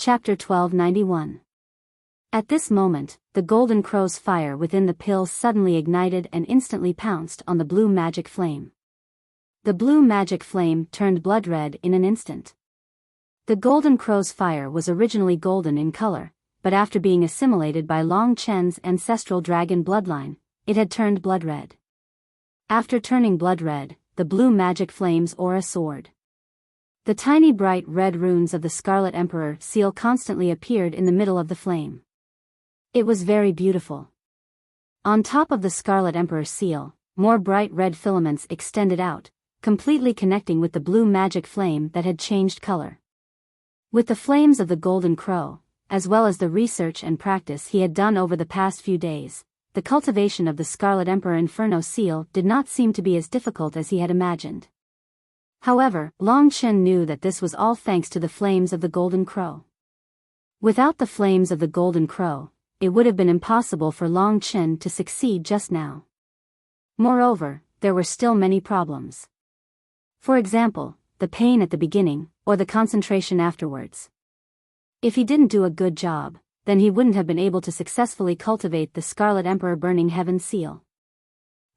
Chapter 1291. At this moment, the golden crow's fire within the pill suddenly ignited and instantly pounced on the blue magic flame. The blue magic flame turned blood red in an instant. The golden crow's fire was originally golden in color, but after being assimilated by Long Chen's ancestral dragon bloodline, it had turned blood red. After turning blood red, the blue magic flame's aura soared. The tiny bright red runes of the Scarlet Emperor seal constantly appeared in the middle of the flame. It was very beautiful. On top of the Scarlet Emperor seal, more bright red filaments extended out, completely connecting with the blue magic flame that had changed color. With the flames of the Golden Crow, as well as the research and practice he had done over the past few days, the cultivation of the Scarlet Emperor Inferno seal did not seem to be as difficult as he had imagined. However, Long Chen knew that this was all thanks to the flames of the Golden Crow. Without the flames of the Golden Crow, it would have been impossible for Long Chen to succeed just now. Moreover, there were still many problems. For example, the pain at the beginning, or the concentration afterwards. If he didn't do a good job, then he wouldn't have been able to successfully cultivate the Scarlet Emperor Burning Heaven seal.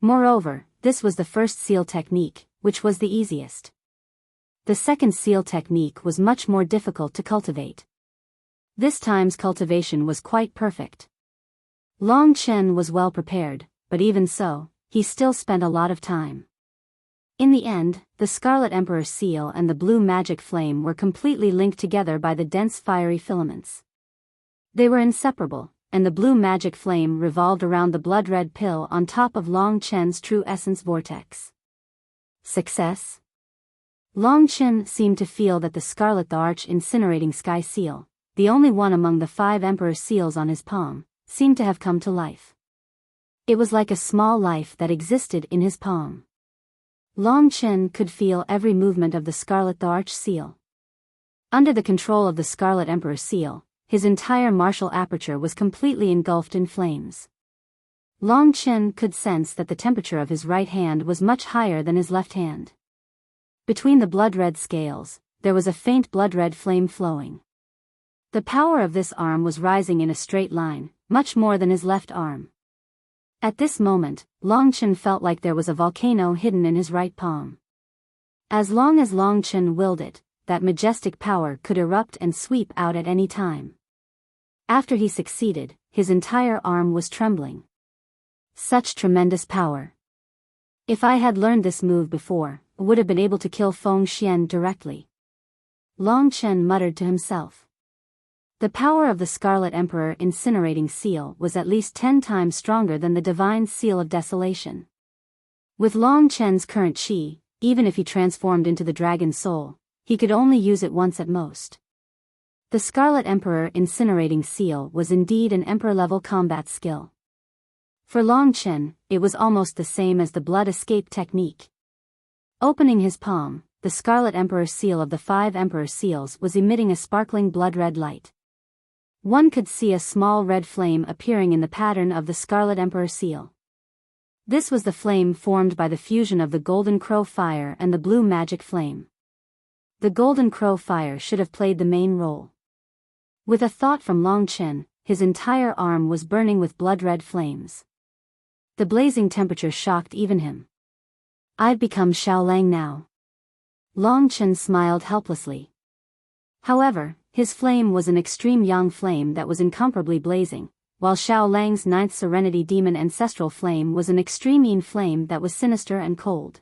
Moreover, this was the first seal technique, which was the easiest. The second seal technique was much more difficult to cultivate. This time's cultivation was quite perfect. Long Chen was well prepared, but even so, he still spent a lot of time. In the end, the Scarlet Emperor seal and the blue magic flame were completely linked together by the dense fiery filaments. They were inseparable, and the blue magic flame revolved around the blood-red pill on top of Long Chen's true essence vortex. Success? Long Chen seemed to feel that the Scarlet the Arch Incinerating Sky seal, the only one among the 5 Emperor seals on his palm, seemed to have come to life. It was like a small life that existed in his palm. Long Chen could feel every movement of the Scarlet the Arch seal. Under the control of the Scarlet Emperor seal, his entire martial aperture was completely engulfed in flames. Long Chen could sense that the temperature of his right hand was much higher than his left hand. Between the blood-red scales, there was a faint blood-red flame flowing. The power of this arm was rising in a straight line, much more than his left arm. At this moment, Long Chen felt like there was a volcano hidden in his right palm. As long as Long Chen willed it, that majestic power could erupt and sweep out at any time. After he succeeded, his entire arm was trembling. Such tremendous power. If I had learned this move before, I would have been able to kill Feng Xian directly. Long Chen muttered to himself. The power of the Scarlet Emperor Incinerating Seal was at least 10 times stronger than the Divine Seal of Desolation. With Long Chen's current chi, even if he transformed into the Dragon Soul, he could only use it once at most. The Scarlet Emperor Incinerating Seal was indeed an Emperor-level combat skill. For Long Chen, it was almost the same as the blood escape technique. Opening his palm, the Scarlet Emperor seal of the 5 Emperor seals was emitting a sparkling blood-red light. One could see a small red flame appearing in the pattern of the Scarlet Emperor seal. This was the flame formed by the fusion of the Golden Crow fire and the blue magic flame. The Golden Crow fire should have played the main role. With a thought from Long Chen, his entire arm was burning with blood-red flames. The blazing temperature shocked even him. I've become Xiaolang now. Long Chen smiled helplessly. However, his flame was an extreme yang flame that was incomparably blazing, while Xiaolang's 9th Serenity Demon Ancestral flame was an extreme yin flame that was sinister and cold.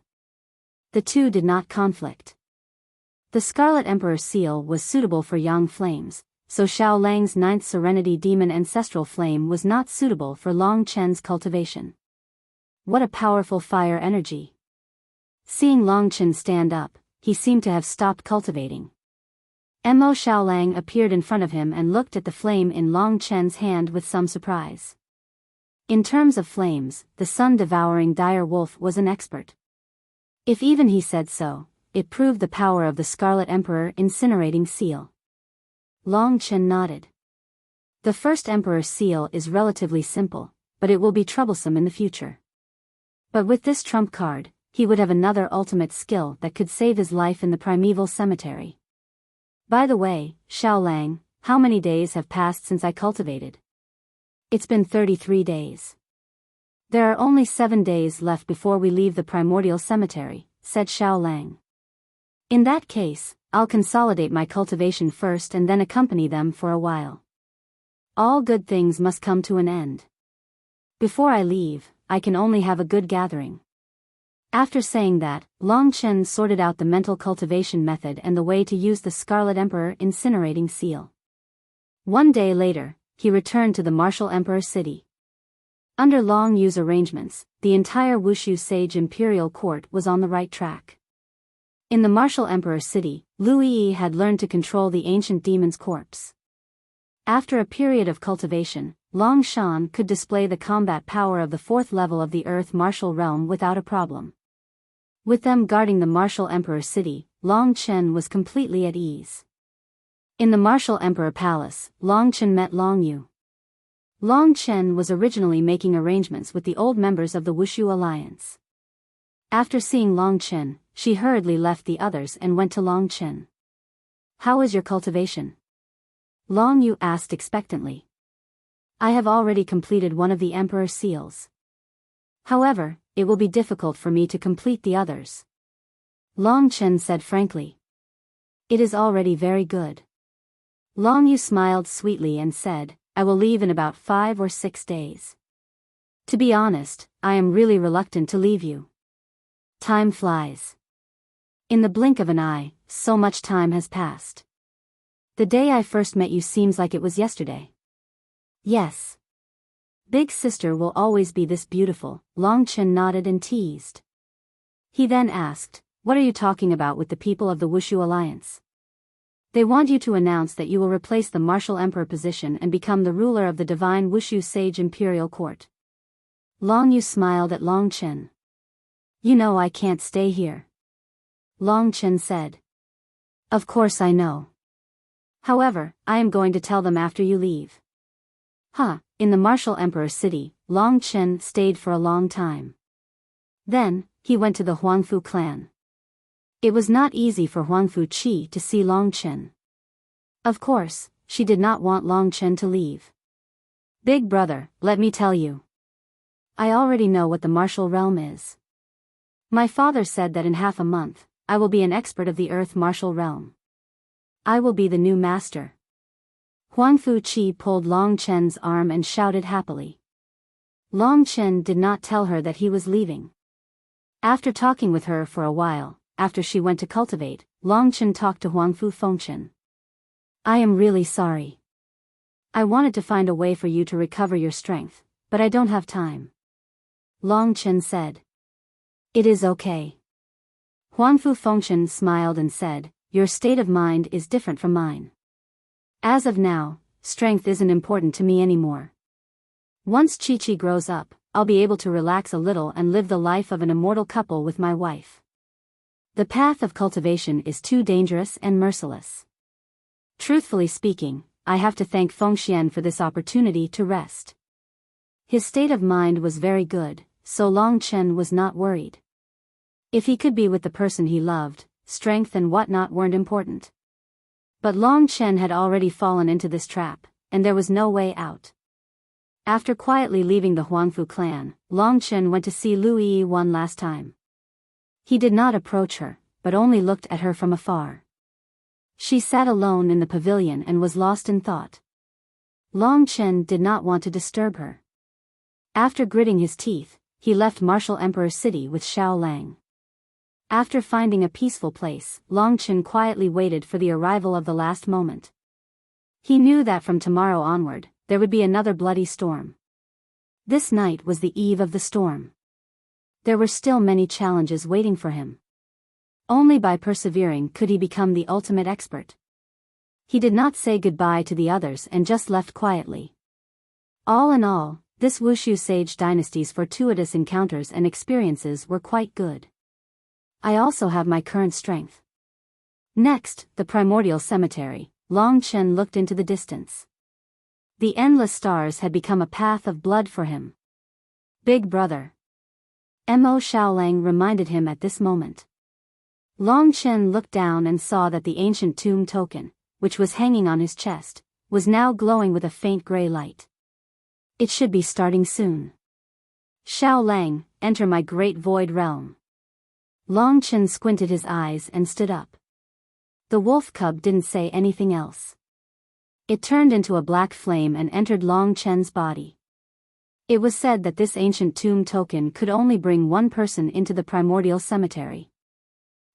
The two did not conflict. The Scarlet Emperor seal was suitable for yang flames, so Xiaolang's 9th Serenity Demon Ancestral flame was not suitable for Long Chen's cultivation. What a powerful fire energy! Seeing Long Chen stand up, he seemed to have stopped cultivating. Mo Xiaolang appeared in front of him and looked at the flame in Long Chen's hand with some surprise. In terms of flames, the sun-devouring dire wolf was an expert. If even he said so, it proved the power of the Scarlet Emperor Incinerating Seal. Long Chen nodded. The first Emperor seal is relatively simple, but it will be troublesome in the future. But with this trump card, he would have another ultimate skill that could save his life in the primeval cemetery. By the way, Xiaolang, how many days have passed since I cultivated? It's been 33 days. There are only 7 days left before we leave the primordial cemetery, said Xiao Lang. In that case, I'll consolidate my cultivation first and then accompany them for a while. All good things must come to an end. Before I leave, I can only have a good gathering. After saying that, Long Chen sorted out the mental cultivation method and the way to use the Scarlet Emperor incinerating seal. 1 day later, he returned to the Martial Emperor city. Under Long Yu's arrangements, the entire Wuxia Sage Imperial Court was on the right track. In the Martial Emperor city, Lu Yi had learned to control the ancient demon's corpse. After a period of cultivation, Long Shan could display the combat power of the 4th level of the Earth Martial Realm without a problem. With them guarding the Martial Emperor city, Long Chen was completely at ease. In the Martial Emperor Palace, Long Chen met Long Yu. Long Chen was originally making arrangements with the old members of the Wuxia Alliance. After seeing Long Chen, she hurriedly left the others and went to Long Chen. How is your cultivation? Long Yu asked expectantly. I have already completed one of the Emperor seals. However, it will be difficult for me to complete the others. Long Chen said frankly. It is already very good. Long Yu smiled sweetly and said, I will leave in about 5 or 6 days. To be honest, I am really reluctant to leave you. Time flies. In the blink of an eye, so much time has passed. The day I first met you seems like it was yesterday. Yes. Big sister will always be this beautiful, Long Chen nodded and teased. He then asked, what are you talking about with the people of the Wuxia Alliance? They want you to announce that you will replace the Martial Emperor position and become the ruler of the divine Wuxia Sage Imperial Court. Long Yu smiled at Long Chen. You know I can't stay here. Long Chen said. Of course I know. However, I am going to tell them after you leave. In the Martial Emperor city, Long Chen stayed for a long time. Then, he went to the Huangfu clan. It was not easy for Huangfu Qi to see Long Chen. Of course, she did not want Long Chen to leave. Big brother, let me tell you. I already know what the martial realm is. My father said that in half a month, I will be an expert of the Earth martial realm. I will be the new master. Huangfu Qi pulled Long Chen's arm and shouted happily. Long Chen did not tell her that he was leaving. After talking with her for a while, after she went to cultivate, Long Chen talked to Huangfu Fengchen. I am really sorry. I wanted to find a way for you to recover your strength, but I don't have time. Long Chen said. It is okay. Huangfu Fengchen smiled and said, your state of mind is different from mine. As of now, strength isn't important to me anymore. Once Chi-Chi grows up, I'll be able to relax a little and live the life of an immortal couple with my wife. The path of cultivation is too dangerous and merciless. Truthfully speaking, I have to thank Fengxian for this opportunity to rest. His state of mind was very good, so Long Chen was not worried. If he could be with the person he loved, strength and whatnot weren't important. But Long Chen had already fallen into this trap, and there was no way out. After quietly leaving the Huangfu clan, Long Chen went to see Lu Yi one last time. He did not approach her, but only looked at her from afar. She sat alone in the pavilion and was lost in thought. Long Chen did not want to disturb her. After gritting his teeth, he left Martial Emperor City with Xiao Lang. After finding a peaceful place, Long Chen quietly waited for the arrival of the last moment. He knew that from tomorrow onward, there would be another bloody storm. This night was the eve of the storm. There were still many challenges waiting for him. Only by persevering could he become the ultimate expert. He did not say goodbye to the others and just left quietly. All in all, this Wuxia Sage dynasty's fortuitous encounters and experiences were quite good. I also have my current strength. Next, the primordial cemetery. Long Chen looked into the distance. The endless stars had become a path of blood for him. Big brother. Mo Xiaolang reminded him at this moment. Long Chen looked down and saw that the ancient tomb token, which was hanging on his chest, was now glowing with a faint gray light. It should be starting soon. Xiao Lang, enter my great void realm. Long Chen squinted his eyes and stood up. The wolf cub didn't say anything else. It turned into a black flame and entered Long Chen's body. It was said that this ancient tomb token could only bring one person into the primordial cemetery.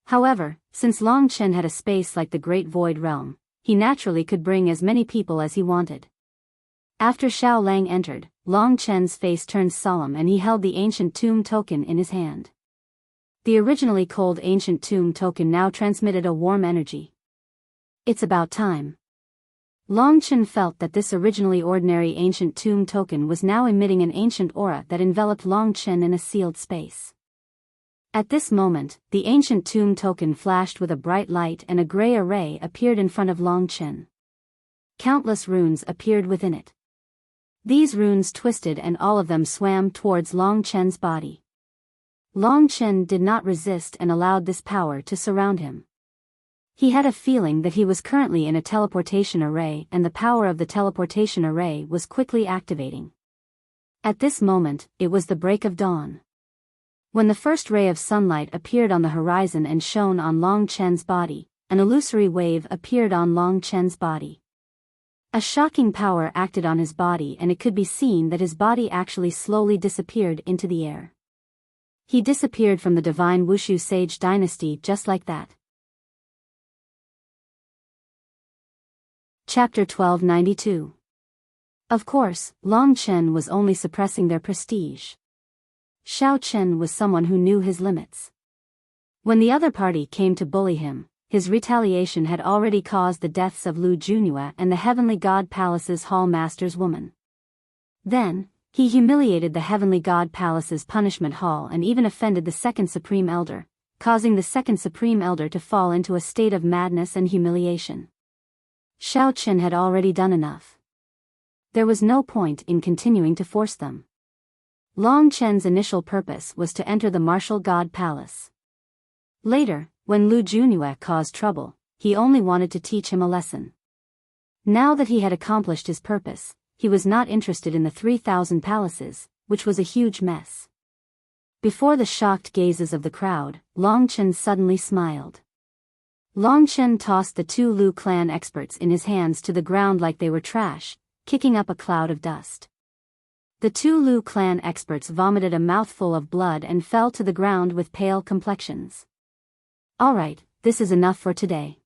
However, since Long Chen had a space like the Great Void Realm, he naturally could bring as many people as he wanted. After Xiao Lang entered, Long Chen's face turned solemn and he held the ancient tomb token in his hand. The originally cold ancient tomb token now transmitted a warm energy. It's about time. Long Chen felt that this originally ordinary ancient tomb token was now emitting an ancient aura that enveloped Long Chen in a sealed space. At this moment, the ancient tomb token flashed with a bright light and a gray array appeared in front of Long Chen. Countless runes appeared within it. These runes twisted and all of them swam towards Long Chen's body. Long Chen did not resist and allowed this power to surround him. He had a feeling that he was currently in a teleportation array and the power of the teleportation array was quickly activating. At this moment, it was the break of dawn. When the first ray of sunlight appeared on the horizon and shone on Long Chen's body, an illusory wave appeared on Long Chen's body. A shocking power acted on his body and it could be seen that his body actually slowly disappeared into the air. He disappeared from the divine Wushu sage dynasty just like that. Chapter 1292. Of course, Long Chen was only suppressing their prestige. Xiao Chen was someone who knew his limits. When the other party came to bully him, his retaliation had already caused the deaths of Lu Junhua and the Heavenly God Palace's Hall Master's woman. Then, he humiliated the Heavenly God Palace's punishment hall and even offended the Second Supreme Elder, causing the Second Supreme Elder to fall into a state of madness and humiliation. Xiao Chen had already done enough. There was no point in continuing to force them. Long Chen's initial purpose was to enter the Martial God Palace. Later, when Lu Junhua caused trouble, he only wanted to teach him a lesson. Now that he had accomplished his purpose, he was not interested in the 3,000 palaces, which was a huge mess. Before the shocked gazes of the crowd, Long Chen suddenly smiled. Long Chen tossed the two Lu clan experts in his hands to the ground like they were trash, kicking up a cloud of dust. The two Lu clan experts vomited a mouthful of blood and fell to the ground with pale complexions. Alright, this is enough for today.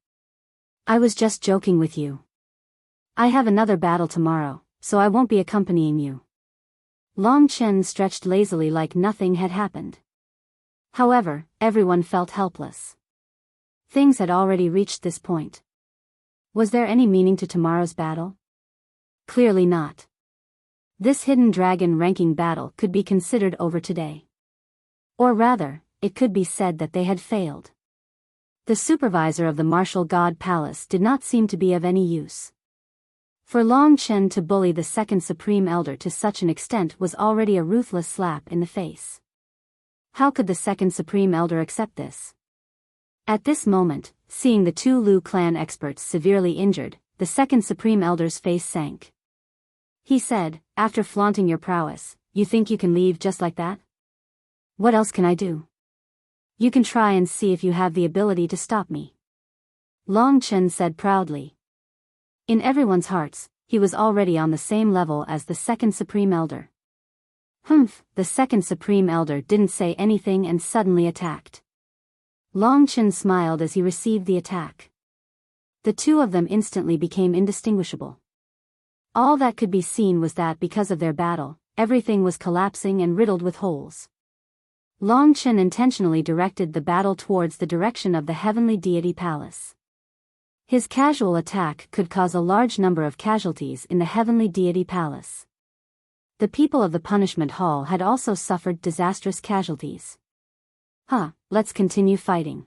I was just joking with you. I have another battle tomorrow, so I won't be accompanying you. Long Chen stretched lazily like nothing had happened. However, everyone felt helpless. Things had already reached this point. Was there any meaning to tomorrow's battle? Clearly not. This hidden dragon ranking battle could be considered over today. Or rather, it could be said that they had failed. The supervisor of the Martial God Palace did not seem to be of any use. For Long Chen to bully the Second Supreme Elder to such an extent was already a ruthless slap in the face. How could the Second Supreme Elder accept this? At this moment, seeing the two Lu clan experts severely injured, the Second Supreme Elder's face sank. He said, after flaunting your prowess, you think you can leave just like that? What else can I do? You can try and see if you have the ability to stop me. Long Chen said proudly. In everyone's hearts, he was already on the same level as the Second Supreme Elder. Humph, the Second Supreme Elder didn't say anything and suddenly attacked. Long Chen smiled as he received the attack. The two of them instantly became indistinguishable. All that could be seen was that because of their battle, everything was collapsing and riddled with holes. Long Chen intentionally directed the battle towards the direction of the Heavenly Deity Palace. His casual attack could cause a large number of casualties in the Heavenly Deity Palace. The people of the Punishment Hall had also suffered disastrous casualties. Let's continue fighting.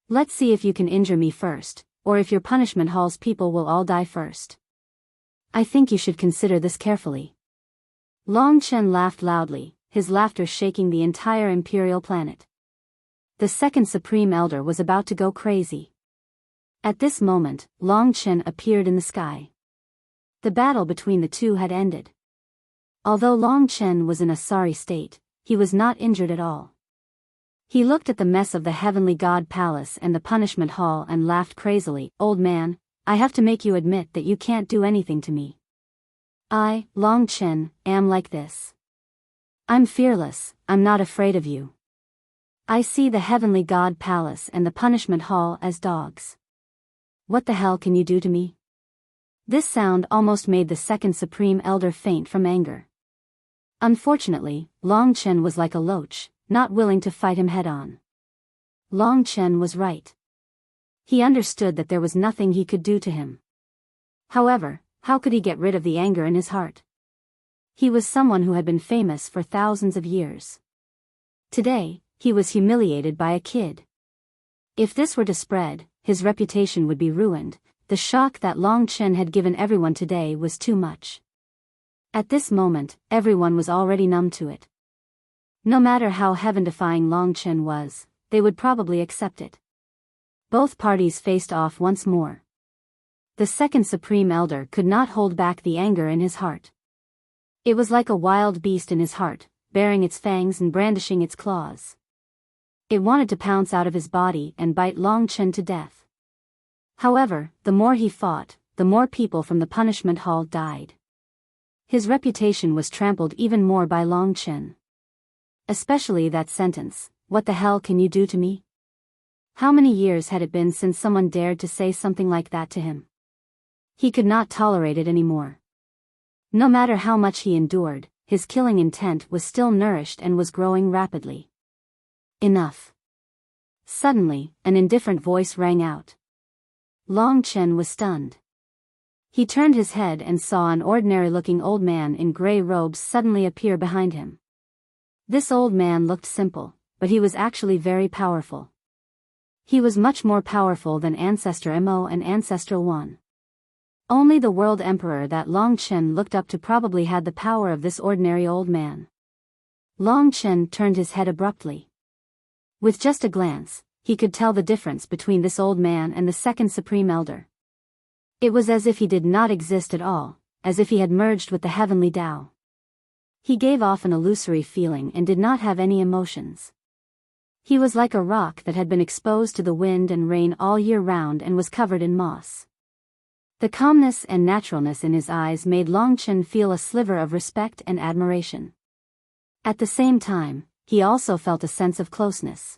Let's see if you can injure me first, or if your Punishment Hall's people will all die first. I think you should consider this carefully. Long Chen laughed loudly, his laughter shaking the entire Imperial planet. The Second Supreme Elder was about to go crazy. At this moment, Long Chen appeared in the sky. The battle between the two had ended. Although Long Chen was in a sorry state, he was not injured at all. He looked at the mess of the Heavenly God Palace and the punishment hall and laughed crazily. "Old man, I have to make you admit that you can't do anything to me. I, Long Chen, am like this. I'm fearless, I'm not afraid of you. I see the Heavenly God Palace and the punishment hall as dogs. What the hell can you do to me?" This sound almost made the second Supreme Elder faint from anger. Unfortunately, Long Chen was like a loach, not willing to fight him head-on. Long Chen was right. He understood that there was nothing he could do to him. However, how could he get rid of the anger in his heart? He was someone who had been famous for thousands of years. Today, he was humiliated by a kid. If this were to spread, his reputation would be ruined. The shock that Long Chen had given everyone today was too much. At this moment, everyone was already numb to it. No matter how heaven-defying Long Chen was, they would probably accept it. Both parties faced off once more. The second Supreme Elder could not hold back the anger in his heart. It was like a wild beast in his heart, baring its fangs and brandishing its claws. It wanted to pounce out of his body and bite Long Chen to death. However, the more he fought, the more people from the punishment hall died. His reputation was trampled even more by Long Chen. Especially that sentence, "What the hell can you do to me?" How many years had it been since someone dared to say something like that to him? He could not tolerate it anymore. No matter how much he endured, his killing intent was still nourished and was growing rapidly. Enough. Suddenly, an indifferent voice rang out. Long Chen was stunned. He turned his head and saw an ordinary-looking old man in gray robes suddenly appear behind him. This old man looked simple, but he was actually very powerful. He was much more powerful than Ancestor Mo and Ancestral 1. Only the World Emperor that Long Chen looked up to probably had the power of this ordinary old man. Long Chen turned his head abruptly. With just a glance, he could tell the difference between this old man and the second Supreme Elder. It was as if he did not exist at all, as if he had merged with the heavenly Tao. He gave off an illusory feeling and did not have any emotions. He was like a rock that had been exposed to the wind and rain all year round and was covered in moss. The calmness and naturalness in his eyes made Long Chen feel a sliver of respect and admiration. At the same time, he also felt a sense of closeness.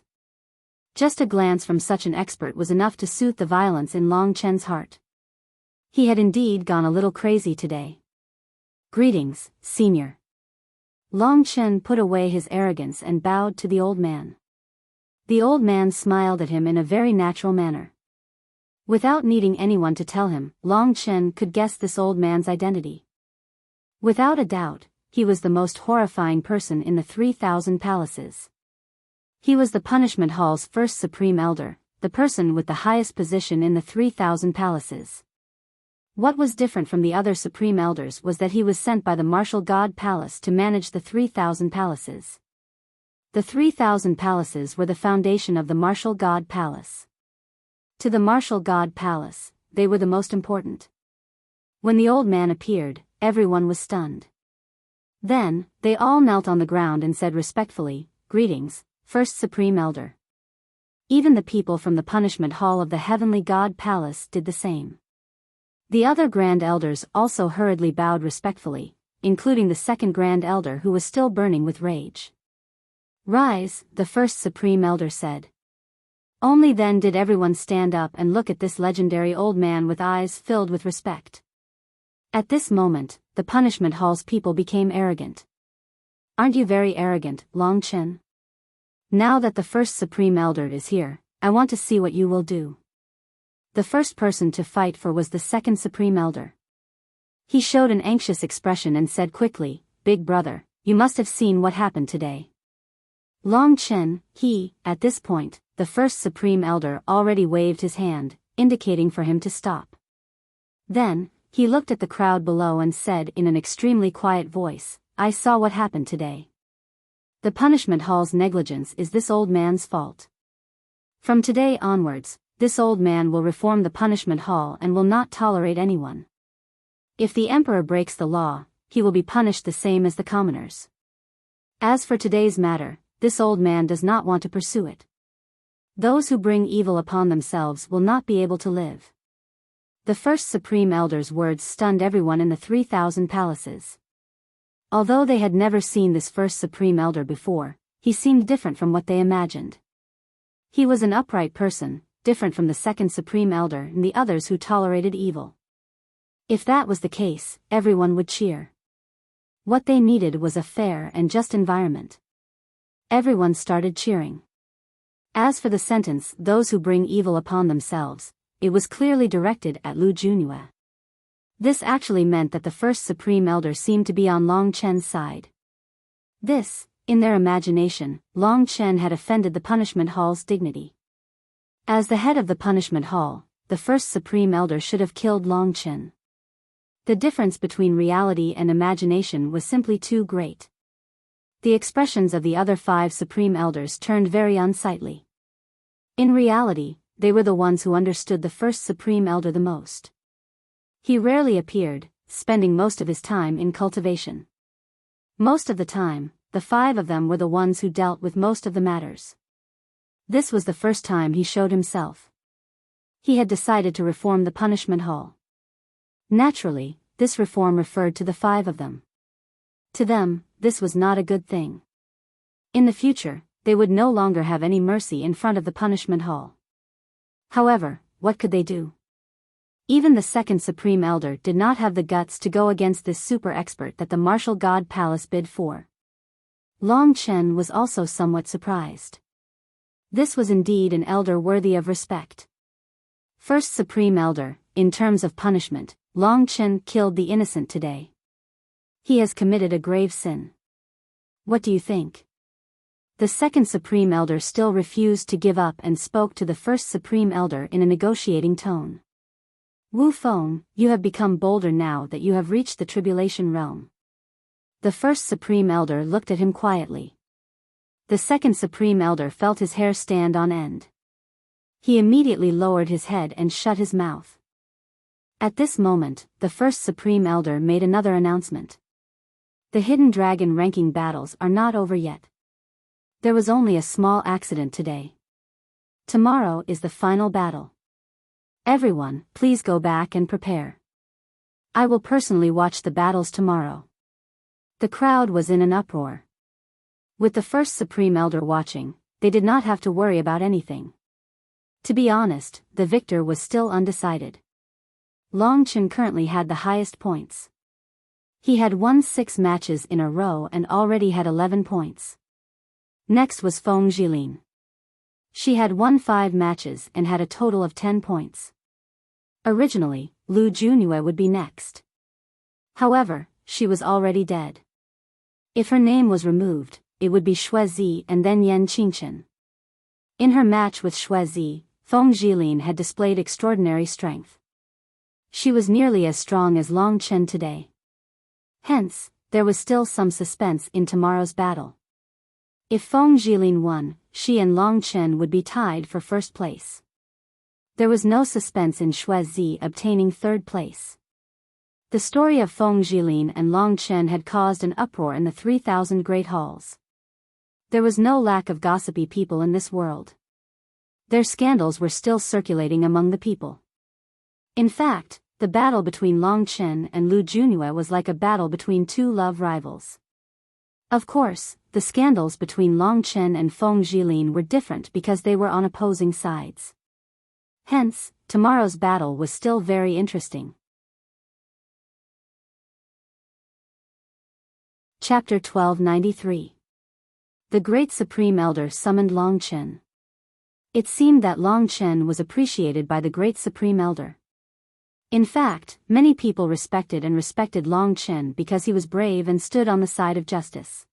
Just a glance from such an expert was enough to soothe the violence in Long Chen's heart. He had indeed gone a little crazy today. "Greetings, Senior." Long Chen put away his arrogance and bowed to the old man. The old man smiled at him in a very natural manner. Without needing anyone to tell him, Long Chen could guess this old man's identity. Without a doubt, he was the most horrifying person in the 3,000 palaces. He was the punishment hall's first Supreme Elder, the person with the highest position in the 3,000 palaces. What was different from the other Supreme Elders was that he was sent by the Martial God Palace to manage the 3,000 palaces. The 3,000 palaces were the foundation of the Martial God Palace. To the Martial God Palace, they were the most important. When the old man appeared, everyone was stunned. Then, they all knelt on the ground and said respectfully, "Greetings, First Supreme Elder." Even the people from the punishment hall of the Heavenly God Palace did the same. The other Grand Elders also hurriedly bowed respectfully, including the second Grand Elder who was still burning with rage. "Rise," the first Supreme Elder said. Only then did everyone stand up and look at this legendary old man with eyes filled with respect. At this moment, the punishment hall's people became arrogant. "Aren't you very arrogant, Long Chen? Now that the first Supreme Elder is here, I want to see what you will do." The first person to fight for was the second Supreme Elder. He showed an anxious expression and said quickly, "Big brother, you must have seen what happened today." Long Chen, at this point, the first Supreme Elder already waved his hand, indicating for him to stop. Then, he looked at the crowd below and said in an extremely quiet voice, "I saw what happened today. The punishment hall's negligence is this old man's fault. From today onwards, this old man will reform the punishment hall and will not tolerate anyone. If the emperor breaks the law, he will be punished the same as the commoners. As for today's matter, this old man does not want to pursue it. Those who bring evil upon themselves will not be able to live. The first Supreme Elder's words stunned everyone in the 3,000 palaces. Although they had never seen this first Supreme Elder before, he seemed different from what they imagined. He was an upright person, different from the second Supreme Elder and the others who tolerated evil. If that was the case, everyone would cheer. What they needed was a fair and just environment. Everyone started cheering. As for the sentence, those who bring evil upon themselves, it was clearly directed at Lu Junue. This actually meant that the first Supreme Elder seemed to be on Long Chen's side. This, in their imagination, Long Chen had offended the punishment hall's dignity. As the head of the punishment hall, the first Supreme Elder should have killed Long Chen. The difference between reality and imagination was simply too great. The expressions of the other 5 Supreme Elders turned very unsightly. In reality, they were the ones who understood the first Supreme Elder the most. He rarely appeared, spending most of his time in cultivation. Most of the time, the 5 of them were the ones who dealt with most of the matters. This was the first time he showed himself. He had decided to reform the punishment hall. Naturally, this reform referred to the 5 of them. To them, this was not a good thing. In the future, they would no longer have any mercy in front of the punishment hall. However, what could they do? Even the second Supreme Elder did not have the guts to go against this super expert that the martial god palace bid for. Long Chen was also somewhat surprised. This was indeed an elder worthy of respect. First Supreme Elder, in terms of punishment, Long Chen killed the innocent today. He has committed a grave sin. What do you think? The second Supreme Elder still refused to give up and spoke to the first Supreme Elder in a negotiating tone. Wu Feng, you have become bolder now that you have reached the tribulation realm. The first Supreme Elder looked at him quietly. The second Supreme Elder felt his hair stand on end. He immediately lowered his head and shut his mouth. At this moment, the first Supreme Elder made another announcement. The Hidden Dragon ranking battles are not over yet. There was only a small accident today. Tomorrow is the final battle. Everyone, please go back and prepare. I will personally watch the battles tomorrow. The crowd was in an uproar. With the first Supreme Elder watching, they did not have to worry about anything. To be honest, the victor was still undecided. Long Chen currently had the highest points. He had won 6 matches in a row and already had 11 points. Next was Feng Jilin. She had won 5 matches and had a total of 10 points. Originally, Lu Junue would be next. However, she was already dead. If her name was removed, it would be Xuezi and then Yan Qingchen. In her match with Xuezi, Feng Jilin had displayed extraordinary strength. She was nearly as strong as Long Chen today. Hence, there was still some suspense in tomorrow's battle. If Feng Jilin won, she and Long Chen would be tied for first place. There was no suspense in Xuezi obtaining third place. The story of Feng Jilin and Long Chen had caused an uproar in the 3,000 great halls. There was no lack of gossipy people in this world. Their scandals were still circulating among the people. In fact, the battle between Long Chen and Lu Junue was like a battle between 2 love rivals. Of course, the scandals between Long Chen and Feng Jilin were different because they were on opposing sides. Hence, tomorrow's battle was still very interesting. Chapter 1293. The Great Supreme Elder summoned Long Chen. It seemed that Long Chen was appreciated by the Great Supreme Elder. In fact, many people respected Long Chen because he was brave and stood on the side of justice.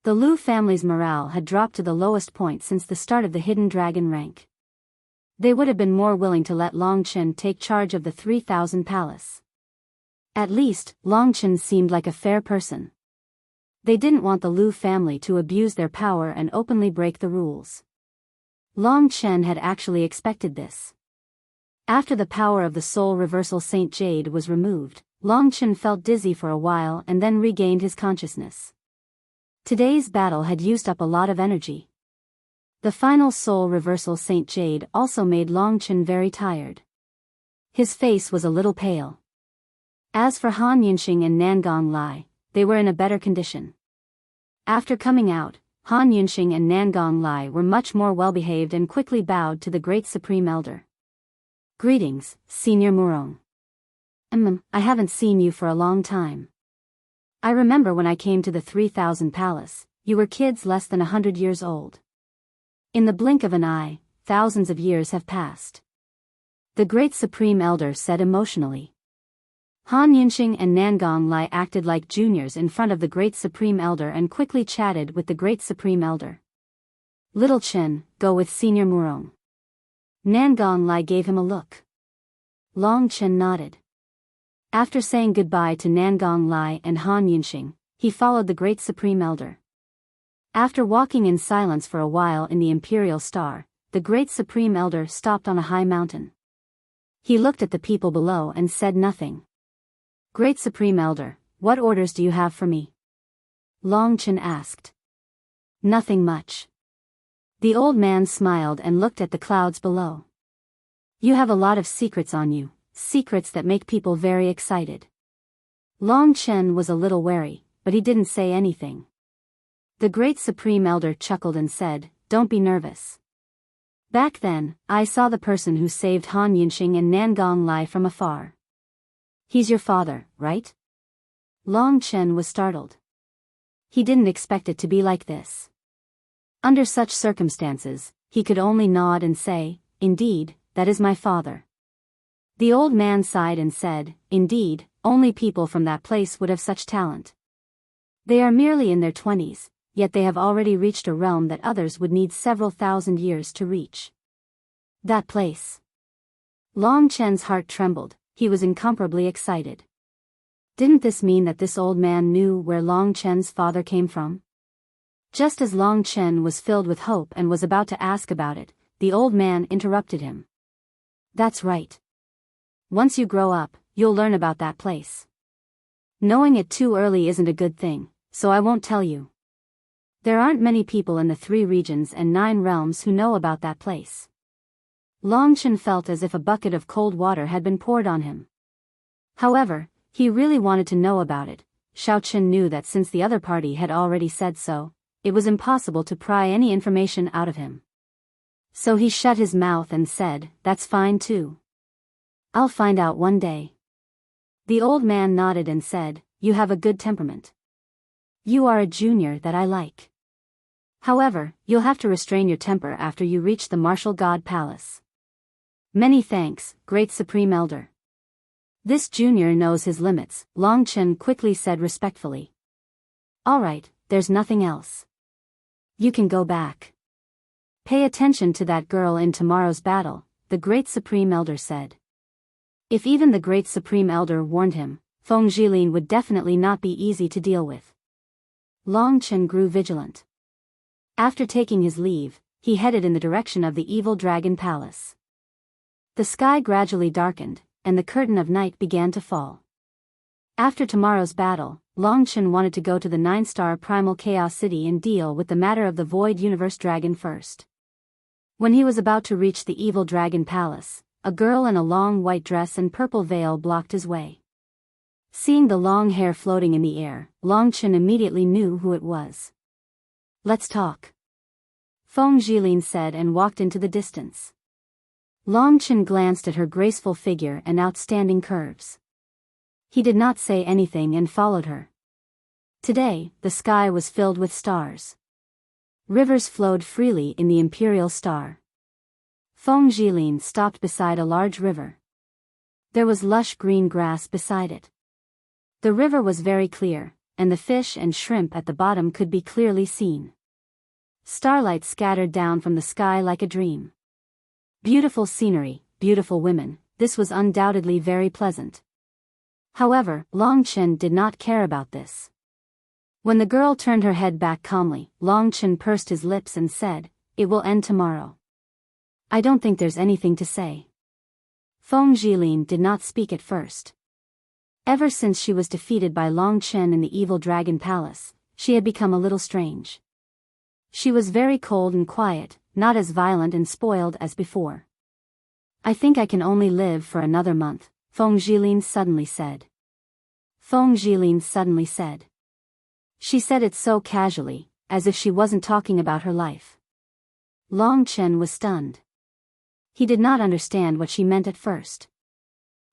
The Lu family's morale had dropped to the lowest point since the start of the Hidden Dragon rank. They would have been more willing to let Long Chen take charge of the 3,000 palace. At least, Long Chen seemed like a fair person. They didn't want the Lu family to abuse their power and openly break the rules. Long Chen had actually expected this. After the power of the soul reversal Saint Jade was removed, Long Chen felt dizzy for a while and then regained his consciousness. Today's battle had used up a lot of energy. The final soul reversal Saint Jade also made Long Chen very tired. His face was a little pale. As for Han Yunxing and Nangong Lai, they were in a better condition. After coming out, Han Yunxing and Nangong Lai were much more well-behaved and quickly bowed to the great Supreme Elder. "Greetings, Senior Murong. I haven't seen you for a long time. I remember when I came to the 3000 Palace, you were kids less than 100 years old. In the blink of an eye, thousands of years have passed," the great Supreme Elder said emotionally. Han Yunxing and Nangong Lai acted like juniors in front of the great Supreme Elder and quickly chatted with the great Supreme Elder. "Little Chen, go with Senior Murong." Nangong Lai gave him a look. Long Chen nodded. After saying goodbye to Nangong Lai and Han Yunxing, he followed the great Supreme Elder. After walking in silence for a while in the Imperial Star, the great Supreme Elder stopped on a high mountain. He looked at the people below and said nothing. "Great Supreme Elder, what orders do you have for me?" Long Chen asked. "Nothing much." The old man smiled and looked at the clouds below. "You have a lot of secrets on you, secrets that make people very excited." Long Chen was a little wary, but he didn't say anything. The great Supreme Elder chuckled and said, "Don't be nervous. Back then, I saw the person who saved Han Yunxing and Nangong Lai from afar. He's your father, right?" Long Chen was startled. He didn't expect it to be like this. Under such circumstances, he could only nod and say, "Indeed, that is my father." The old man sighed and said, "Indeed, only people from that place would have such talent. They are merely in their 20s, yet they have already reached a realm that others would need several thousand years to reach." That place. Long Chen's heart trembled, he was incomparably excited. Didn't this mean that this old man knew where Long Chen's father came from? Just as Long Chen was filled with hope and was about to ask about it, the old man interrupted him. "That's right. Once you grow up, you'll learn about that place. Knowing it too early isn't a good thing, so I won't tell you. There aren't many people in the 3 regions and 9 realms who know about that place." Long Chen felt as if a bucket of cold water had been poured on him. However, he really wanted to know about it. Xiao Chen knew that since the other party had already said so, it was impossible to pry any information out of him. So he shut his mouth and said, "That's fine too. I'll find out one day." The old man nodded and said, "You have a good temperament. You are a junior that I like. However, you'll have to restrain your temper after you reach the Martial God Palace." "Many thanks, great Supreme Elder. This junior knows his limits," Long Chen quickly said respectfully. "All right, there's nothing else. You can go back. Pay attention to that girl in tomorrow's battle," the great Supreme Elder said. If even the great Supreme Elder warned him, Feng Jilin would definitely not be easy to deal with. Long Chen grew vigilant. After taking his leave, he headed in the direction of the evil dragon palace. The sky gradually darkened, and the curtain of night began to fall. After tomorrow's battle, Long Chen wanted to go to the 9-star Primal Chaos City and deal with the matter of the Void Universe Dragon first. When he was about to reach the evil dragon palace, a girl in a long white dress and purple veil blocked his way. Seeing the long hair floating in the air, Long Chen immediately knew who it was. "Let's talk," Feng Jilin said and walked into the distance. Long Chen glanced at her graceful figure and outstanding curves. He did not say anything and followed her. Today, the sky was filled with stars. Rivers flowed freely in the Imperial Star. Feng Jilin stopped beside a large river. There was lush green grass beside it. The river was very clear, and the fish and shrimp at the bottom could be clearly seen. Starlight scattered down from the sky like a dream. Beautiful scenery, beautiful women, this was undoubtedly very pleasant. However, Long Chen did not care about this. When the girl turned her head back calmly, Long Chen pursed his lips and said, "It will end tomorrow. I don't think there's anything to say." Feng Jilin did not speak at first. Ever since she was defeated by Long Chen in the evil dragon palace, she had become a little strange. She was very cold and quiet, not as violent and spoiled as before. I think I can only live for another month, Feng Jilin suddenly said. Feng Jilin suddenly said. She said it so casually, as if she wasn't talking about her life. Long Chen was stunned. He did not understand what she meant at first.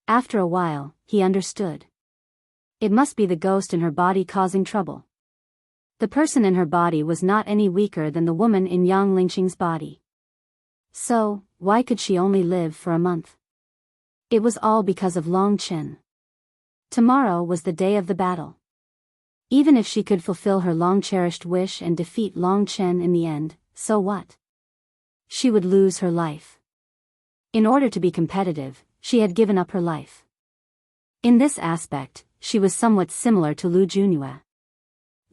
After a while, he understood. It must be the ghost in her body causing trouble. The person in her body was not any weaker than the woman in Yang Lingqing's body. So, why could she only live for a month? It was all because of Long Chen. Tomorrow was the day of the battle. Even if she could fulfill her long-cherished wish and defeat Long Chen in the end, so what? She would lose her life. In order to be competitive, she had given up her life. In this aspect, she was somewhat similar to Lu Junyue.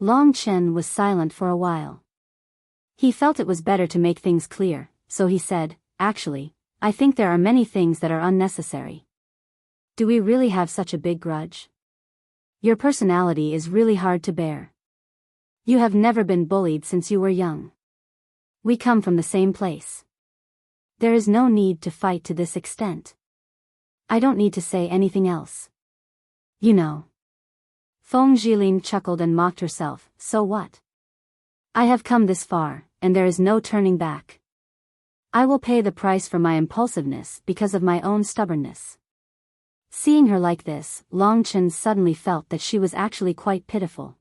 Long Chen was silent for a while. He felt it was better to make things clear, so he said, "Actually, I think there are many things that are unnecessary. Do we really have such a big grudge? Your personality is really hard to bear. You have never been bullied since you were young. We come from the same place. There is no need to fight to this extent. I don't need to say anything else. You know." Feng Jilin chuckled and mocked herself, "So what? I have come this far, and there is no turning back. I will pay the price for my impulsiveness because of my own stubbornness." Seeing her like this, Long Chen suddenly felt that she was actually quite pitiful.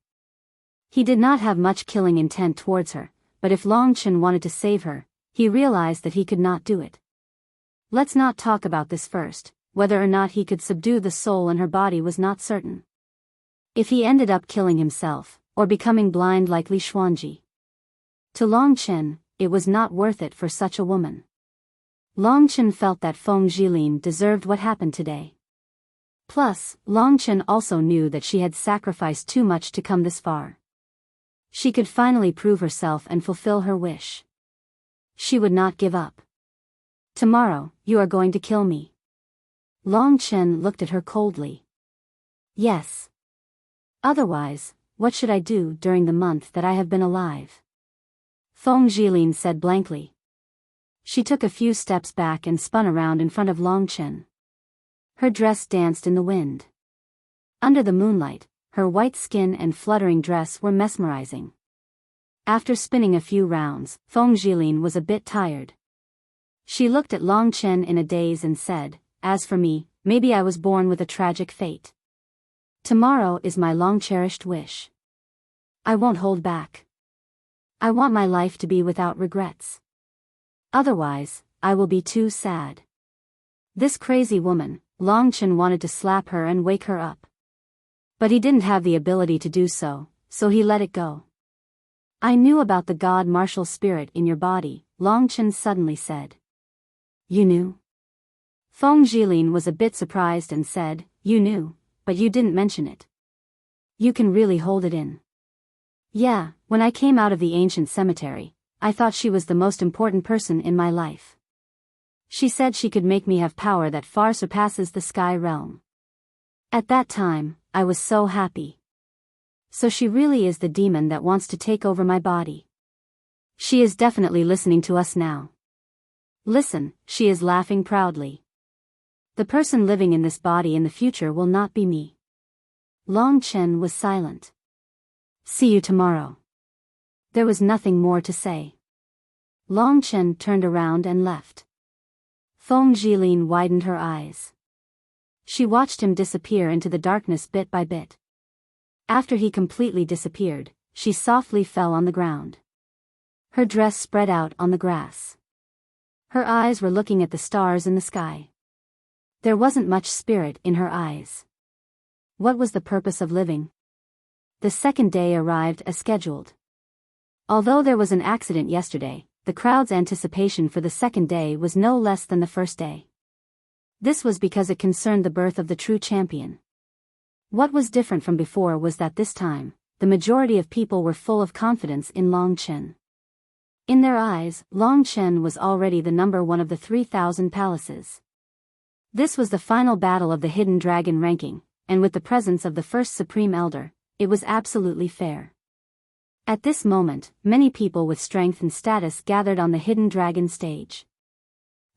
He did not have much killing intent towards her, but if Long Chen wanted to save her, he realized that he could not do it. Let's not talk about this first. Whether or not he could subdue the soul in her body was not certain. If he ended up killing himself, or becoming blind like Li Xuanji. To Long Chen, it was not worth it for such a woman. Long Chen felt that Feng Jilin deserved what happened today. Plus, Long Chen also knew that she had sacrificed too much to come this far. She could finally prove herself and fulfill her wish. She would not give up. "Tomorrow, you are going to kill me." Long Chen looked at her coldly. "Yes. Otherwise, what should I do during the month that I have been alive?" Feng Jilin said blankly. She took a few steps back and spun around in front of Long Chen. Her dress danced in the wind. Under the moonlight, her white skin and fluttering dress were mesmerizing. After spinning a few rounds, Feng Jilin was a bit tired. She looked at Long Chen in a daze and said, "As for me, maybe I was born with a tragic fate. Tomorrow is my long-cherished wish. I won't hold back. I want my life to be without regrets. Otherwise, I will be too sad." This crazy woman, Long Chen wanted to slap her and wake her up. But he didn't have the ability to do so, so he let it go. "I knew about the god martial spirit in your body," Long Chen suddenly said. "You knew?" Feng Jilin was a bit surprised and said, "You knew, but you didn't mention it. You can really hold it in." "Yeah, when I came out of the ancient cemetery, I thought she was the most important person in my life. She said she could make me have power that far surpasses the sky realm. At that time, I was so happy. So she really is the demon that wants to take over my body. She is definitely listening to us now. Listen, she is laughing proudly. The person living in this body in the future will not be me." Long Chen was silent. "See you tomorrow." There was nothing more to say. Long Chen turned around and left. Feng Jilin widened her eyes. She watched him disappear into the darkness bit by bit. After he completely disappeared, she softly fell on the ground. Her dress spread out on the grass. Her eyes were looking at the stars in the sky. There wasn't much spirit in her eyes. What was the purpose of living? The second day arrived as scheduled. Although there was an accident yesterday, the crowd's anticipation for the second day was no less than the first day. This was because it concerned the birth of the true champion. What was different from before was that this time, the majority of people were full of confidence in Long Chen. In their eyes, Long Chen was already the number one of the 3,000 palaces. This was the final battle of the Hidden Dragon ranking, and with the presence of the first Supreme Elder, it was absolutely fair. At this moment, many people with strength and status gathered on the Hidden Dragon stage.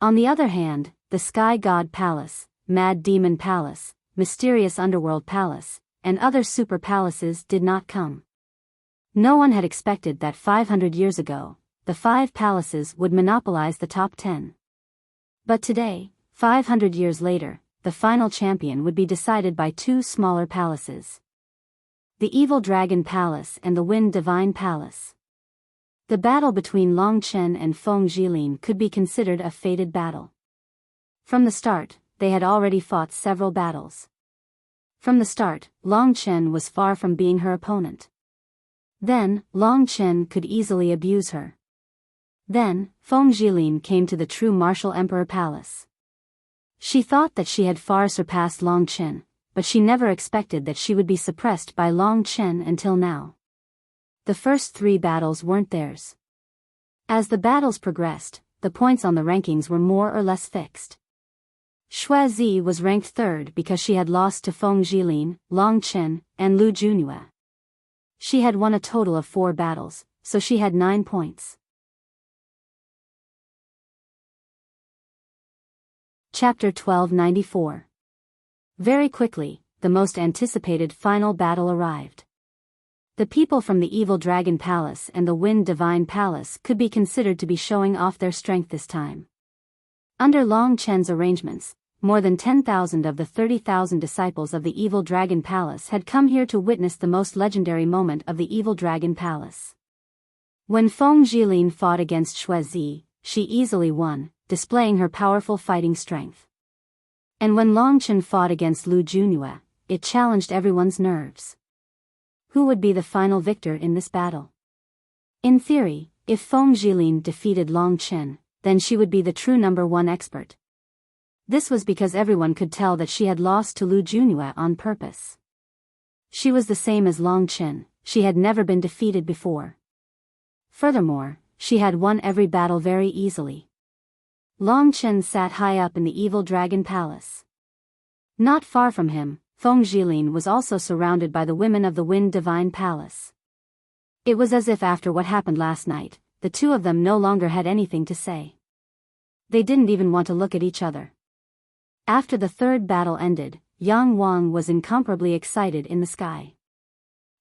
On the other hand, the Sky God Palace, Mad Demon Palace, Mysterious Underworld Palace, and other super palaces did not come. No one had expected that 500 years ago, the 5 palaces would monopolize the top 10. But today, 500 years later, the final champion would be decided by 2 smaller palaces. The Evil Dragon Palace and the Wind Divine Palace. The battle between Long Chen and Feng Jilin could be considered a fated battle. From the start, they had already fought several battles. From the start, Long Chen was far from being her opponent. Then, Long Chen could easily abuse her. Then, Feng Jilin came to the true Martial Emperor Palace. She thought that she had far surpassed Long Chen, but she never expected that she would be suppressed by Long Chen until now. The first 3 battles weren't theirs. As the battles progressed, the points on the rankings were more or less fixed. Shuazi was ranked 3rd because she had lost to Feng Jilin, Long Chen, and Lu Junhua. She had won a total of 4 battles, so she had 9 points. Chapter 1294. Very quickly, the most anticipated final battle arrived. The people from the Evil Dragon Palace and the Wind Divine Palace could be considered to be showing off their strength this time. Under Long Chen's arrangements, more than 10,000 of the 30,000 disciples of the Evil Dragon Palace had come here to witness the most legendary moment of the Evil Dragon Palace. When Feng Jilin fought against Shuazi, she easily won, displaying her powerful fighting strength. And when Long Chen fought against Lu Junhua, it challenged everyone's nerves. Who would be the final victor in this battle? In theory, if Feng Jilin defeated Long Chen, then she would be the true number 1 expert. This was because everyone could tell that she had lost to Lu Junhua on purpose. She was the same as Long Chen, she had never been defeated before. Furthermore, she had won every battle very easily. Long Chen sat high up in the Evil Dragon Palace. Not far from him, Feng Jilin was also surrounded by the women of the Wind Divine Palace. It was as if after what happened last night, the 2 of them no longer had anything to say. They didn't even want to look at each other. After the 3rd battle ended, Yang Wang was incomparably excited in the sky.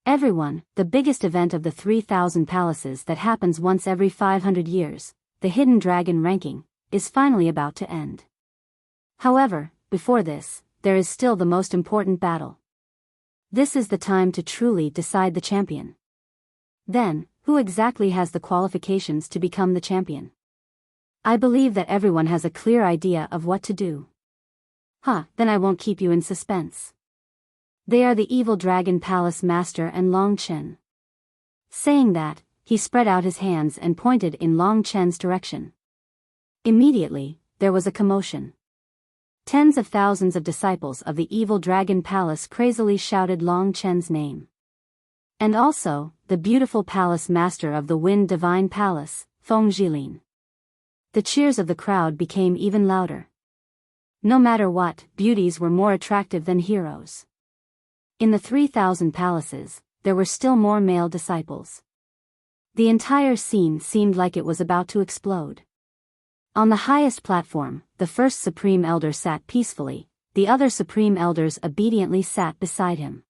Everyone, the biggest event of the 3,000 palaces that happens once every 500 years, the Hidden Dragon ranking, is finally about to end. However, before this, there is still the most important battle. This is the time to truly decide the champion. Then, who exactly has the qualifications to become the champion? I believe that everyone has a clear idea of what to do. Then I won't keep you in suspense. They are the Evil Dragon Palace Master and Long Chen. Saying that, he spread out his hands and pointed in Long Chen's direction. Immediately, there was a commotion. Tens of thousands of disciples of the Evil Dragon Palace crazily shouted Long Chen's name. And also, the beautiful palace master of the Wind Divine Palace, Feng Jilin. The cheers of the crowd became even louder. No matter what, beauties were more attractive than heroes. In the 3,000 palaces, there were still more male disciples. The entire scene seemed like it was about to explode. On the highest platform, the first Supreme Elder sat peacefully, the other Supreme Elders obediently sat beside him.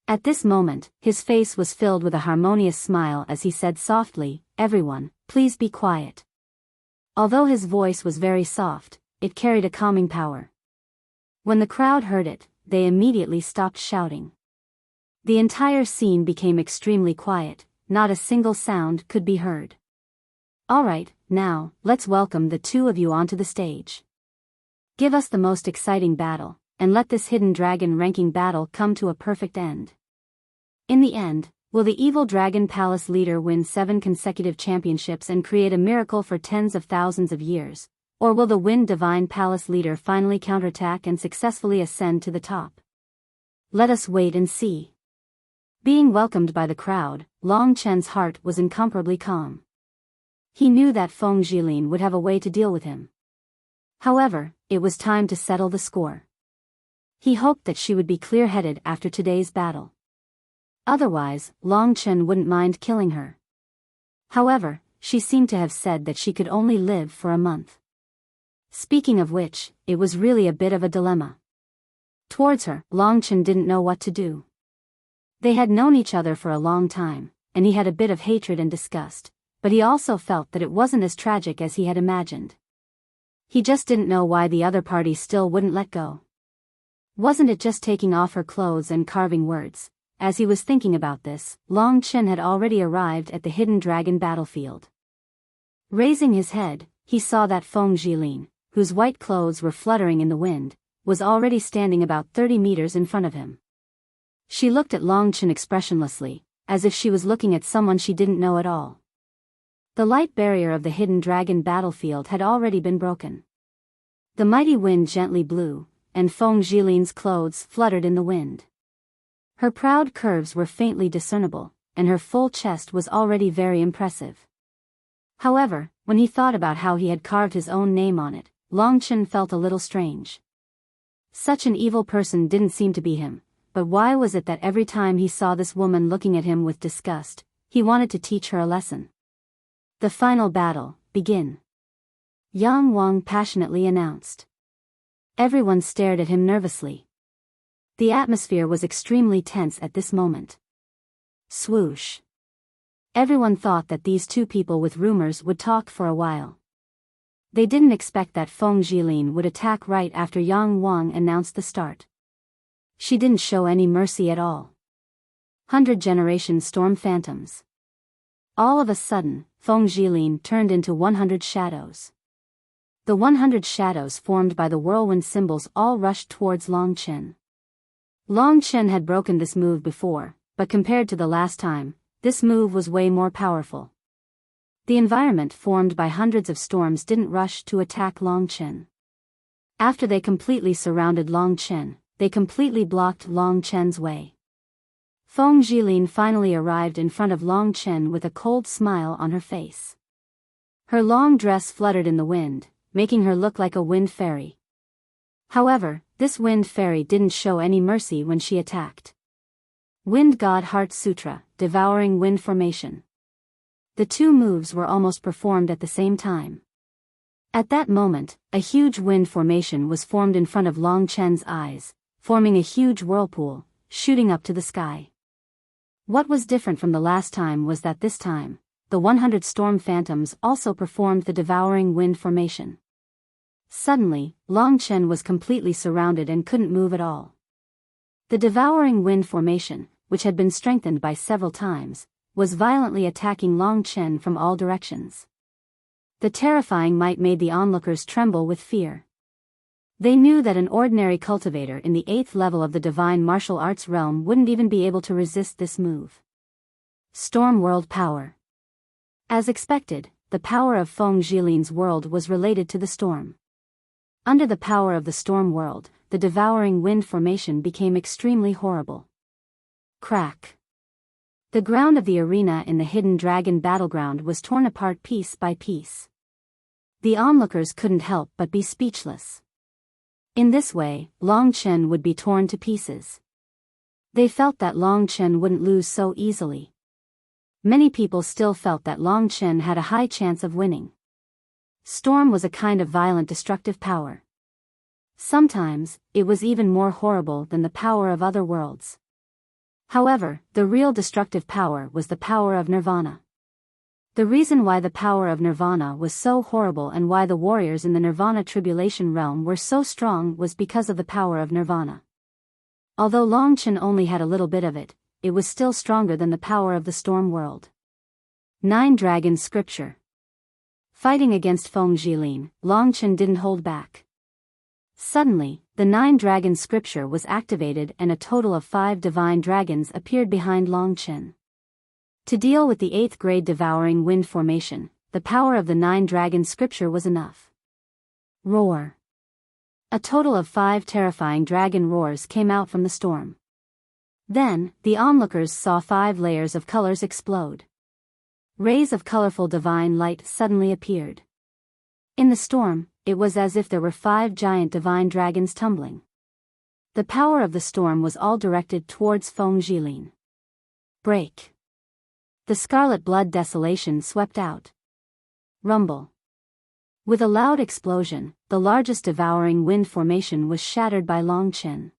At this moment, his face was filled with a harmonious smile as he said softly, "Everyone, please be quiet." Although his voice was very soft, it carried a calming power. When the crowd heard it, they immediately stopped shouting. The entire scene became extremely quiet, not a single sound could be heard. Alright, now, let's welcome the 2 of you onto the stage. Give us the most exciting battle, and let this Hidden Dragon ranking battle come to a perfect end. In the end, will the Evil Dragon Palace leader win 7 consecutive championships and create a miracle for tens of thousands of years? Or will the Wind Divine Palace leader finally counterattack and successfully ascend to the top? Let us wait and see. Being welcomed by the crowd, Long Chen's heart was incomparably calm. He knew that Feng Jilin would have a way to deal with him. However, it was time to settle the score. He hoped that she would be clear-headed after today's battle. Otherwise, Long Chen wouldn't mind killing her. However, she seemed to have said that she could only live for a month. Speaking of which, it was really a bit of a dilemma. Towards her, Long Chen didn't know what to do. They had known each other for a long time, and he had a bit of hatred and disgust, but he also felt that it wasn't as tragic as he had imagined. He just didn't know why the other party still wouldn't let go. Wasn't it just taking off her clothes and carving words? As he was thinking about this, Long Chen had already arrived at the hidden dragon battlefield. Raising his head, he saw that Feng Jilin, whose white clothes were fluttering in the wind, was already standing about 30 meters in front of him. She looked at Long Chen expressionlessly, as if she was looking at someone she didn't know at all. The light barrier of the hidden dragon battlefield had already been broken. The mighty wind gently blew, and Feng Jilin's clothes fluttered in the wind. Her proud curves were faintly discernible, and her full chest was already very impressive. However, when he thought about how he had carved his own name on it, Long Chen felt a little strange. Such an evil person didn't seem to be him, but why was it that every time he saw this woman looking at him with disgust, he wanted to teach her a lesson? The final battle, begin. Yang Wang passionately announced. Everyone stared at him nervously. The atmosphere was extremely tense at this moment. Swoosh. Everyone thought that these two people with rumors would talk for a while. They didn't expect that Feng Jilin would attack right after Yang Wang announced the start. She didn't show any mercy at all. 100-generation storm phantoms. All of a sudden, Feng Jilin turned into 100 shadows. The 100 shadows formed by the whirlwind symbols all rushed towards Long Chen. Long Chen had broken this move before, but compared to the last time, this move was way more powerful. The environment formed by hundreds of storms didn't rush to attack Long Chen. After they completely surrounded Long Chen, they completely blocked Long Chen's way. Feng Jilin finally arrived in front of Long Chen with a cold smile on her face. Her long dress fluttered in the wind, making her look like a wind fairy. However, this wind fairy didn't show any mercy when she attacked. Wind God Heart Sutra, Devouring Wind Formation. The two moves were almost performed at the same time. At that moment, a huge wind formation was formed in front of Long Chen's eyes, forming a huge whirlpool, shooting up to the sky. What was different from the last time was that this time, the 100 storm phantoms also performed the devouring wind formation. Suddenly, Long Chen was completely surrounded and couldn't move at all. The devouring wind formation, which had been strengthened by several times, was violently attacking Long Chen from all directions. The terrifying might made the onlookers tremble with fear. They knew that an ordinary cultivator in the 8th level of the divine martial arts realm wouldn't even be able to resist this move. Storm World Power. As expected, the power of Feng Jilin's world was related to the storm. Under the power of the storm world, the devouring wind formation became extremely horrible. Crack. The ground of the arena in the hidden dragon battleground was torn apart piece by piece. The onlookers couldn't help but be speechless. In this way, Long Chen would be torn to pieces. They felt that Long Chen wouldn't lose so easily. Many people still felt that Long Chen had a high chance of winning. Storm was a kind of violent destructive power. Sometimes, it was even more horrible than the power of other worlds. However, the real destructive power was the power of Nirvana. The reason why the power of Nirvana was so horrible and why the warriors in the Nirvana tribulation realm were so strong was because of the power of Nirvana. Although Long Chen only had a little bit of it, it was still stronger than the power of the storm world. 9 Dragons Scripture. Fighting against Feng Jilin, Long Chen didn't hold back. Suddenly, the 9 Dragon Scripture was activated and a total of 5 divine dragons appeared behind Long Chen. To deal with the 8th grade devouring wind formation, the power of the 9 Dragon Scripture was enough. Roar. A total of 5 terrifying dragon roars came out from the storm. Then, the onlookers saw 5 layers of colors explode. Rays of colorful divine light suddenly appeared. In the storm, it was as if there were 5 giant divine dragons tumbling. The power of the storm was all directed towards Feng Jilin. Break. The scarlet blood desolation swept out. Rumble. With a loud explosion, the largest devouring wind formation was shattered by Long Chen.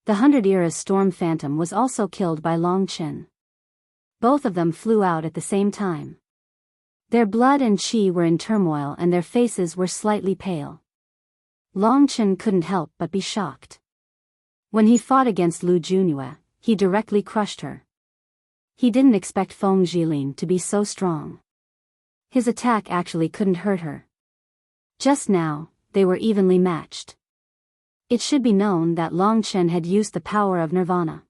The 100 Era's storm phantom was also killed by Long Chen. Both of them flew out at the same time. Their blood and chi were in turmoil and their faces were slightly pale. Long Chen couldn't help but be shocked. When he fought against Lu Junyue, he directly crushed her. He didn't expect Feng Jilin to be so strong. His attack actually couldn't hurt her. Just now, they were evenly matched. It should be known that Long Chen had used the power of Nirvana.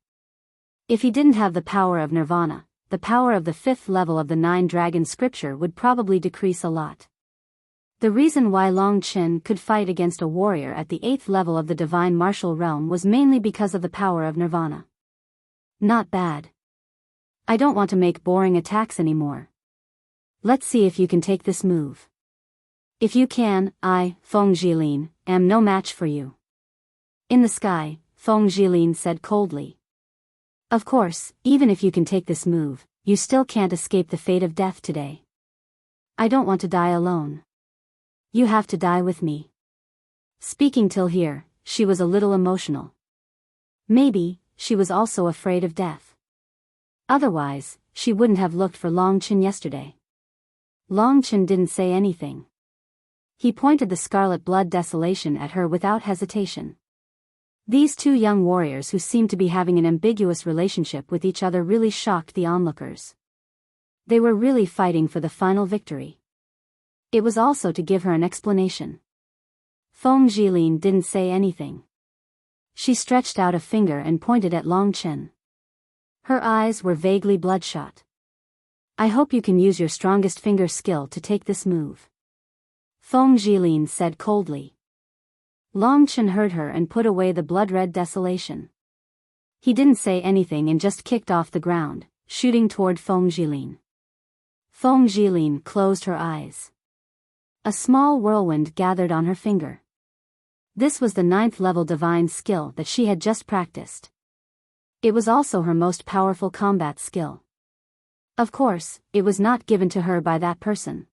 If he didn't have the power of Nirvana, the power of the 5th level of the 9 Dragon Scripture would probably decrease a lot. The reason why Long Chen could fight against a warrior at the 8th level of the Divine Martial Realm was mainly because of the power of Nirvana. Not bad. I don't want to make boring attacks anymore. Let's see if you can take this move. If you can, I, Feng Jilin, am no match for you. In the sky, Feng Jilin said coldly. Of course, even if you can take this move, you still can't escape the fate of death today. I don't want to die alone. You have to die with me. Speaking till here, she was a little emotional. Maybe, she was also afraid of death. Otherwise, she wouldn't have looked for Long Chen yesterday. Long Chen didn't say anything. He pointed the scarlet blood desolation at her without hesitation. These two young warriors who seemed to be having an ambiguous relationship with each other really shocked the onlookers. They were really fighting for the final victory. It was also to give her an explanation. Feng Jilin didn't say anything. She stretched out a finger and pointed at Long Chen. Her eyes were vaguely bloodshot. I hope you can use your strongest finger skill to take this move. Feng Jilin said coldly. Long Chen heard her and put away the blood-red desolation. He didn't say anything and just kicked off the ground, shooting toward Feng Jilin. Feng Jilin closed her eyes. A small whirlwind gathered on her finger. This was the 9th level divine skill that she had just practiced. It was also her most powerful combat skill. Of course, it was not given to her by that person.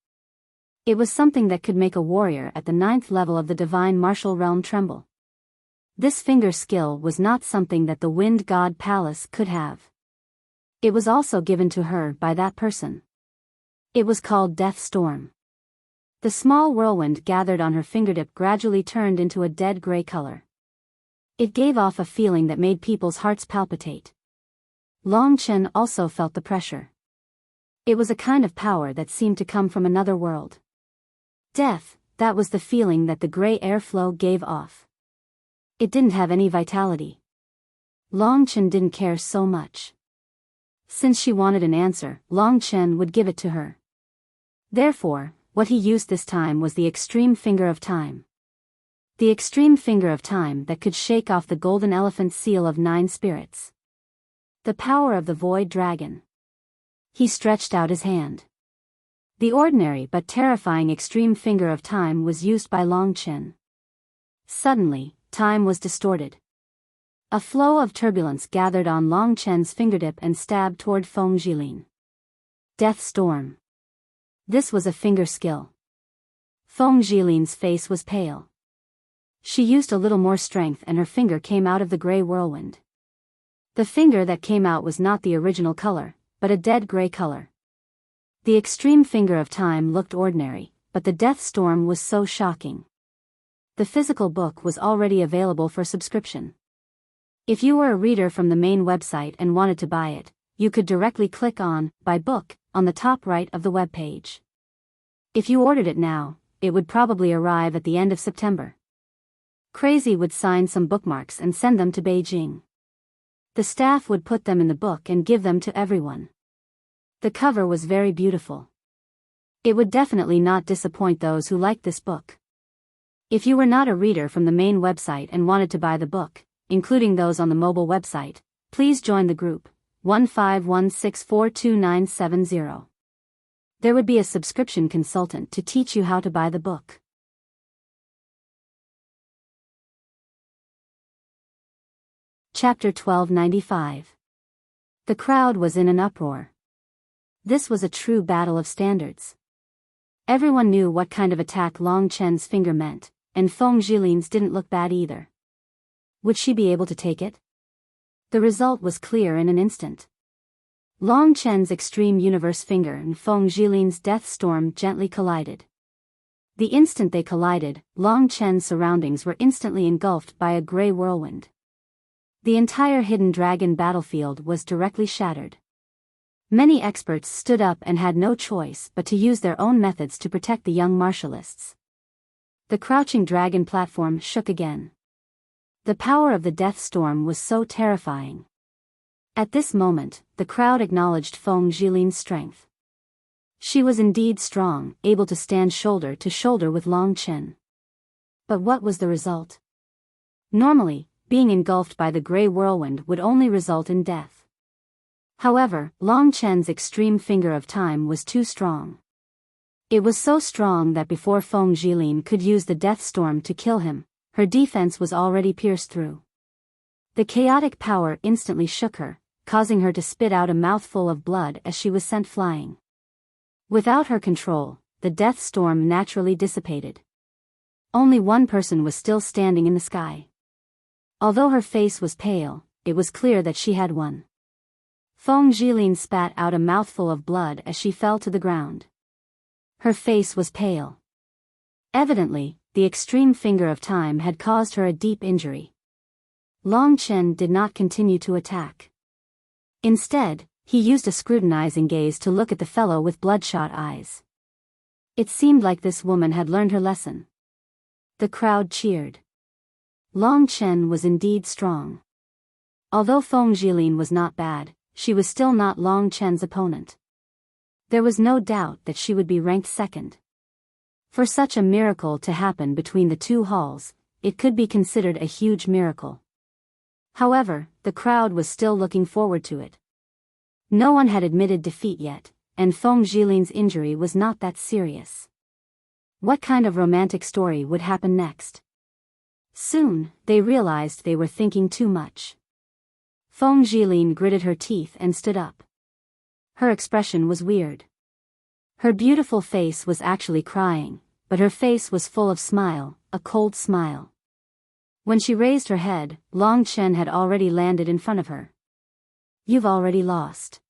It was something that could make a warrior at the 9th level of the divine martial realm tremble. This finger skill was not something that the Wind God Palace could have. It was also given to her by that person. It was called Death Storm. The small whirlwind gathered on her fingertip gradually turned into a dead gray color. It gave off a feeling that made people's hearts palpitate. Long Chen also felt the pressure. It was a kind of power that seemed to come from another world. Death, that was the feeling that the gray airflow gave off. It didn't have any vitality. Long Chen didn't care so much. Since she wanted an answer, Long Chen would give it to her. Therefore, what he used this time was the extreme finger of time. The extreme finger of time that could shake off the golden elephant seal of 9 spirits. The power of the void dragon. He stretched out his hand. The ordinary but terrifying extreme finger of time was used by Long Chen. Suddenly, time was distorted. A flow of turbulence gathered on Long Chen's fingertip and stabbed toward Feng Jilin. Death Storm. This was a finger skill. Feng Jilin's face was pale. She used a little more strength and her finger came out of the gray whirlwind. The finger that came out was not the original color, but a dead gray color. The extreme finger of time looked ordinary, but the death storm was so shocking. The physical book was already available for subscription. If you were a reader from the main website and wanted to buy it, you could directly click on Buy Book on the top right of the web page. If you ordered it now, it would probably arrive at the end of September. Crazy would sign some bookmarks and send them to Beijing. The staff would put them in the book and give them to everyone. The cover was very beautiful. It would definitely not disappoint those who liked this book. If you were not a reader from the main website and wanted to buy the book, including those on the mobile website, please join the group 1516429970. There would be a subscription consultant to teach you how to buy the book. Chapter 1295. The crowd was in an uproar. This was a true battle of standards. Everyone knew what kind of attack Long Chen's finger meant, and Feng Jilin's didn't look bad either. Would she be able to take it? The result was clear in an instant. Long Chen's extreme universe finger and Feng Jilin's death storm gently collided. The instant they collided, Long Chen's surroundings were instantly engulfed by a gray whirlwind. The entire hidden dragon battlefield was directly shattered. Many experts stood up and had no choice but to use their own methods to protect the young martialists. The crouching dragon platform shook again. The power of the death storm was so terrifying. At this moment, the crowd acknowledged Feng Jilin's strength. She was indeed strong, able to stand shoulder to shoulder with Long Chen. But what was the result? Normally, being engulfed by the gray whirlwind would only result in death. However, Long Chen's extreme finger of time was too strong. It was so strong that before Feng Jilin could use the death storm to kill him, her defense was already pierced through. The chaotic power instantly shook her, causing her to spit out a mouthful of blood as she was sent flying. Without her control, the death storm naturally dissipated. Only one person was still standing in the sky. Although her face was pale, it was clear that she had won. Feng Jilin spat out a mouthful of blood as she fell to the ground. Her face was pale. Evidently, the extreme finger of time had caused her a deep injury. Long Chen did not continue to attack. Instead, he used a scrutinizing gaze to look at the fellow with bloodshot eyes. It seemed like this woman had learned her lesson. The crowd cheered. Long Chen was indeed strong. Although Feng Jilin was not bad, she was still not Long Chen's opponent. There was no doubt that she would be ranked second. For such a miracle to happen between the two halls, it could be considered a huge miracle. However, the crowd was still looking forward to it. No one had admitted defeat yet, and Feng Jilin's injury was not that serious. What kind of romantic story would happen next? Soon, they realized they were thinking too much. Feng Jilin gritted her teeth and stood up. Her expression was weird. Her beautiful face was actually crying, but her face was full of smile, a cold smile. When she raised her head, Long Chen had already landed in front of her. "You've already lost.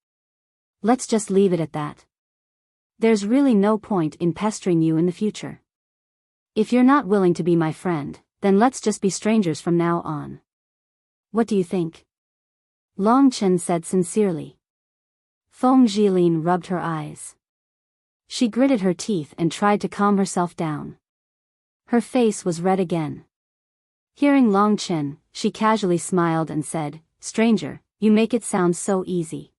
Let's just leave it at that. There's really no point in pestering you in the future. If you're not willing to be my friend, then let's just be strangers from now on. What do you think?" Long Chen said sincerely. Feng Jilin rubbed her eyes. She gritted her teeth and tried to calm herself down. Her face was red again. Hearing Long Chen, she casually smiled and said, "Stranger, you make it sound so easy.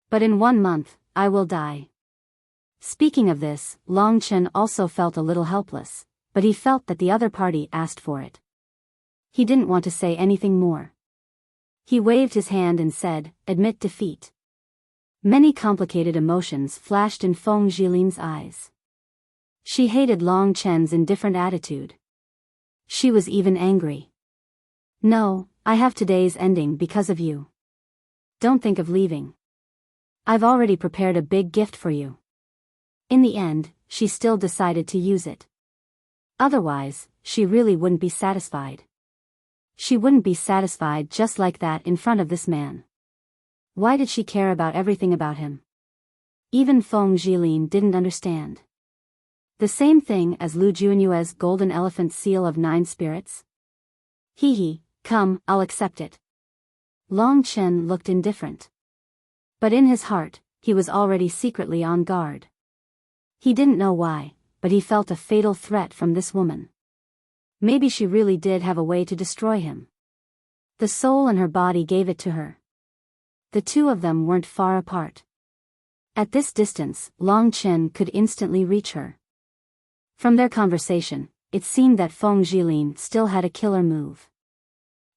But in 1 month, I will die." Speaking of this, Long Chen also felt a little helpless, but he felt that the other party asked for it. He didn't want to say anything more. He waved his hand and said, "Admit defeat." Many complicated emotions flashed in Feng Jilin's eyes. She hated Long Chen's indifferent attitude. She was even angry. "No, I have today's ending because of you. Don't think of leaving. I've already prepared a big gift for you." In the end, she still decided to use it. Otherwise, she really wouldn't be satisfied. She wouldn't be satisfied just like that in front of this man. Why did she care about everything about him? Even Feng Jilin didn't understand. The same thing as Lu Junyue's golden elephant seal of 9 spirits? Hee, come, I'll accept it. Long Chen looked indifferent. But in his heart, he was already secretly on guard. He didn't know why, but he felt a fatal threat from this woman. Maybe she really did have a way to destroy him. The soul in her body gave it to her. The two of them weren't far apart. At this distance, Long Chen could instantly reach her. From their conversation, it seemed that Feng Jilin still had a killer move.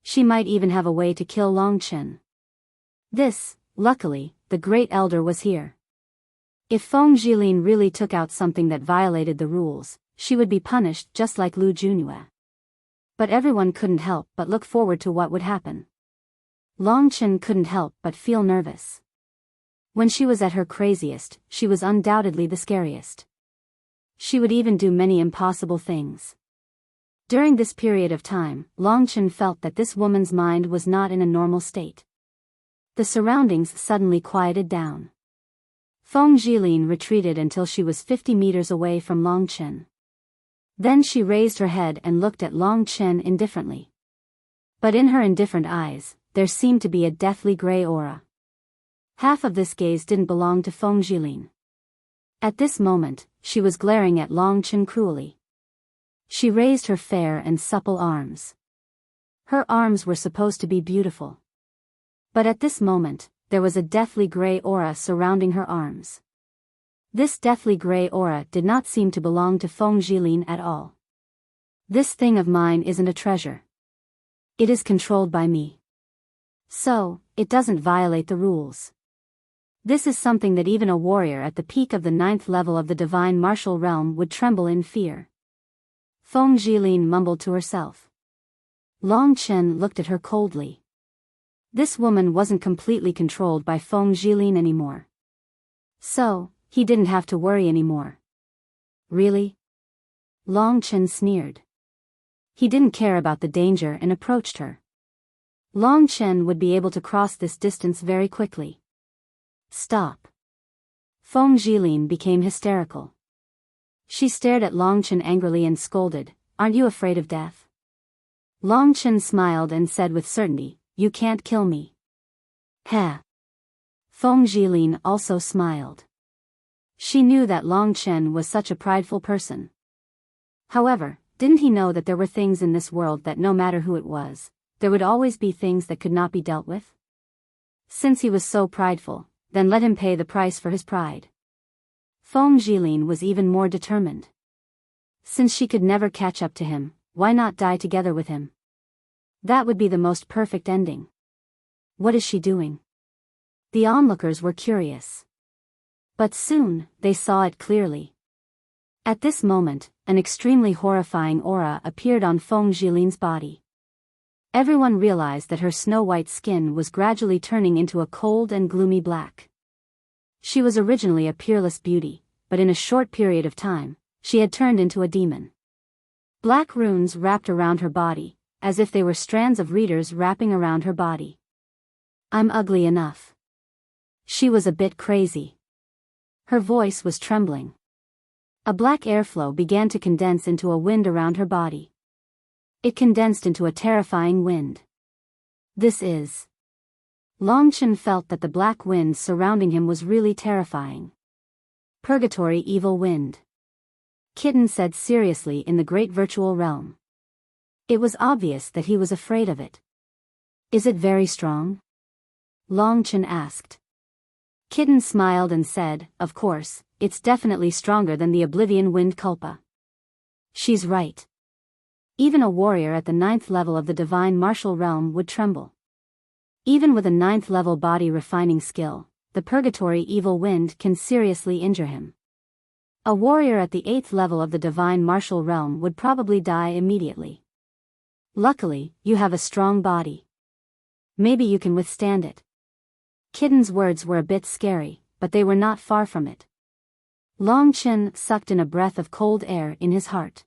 She might even have a way to kill Long Chen. Luckily, the Great Elder was here. If Feng Jilin really took out something that violated the rules, she would be punished just like Lu Junyue. But everyone couldn't help but look forward to what would happen. Long Chen couldn't help but feel nervous. When she was at her craziest, she was undoubtedly the scariest. She would even do many impossible things. During this period of time, Long Chen felt that this woman's mind was not in a normal state. The surroundings suddenly quieted down. Feng Jilin retreated until she was 50 meters away from Long Chen. Then she raised her head and looked at Long Chen indifferently. But in her indifferent eyes, there seemed to be a deathly gray aura. Half of this gaze didn't belong to Feng Jilin. At this moment, she was glaring at Long Chen cruelly. She raised her fair and supple arms. Her arms were supposed to be beautiful. But at this moment, there was a deathly gray aura surrounding her arms. This deathly gray aura did not seem to belong to Feng Jilin at all. This thing of mine isn't a treasure. It is controlled by me. So, it doesn't violate the rules. This is something that even a warrior at the peak of the 9th level of the divine martial realm would tremble in fear. Feng Jilin mumbled to herself. Long Chen looked at her coldly. This woman wasn't completely controlled by Feng Jilin anymore. So, he didn't have to worry anymore. Really? Long Chen sneered. He didn't care about the danger and approached her. Long Chen would be able to cross this distance very quickly. Stop. Feng Jilin became hysterical. She stared at Long Chen angrily and scolded, "Aren't you afraid of death?" Long Chen smiled and said with certainty, "You can't kill me." Heh. Feng Jilin also smiled. She knew that Long Chen was such a prideful person. However, didn't he know that there were things in this world that no matter who it was, there would always be things that could not be dealt with? Since he was so prideful, then let him pay the price for his pride. Feng Jilin was even more determined. Since she could never catch up to him, why not die together with him? That would be the most perfect ending. What is she doing? The onlookers were curious. But soon, they saw it clearly. At this moment, an extremely horrifying aura appeared on Feng Jilin's body. Everyone realized that her snow-white skin was gradually turning into a cold and gloomy black. She was originally a peerless beauty, but in a short period of time, she had turned into a demon. Black runes wrapped around her body, as if they were strands of readers wrapping around her body. "I'm ugly enough." She was a bit crazy. Her voice was trembling. A black airflow began to condense into a wind around her body. It condensed into a terrifying wind. This is... Long Chen felt that the black wind surrounding him was really terrifying. Purgatory evil wind. Kitten said seriously in the great virtual realm. It was obvious that he was afraid of it. "Is it very strong?" Long Chen asked. Kitten smiled and said, "Of course, it's definitely stronger than the Oblivion Wind Kulpa." She's right. Even a warrior at the 9th level of the divine martial realm would tremble. Even with a 9th level body refining skill, the purgatory evil wind can seriously injure him. A warrior at the 8th level of the divine martial realm would probably die immediately. Luckily, you have a strong body. Maybe you can withstand it. Kitten's words were a bit scary, but they were not far from it. Long Chen sucked in a breath of cold air in his heart.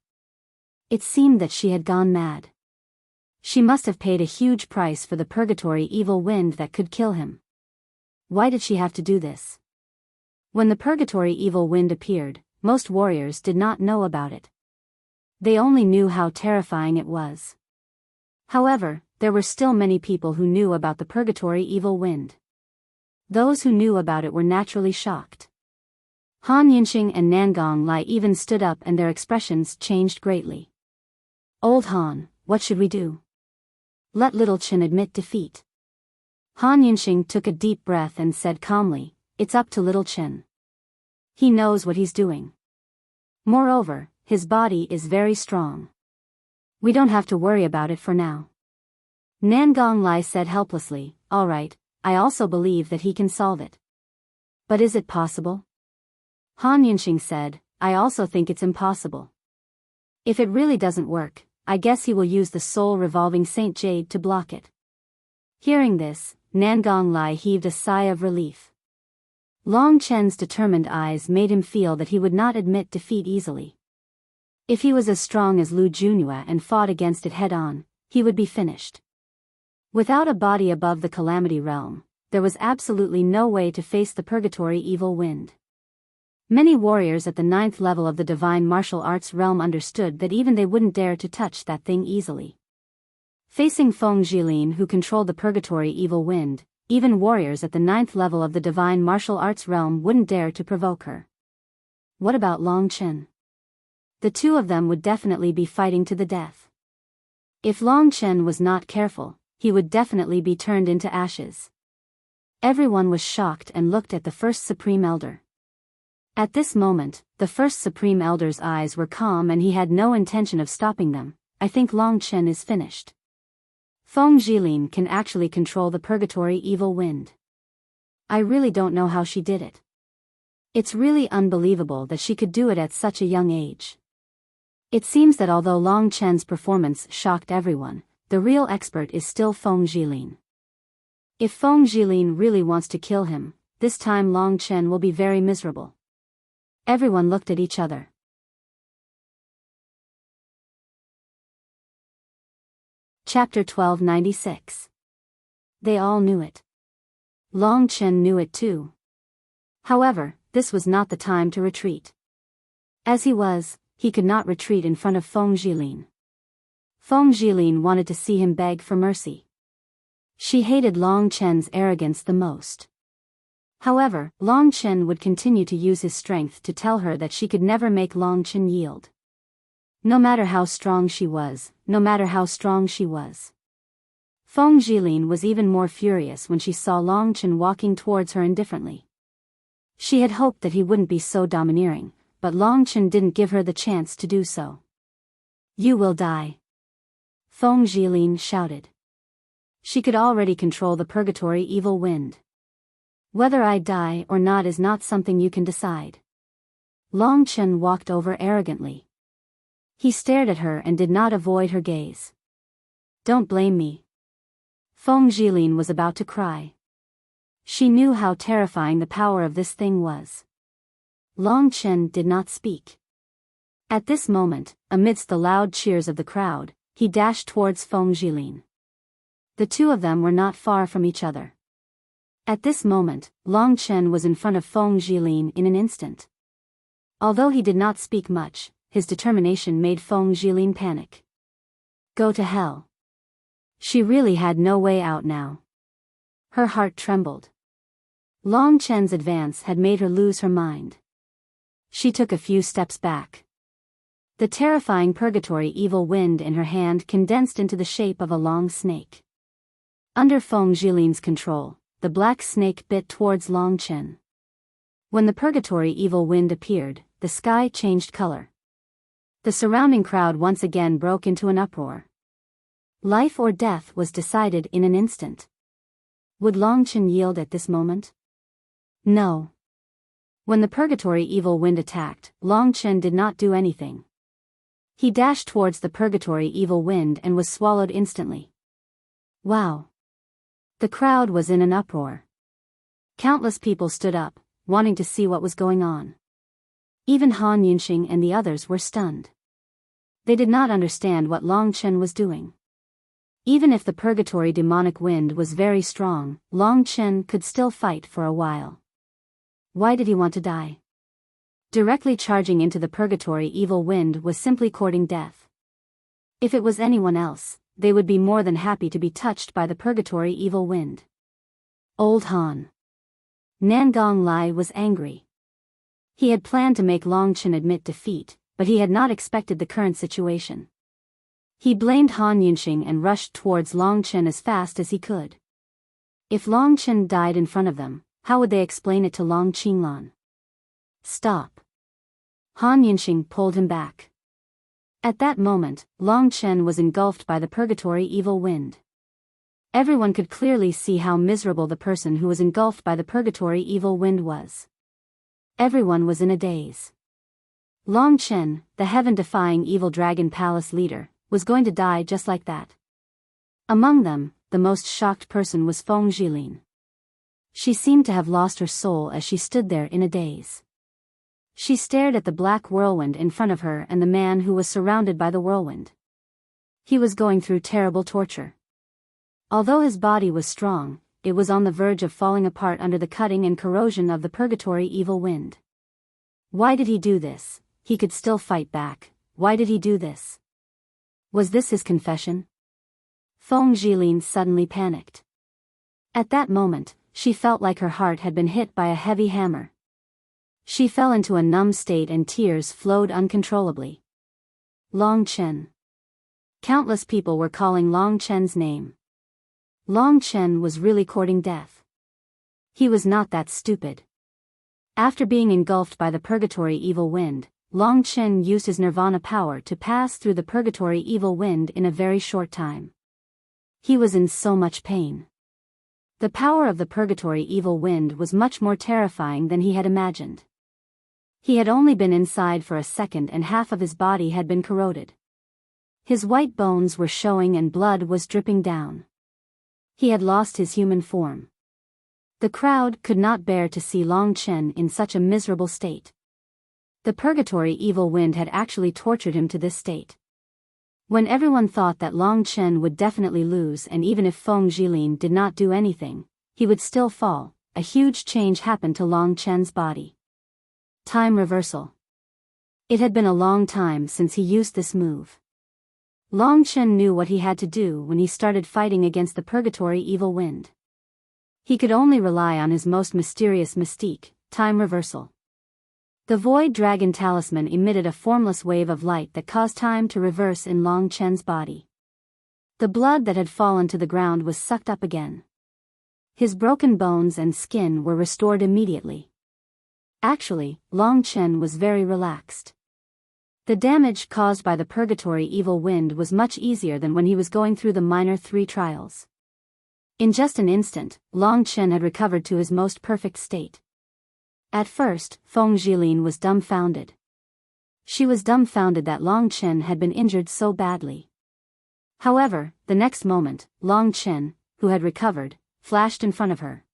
It seemed that she had gone mad. She must have paid a huge price for the purgatory evil wind that could kill him. Why did she have to do this? When the purgatory evil wind appeared, most warriors did not know about it. They only knew how terrifying it was. However, there were still many people who knew about the purgatory evil wind. Those who knew about it were naturally shocked. Han Yinxing and Nangong Lai even stood up and their expressions changed greatly. "Old Han, what should we do? Let little Chen admit defeat." Han Yinxing took a deep breath and said calmly, "It's up to little Chen. He knows what he's doing. Moreover, his body is very strong. We don't have to worry about it for now." Nangong Lai said helplessly, "All right, I also believe that he can solve it. But is it possible?" Han Yinxing said, "I also think it's impossible. If it really doesn't work, I guess he will use the soul revolving Saint Jade to block it. Hearing this, Nangong Lai heaved a sigh of relief. Long Chen's determined eyes made him feel that he would not admit defeat easily. If he was as strong as Lu Junhua and fought against it head-on, he would be finished. Without a body above the Calamity Realm, there was absolutely no way to face the Purgatory Evil Wind. Many warriors at the 9th level of the Divine Martial Arts realm understood that even they wouldn't dare to touch that thing easily. Facing Feng Jilin, who controlled the Purgatory Evil Wind, even warriors at the 9th level of the Divine Martial Arts realm wouldn't dare to provoke her. What about Long Chen? The two of them would definitely be fighting to the death. If Long Chen was not careful, he would definitely be turned into ashes. Everyone was shocked and looked at the First Supreme Elder. At this moment, the First Supreme Elder's eyes were calm and he had no intention of stopping them. I think Long Chen is finished. Feng Jilin can actually control the Purgatory Evil Wind. I really don't know how she did it. It's really unbelievable that she could do it at such a young age. It seems that although Long Chen's performance shocked everyone, the real expert is still Feng Jilin. If Feng Jilin really wants to kill him, this time Long Chen will be very miserable. Everyone looked at each other. Chapter 1296. They all knew it. Long Chen knew it too. However, this was not the time to retreat. As he could not retreat in front of Feng Jilin. Feng Jilin wanted to see him beg for mercy. She hated Long Chen's arrogance the most. However, Long Chen would continue to use his strength to tell her that she could never make Long Chen yield. No matter how strong she was. Feng Jilin was even more furious when she saw Long Chen walking towards her indifferently. She had hoped that he wouldn't be so domineering, but Long Chen didn't give her the chance to do so. You will die. Feng Jilin shouted. She could already control the Purgatory Evil Wind. Whether I die or not is not something you can decide. Long Chen walked over arrogantly. He stared at her and did not avoid her gaze. Don't blame me. Feng Jilin was about to cry. She knew how terrifying the power of this thing was. Long Chen did not speak. At this moment, amidst the loud cheers of the crowd, he dashed towards Feng Jilin. The two of them were not far from each other. At this moment, Long Chen was in front of Feng Jilin in an instant. Although he did not speak much, his determination made Feng Jilin panic. Go to hell. She really had no way out now. Her heart trembled. Long Chen's advance had made her lose her mind. She took a few steps back. The terrifying Purgatory Evil Wind in her hand condensed into the shape of a long snake. Under Feng Jilin's control, the black snake bit towards Long Chen. When the Purgatory Evil Wind appeared, the sky changed color. The surrounding crowd once again broke into an uproar. Life or death was decided in an instant. Would Long Chen yield at this moment? No. When the Purgatory Evil Wind attacked, Long Chen did not do anything. He dashed towards the Purgatory Evil Wind and was swallowed instantly. Wow. The crowd was in an uproar. Countless people stood up, wanting to see what was going on. Even Han Yunxing and the others were stunned. They did not understand what Long Chen was doing. Even if the Purgatory Demonic Wind was very strong, Long Chen could still fight for a while. Why did he want to die? Directly charging into the Purgatory Evil Wind was simply courting death. If it was anyone else, they would be more than happy to be touched by the Purgatory Evil Wind. Old Han. Nangong Lai was angry. He had planned to make Long Chen admit defeat, but he had not expected the current situation. He blamed Han Yunxing and rushed towards Long Chen as fast as he could. If Long Chen died in front of them, how would they explain it to Long Qinglan? Stop. Han Yunxing pulled him back. At that moment, Long Chen was engulfed by the Purgatory Evil Wind. Everyone could clearly see how miserable the person who was engulfed by the Purgatory Evil Wind was. Everyone was in a daze. Long Chen, the heaven-defying Evil Dragon Palace leader, was going to die just like that. Among them, the most shocked person was Feng Jilin. She seemed to have lost her soul as she stood there in a daze. She stared at the black whirlwind in front of her and the man who was surrounded by the whirlwind. He was going through terrible torture. Although his body was strong, it was on the verge of falling apart under the cutting and corrosion of the purgatory evil wind. Why did he do this? He could still fight back. Why did he do this? Was this his confession? Feng Jilin suddenly panicked. At that moment, she felt like her heart had been hit by a heavy hammer. She fell into a numb state and tears flowed uncontrollably. Long Chen. Countless people were calling Long Chen's name. Long Chen was really courting death. He was not that stupid. After being engulfed by the purgatory evil wind, Long Chen used his nirvana power to pass through the purgatory evil wind in a very short time. He was in so much pain. The power of the purgatory evil wind was much more terrifying than he had imagined. He had only been inside for a second and half of his body had been corroded. His white bones were showing and blood was dripping down. He had lost his human form. The crowd could not bear to see Long Chen in such a miserable state. The purgatory evil wind had actually tortured him to this state. When everyone thought that Long Chen would definitely lose and even if Feng Jilin did not do anything, he would still fall, a huge change happened to Long Chen's body. Time reversal. It had been a long time since he used this move. Long Chen knew what he had to do when he started fighting against the purgatory evil wind. He could only rely on his most mysterious mystique, time reversal. The Void Dragon Talisman emitted a formless wave of light that caused time to reverse in Long Chen's body. The blood that had fallen to the ground was sucked up again. His broken bones and skin were restored immediately. Actually, Long Chen was very relaxed. The damage caused by the purgatory evil wind was much easier than when he was going through the minor 3 trials. In just an instant, Long Chen had recovered to his most perfect state. At first, Feng Jilin was dumbfounded. She was dumbfounded that Long Chen had been injured so badly. However, the next moment, Long Chen, who had recovered, flashed in front of her.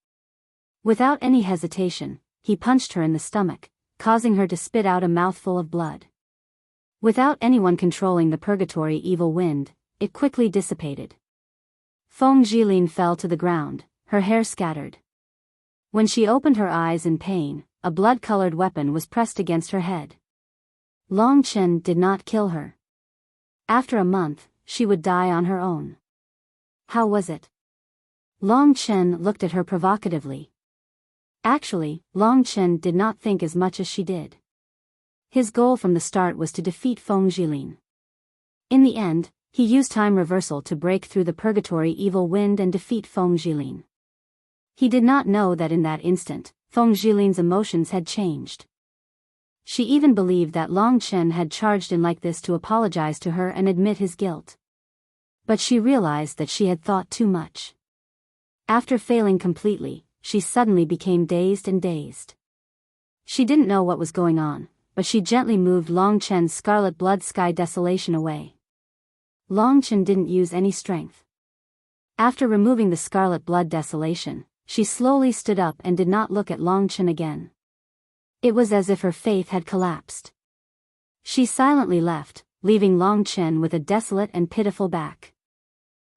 Without any hesitation, he punched her in the stomach, causing her to spit out a mouthful of blood. Without anyone controlling the purgatory evil wind, it quickly dissipated. Feng Jilin fell to the ground, her hair scattered. When she opened her eyes in pain, a blood-colored weapon was pressed against her head. Long Chen did not kill her. After a month, she would die on her own. How was it? Long Chen looked at her provocatively. Actually, Long Chen did not think as much as she did. His goal from the start was to defeat Feng Jilin. In the end, he used time reversal to break through the purgatory evil wind and defeat Feng Jilin. He did not know that in that instant, Feng Jilin's emotions had changed. She even believed that Long Chen had charged in like this to apologize to her and admit his guilt. But she realized that she had thought too much. After failing completely, she suddenly became dazed. She didn't know what was going on, but she gently moved Long Chen's scarlet blood sky desolation away. Long Chen didn't use any strength. After removing the scarlet blood desolation, she slowly stood up and did not look at Long Chen again. It was as if her faith had collapsed. She silently left, leaving Long Chen with a desolate and pitiful back.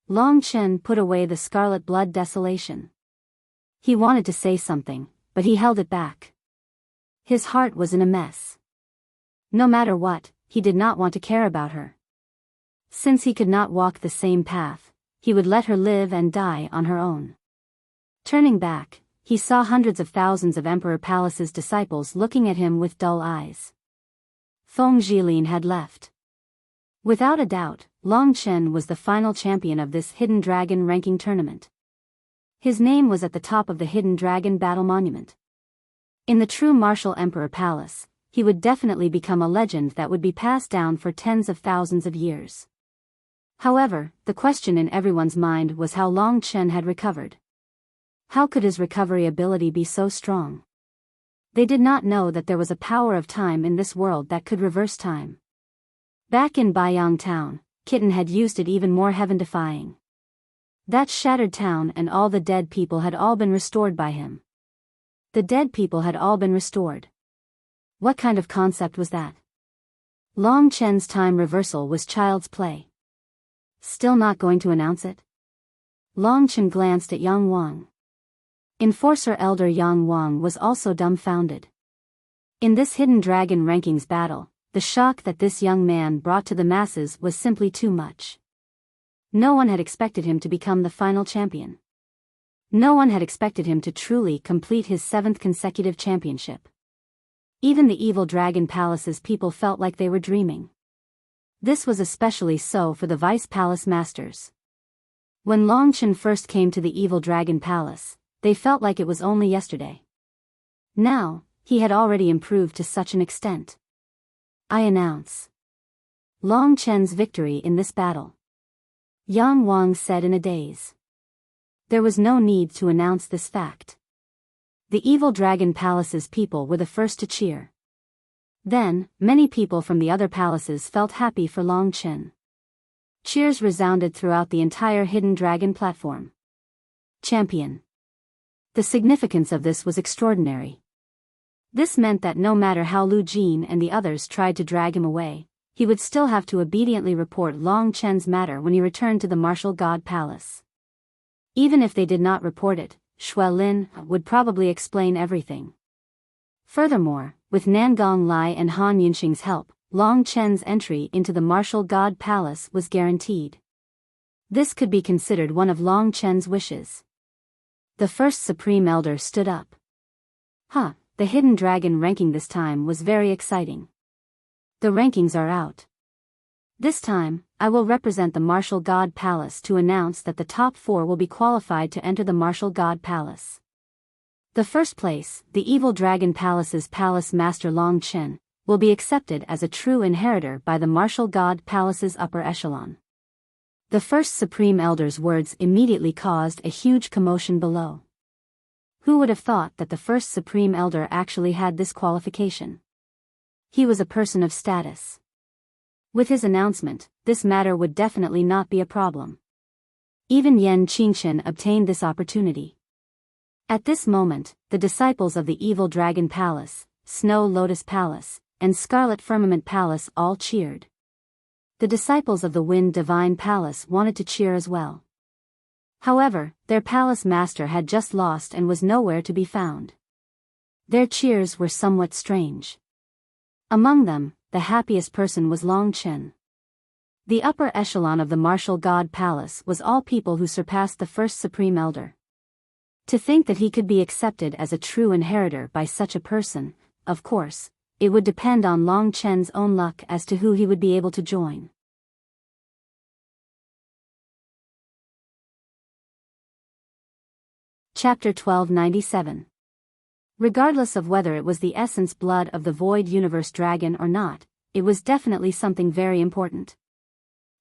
Long Chen put away the scarlet blood desolation. He wanted to say something, but he held it back. His heart was in a mess. No matter what, he did not want to care about her. Since he could not walk the same path, he would let her live and die on her own. Turning back, he saw hundreds of thousands of Emperor Palace's disciples looking at him with dull eyes. Feng Jilin had left. Without a doubt, Long Chen was the final champion of this Hidden Dragon ranking tournament. His name was at the top of the Hidden Dragon Battle Monument. In the true martial Emperor Palace, he would definitely become a legend that would be passed down for tens of thousands of years. However, the question in everyone's mind was how Long Chen had recovered. How could his recovery ability be so strong? They did not know that there was a power of time in this world that could reverse time. Back in Biyao town, Kitten had used it even more heaven-defying. That shattered town and all the dead people had all been restored by him. The dead people had all been restored. What kind of concept was that? Long Chen's time reversal was child's play. Still not going to announce it? Long Chen glanced at Yang Wang. Enforcer Elder Yang Wang was also dumbfounded. In this hidden dragon rankings battle, the shock that this young man brought to the masses was simply too much. No one had expected him to become the final champion. No one had expected him to truly complete his 7th consecutive championship. Even the evil Dragon Palace's people felt like they were dreaming. This was especially so for the Vice Palace Masters. When Long Chen first came to the evil Dragon Palace, they felt like it was only yesterday. Now, he had already improved to such an extent. I announce Long Chen's victory in this battle. Yang Wang said in a daze. There was no need to announce this fact. The evil Dragon Palace's people were the first to cheer. Then, many people from the other palaces felt happy for Long Chen. Cheers resounded throughout the entire Hidden Dragon platform. Champion. The significance of this was extraordinary. This meant that no matter how Lu Jin and the others tried to drag him away, he would still have to obediently report Long Chen's matter when he returned to the Martial God Palace. Even if they did not report it, Xue Lin would probably explain everything. Furthermore, with Nangong Lai and Han Yunxing's help, Long Chen's entry into the Martial God Palace was guaranteed. This could be considered one of Long Chen's wishes. The first Supreme Elder stood up. The Hidden Dragon ranking this time was very exciting. The rankings are out. This time, I will represent the Martial God Palace to announce that the top 4 will be qualified to enter the Martial God Palace. The first place, the Evil Dragon Palace's Palace Master Long Chen, will be accepted as a true inheritor by the Martial God Palace's upper echelon. The first Supreme Elder's words immediately caused a huge commotion below. Who would have thought that the first Supreme Elder actually had this qualification? He was a person of status. With his announcement, this matter would definitely not be a problem. Even Yan Qingchen obtained this opportunity. At this moment, the disciples of the Evil Dragon Palace, Snow Lotus Palace, and Scarlet Firmament Palace all cheered. The disciples of the Wind Divine Palace wanted to cheer as well. However, their palace master had just lost and was nowhere to be found. Their cheers were somewhat strange. Among them, the happiest person was Long Chen. The upper echelon of the Martial God Palace was all people who surpassed the first Supreme Elder. To think that he could be accepted as a true inheritor by such a person, of course, it would depend on Long Chen's own luck as to who he would be able to join. Chapter 1297. Regardless of whether it was the essence blood of the Void Universe Dragon or not, it was definitely something very important.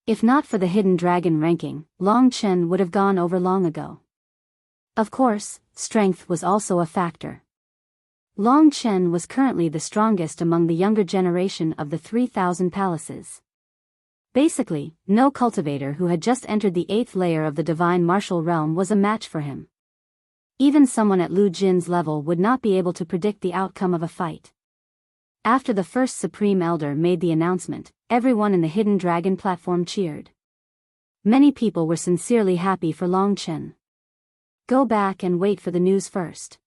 If not for the Hidden Dragon ranking, Long Chen would have gone over long ago. Of course, strength was also a factor. Long Chen was currently the strongest among the younger generation of the 3,000 palaces. Basically, no cultivator who had just entered the 8th layer of the Divine Martial Realm was a match for him. Even someone at Lu Jin's level would not be able to predict the outcome of a fight. After the first Supreme Elder made the announcement, everyone in the Hidden Dragon platform cheered. Many people were sincerely happy for Long Chen. Go back and wait for the news first.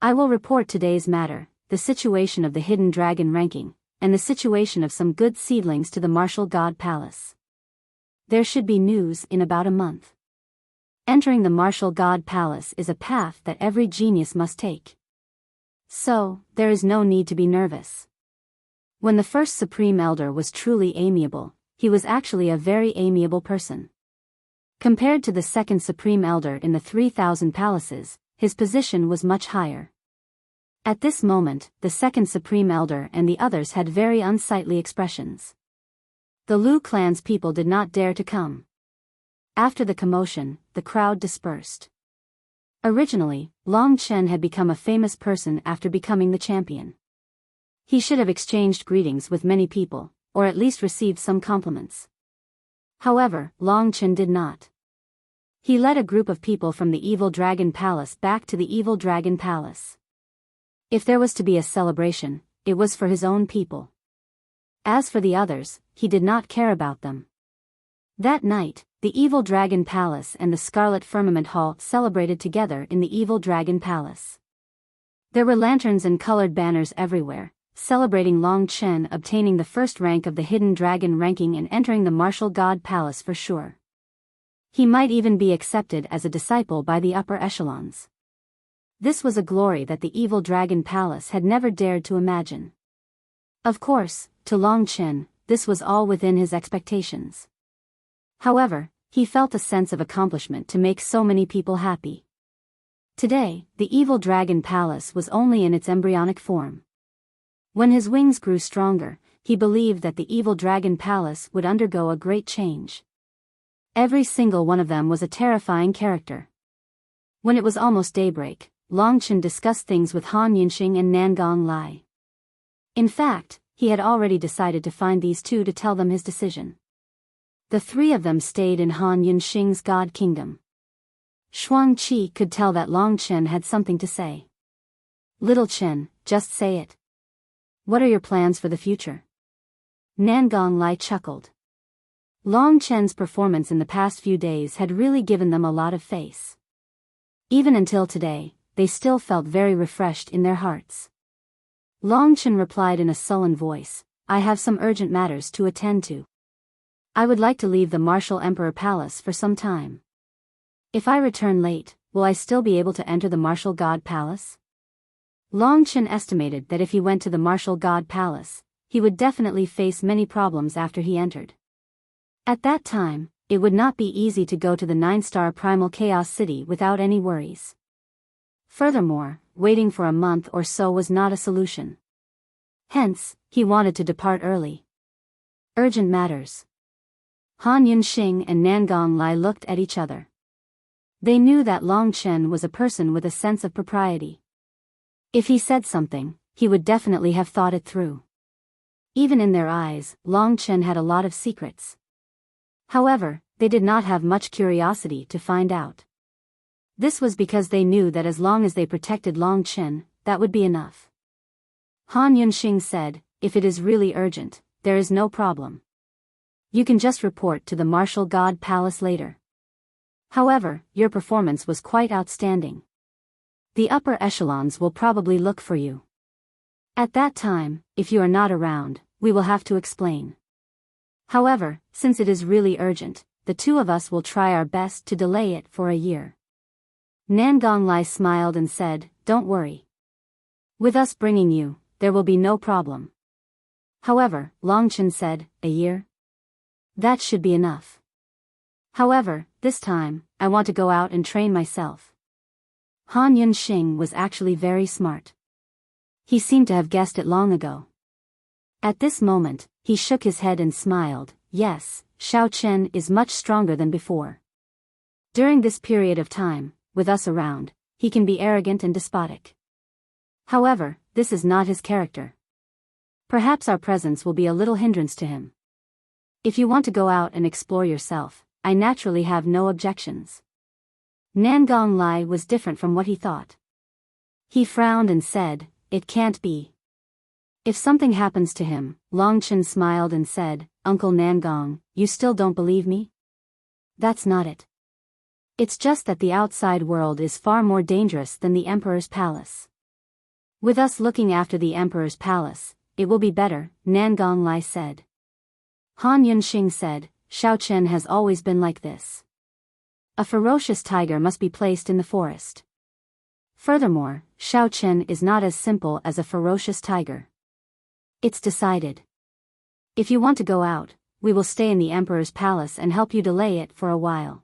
I will report today's matter, the situation of the Hidden Dragon ranking, and the situation of some good seedlings to the Martial God Palace. There should be news in about a month. Entering the Martial God Palace is a path that every genius must take. So, there is no need to be nervous. When the first Supreme Elder was truly amiable, he was actually a very amiable person. Compared to the second Supreme Elder in the 3,000 palaces, his position was much higher. At this moment, the second Supreme Elder and the others had very unsightly expressions. The Lu clan's people did not dare to come. After the commotion, the crowd dispersed. Originally, Long Chen had become a famous person after becoming the champion. He should have exchanged greetings with many people, or at least received some compliments. However, Long Chen did not. He led a group of people from the Evil Dragon Palace back to the Evil Dragon Palace. If there was to be a celebration, it was for his own people. As for the others, he did not care about them. That night, the Evil Dragon Palace and the Scarlet Firmament Hall celebrated together in the Evil Dragon Palace. There were lanterns and colored banners everywhere, celebrating Long Chen obtaining the first rank of the Hidden Dragon ranking and entering the Martial God Palace for sure. He might even be accepted as a disciple by the upper echelons. This was a glory that the Evil Dragon Palace had never dared to imagine. Of course, to Long Chen, this was all within his expectations. However, he felt a sense of accomplishment to make so many people happy. Today, the Evil Dragon Palace was only in its embryonic form. When his wings grew stronger, he believed that the Evil Dragon Palace would undergo a great change. Every single one of them was a terrifying character. When it was almost daybreak, Long Chen discussed things with Han Yunxing and Nangong Lai. In fact, he had already decided to find these two to tell them his decision. The three of them stayed in Han Yunxing's God Kingdom. Shuang Qi could tell that Long Chen had something to say. Little Chen, just say it. What are your plans for the future? Nangong Lai chuckled. Long Chen's performance in the past few days had really given them a lot of face. Even until today, they still felt very refreshed in their hearts. Long Chen replied in a sullen voice, I have some urgent matters to attend to. I would like to leave the Martial Emperor Palace for some time. If I return late, will I still be able to enter the Martial God Palace? Long Chen estimated that if he went to the Martial God Palace, he would definitely face many problems after he entered. At that time, it would not be easy to go to the 9-star Primal Chaos City without any worries. Furthermore, waiting for a month or so was not a solution. Hence, he wanted to depart early. Urgent matters. Han Yunxing and Nangong Lai looked at each other. They knew that Long Chen was a person with a sense of propriety. If he said something, he would definitely have thought it through. Even in their eyes, Long Chen had a lot of secrets. However, they did not have much curiosity to find out. This was because they knew that as long as they protected Long Chen, that would be enough. Han Yunxing said, if it is really urgent, there is no problem. You can just report to the Martial God Palace later. However, your performance was quite outstanding. The upper echelons will probably look for you. At that time, if you are not around, we will have to explain. However, since it is really urgent, the two of us will try our best to delay it for a year. Nangong Lai smiled and said, don't worry. With us bringing you, there will be no problem. However, Long Chen said, a year? That should be enough. However, this time, I want to go out and train myself. Han Yunxing was actually very smart. He seemed to have guessed it long ago. At this moment, he shook his head and smiled, yes, Xiao Chen is much stronger than before. During this period of time, with us around, he can be arrogant and despotic. However, this is not his character. Perhaps our presence will be a little hindrance to him. If you want to go out and explore yourself, I naturally have no objections. Nangong Lai was different from what he thought. He frowned and said, it can't be. If something happens to him, Long Chen smiled and said, Uncle Nangong, you still don't believe me? That's not it. It's just that the outside world is far more dangerous than the Emperor's palace. With us looking after the Emperor's palace, it will be better, Nangong Lai said. Han Yunxing said, Xiao Chen has always been like this. A ferocious tiger must be placed in the forest. Furthermore, Xiao Chen is not as simple as a ferocious tiger. It's decided. If you want to go out, we will stay in the Emperor's palace and help you delay it for a while.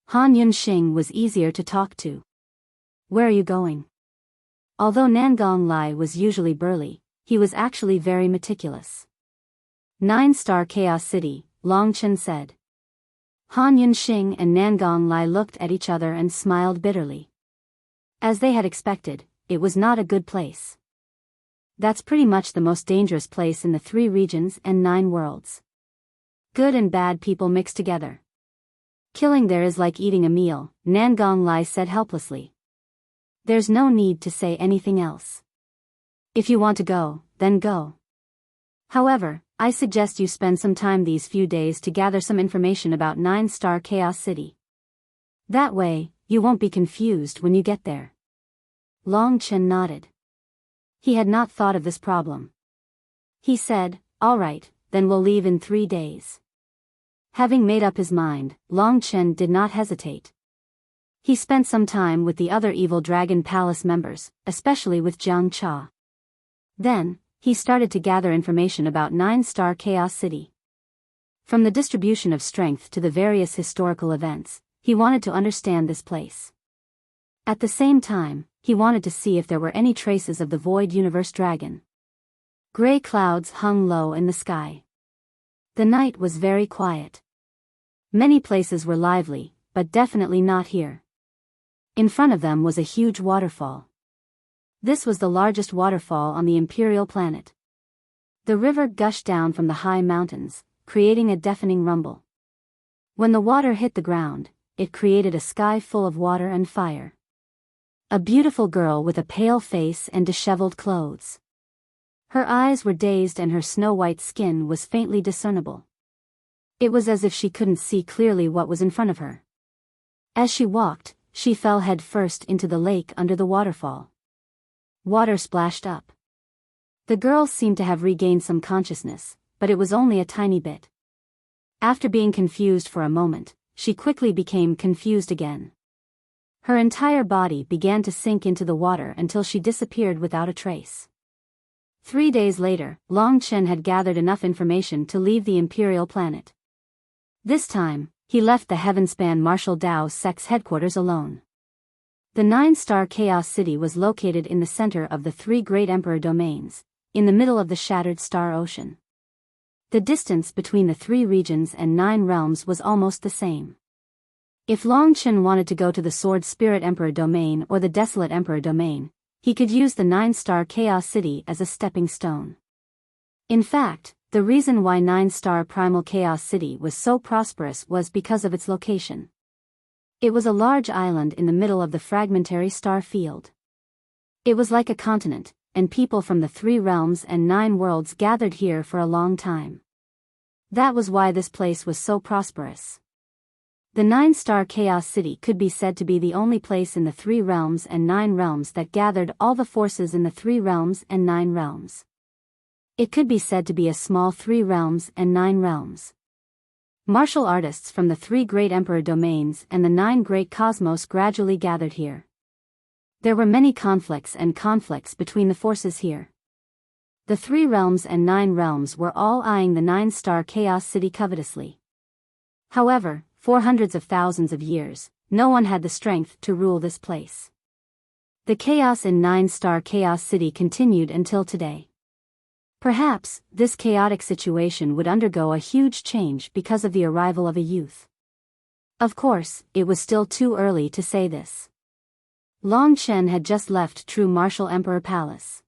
Han Yunxing was easier to talk to. Where are you going? Although Nangong Lai was usually burly, he was actually very meticulous. 9-star Chaos City, Long Chen said. Han Yunxing and Nangong Lai looked at each other and smiled bitterly. As they had expected, it was not a good place. That's pretty much the most dangerous place in the 3 regions and 9 worlds. Good and bad people mixed together. Killing there is like eating a meal, Nangong Lai said helplessly. There's no need to say anything else. If you want to go, then go. However, I suggest you spend some time these few days to gather some information about 9-Star Chaos City. That way, you won't be confused when you get there. Long Chen nodded. He had not thought of this problem. He said, all right, then we'll leave in 3 days. Having made up his mind, Long Chen did not hesitate. He spent some time with the other Evil Dragon Palace members, especially with Jiang Cha. Then, he started to gather information about 9-Star Chaos City. From the distribution of strength to the various historical events, he wanted to understand this place. At the same time, he wanted to see if there were any traces of the Void Universe Dragon. Gray clouds hung low in the sky. The night was very quiet. Many places were lively, but definitely not here. In front of them was a huge waterfall. This was the largest waterfall on the Imperial planet. The river gushed down from the high mountains, creating a deafening rumble. When the water hit the ground, it created a sky full of water and fire. A beautiful girl with a pale face and disheveled clothes. Her eyes were dazed and her snow-white skin was faintly discernible. It was as if she couldn't see clearly what was in front of her. As she walked, she fell head first into the lake under the waterfall. Water splashed up. The girl seemed to have regained some consciousness, but it was only a tiny bit. After being confused for a moment, she quickly became confused again. Her entire body began to sink into the water until she disappeared without a trace. 3 days later, Long Chen had gathered enough information to leave the Imperial planet. This time, he left the Heavenspan Martial Dao Sect's headquarters alone. The 9-Star Chaos City was located in the center of the 3 Great Emperor domains, in the middle of the Shattered Star Ocean. The distance between the 3 regions and 9 realms was almost the same. If Long Chen wanted to go to the Sword Spirit Emperor domain or the Desolate Emperor domain, he could use the 9-Star Chaos City as a stepping stone. In fact, the reason why 9-Star Primal Chaos City was so prosperous was because of its location. It was a large island in the middle of the fragmentary star field. It was like a continent, and people from the 3 realms and 9 worlds gathered here for a long time. That was why this place was so prosperous. The 9-Star Chaos City could be said to be the only place in the 3 realms and 9 realms that gathered all the forces in the 3 realms and 9 realms. It could be said to be a small 3 realms and 9 realms. Martial artists from the 3 Great Emperor domains and the 9 Great Cosmos gradually gathered here. There were many conflicts between the forces here. The 3 realms and 9 realms were all eyeing the 9-Star Chaos City covetously. However, for hundreds of thousands of years, no one had the strength to rule this place. The chaos in 9-Star Chaos City continued until today. Perhaps, this chaotic situation would undergo a huge change because of the arrival of a youth. Of course, it was still too early to say this. Long Chen had just left True Martial Emperor Palace.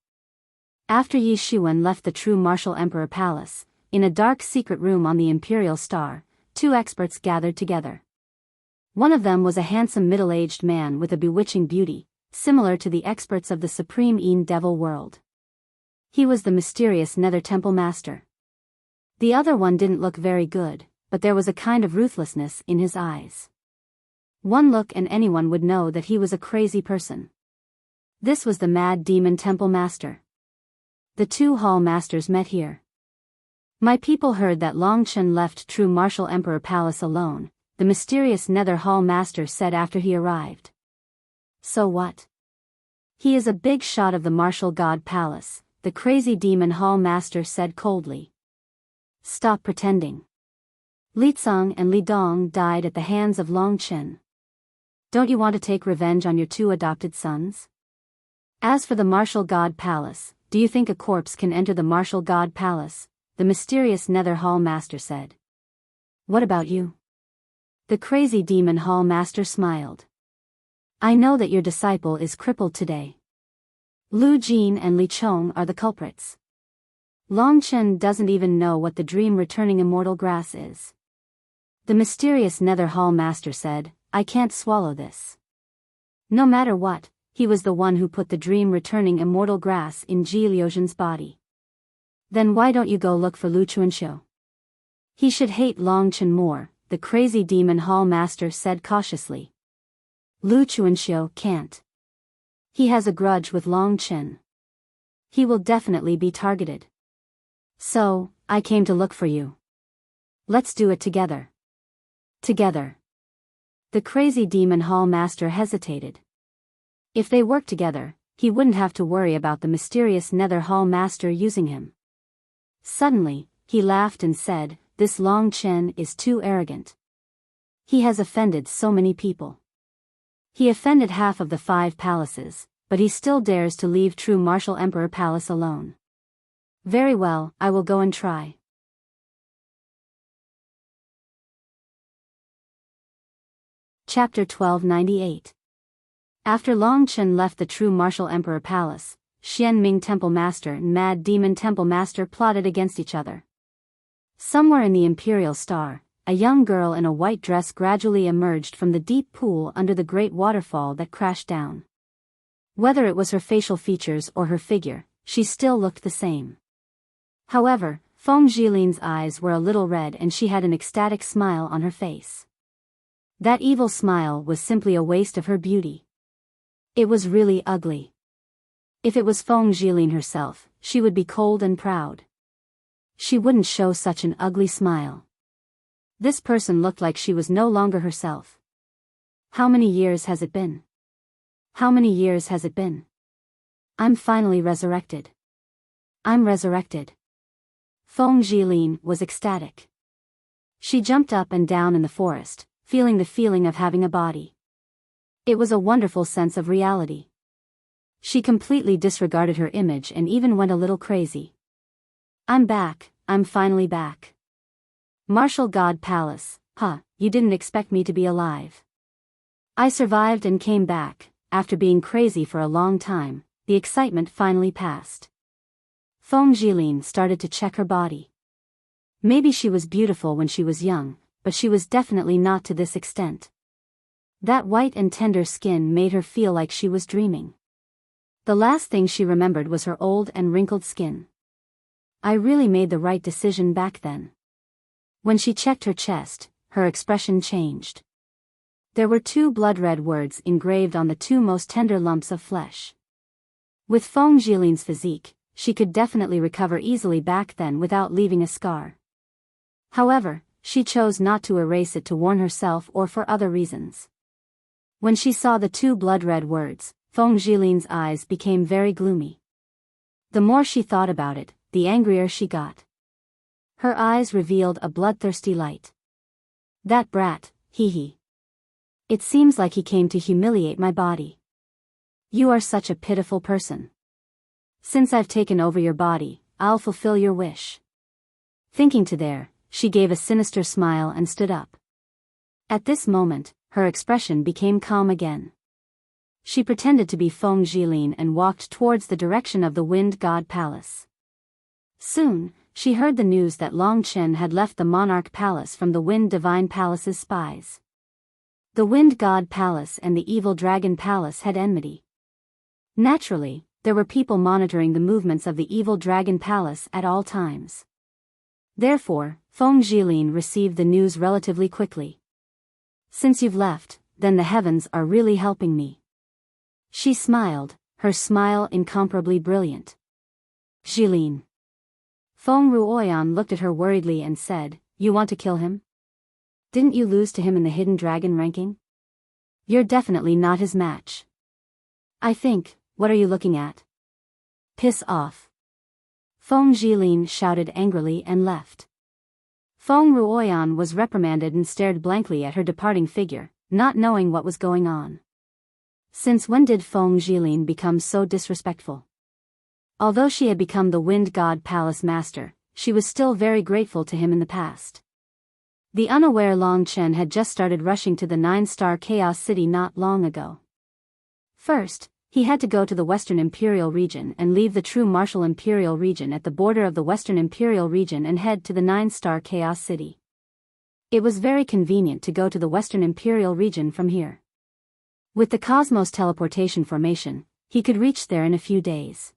After Yi Xuan left the True Martial Emperor Palace, in a dark secret room on the Imperial Star, 2 experts gathered together. One of them was a handsome middle-aged man with a bewitching beauty, similar to the experts of the Supreme Een Devil world. He was the mysterious Nether Temple Master. The other one didn't look very good, but there was a kind of ruthlessness in his eyes. One look and anyone would know that he was a crazy person. This was the Mad Demon Temple Master. The 2 Hall Masters met here. My people heard that Long Chen left True Martial Emperor Palace alone, the mysterious Nether Hall Master said after he arrived. So what? He is a big shot of the Martial God Palace, the crazy Demon Hall Master said coldly. Stop pretending. Li Tsang and Li Dong died at the hands of Long Chen. Don't you want to take revenge on your 2 adopted sons? As for the Martial God Palace, do you think a corpse can enter the Martial God Palace? The mysterious Nether Hall Master said. What about you? The crazy Demon Hall Master smiled. I know that your disciple is crippled today. Lu Jin and Li Chong are the culprits. Long Chen doesn't even know what the dream returning immortal grass is. The mysterious Nether Hall Master said, I can't swallow this. No matter what, he was the one who put the dream-returning immortal grass in Ji Liuzhen's body. Then why don't you go look for Lu Chuanxiu? He should hate Long Chen more, the crazy demon hall master said cautiously. Lu Chuanxiu can't. He has a grudge with Long Chen. He will definitely be targeted. So, I came to look for you. Let's do it together. Together. The crazy demon hall master hesitated. If they worked together, he wouldn't have to worry about the mysterious Nether Hall Master using him. Suddenly, he laughed and said, this Long Chen is too arrogant. He has offended so many people. He offended half of the 5 palaces, but he still dares to leave True Martial Emperor Palace alone. Very well, I will go and try. Chapter 1298. After Long Chen left the True Martial Emperor Palace, Xian Ming Temple Master and Mad Demon Temple Master plotted against each other. Somewhere in the Imperial Star, a young girl in a white dress gradually emerged from the deep pool under the great waterfall that crashed down. Whether it was her facial features or her figure, she still looked the same. However, Feng Jilin's eyes were a little red and she had an ecstatic smile on her face. That evil smile was simply a waste of her beauty. It was really ugly. If it was Feng Jilin herself, she would be cold and proud. She wouldn't show such an ugly smile. This person looked like she was no longer herself. How many years has it been? How many years has it been? I'm finally resurrected. I'm resurrected. Feng Jilin was ecstatic. She jumped up and down in the forest, feeling the feeling of having a body. It was a wonderful sense of reality. She completely disregarded her image and even went a little crazy. I'm back, I'm finally back. Martial God Palace, you didn't expect me to be alive. I survived and came back, after being crazy for a long time, the excitement finally passed. Feng Jilin started to check her body. Maybe she was beautiful when she was young, but she was definitely not to this extent. That white and tender skin made her feel like she was dreaming. The last thing she remembered was her old and wrinkled skin. I really made the right decision back then. When she checked her chest, her expression changed. There were 2 blood-red words engraved on the 2 most tender lumps of flesh. With Feng Jilin's physique, she could definitely recover easily back then without leaving a scar. However, she chose not to erase it to warn herself or for other reasons. When she saw the 2 blood-red words, Feng Jilin's eyes became very gloomy. The more she thought about it, the angrier she got. Her eyes revealed a bloodthirsty light. That brat, hee. It seems like he came to humiliate my body. You are such a pitiful person. Since I've taken over your body, I'll fulfill your wish. Thinking to there, she gave a sinister smile and stood up. At this moment, her expression became calm again. She pretended to be Feng Jilin and walked towards the direction of the Wind God Palace. Soon, she heard the news that Long Chen had left the Monarch Palace from the Wind Divine Palace's spies. The Wind God Palace and the Evil Dragon Palace had enmity. Naturally, there were people monitoring the movements of the Evil Dragon Palace at all times. Therefore, Feng Jilin received the news relatively quickly. Since you've left, then the heavens are really helping me. She smiled, her smile incomparably brilliant. Jilin. Feng Ruoyan looked at her worriedly and said, you want to kill him? Didn't you lose to him in the Hidden Dragon ranking? You're definitely not his match. I think, what are you looking at? Piss off. Feng Jilin shouted angrily and left. Feng Ruoyan was reprimanded and stared blankly at her departing figure, not knowing what was going on. Since when did Feng Jilin become so disrespectful? Although she had become the Wind God Palace Master, she was still very grateful to him in the past. The unaware Long Chen had just started rushing to the 9-star Chaos City not long ago. First, he had to go to the Western Imperial Region and leave the True Martial Imperial Region at the border of the Western Imperial Region and head to the 9-star Chaos City. It was very convenient to go to the Western Imperial region from here. With the Cosmos Teleportation Formation, he could reach there in a few days.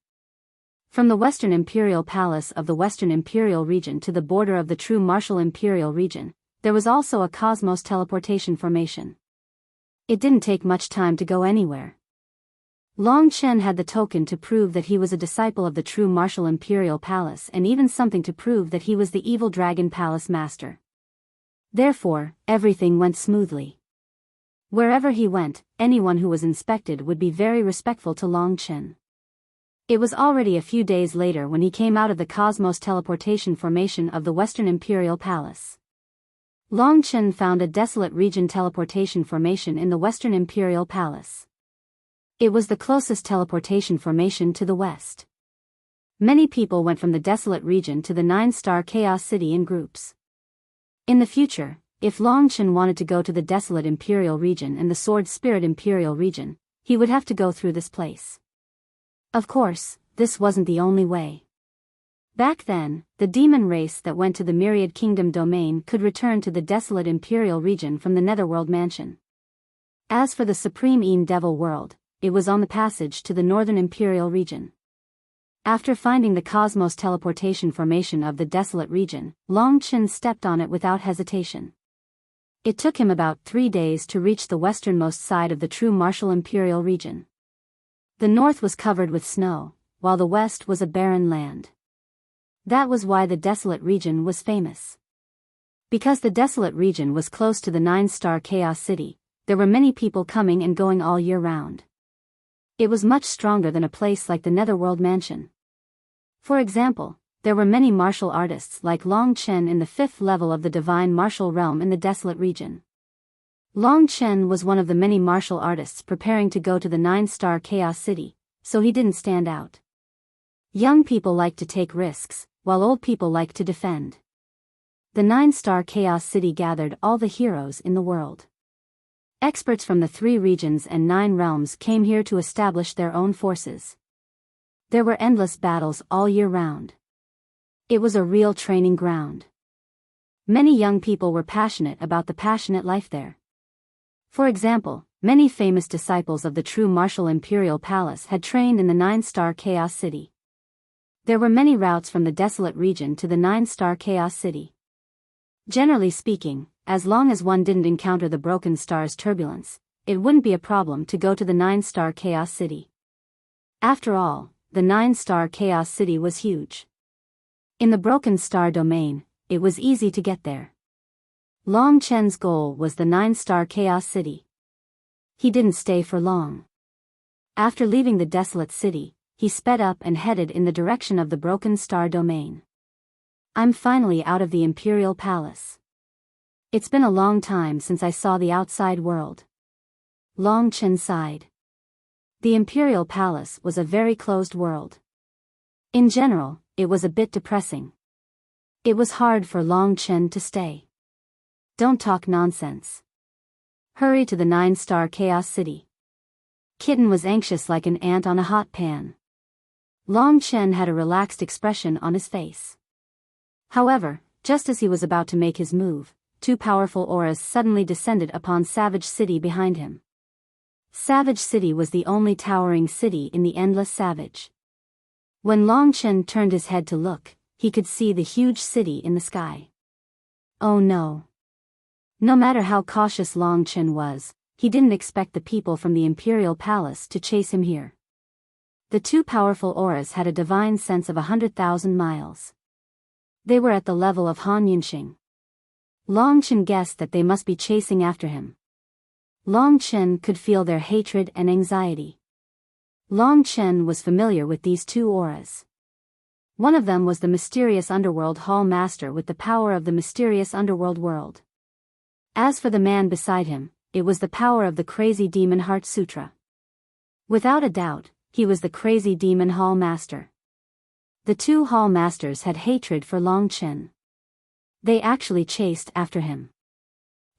From the Western Imperial Palace of the Western Imperial region to the border of the true Martial Imperial region, there was also a Cosmos Teleportation Formation. It didn't take much time to go anywhere. Long Chen had the token to prove that he was a disciple of the true Martial Imperial Palace and even something to prove that he was the evil Dragon Palace Master. Therefore, everything went smoothly. Wherever he went, anyone who was inspected would be very respectful to Long Chen. It was already a few days later when he came out of the Cosmos Teleportation Formation of the Western Imperial Palace. Long Chen found a desolate region teleportation formation in the Western Imperial Palace. It was the closest teleportation formation to the west. Many people went from the desolate region to the 9-star Chaos City in groups. In the future, if Long Chen wanted to go to the desolate Imperial region and the Sword Spirit Imperial region, he would have to go through this place. Of course, this wasn't the only way. Back then, the demon race that went to the Myriad Kingdom domain could return to the desolate Imperial region from the Netherworld Mansion. As for the Supreme Een Devil World, it was on the passage to the Northern Imperial region. After finding the Cosmos Teleportation Formation of the desolate region, Long Chen stepped on it without hesitation. It took him about 3 days to reach the westernmost side of the true Martial Imperial region. The north was covered with snow, while the west was a barren land. That was why the desolate region was famous. Because the desolate region was close to the 9-star Chaos City, there were many people coming and going all year round. It was much stronger than a place like the Netherworld Mansion. For example, there were many martial artists like Long Chen in the 5th level of the Divine Martial Realm in the desolate region. Long Chen was one of the many martial artists preparing to go to the 9-star Chaos City, so he didn't stand out. Young people like to take risks, while old people like to defend. The 9-star Chaos City gathered all the heroes in the world. Experts from the 3 regions and 9 realms came here to establish their own forces. There were endless battles all year round. It was a real training ground. Many young people were passionate about the passionate life there. For example, many famous disciples of the true Martial Imperial Palace had trained in the 9-star Chaos City. There were many routes from the desolate region to the 9-star Chaos City. Generally speaking, as long as one didn't encounter the Broken Star's turbulence, it wouldn't be a problem to go to the 9-star Chaos City. After all, the 9-star Chaos City was huge. In the Broken Star domain, it was easy to get there. Long Chen's goal was the 9-star Chaos City. He didn't stay for long. After leaving the desolate city, he sped up and headed in the direction of the Broken Star domain. I'm finally out of the Imperial Palace. It's been a long time since I saw the outside world. Long Chen sighed. The Imperial Palace was a very closed world. In general, it was a bit depressing. It was hard for Long Chen to stay. Don't talk nonsense. Hurry to the 9-star Chaos City. Kitten was anxious like an ant on a hot pan. Long Chen had a relaxed expression on his face. However, just as he was about to make his move, 2 powerful auras suddenly descended upon Savage City behind him. Savage City was the only towering city in the Endless Savage. When Long Chen turned his head to look, he could see the huge city in the sky. Oh no. No matter how cautious Long Chen was, he didn't expect the people from the Imperial Palace to chase him here. The 2 powerful auras had a divine sense of 100,000 miles. They were at the level of Han Yunxing. Long Chen guessed that they must be chasing after him. Long Chen could feel their hatred and anxiety. Long Chen was familiar with these 2 auras. One of them was the mysterious underworld hall master with the power of the mysterious underworld world. As for the man beside him, it was the power of the crazy demon Heart Sutra. Without a doubt, he was the crazy demon hall master. The 2 hall masters had hatred for Long Chen. They actually chased after him.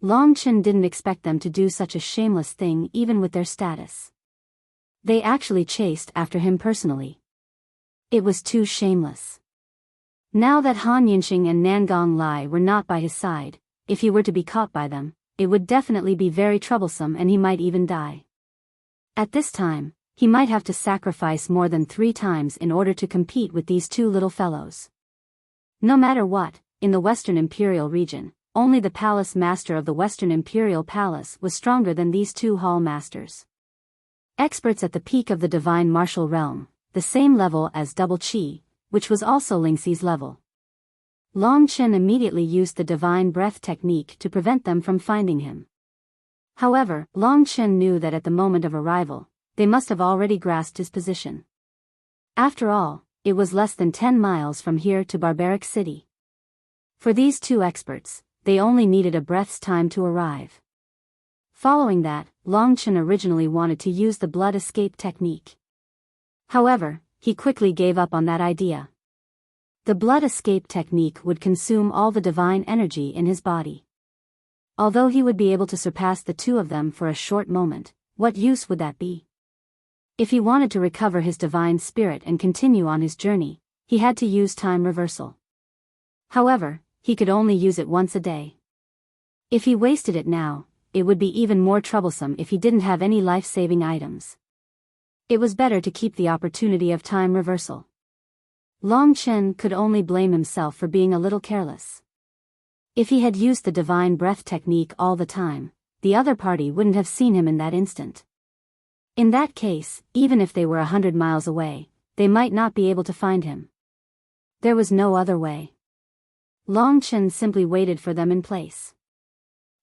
Long Chen didn't expect them to do such a shameless thing even with their status. They actually chased after him personally. It was too shameless. Now that Han Yunxing and Nangong Lai were not by his side, if he were to be caught by them, it would definitely be very troublesome and he might even die. At this time, he might have to sacrifice more than 3 times in order to compete with these 2 little fellows. No matter what, in the Western Imperial region, only the palace master of the Western Imperial Palace was stronger than these 2 hall masters. Experts at the peak of the divine martial realm, the same level as Double Qi, which was also Lingxi's level. Long Chen immediately used the divine breath technique to prevent them from finding him. However, Long Chen knew that at the moment of arrival, they must have already grasped his position. After all, it was less than 10 miles from here to Barbaric City. For these 2 experts, they only needed a breath's time to arrive. Following that, Long Chen originally wanted to use the blood escape technique. However, he quickly gave up on that idea. The blood escape technique would consume all the divine energy in his body. Although he would be able to surpass the 2 of them for a short moment, what use would that be? If he wanted to recover his divine spirit and continue on his journey, he had to use time reversal. However, he could only use it once a day. If he wasted it now, it would be even more troublesome if he didn't have any life-saving items. It was better to keep the opportunity of time reversal. Long Chen could only blame himself for being a little careless. If he had used the divine breath technique all the time, the other party wouldn't have seen him in that instant. In that case, even if they were 100 miles away, they might not be able to find him. There was no other way. Long Chen simply waited for them in place.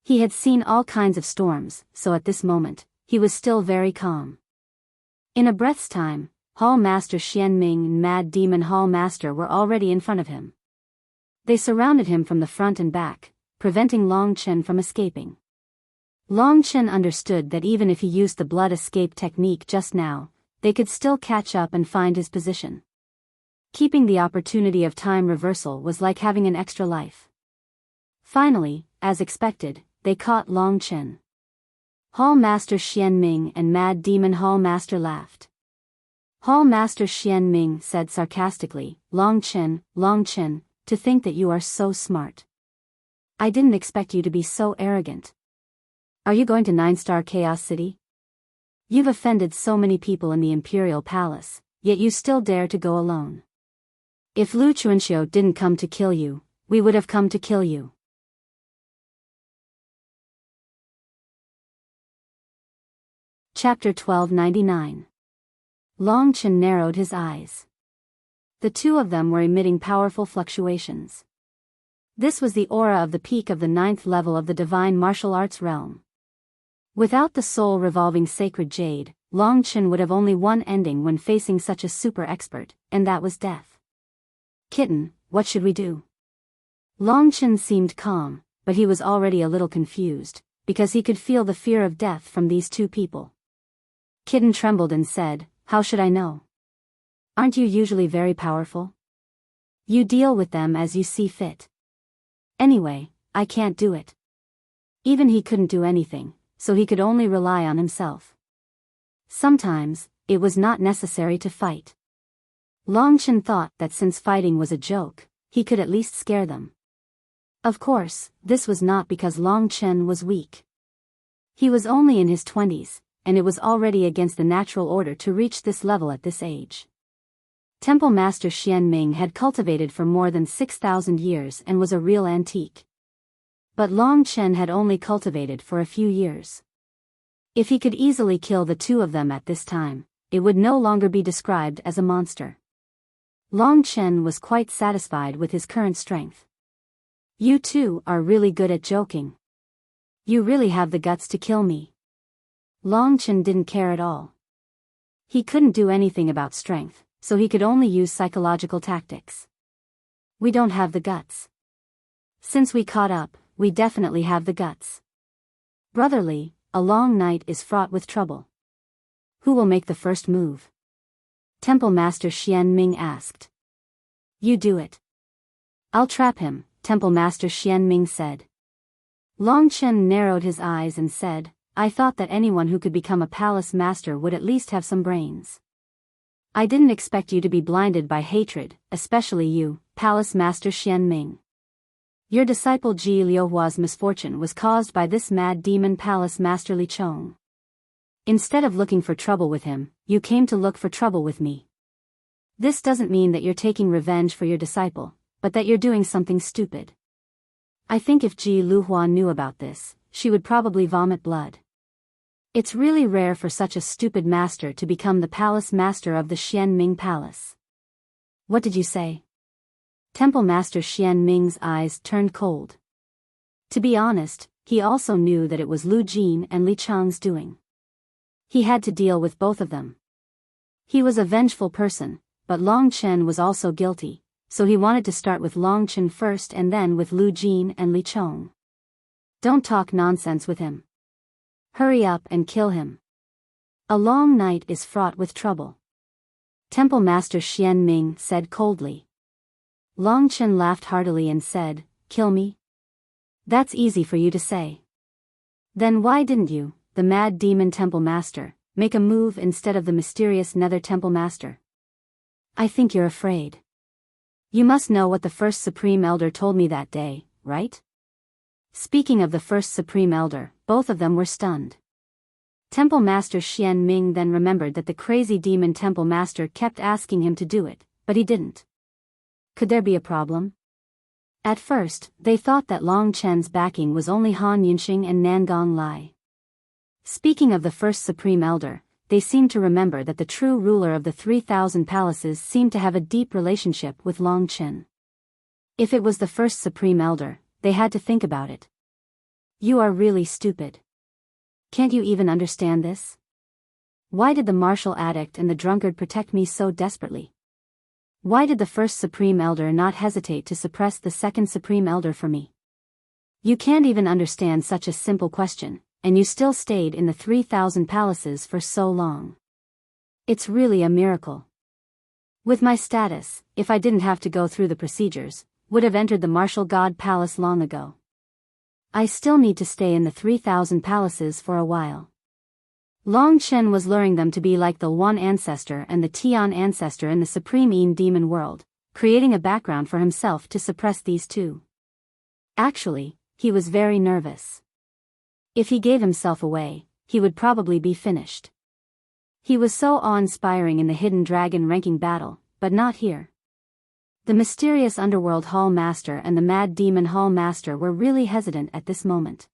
He had seen all kinds of storms, so at this moment, he was still very calm. In a breath's time, Hall Master Xianming and Mad Demon Hall Master were already in front of him. They surrounded him from the front and back, preventing Long Chen from escaping. Long Chen understood that even if he used the blood escape technique just now, they could still catch up and find his position. Keeping the opportunity of time reversal was like having an extra life. Finally, as expected, they caught Long Chen. Hall Master Xianming and Mad Demon Hall Master laughed. Hall Master Xianming said sarcastically, Long Chen, to think that you are so smart. I didn't expect you to be so arrogant. Are you going to 9-star Chaos City? You've offended so many people in the Imperial Palace, yet you still dare to go alone. If Lu Chuanxiu didn't come to kill you, we would have come to kill you. Chapter 1299. Long Chen narrowed his eyes. The 2 of them were emitting powerful fluctuations. This was the aura of the peak of the 9th level of the divine martial arts realm. Without the soul-revolving sacred jade, Long Chen would have only one ending when facing such a super expert, and that was death. Kitten, what should we do? Long Chen seemed calm, but he was already a little confused, because he could feel the fear of death from these 2 people. Kitten trembled and said, how should I know? Aren't you usually very powerful? You deal with them as you see fit. Anyway, I can't do it. Even he couldn't do anything, so he could only rely on himself. Sometimes, it was not necessary to fight. Long Chen thought that since fighting was a joke, he could at least scare them. Of course, this was not because Long Chen was weak. He was only in his 20s, and it was already against the natural order to reach this level at this age. Temple Master Xianming had cultivated for more than 6,000 years and was a real antique. But Long Chen had only cultivated for a few years. If he could easily kill the 2 of them at this time, it would no longer be described as a monster. Long Chen was quite satisfied with his current strength. You 2 are really good at joking. You really have the guts to kill me. Long Chen didn't care at all. He couldn't do anything about strength, so he could only use psychological tactics. We don't have the guts. Since we caught up, we definitely have the guts. Brotherly, a long night is fraught with trouble. Who will make the first move? Temple Master Xianming asked. You do it. I'll trap him, Temple Master Xianming said. Long Chen narrowed his eyes and said, I thought that anyone who could become a palace master would at least have some brains. I didn't expect you to be blinded by hatred, especially you, Palace Master Xianming. Your disciple Ji Liuhua's misfortune was caused by this mad demon palace master Li Chong. Instead of looking for trouble with him, you came to look for trouble with me. This doesn't mean that you're taking revenge for your disciple, but that you're doing something stupid. I think if Ji Liuhua knew about this, she would probably vomit blood. It's really rare for such a stupid master to become the palace master of the Xian Ming Palace. What did you say? Temple Master Xian Ming's eyes turned cold. To be honest, he also knew that it was Lu Jin and Li Chang's doing. He had to deal with both of them. He was a vengeful person, but Long Chen was also guilty, so he wanted to start with Long Chen first and then with Lu Jin and Li Chong. Don't talk nonsense with him. Hurry up and kill him. A long night is fraught with trouble. Temple Master Xian Ming said coldly. Long Chen laughed heartily and said, "Kill me? That's easy for you to say. Then why didn't you, the mad demon temple master, make a move instead of the mysterious nether temple master? I think you're afraid. You must know what the first Supreme Elder told me that day, right?" Speaking of the first Supreme Elder, both of them were stunned. Temple Master Xian Ming then remembered that the crazy demon temple master kept asking him to do it, but he didn't. Could there be a problem? At first, they thought that Long Chen's backing was only Han Yunxing and Nangong Lai. Speaking of the first Supreme Elder, they seemed to remember that the true ruler of the 3,000 palaces seemed to have a deep relationship with Long Chen. If it was the first Supreme Elder, they had to think about it. You are really stupid. Can't you even understand this? Why did the martial addict and the drunkard protect me so desperately? Why did the first Supreme Elder not hesitate to suppress the second Supreme Elder for me? You can't even understand such a simple question, and you still stayed in the 3,000 palaces for so long. It's really a miracle. With my status, if I didn't have to go through the procedures, would have entered the martial god palace long ago. I still need to stay in the 3,000 palaces for a while. Long Chen was luring them to be like the Wan ancestor and the Tian ancestor in the supreme Yin demon world, creating a background for himself to suppress these two. Actually, he was very nervous. If he gave himself away, he would probably be finished. He was so awe-inspiring in the Hidden Dragon ranking battle, but not here. The mysterious Underworld Hall Master and the Mad Demon Hall Master were really hesitant at this moment.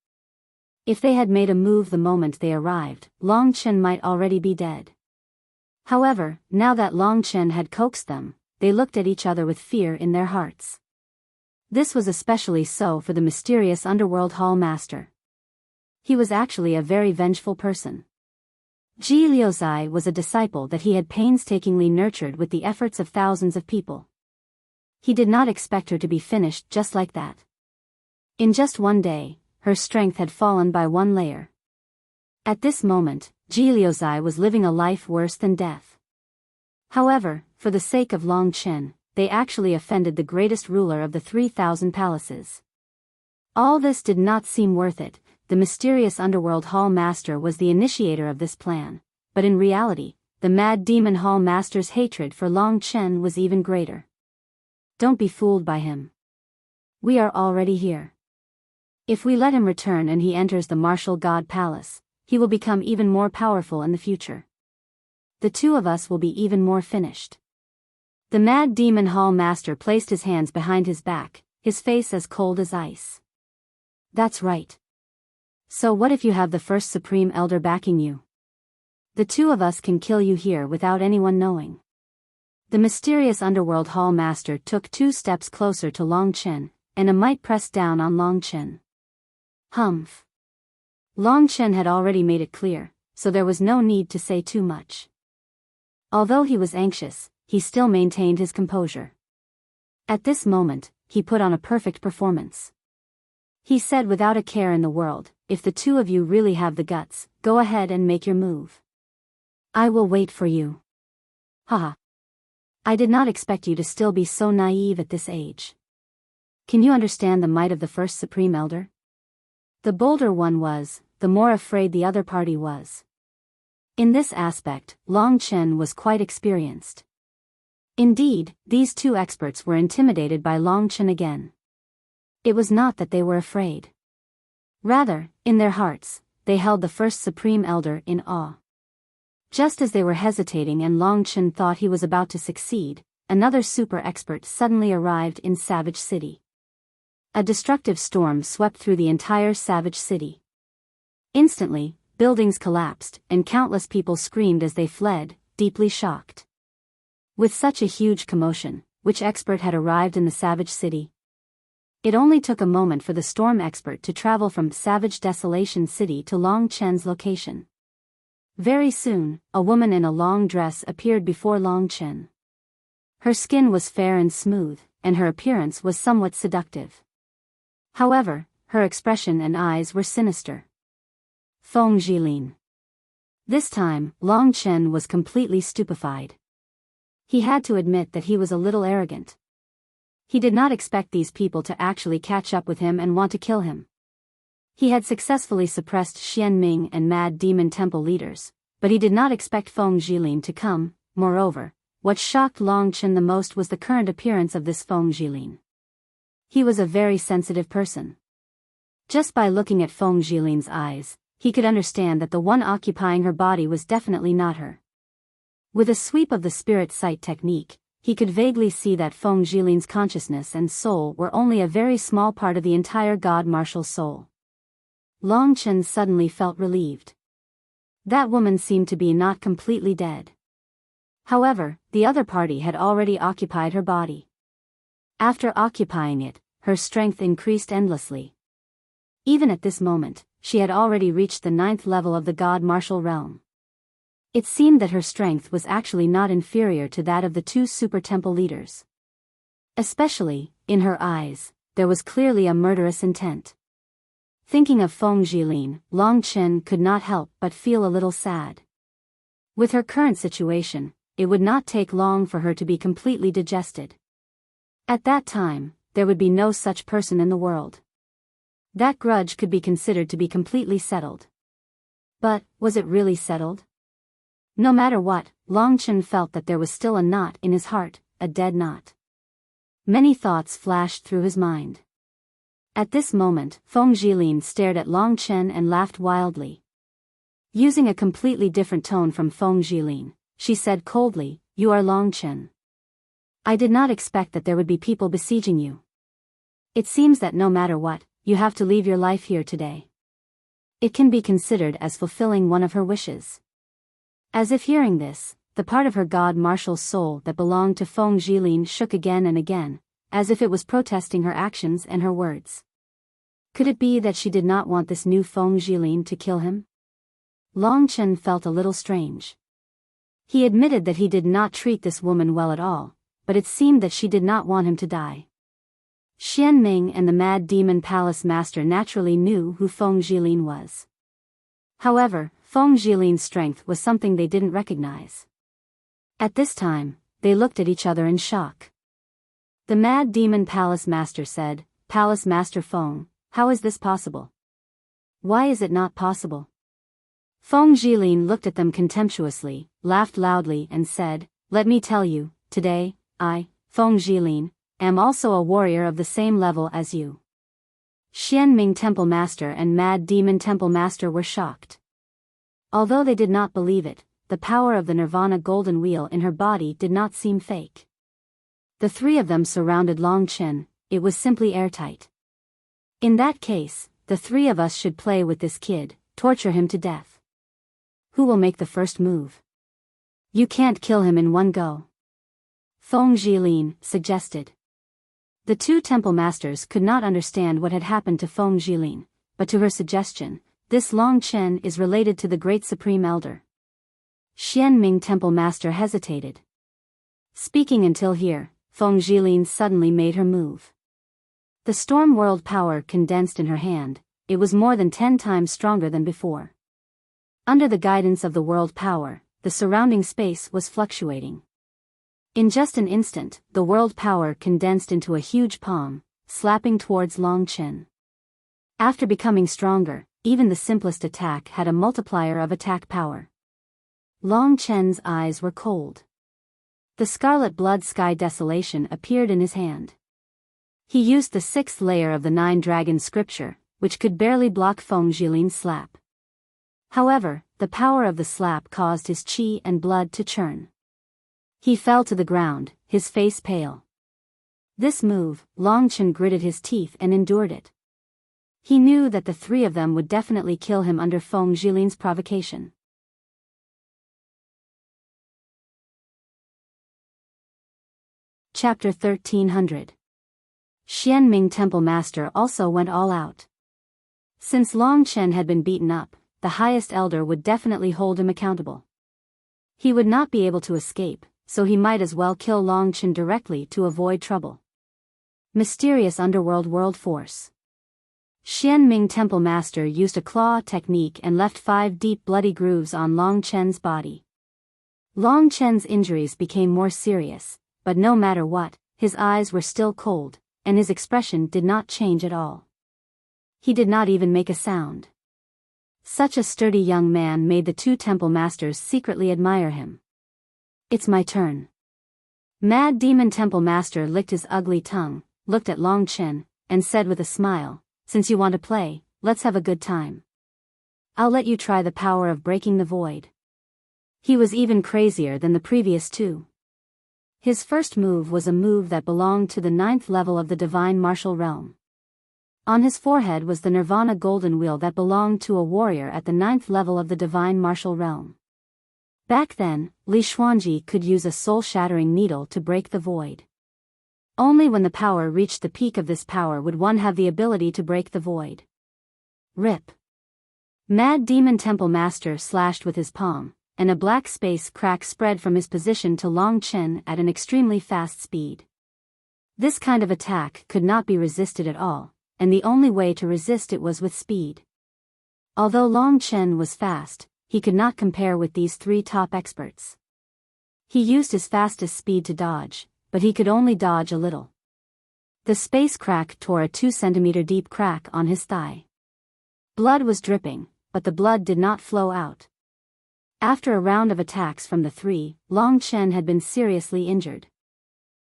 If they had made a move the moment they arrived, Long Chen might already be dead. However, now that Long Chen had coaxed them, they looked at each other with fear in their hearts. This was especially so for the mysterious Underworld Hall Master. He was actually a very vengeful person. Ji Liuzai was a disciple that he had painstakingly nurtured with the efforts of thousands of people. He did not expect her to be finished just like that. In just one day, her strength had fallen by one layer. At this moment, Ji Liuzai was living a life worse than death. However, for the sake of Long Chen, they actually offended the greatest ruler of the 3,000 palaces. All this did not seem worth it. The mysterious Underworld Hall Master was the initiator of this plan, but in reality, the Mad Demon Hall Master's hatred for Long Chen was even greater. Don't be fooled by him. We are already here. If we let him return and he enters the Martial God Palace, he will become even more powerful in the future. The two of us will be even more finished. The Mad Demon Hall Master placed his hands behind his back, his face as cold as ice. That's right. So what if you have the first Supreme Elder backing you? The two of us can kill you here without anyone knowing. The mysterious Underworld Hall Master took 2 steps closer to Long Chen, and a might pressed down on Long Chen. Humph. Long Chen had already made it clear, so there was no need to say too much. Although he was anxious, he still maintained his composure. At this moment, he put on a perfect performance. He said without a care in the world, "If the two of you really have the guts, go ahead and make your move. I will wait for you." Haha. I did not expect you to still be so naive at this age. Can you understand the might of the first Supreme Elder? The bolder one was, the more afraid the other party was. In this aspect, Long Chen was quite experienced. Indeed, these two experts were intimidated by Long Chen again. It was not that they were afraid. Rather, in their hearts, they held the first Supreme Elder in awe. Just as they were hesitating and Long Chen thought he was about to succeed, another super expert suddenly arrived in Savage City. A destructive storm swept through the entire Savage City. Instantly, buildings collapsed, and countless people screamed as they fled, deeply shocked. With such a huge commotion, which expert had arrived in the Savage City? It only took a moment for the storm expert to travel from Savage Desolation City to Long Chen's location. Very soon, a woman in a long dress appeared before Long Chen. Her skin was fair and smooth, and her appearance was somewhat seductive. However, her expression and eyes were sinister. Feng Jilin. This time, Long Chen was completely stupefied. He had to admit that he was a little arrogant. He did not expect these people to actually catch up with him and want to kill him. He had successfully suppressed Xian Ming and Mad Demon Temple leaders, but he did not expect Feng Jilin to come. Moreover, what shocked Long Chen the most was the current appearance of this Feng Jilin. He was a very sensitive person. Just by looking at Feng Jilin's eyes, he could understand that the one occupying her body was definitely not her. With a sweep of the spirit sight technique, he could vaguely see that Feng Jilin's consciousness and soul were only a very small part of the entire God Martial soul. Long Chen suddenly felt relieved. That woman seemed to be not completely dead. However, the other party had already occupied her body. After occupying it, her strength increased endlessly. Even at this moment, she had already reached the 9th level of the God Martial realm. It seemed that her strength was actually not inferior to that of the two super temple leaders. Especially, in her eyes, there was clearly a murderous intent. Thinking of Feng Jilin, Long Chen could not help but feel a little sad. With her current situation, it would not take long for her to be completely digested. At that time, there would be no such person in the world. That grudge could be considered to be completely settled. But, was it really settled? No matter what, Long Chen felt that there was still a knot in his heart, a dead knot. Many thoughts flashed through his mind. At this moment, Feng Jilin stared at Long Chen and laughed wildly. Using a completely different tone from Feng Jilin, she said coldly, "You are Long Chen. I did not expect that there would be people besieging you. It seems that no matter what, you have to leave your life here today." It can be considered as fulfilling one of her wishes. As if hearing this, the part of her God Martial soul that belonged to Feng Jilin shook again and again, as if it was protesting her actions and her words. Could it be that she did not want this new Feng Jilin to kill him? Long Chen felt a little strange. He admitted that he did not treat this woman well at all, but it seemed that she did not want him to die. Xian Ming and the Mad Demon Palace Master naturally knew who Feng Jilin was. However, Feng Jilin's strength was something they didn't recognize. At this time, they looked at each other in shock. The Mad Demon Palace Master said, "Palace Master Feng, how is this possible? Why is it not possible?" Feng Jilin looked at them contemptuously, laughed loudly and said, "Let me tell you, today, I, Feng Jilin, am also a warrior of the same level as you." Xian Ming Temple Master and Mad Demon Temple Master were shocked. Although they did not believe it, the power of the Nirvana golden wheel in her body did not seem fake. The three of them surrounded Long Chen, it was simply airtight. In that case, the three of us should play with this kid, torture him to death. Who will make the first move? You can't kill him in one go. Feng Jilin suggested. The two temple masters could not understand what had happened to Feng Jilin, but to her suggestion, this Long Chen is related to the great Supreme Elder. Xian Ming Temple Master hesitated. Speaking until here, Feng Jilin suddenly made her move. The storm world power condensed in her hand, it was more than 10 times stronger than before. Under the guidance of the world power, the surrounding space was fluctuating. In just an instant, the world power condensed into a huge palm, slapping towards Long Chen. After becoming stronger, even the simplest attack had a multiplier of attack power. Long Chen's eyes were cold. The scarlet blood sky desolation appeared in his hand. He used the 6th layer of the 9-dragon scripture, which could barely block Feng Jilin's slap. However, the power of the slap caused his qi and blood to churn. He fell to the ground, his face pale. This move, Long Chen gritted his teeth and endured it. He knew that the three of them would definitely kill him under Feng Jilin's provocation. Chapter 1300. Xianming Temple Master also went all out. Since Long Chen had been beaten up, the highest elder would definitely hold him accountable. He would not be able to escape, so he might as well kill Long Chen directly to avoid trouble. Mysterious underworld world force. Xianming Temple Master used a claw technique and left 5 deep bloody grooves on Long Chen's body. Long Chen's injuries became more serious, but no matter what, his eyes were still cold, and his expression did not change at all. He did not even make a sound. Such a sturdy young man made the 2 temple masters secretly admire him. It's my turn. Mad Demon Temple Master licked his ugly tongue, looked at Long Chen, and said with a smile, "Since you want to play, let's have a good time. I'll let you try the power of breaking the void." He was even crazier than the previous 2. His first move was a move that belonged to the 9th level of the divine martial realm. On his forehead was the Nirvana golden wheel that belonged to a warrior at the 9th level of the divine martial realm. Back then, Li Xuanji could use a soul-shattering needle to break the void. Only when the power reached the peak of this power would one have the ability to break the void. Rip. Mad Demon Temple Master slashed with his palm, and a black space crack spread from his position to Long Chen at an extremely fast speed. This kind of attack could not be resisted at all, and the only way to resist it was with speed. Although Long Chen was fast, he could not compare with these 3 top experts. He used his fastest speed to dodge, but he could only dodge a little. The space crack tore a 2-centimeter deep crack on his thigh. Blood was dripping, but the blood did not flow out. After a round of attacks from the 3, Long Chen had been seriously injured.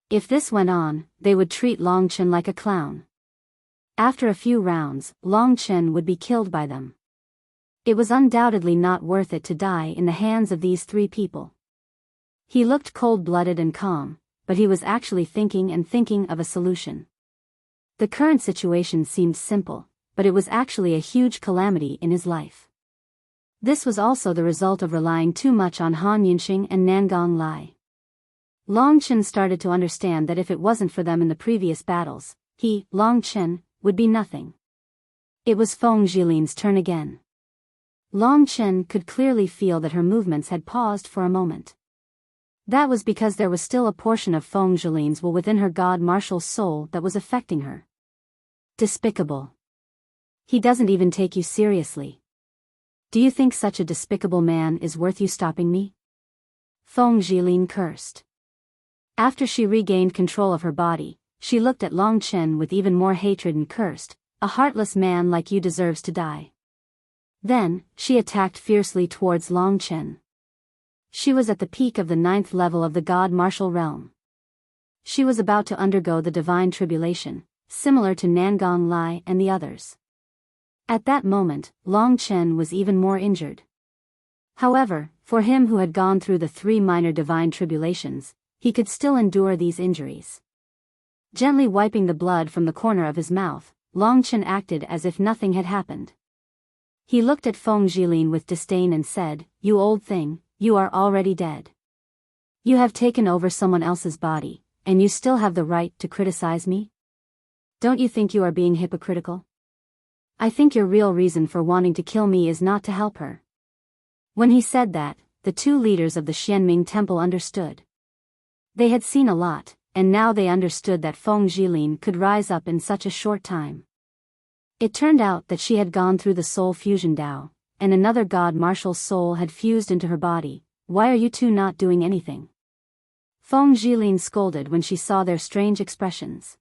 If this went on, they would treat Long Chen like a clown. After a few rounds, Long Chen would be killed by them. It was undoubtedly not worth it to die in the hands of these 3 people. He looked cold-blooded and calm, but he was actually thinking of a solution. The current situation seemed simple, but it was actually a huge calamity in his life. This was also the result of relying too much on Han Yunxing and Nangong Lai. Long Chen started to understand that if it wasn't for them in the previous battles, he, Long Chen, would be nothing. It was Feng Jilin's turn again. Long Chen could clearly feel that her movements had paused for a moment. That was because there was still a portion of Feng Jilin's will within her god martial soul that was affecting her. Despicable. He doesn't even take you seriously. Do you think such a despicable man is worth you stopping me? Feng Jilin cursed. After she regained control of her body, she looked at Long Chen with even more hatred and cursed, "A heartless man like you deserves to die." Then, she attacked fiercely towards Long Chen. She was at the peak of the 9th level of the god martial realm. She was about to undergo the divine tribulation, similar to Nangong Lai and the others. At that moment, Long Chen was even more injured. However, for him who had gone through the 3 minor divine tribulations, he could still endure these injuries. Gently wiping the blood from the corner of his mouth, Long Chen acted as if nothing had happened. He looked at Feng Jilin with disdain and said, "You old thing, you are already dead. You have taken over someone else's body, and you still have the right to criticize me? Don't you think you are being hypocritical? I think your real reason for wanting to kill me is not to help her." When he said that, the 2 leaders of the Xianming Temple understood. They had seen a lot, and now they understood that Feng Jilin could rise up in such a short time. It turned out that she had gone through the soul fusion Tao, and another god martial soul had fused into her body. "Why are you 2 not doing anything?" Feng Jilin scolded when she saw their strange expressions.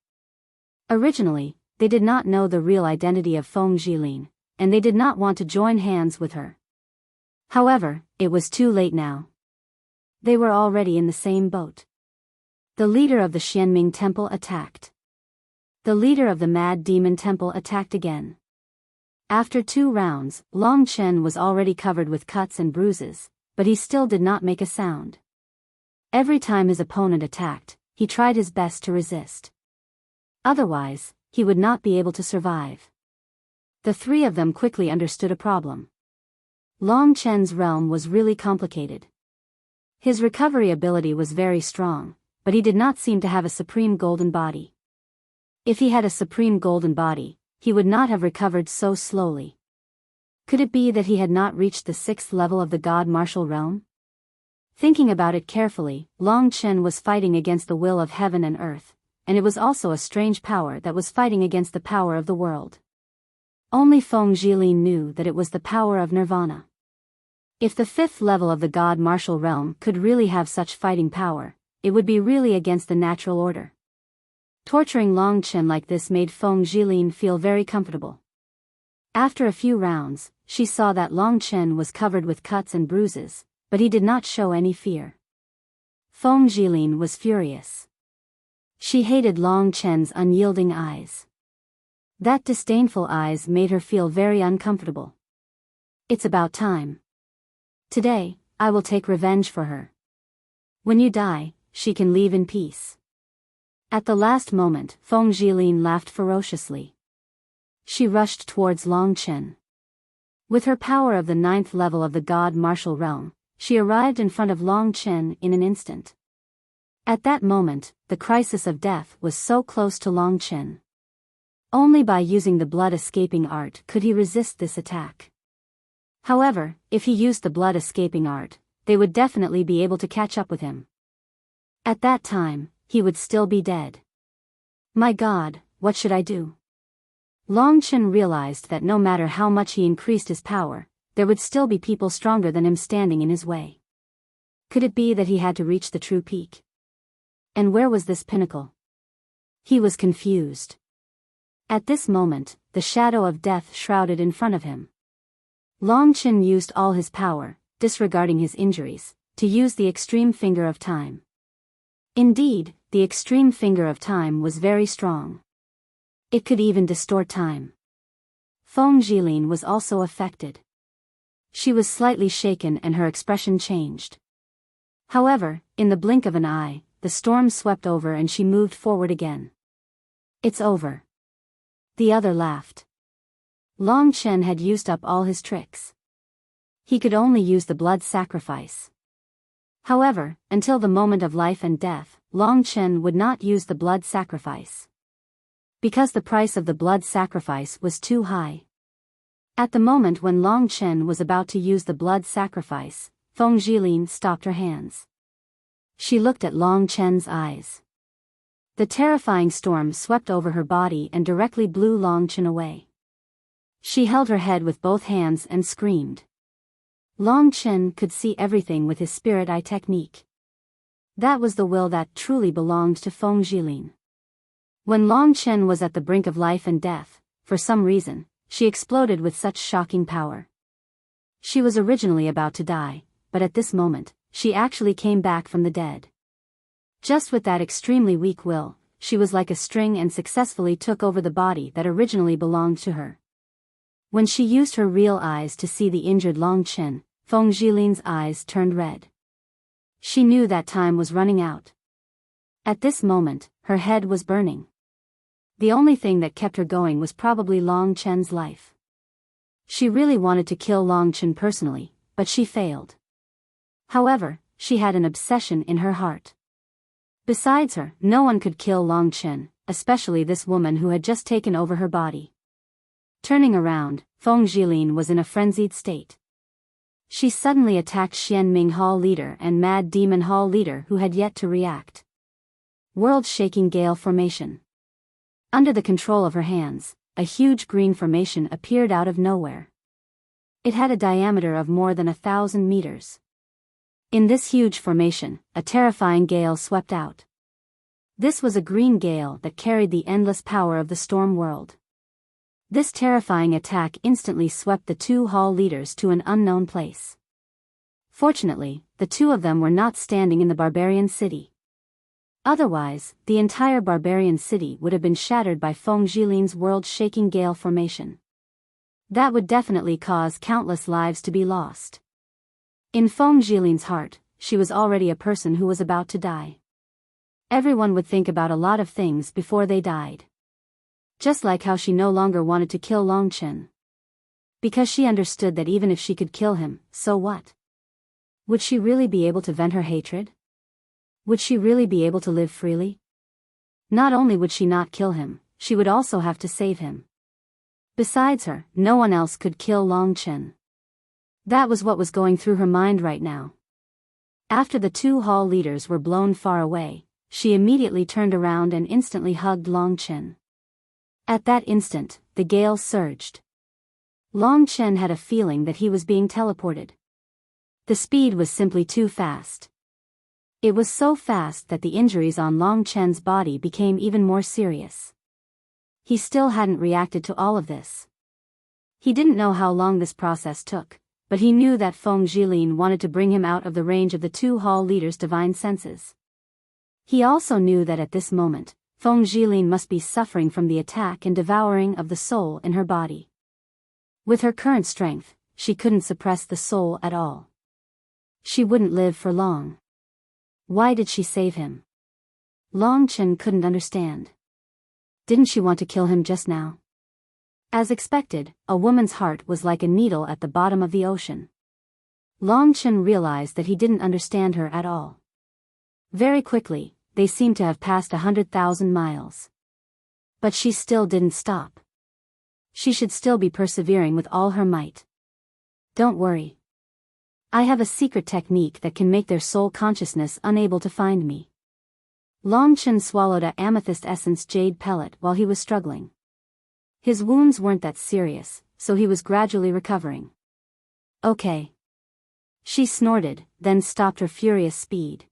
Originally, they did not know the real identity of Feng Jilin, and they did not want to join hands with her. However, it was too late now. They were already in the same boat. The leader of the Xianming Temple attacked. The leader of the Mad Demon Temple attacked again. After 2 rounds, Long Chen was already covered with cuts and bruises, but he still did not make a sound. Every time his opponent attacked, he tried his best to resist. Otherwise, he would not be able to survive. The 3 of them quickly understood a problem. Long Chen's realm was really complicated. His recovery ability was very strong, but he did not seem to have a supreme golden body. If he had a supreme golden body, he would not have recovered so slowly. Could it be that he had not reached the 6th level of the God Martial Realm? Thinking about it carefully, Long Chen was fighting against the will of heaven and earth, and it was also a strange power that was fighting against the power of the world. Only Feng Zhilin knew that it was the power of Nirvana. If the 5th level of the God Martial Realm could really have such fighting power, it would be really against the natural order. Torturing Long Chen like this made Feng Zhilin feel very comfortable. After a few rounds, she saw that Long Chen was covered with cuts and bruises, but he did not show any fear. Feng Zhilin was furious. She hated Long Chen's unyielding eyes. That disdainful eyes made her feel very uncomfortable. It's about time. Today, I will take revenge for her. When you die, she can leave in peace. At the last moment, Feng Zhilin laughed ferociously. She rushed towards Long Chen. With her power of the 9th level of the God Martial Realm, she arrived in front of Long Chen in an instant. At that moment, the crisis of death was so close to Long Chen. Only by using the blood-escaping art could he resist this attack. However, if he used the blood-escaping art, they would definitely be able to catch up with him. At that time, he would still be dead. My God, what should I do? Long Chen realized that no matter how much he increased his power, there would still be people stronger than him standing in his way. Could it be that he had to reach the true peak? And where was this pinnacle? He was confused. At this moment, the shadow of death shrouded in front of him. Long Chen used all his power, disregarding his injuries, to use the extreme finger of time. Indeed, the extreme finger of time was very strong. It could even distort time. Feng Zhilin was also affected. She was slightly shaken and her expression changed. However, in the blink of an eye, the storm swept over and she moved forward again. It's over. The other laughed. Long Chen had used up all his tricks. He could only use the blood sacrifice. However, until the moment of life and death, Long Chen would not use the blood sacrifice. Because the price of the blood sacrifice was too high. At the moment when Long Chen was about to use the blood sacrifice, Feng Zhilin stopped her hands. She looked at Long Chen's eyes. The terrifying storm swept over her body and directly blew Long Chen away. She held her head with both hands and screamed. Long Chen could see everything with his spirit eye technique. That was the will that truly belonged to Feng Zhilin. When Long Chen was at the brink of life and death, for some reason, she exploded with such shocking power. She was originally about to die, but at this moment, she actually came back from the dead. Just with that extremely weak will, she was like a string and successfully took over the body that originally belonged to her. When she used her real eyes to see the injured Long Chen, Feng Zhilin's eyes turned red. She knew that time was running out. At this moment, her head was burning. The only thing that kept her going was probably Long Chen's life. She really wanted to kill Long Chen personally, but she failed. However, she had an obsession in her heart. Besides her, no one could kill Long Chen, especially this woman who had just taken over her body. Turning around, Feng Zhilin was in a frenzied state. She suddenly attacked Xianming Hall leader and Mad Demon Hall leader who had yet to react. World-shaking gale formation. Under the control of her hands, a huge green formation appeared out of nowhere. It had a diameter of more than 1,000 meters. In this huge formation, a terrifying gale swept out. This was a green gale that carried the endless power of the storm world. This terrifying attack instantly swept the 2 hall leaders to an unknown place. Fortunately, the 2 of them were not standing in the barbarian city. Otherwise, the entire barbarian city would have been shattered by Feng Jilin's world-shaking gale formation. That would definitely cause countless lives to be lost. In Feng Jilin's heart, she was already a person who was about to die. Everyone would think about a lot of things before they died. Just like how she no longer wanted to kill Longchen. Because she understood that even if she could kill him, so what? Would she really be able to vent her hatred? Would she really be able to live freely? Not only would she not kill him, she would also have to save him. Besides her, no one else could kill Longchen. That was what was going through her mind right now. After the two hall leaders were blown far away, she immediately turned around and instantly hugged Longchen. At that instant, the gale surged. Longchen had a feeling that he was being teleported. The speed was simply too fast. It was so fast that the injuries on Longchen's body became even more serious. He still hadn't reacted to all of this. He didn't know how long this process took, but he knew that Feng Jilin wanted to bring him out of the range of the two hall leaders' divine senses. He also knew that at this moment, Feng Jilin must be suffering from the attack and devouring of the soul in her body. With her current strength, she couldn't suppress the soul at all. She wouldn't live for long. Why did she save him? Longchen couldn't understand. Didn't she want to kill him just now? As expected, a woman's heart was like a needle at the bottom of the ocean. Longchen realized that he didn't understand her at all. Very quickly, they seemed to have passed 100,000 miles. But she still didn't stop. She should still be persevering with all her might. Don't worry. I have a secret technique that can make their soul consciousness unable to find me. Longchen swallowed a amethyst essence jade pellet while he was struggling. His wounds weren't that serious, so he was gradually recovering. Okay. She snorted, then stopped her furious speed.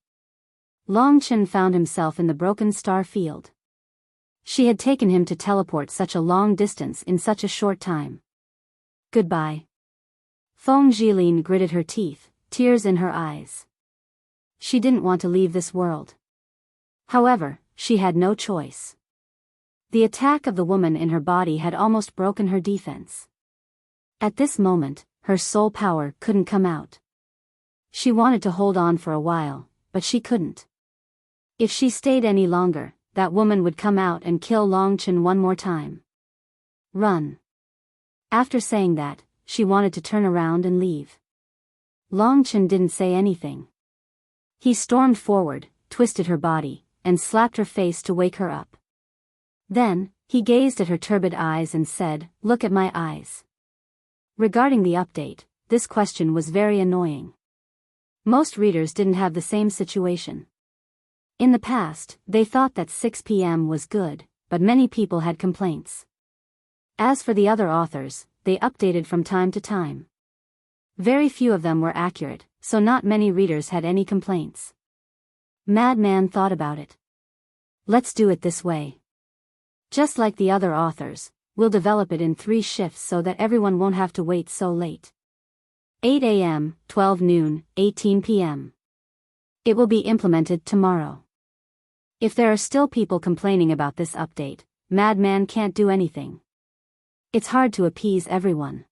Longchen found himself in the broken star field. She had taken him to teleport such a long distance in such a short time. Goodbye. Feng Jilin gritted her teeth, tears in her eyes. She didn't want to leave this world. However, she had no choice. The attack of the woman in her body had almost broken her defense. At this moment, her soul power couldn't come out. She wanted to hold on for a while, but she couldn't. If she stayed any longer, that woman would come out and kill Longchen one more time. Run. After saying that, she wanted to turn around and leave. Longchen didn't say anything. He stormed forward, twisted her body, and slapped her face to wake her up. Then, he gazed at her turbid eyes and said, "Look at my eyes." Regarding the update, this question was very annoying. Most readers didn't have the same situation. In the past, they thought that 6 p.m. was good, but many people had complaints. As for the other authors, they updated from time to time. Very few of them were accurate, so not many readers had any complaints. Madman thought about it. Let's do it this way. Just like the other authors, we'll develop it in 3 shifts so that everyone won't have to wait so late. 8 a.m., 12 noon, 18 p.m. It will be implemented tomorrow. If there are still people complaining about this update, Madman can't do anything. It's hard to appease everyone.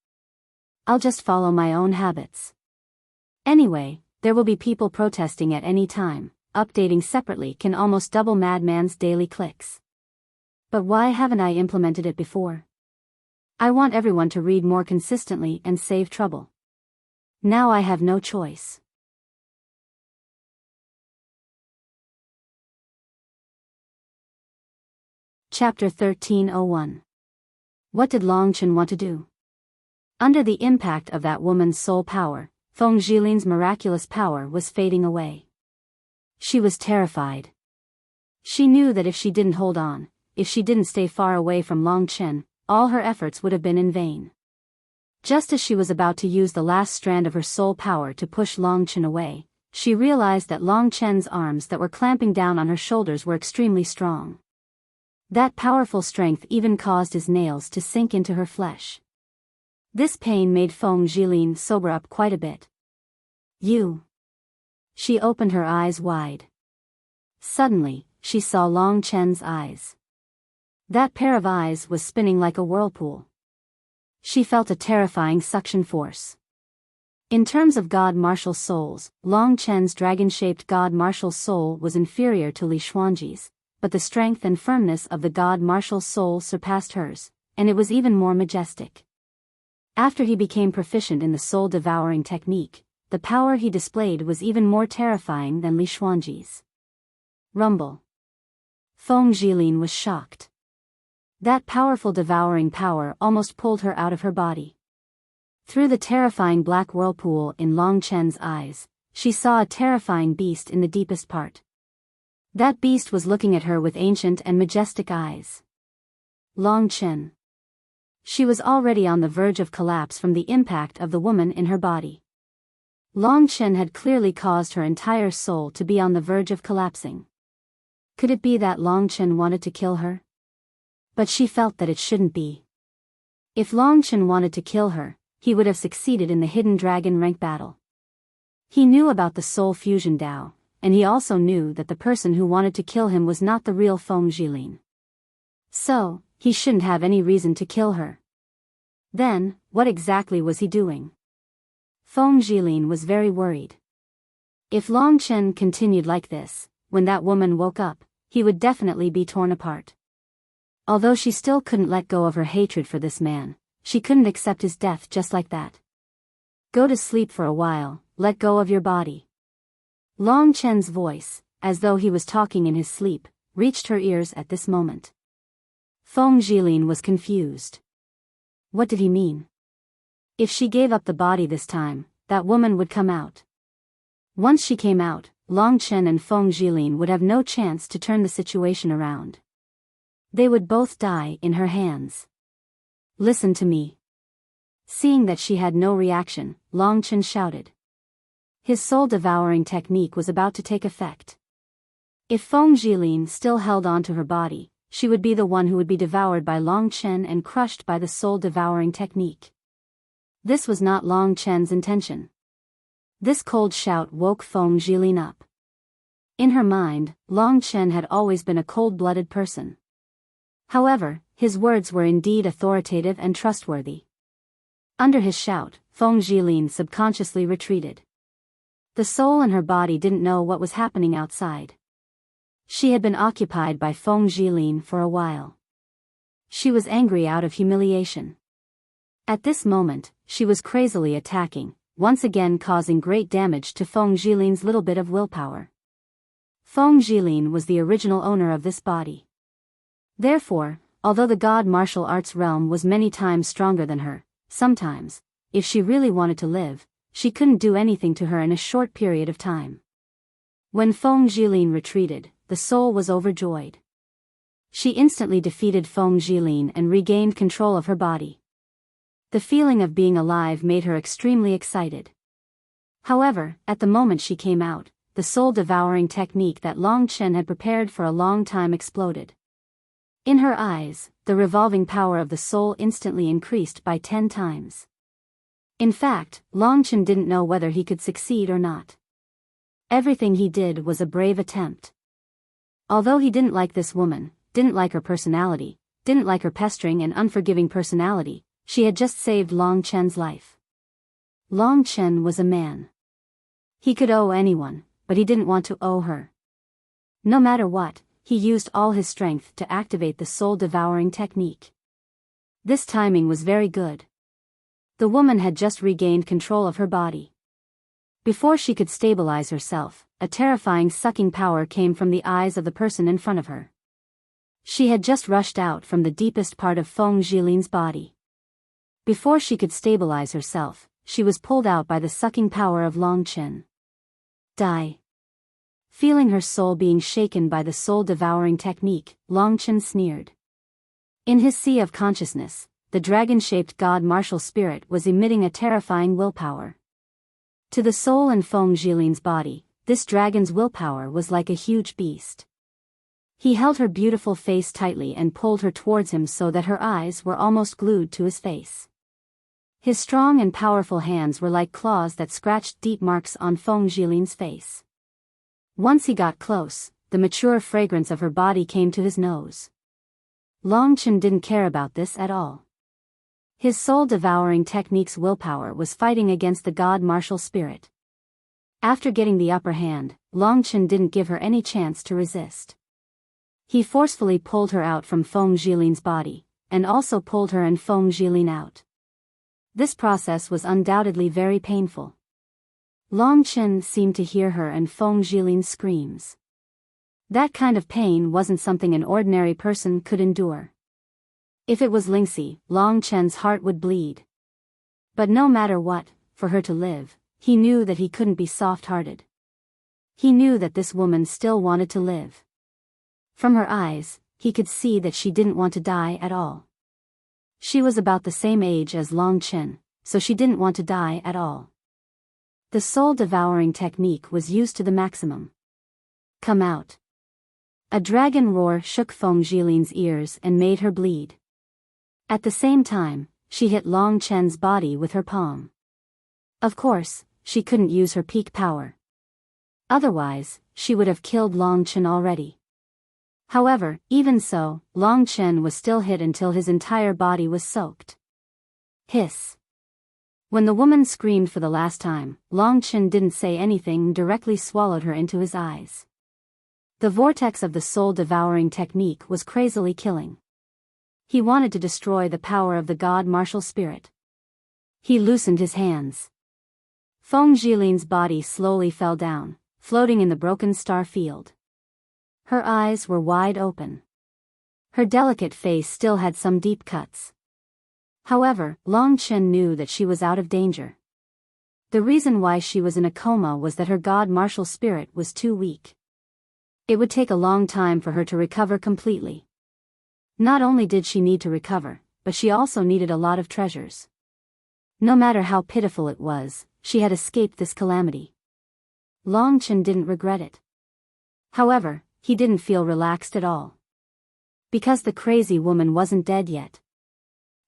I'll just follow my own habits. Anyway, there will be people protesting at any time. Updating separately can almost double Madman's daily clicks. But why haven't I implemented it before? I want everyone to read more consistently and save trouble. Now I have no choice. Chapter 1301. What did Longchen want to do? Under the impact of that woman's soul power, Feng Jilin's miraculous power was fading away. She was terrified. She knew that if she didn't hold on, if she didn't stay far away from Longchen, all her efforts would have been in vain. Just as she was about to use the last strand of her soul power to push Longchen away, she realized that Longchen's arms that were clamping down on her shoulders were extremely strong. That powerful strength even caused his nails to sink into her flesh. This pain made Feng Jilin sober up quite a bit. You. She opened her eyes wide. Suddenly, she saw Long Chen's eyes. That pair of eyes was spinning like a whirlpool. She felt a terrifying suction force. In terms of God Martial souls, Long Chen's dragon-shaped God Martial soul was inferior to Li Xuanji's, but the strength and firmness of the God Martial soul surpassed hers, and it was even more majestic. After he became proficient in the soul-devouring technique, the power he displayed was even more terrifying than Li Xuanji's. Rumble. Feng Zhilin was shocked. That powerful devouring power almost pulled her out of her body. Through the terrifying black whirlpool in Long Chen's eyes, she saw a terrifying beast in the deepest part. That beast was looking at her with ancient and majestic eyes. Long Chen. She was already on the verge of collapse from the impact of the woman in her body. Long Chen had clearly caused her entire soul to be on the verge of collapsing. Could it be that Long Chen wanted to kill her? But she felt that it shouldn't be. If Long Chen wanted to kill her, he would have succeeded in the Hidden Dragon rank battle. He knew about the Soul Fusion Dao, and he also knew that the person who wanted to kill him was not the real Feng Zhilin. So, he shouldn't have any reason to kill her. Then, what exactly was he doing? Feng Zhilin was very worried. If Long Chen continued like this, when that woman woke up, he would definitely be torn apart. Although she still couldn't let go of her hatred for this man, she couldn't accept his death just like that. Go to sleep for a while, let go of your body. Long Chen's voice, as though he was talking in his sleep, reached her ears at this moment. Feng Zhilin was confused. What did he mean? If she gave up the body this time, that woman would come out. Once she came out, Long Chen and Feng Zhilin would have no chance to turn the situation around. They would both die in her hands. Listen to me. Seeing that she had no reaction, Long Chen shouted. His soul-devouring technique was about to take effect. If Feng Zhilin still held on to her body, she would be the one who would be devoured by Long Chen and crushed by the soul-devouring technique. This was not Long Chen's intention. This cold shout woke Feng Zhilin up. In her mind, Long Chen had always been a cold-blooded person. However, his words were indeed authoritative and trustworthy. Under his shout, Feng Zhilin subconsciously retreated. The soul in her body didn't know what was happening outside. She had been occupied by Feng Zhilin for a while. She was angry out of humiliation. At this moment, she was crazily attacking, once again causing great damage to Feng Zhilin's little bit of willpower. Feng Zhilin was the original owner of this body. Therefore, although the God martial arts realm was many times stronger than her, sometimes, if she really wanted to live, she couldn't do anything to her in a short period of time. When Feng Zhilin retreated, the soul was overjoyed. She instantly defeated Feng Zhilin and regained control of her body. The feeling of being alive made her extremely excited. However, at the moment she came out, the soul-devouring technique that Long Chen had prepared for a long time exploded. In her eyes, the revolving power of the soul instantly increased by 10 times. In fact, Long Chen didn't know whether he could succeed or not. Everything he did was a brave attempt. Although he didn't like this woman, didn't like her personality, didn't like her pestering and unforgiving personality, she had just saved Long Chen's life. Long Chen was a man. He could owe anyone, but he didn't want to owe her. No matter what, he used all his strength to activate the soul-devouring technique. This timing was very good. The woman had just regained control of her body. Before she could stabilize herself, a terrifying sucking power came from the eyes of the person in front of her. She had just rushed out from the deepest part of Feng Zhilin's body. Before she could stabilize herself, she was pulled out by the sucking power of Long Chen. Die. Feeling her soul being shaken by the soul-devouring technique, Long Chen sneered. In his sea of consciousness, the dragon-shaped God martial spirit was emitting a terrifying willpower. To the soul in Feng Zhilin's body, this dragon's willpower was like a huge beast. He held her beautiful face tightly and pulled her towards him so that her eyes were almost glued to his face. His strong and powerful hands were like claws that scratched deep marks on Feng Zhilin's face. Once he got close, the mature fragrance of her body came to his nose. Long Chen didn't care about this at all. His soul-devouring technique's willpower was fighting against the god martial spirit. After getting the upper hand, Long Chen didn't give her any chance to resist. He forcefully pulled her out from Feng Jilin's body, and also pulled her and Feng Jilin out. This process was undoubtedly very painful. Long Chen seemed to hear her and Feng Jilin's screams. That kind of pain wasn't something an ordinary person could endure. If it was Lingxi, Long Chen's heart would bleed. But no matter what, for her to live, he knew that he couldn't be soft-hearted. He knew that this woman still wanted to live. From her eyes, he could see that she didn't want to die at all. She was about the same age as Long Chen, so she didn't want to die at all. The soul-devouring technique was used to the maximum. Come out. A dragon roar shook Feng Jilin's ears and made her bleed. At the same time, she hit Long Chen's body with her palm. Of course, she couldn't use her peak power. Otherwise, she would have killed Long Chen already. However, even so, Long Chen was still hit until his entire body was soaked. Hiss. When the woman screamed for the last time, Long Chen didn't say anything and directly swallowed her into his eyes. The vortex of the soul-devouring technique was crazily killing. He wanted to destroy the power of the god martial spirit. He loosened his hands. Feng Jilin's body slowly fell down, floating in the broken star field. Her eyes were wide open. Her delicate face still had some deep cuts. However, Long Chen knew that she was out of danger. The reason why she was in a coma was that her god martial spirit was too weak. It would take a long time for her to recover completely. Not only did she need to recover, but she also needed a lot of treasures. No matter how pitiful it was, she had escaped this calamity. Long Chen didn't regret it. However, he didn't feel relaxed at all. Because the crazy woman wasn't dead yet.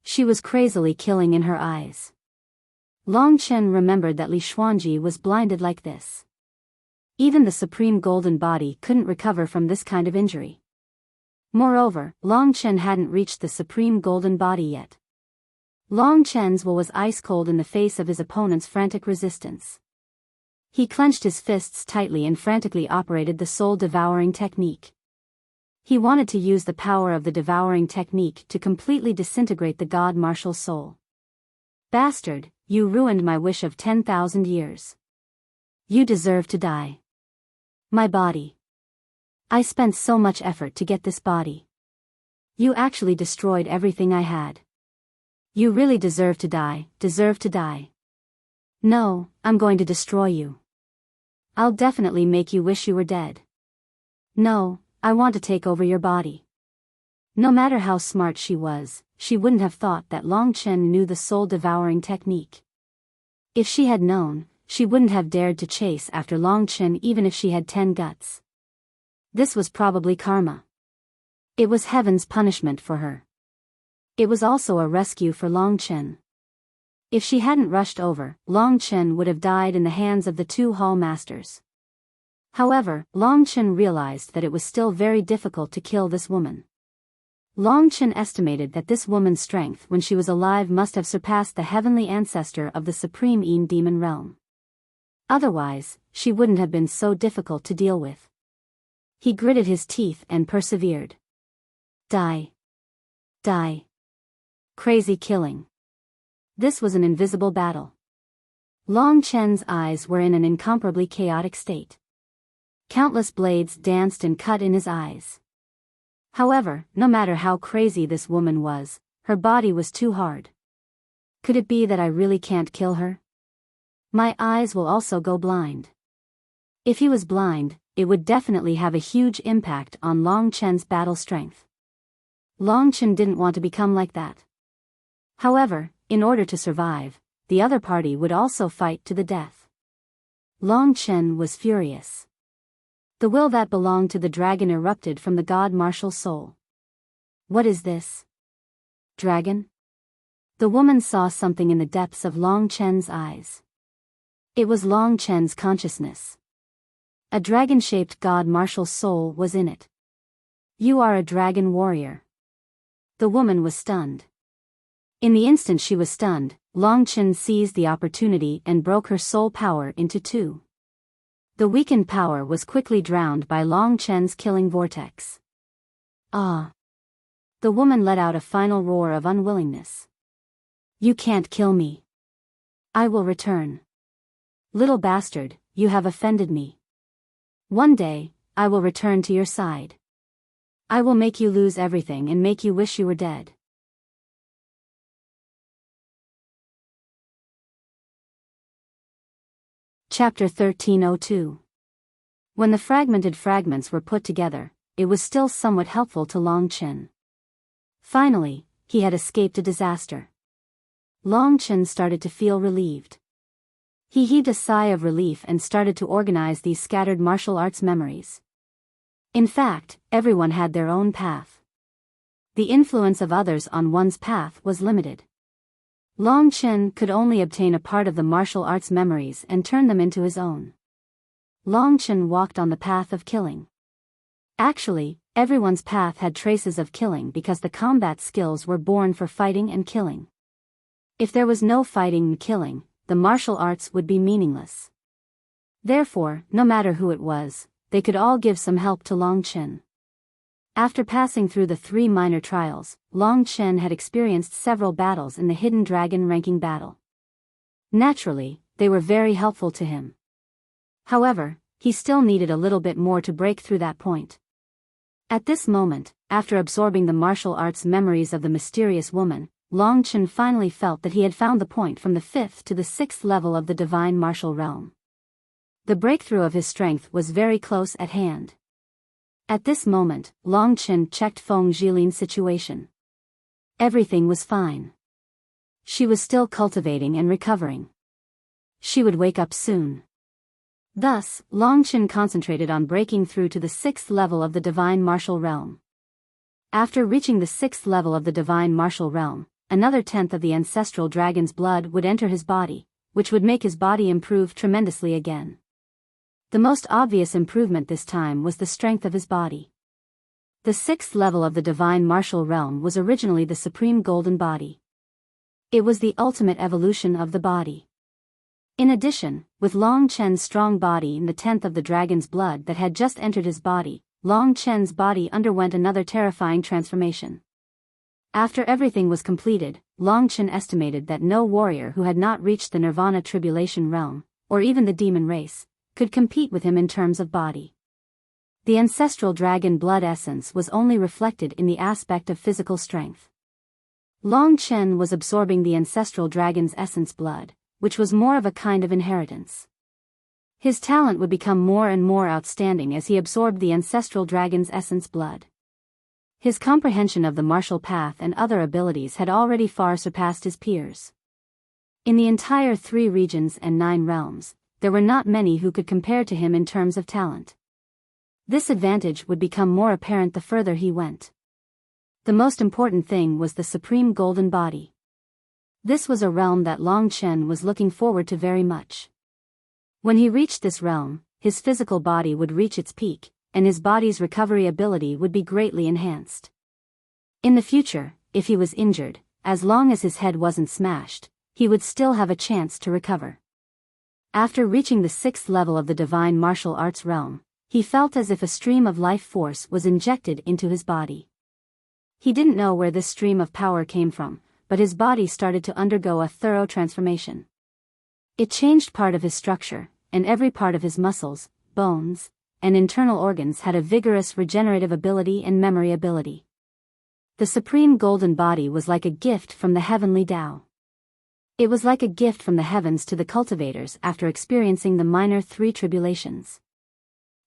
She was crazily killing in her eyes. Long Chen remembered that Li Xuanji was blinded like this. Even the Supreme Golden Body couldn't recover from this kind of injury. Moreover, Long Chen hadn't reached the Supreme Golden Body yet. Long Chen's will was ice-cold in the face of his opponent's frantic resistance. He clenched his fists tightly and frantically operated the soul-devouring technique. He wanted to use the power of the devouring technique to completely disintegrate the god martial soul. Bastard, you ruined my wish of 10,000 years. You deserve to die. My body. I spent so much effort to get this body. You actually destroyed everything I had. You really deserve to die, deserve to die. No, I'm going to destroy you. I'll definitely make you wish you were dead. No, I want to take over your body. No matter how smart she was, she wouldn't have thought that Long Chen knew the soul-devouring technique. If she had known, she wouldn't have dared to chase after Long Chen even if she had 10 guts. This was probably karma. It was heaven's punishment for her. It was also a rescue for Long Chen. If she hadn't rushed over, Long Chen would have died in the hands of the two hall masters. However, Long Chen realized that it was still very difficult to kill this woman. Long Chen estimated that this woman's strength when she was alive must have surpassed the heavenly ancestor of the supreme Yin demon realm. Otherwise, she wouldn't have been so difficult to deal with. He gritted his teeth and persevered. Die. Die. Crazy killing. This was an invisible battle. Long Chen's eyes were in an incomparably chaotic state. Countless blades danced and cut in his eyes. However, no matter how crazy this woman was, her body was too hard. Could it be that I really can't kill her? My eyes will also go blind. If he was blind, it would definitely have a huge impact on Long Chen's battle strength. Long Chen didn't want to become like that. However, in order to survive, the other party would also fight to the death. Long Chen was furious. The will that belonged to the dragon erupted from the god martial soul. What is this? Dragon? The woman saw something in the depths of Long Chen's eyes. It was Long Chen's consciousness. A dragon-shaped god martial soul was in it. You are a dragon warrior. The woman was stunned. In the instant she was stunned, Long Chen seized the opportunity and broke her soul power into two. The weakened power was quickly drowned by Long Chen's killing vortex. Ah! The woman let out a final roar of unwillingness. You can't kill me. I will return. Little bastard, you have offended me. One day, I will return to your side. I will make you lose everything and make you wish you were dead. Chapter 1302. When the fragmented fragments were put together, it was still somewhat helpful to Long Chen. Finally, he had escaped a disaster. Long Chen started to feel relieved. He heaved a sigh of relief and started to organize these scattered martial arts memories. In fact, everyone had their own path. The influence of others on one's path was limited. Long Chen could only obtain a part of the martial arts memories and turn them into his own. Long Chen walked on the path of killing. Actually, everyone's path had traces of killing because the combat skills were born for fighting and killing. If there was no fighting and killing, the martial arts would be meaningless. Therefore, no matter who it was, they could all give some help to Long Chen. After passing through the 3 minor trials, Long Chen had experienced several battles in the Hidden Dragon ranking battle. Naturally, they were very helpful to him. However, he still needed a little bit more to break through that point. At this moment, after absorbing the martial arts memories of the mysterious woman, Long Chen finally felt that he had found the point from the 5th to the 6th level of the divine martial realm. The breakthrough of his strength was very close at hand. At this moment, Long Chen checked Feng Jilin's situation. Everything was fine. She was still cultivating and recovering. She would wake up soon. Thus, Long Chen concentrated on breaking through to the 6th level of the divine martial realm. After reaching the 6th level of the divine martial realm, another 10th of the ancestral dragon's blood would enter his body, which would make his body improve tremendously again. The most obvious improvement this time was the strength of his body. The 6th level of the divine martial realm was originally the supreme golden body. It was the ultimate evolution of the body. In addition, with Long Chen's strong body in the 10th of the dragon's blood that had just entered his body, Long Chen's body underwent another terrifying transformation. After everything was completed, Long Chen estimated that no warrior who had not reached the Nirvana tribulation realm, or even the demon race, could compete with him in terms of body. The ancestral dragon blood essence was only reflected in the aspect of physical strength. Long Chen was absorbing the ancestral dragon's essence blood, which was more of a kind of inheritance. His talent would become more and more outstanding as he absorbed the ancestral dragon's essence blood. His comprehension of the martial path and other abilities had already far surpassed his peers. In the entire 3 regions and 9 realms, there were not many who could compare to him in terms of talent. This advantage would become more apparent the further he went. The most important thing was the supreme golden body. This was a realm that Long Chen was looking forward to very much. When he reached this realm, his physical body would reach its peak, and his body's recovery ability would be greatly enhanced. In the future, if he was injured, as long as his head wasn't smashed, he would still have a chance to recover. After reaching the 6th level of the divine martial arts realm, he felt as if a stream of life force was injected into his body. He didn't know where this stream of power came from, but his body started to undergo a thorough transformation. It changed part of his structure, and every part of his muscles, bones, and internal organs had a vigorous regenerative ability and memory ability. The supreme golden body was like a gift from the heavenly Tao. It was like a gift from the heavens to the cultivators after experiencing the minor 3 tribulations.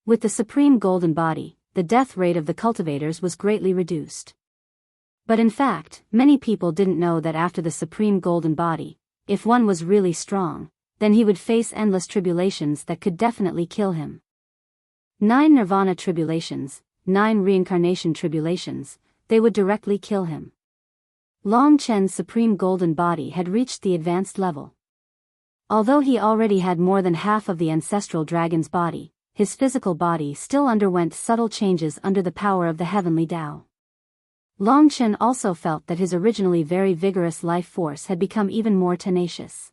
With the supreme golden body, the death rate of the cultivators was greatly reduced. But in fact, many people didn't know that after the supreme golden body, if one was really strong, then he would face endless tribulations that could definitely kill him. 9 nirvana tribulations, 9 reincarnation tribulations, they would directly kill him. Long Chen's supreme golden body had reached the advanced level. Although he already had more than half of the ancestral dragon's body, his physical body still underwent subtle changes under the power of the heavenly Tao. Long Chen also felt that his originally very vigorous life force had become even more tenacious.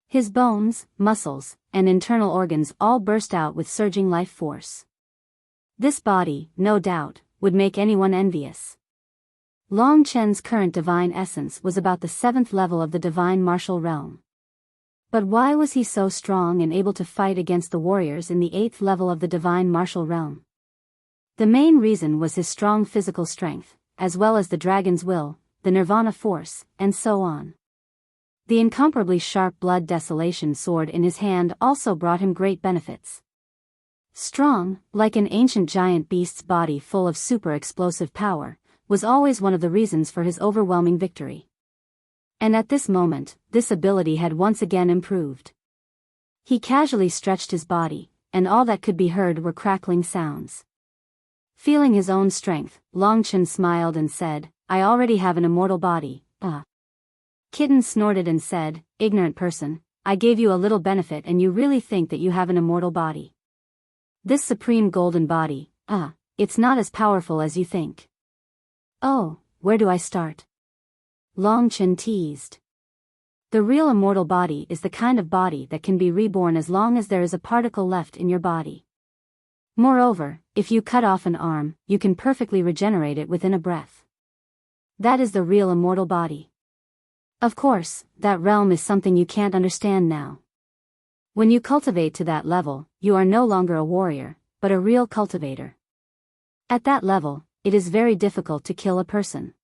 His bones, muscles, and internal organs all burst out with surging life force. This body, no doubt, would make anyone envious. Long Chen's current divine essence was about the 7th level of the divine martial realm. But why was he so strong and able to fight against the warriors in the 8th level of the divine martial realm? The main reason was his strong physical strength, as well as the dragon's will, the nirvana force, and so on. The incomparably sharp blood desolation sword in his hand also brought him great benefits. Strong, like an ancient giant beast's body full of super explosive power, was always one of the reasons for his overwhelming victory. And at this moment, this ability had once again improved. He casually stretched his body, and all that could be heard were crackling sounds. Feeling his own strength, Long Chen smiled and said, "I already have an immortal body, Kitten snorted and said, "Ignorant person, I gave you a little benefit and you really think that you have an immortal body. This supreme golden body, it's not as powerful as you think." "Oh, where do I start?" Long Chen teased. The real immortal body is the kind of body that can be reborn as long as there is a particle left in your body. Moreover, if you cut off an arm, you can perfectly regenerate it within a breath. That is the real immortal body. Of course, that realm is something you can't understand now. When you cultivate to that level, you are no longer a warrior, but a real cultivator. At that level, it is very difficult to kill a person.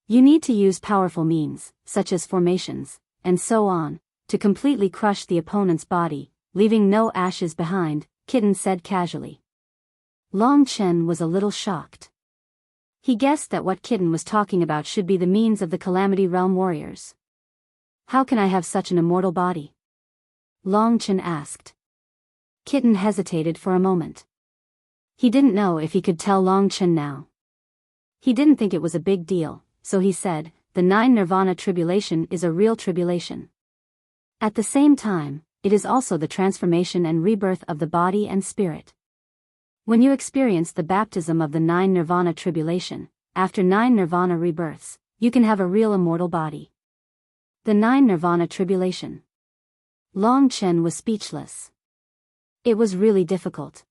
You need to use powerful means, such as formations, and so on, to completely crush the opponent's body, leaving no ashes behind, Kitten said casually. Long Chen was a little shocked. He guessed that what Kitten was talking about should be the means of the Calamity Realm warriors. "How can I have such an immortal body?" Long Chen asked. Kitten hesitated for a moment. He didn't know if he could tell Long Chen now. He didn't think it was a big deal, so he said, "The 9 Nirvana tribulation is a real tribulation. At the same time, it is also the transformation and rebirth of the body and spirit. When you experience the baptism of the 9 Nirvana tribulation, after 9 Nirvana rebirths, you can have a real immortal body." The 9 Nirvana tribulation. Long Chen was speechless. It was really difficult.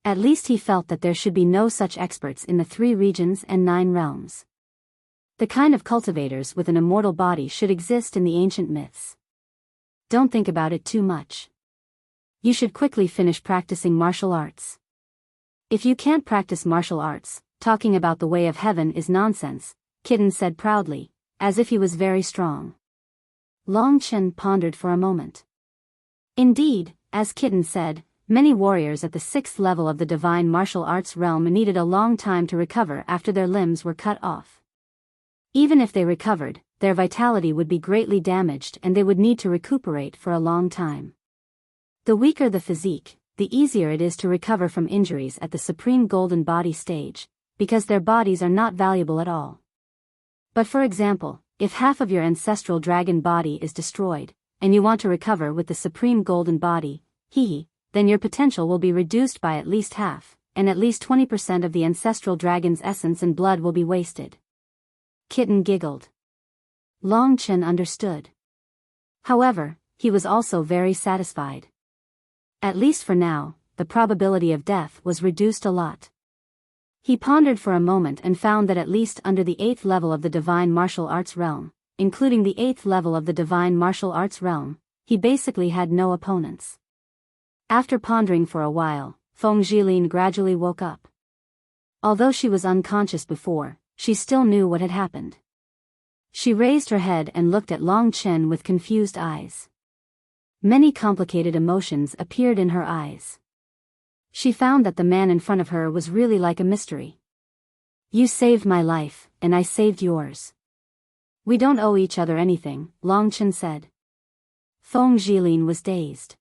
At least he felt that there should be no such experts in the 3 regions and 9 realms. The kind of cultivators with an immortal body should exist in the ancient myths. Don't think about it too much. You should quickly finish practicing martial arts. If you can't practice martial arts, talking about the way of heaven is nonsense, Kitten said proudly, as if he was very strong. Long Chen pondered for a moment. Indeed, as Kitten said, many warriors at the 6th level of the divine martial arts realm needed a long time to recover after their limbs were cut off. Even if they recovered, their vitality would be greatly damaged and they would need to recuperate for a long time. The weaker the physique, the easier it is to recover from injuries at the supreme golden body stage, because their bodies are not valuable at all. But for example, if half of your ancestral dragon body is destroyed, and you want to recover with the supreme golden body, then your potential will be reduced by at least half, and at least 20% of the ancestral dragon's essence and blood will be wasted. Kitten giggled. Long Chen understood. However, he was also very satisfied. At least for now, the probability of death was reduced a lot. He pondered for a moment and found that at least under the 8th level of the divine martial arts realm, including the 8th level of the divine martial arts realm, he basically had no opponents. After pondering for a while, Feng Jilin gradually woke up. Although she was unconscious before, she still knew what had happened. She raised her head and looked at Long Chen with confused eyes. Many complicated emotions appeared in her eyes. She found that the man in front of her was really like a mystery. "You saved my life, and I saved yours. We don't owe each other anything," Long Chen said. Feng Jilin was dazed.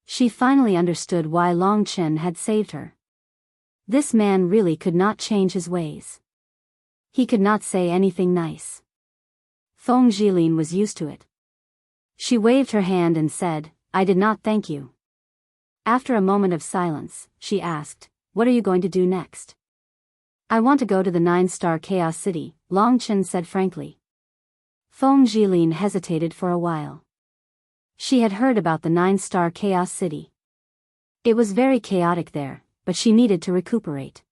She finally understood why Long Chen had saved her. This man really could not change his ways. He could not say anything nice. Feng Jilin was used to it. She waved her hand and said, "I did not thank you." After a moment of silence, she asked, "What are you going to do next?" "I want to go to the 9-star Chaos City," Long Chen said frankly. Feng Jilin hesitated for a while. She had heard about the 9-star Chaos City. It was very chaotic there, but she needed to recuperate.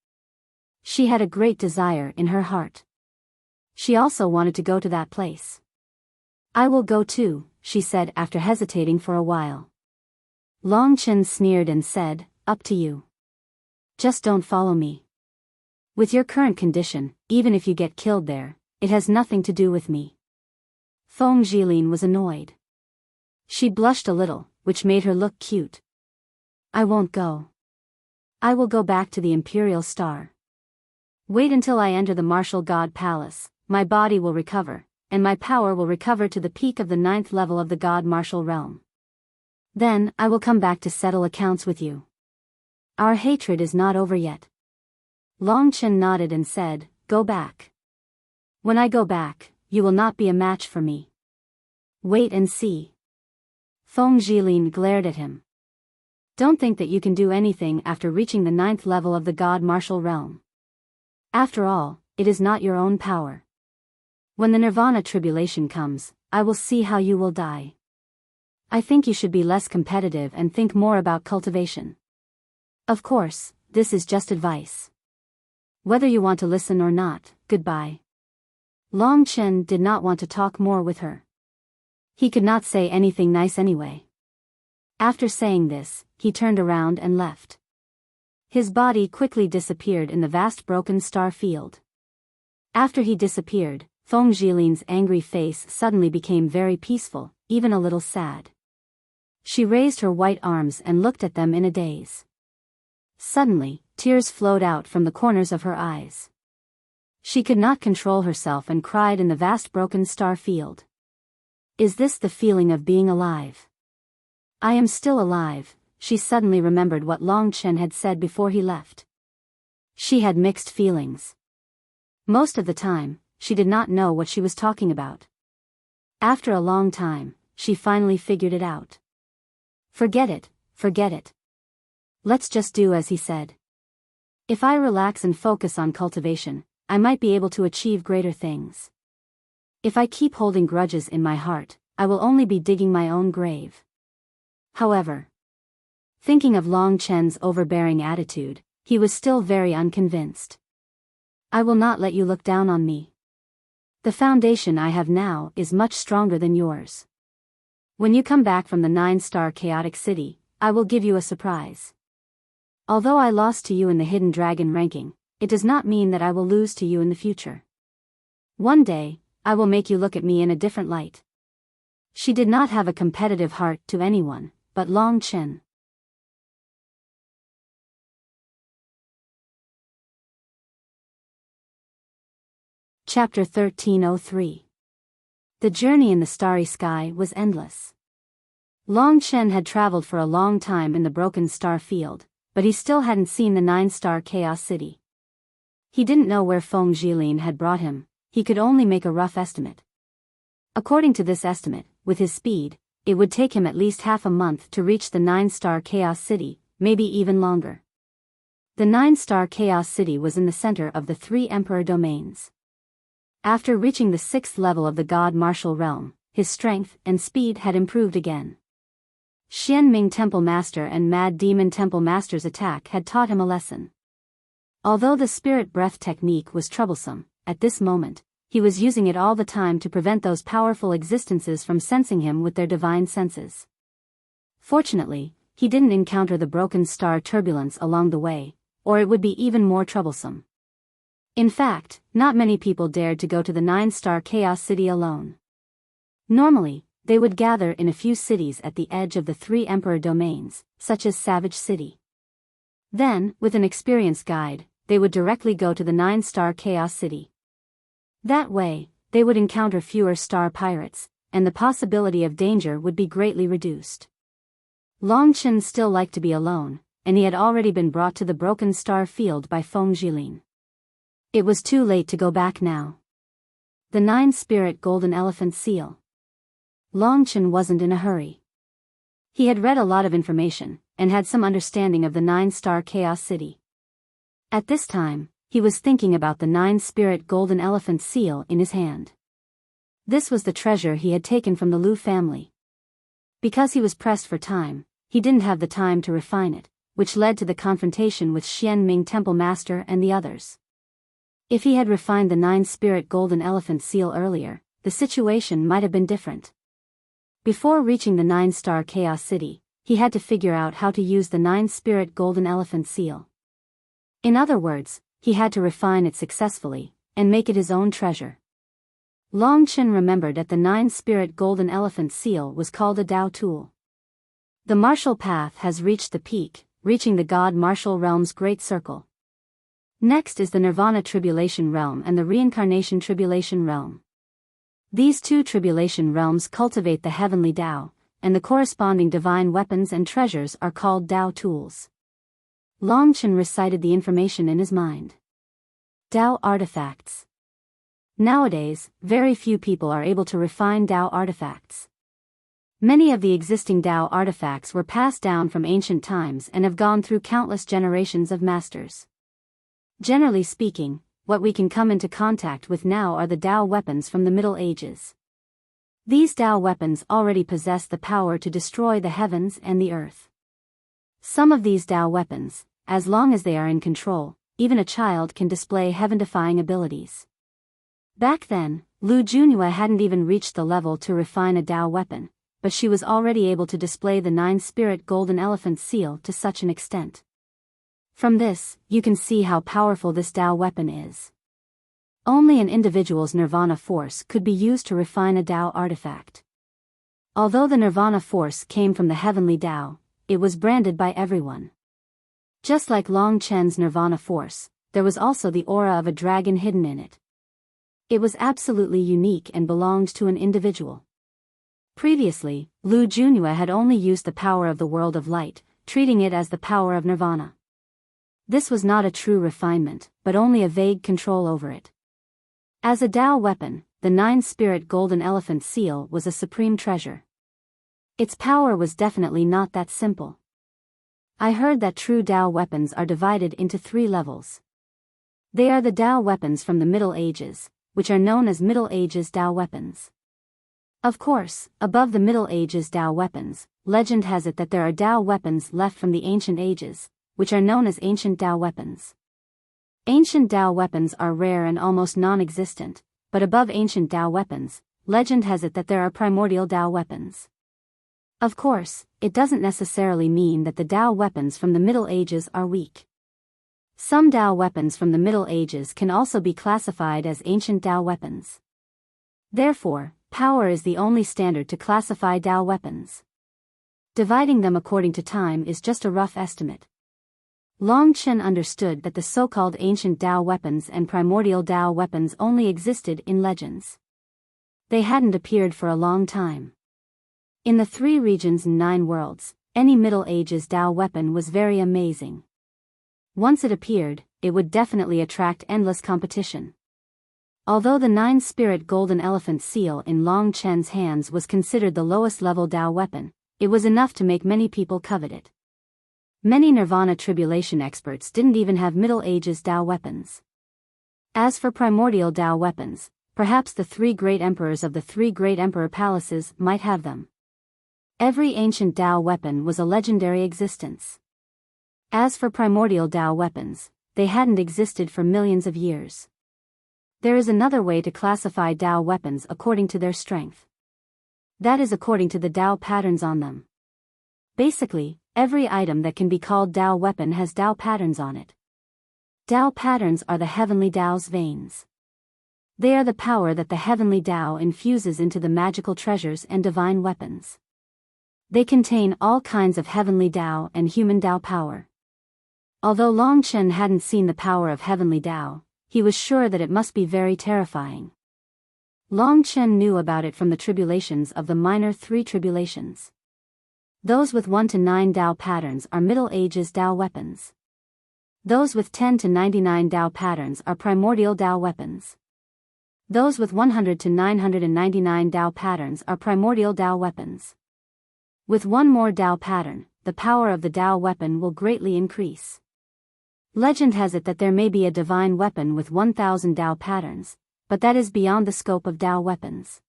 She had a great desire in her heart. She also wanted to go to that place. "I will go too," she said after hesitating for a while. Long Chen sneered and said, "Up to you. Just don't follow me. With your current condition, even if you get killed there, it has nothing to do with me." Feng Jilin was annoyed. She blushed a little, which made her look cute. "I won't go. I will go back to the Imperial Star. Wait until I enter the Martial God Palace, my body will recover, and my power will recover to the peak of the 9th level of the God Martial Realm. Then, I will come back to settle accounts with you. Our hatred is not over yet." Long Chen nodded and said, "Go back. When I go back, you will not be a match for me. Wait and see." Feng Jilin glared at him. "Don't think that you can do anything after reaching the 9th level of the God Martial Realm. After all, it is not your own power. When the Nirvana tribulation comes, I will see how you will die. I think you should be less competitive and think more about cultivation. Of course, this is just advice. Whether you want to listen or not, goodbye." Long Chen did not want to talk more with her. He could not say anything nice anyway. After saying this, he turned around and left. His body quickly disappeared in the vast broken star field. After he disappeared, Feng Jilin's angry face suddenly became very peaceful, even a little sad. She raised her white arms and looked at them in a daze. Suddenly, tears flowed out from the corners of her eyes. She could not control herself and cried in the vast broken star field. "Is this the feeling of being alive? I am still alive." She suddenly remembered what Long Chen had said before he left. She had mixed feelings. Most of the time, she did not know what she was talking about. After a long time, she finally figured it out. Forget it, forget it. Let's just do as he said. If I relax and focus on cultivation, I might be able to achieve greater things. If I keep holding grudges in my heart, I will only be digging my own grave. However, thinking of Long Chen's overbearing attitude, he was still very unconvinced. "I will not let you look down on me. The foundation I have now is much stronger than yours. When you come back from the 9-star Chaotic City, I will give you a surprise. Although I lost to you in the Hidden Dragon ranking, it does not mean that I will lose to you in the future. One day, I will make you look at me in a different light." She did not have a competitive heart to anyone, but Long Chen. Chapter 1303. The journey in the starry sky was endless. Long Chen had traveled for a long time in the broken star field, but he still hadn't seen the 9-star Chaos City. He didn't know where Feng Jilin had brought him. He could only make a rough estimate. According to this estimate, with his speed, it would take him at least half a month to reach the 9-star Chaos City, maybe even longer. The 9-star Chaos City was in the center of the 3 Emperor domains. After reaching the 6th level of the God Martial Realm, his strength and speed had improved again. Xianming Temple Master and Mad Demon Temple Master's attack had taught him a lesson. Although the spirit breath technique was troublesome, at this moment, he was using it all the time to prevent those powerful existences from sensing him with their divine senses. Fortunately, he didn't encounter the broken star turbulence along the way, or it would be even more troublesome. In fact, not many people dared to go to the 9-star Chaos City alone. Normally, they would gather in a few cities at the edge of the 3 Emperor domains, such as Savage City. Then, with an experienced guide, they would directly go to the 9-star Chaos City. That way, they would encounter fewer star pirates, and the possibility of danger would be greatly reduced. Long Chen still liked to be alone, and he had already been brought to the broken star field by Feng Jilin. It was too late to go back now. The 9-spirit golden elephant seal. Long Chen wasn't in a hurry. He had read a lot of information, and had some understanding of the 9-star Chaos City. At this time, he was thinking about the 9-spirit golden elephant seal in his hand. This was the treasure he had taken from the Lu family. Because he was pressed for time, he didn't have the time to refine it, which led to the confrontation with Xian Ming Temple Master and the others. If he had refined the 9-spirit golden elephant seal earlier, the situation might have been different. Before reaching the 9-star Chaos City, he had to figure out how to use the 9-spirit golden elephant seal. In other words, he had to refine it successfully, and make it his own treasure. Long Chen remembered that the 9-spirit golden elephant seal was called a Dao tool. The martial path has reached the peak, reaching the God martial realm's great circle. Next is the Nirvana Tribulation Realm and the Reincarnation Tribulation Realm. These two tribulation realms cultivate the heavenly Dao, and the corresponding divine weapons and treasures are called Dao tools. Long Chen recited the information in his mind. Dao artifacts. Nowadays, very few people are able to refine Dao artifacts. Many of the existing Dao artifacts were passed down from ancient times and have gone through countless generations of masters. Generally speaking, what we can come into contact with now are the Dao weapons from the Middle Ages. These Dao weapons already possess the power to destroy the heavens and the earth. Some of these Dao weapons, as long as they are in control, even a child can display heaven-defying abilities. Back then, Lu Junhua hadn't even reached the level to refine a Dao weapon, but she was already able to display the 9-spirit golden elephant seal to such an extent. From this, you can see how powerful this Dao weapon is. Only an individual's nirvana force could be used to refine a Dao artifact. Although the nirvana force came from the heavenly Dao, it was branded by everyone. Just like Long Chen's nirvana force, there was also the aura of a dragon hidden in it. It was absolutely unique and belonged to an individual. Previously, Lu Junhua had only used the power of the world of light, treating it as the power of nirvana. This was not a true refinement, but only a vague control over it. As a Dao weapon, the 9-spirit golden elephant seal was a supreme treasure. Its power was definitely not that simple. I heard that true Dao weapons are divided into 3 levels. They are the Dao weapons from the Middle Ages, which are known as Middle Ages Dao weapons. Of course, above the Middle Ages Dao weapons, legend has it that there are Dao weapons left from the Ancient Ages, which are known as Ancient Dao weapons. Ancient Dao weapons are rare and almost non-existent, but above Ancient Dao weapons, legend has it that there are Primordial Dao weapons. Of course, it doesn't necessarily mean that the Dao weapons from the Middle Ages are weak. Some Dao weapons from the Middle Ages can also be classified as Ancient Dao weapons. Therefore, power is the only standard to classify Dao weapons. Dividing them according to time is just a rough estimate. Long Chen understood that the so-called ancient Dao weapons and primordial Dao weapons only existed in legends. They hadn't appeared for a long time. In the 3 regions and 9 worlds, any Middle Ages Dao weapon was very amazing. Once it appeared, it would definitely attract endless competition. Although the 9-spirit golden elephant seal in Long Chen's hands was considered the lowest level Dao weapon, it was enough to make many people covet it. Many Nirvana Tribulation experts didn't even have Middle Ages Dao weapons. As for primordial Dao weapons, perhaps the 3 great emperors of the 3 great emperor palaces might have them. Every ancient Dao weapon was a legendary existence. As for primordial Dao weapons, they hadn't existed for millions of years. There is another way to classify Dao weapons according to their strength. That is according to the Dao patterns on them. Basically, every item that can be called Dao weapon has Dao patterns on it. Dao patterns are the heavenly Dao's veins. They are the power that the heavenly Dao infuses into the magical treasures and divine weapons. They contain all kinds of heavenly Dao and human Dao power. Although Long Chen hadn't seen the power of heavenly Dao, he was sure that it must be very terrifying. Long Chen knew about it from the tribulations of the minor 3 tribulations. Those with 1 to 9 Dao patterns are Middle Ages Dao weapons. Those with 10 to 99 Dao patterns are primordial Dao weapons. Those with 100 to 999 Dao patterns are primordial Dao weapons. With 1 more Dao pattern, the power of the Tao weapon will greatly increase. Legend has it that there may be a divine weapon with 1,000 Tao patterns, but that is beyond the scope of Tao weapons.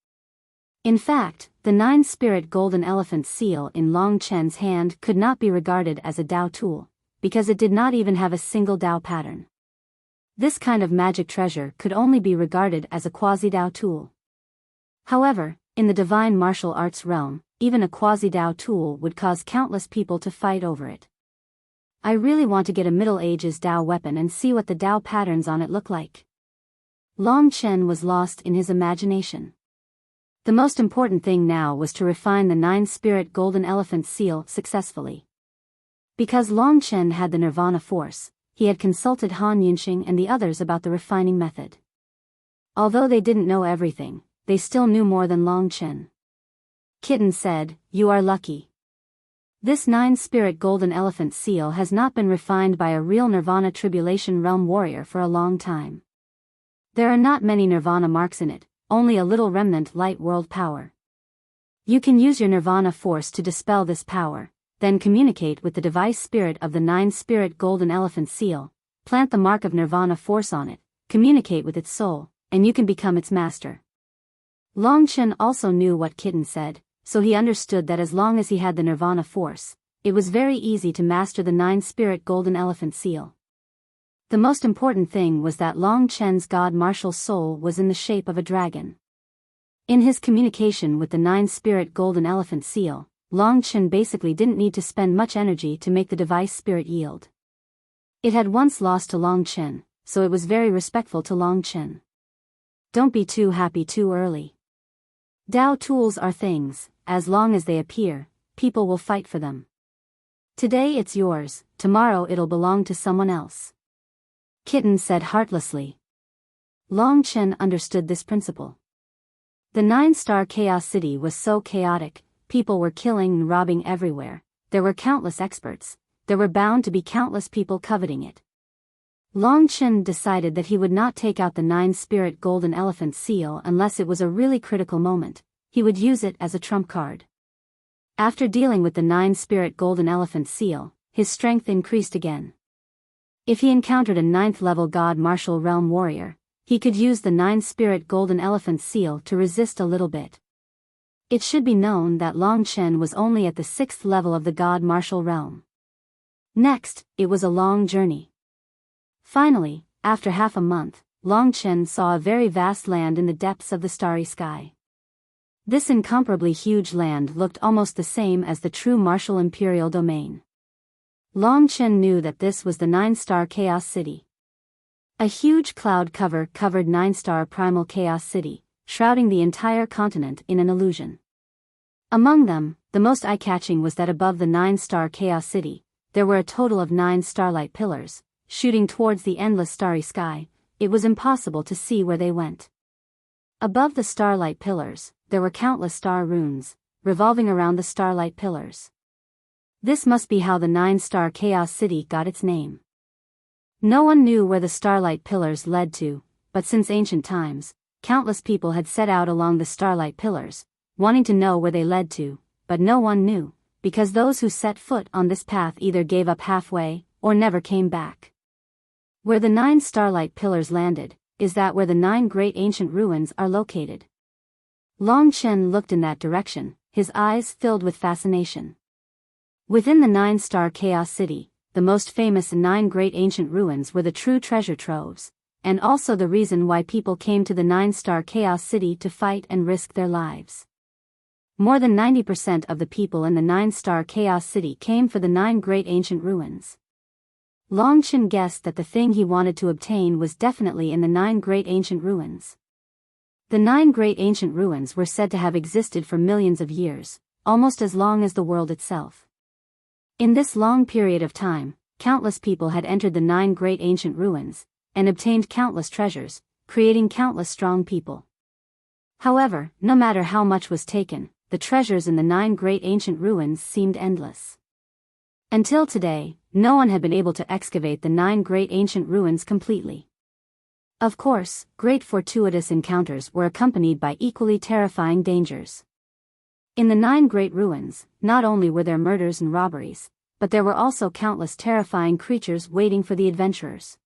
In fact, the 9-spirit golden elephant seal in Long Chen's hand could not be regarded as a Tao tool, because it did not even have a single Tao pattern. This kind of magic treasure could only be regarded as a quasi-Tao tool. However, in the divine martial arts realm, even a quasi-Tao tool would cause countless people to fight over it. I really want to get a Middle Ages Tao weapon and see what the Tao patterns on it look like. Long Chen was lost in his imagination. The most important thing now was to refine the 9-spirit golden elephant seal successfully. Because Long Chen had the nirvana force, he had consulted Han Yunxing and the others about the refining method. Although they didn't know everything, they still knew more than Long Chen. Kitten said, "You are lucky. This 9-spirit golden elephant seal has not been refined by a real nirvana tribulation realm warrior for a long time. There are not many nirvana marks in it, only a little remnant light world power. You can use your nirvana force to dispel this power, then communicate with the device spirit of the 9-spirit golden elephant seal, plant the mark of nirvana force on it, communicate with its soul, and you can become its master." Long Chen also knew what Kitten said, so he understood that as long as he had the nirvana force, it was very easy to master the 9-spirit golden elephant seal. The most important thing was that Long Chen's god martial soul was in the shape of a dragon. In his communication with the 9-spirit golden elephant seal, Long Chen basically didn't need to spend much energy to make the device spirit yield. It had once lost to Long Chen, so it was very respectful to Long Chen. Don't be too happy too early. Tao tools are things, as long as they appear, people will fight for them. Today it's yours, tomorrow it'll belong to someone else. Kitten said heartlessly. Long Chen understood this principle. The 9-star Chaos City was so chaotic, people were killing and robbing everywhere, there were countless experts, there were bound to be countless people coveting it. Long Chen decided that he would not take out the 9-spirit golden elephant seal unless it was a really critical moment. He would use it as a trump card. After dealing with the 9-spirit golden elephant seal, his strength increased again. If he encountered a 9th-level god martial realm warrior, he could use the 9-spirit golden elephant seal to resist a little bit. It should be known that Long Chen was only at the 6th level of the god martial realm. Next, it was a long journey. Finally, after half a month, Long Chen saw a very vast land in the depths of the starry sky. This incomparably huge land looked almost the same as the true martial imperial domain. Long Chen knew that this was the 9-star Chaos City. A huge cloud covered 9-star primal Chaos City, shrouding the entire continent in an illusion. Among them, the most eye-catching was that above the 9-star Chaos City, there were a total of 9 starlight pillars, shooting towards the endless starry sky. It was impossible to see where they went. Above the starlight pillars, there were countless star runes, revolving around the starlight pillars. This must be how the 9-star Chaos City got its name. No one knew where the starlight pillars led to, but since ancient times, countless people had set out along the starlight pillars, wanting to know where they led to, but no one knew, because those who set foot on this path either gave up halfway, or never came back. Where the 9 starlight pillars landed, is that where the 9 great ancient ruins are located. Long Chen looked in that direction, his eyes filled with fascination. Within the 9-star Chaos City, the most famous 9 great ancient ruins were the true treasure troves, and also the reason why people came to the 9-star Chaos City to fight and risk their lives. More than 90% of the people in the 9-star Chaos City came for the 9 great ancient ruins. Long Chen guessed that the thing he wanted to obtain was definitely in the 9 great ancient ruins. The 9 great ancient ruins were said to have existed for millions of years, almost as long as the world itself. In this long period of time, countless people had entered the 9 great ancient ruins, and obtained countless treasures, creating countless strong people. However, no matter how much was taken, the treasures in the 9 great ancient ruins seemed endless. Until today, no one had been able to excavate the 9 great ancient ruins completely. Of course, great fortuitous encounters were accompanied by equally terrifying dangers. In the 9 great ruins, not only were there murders and robberies, but there were also countless terrifying creatures waiting for the adventurers.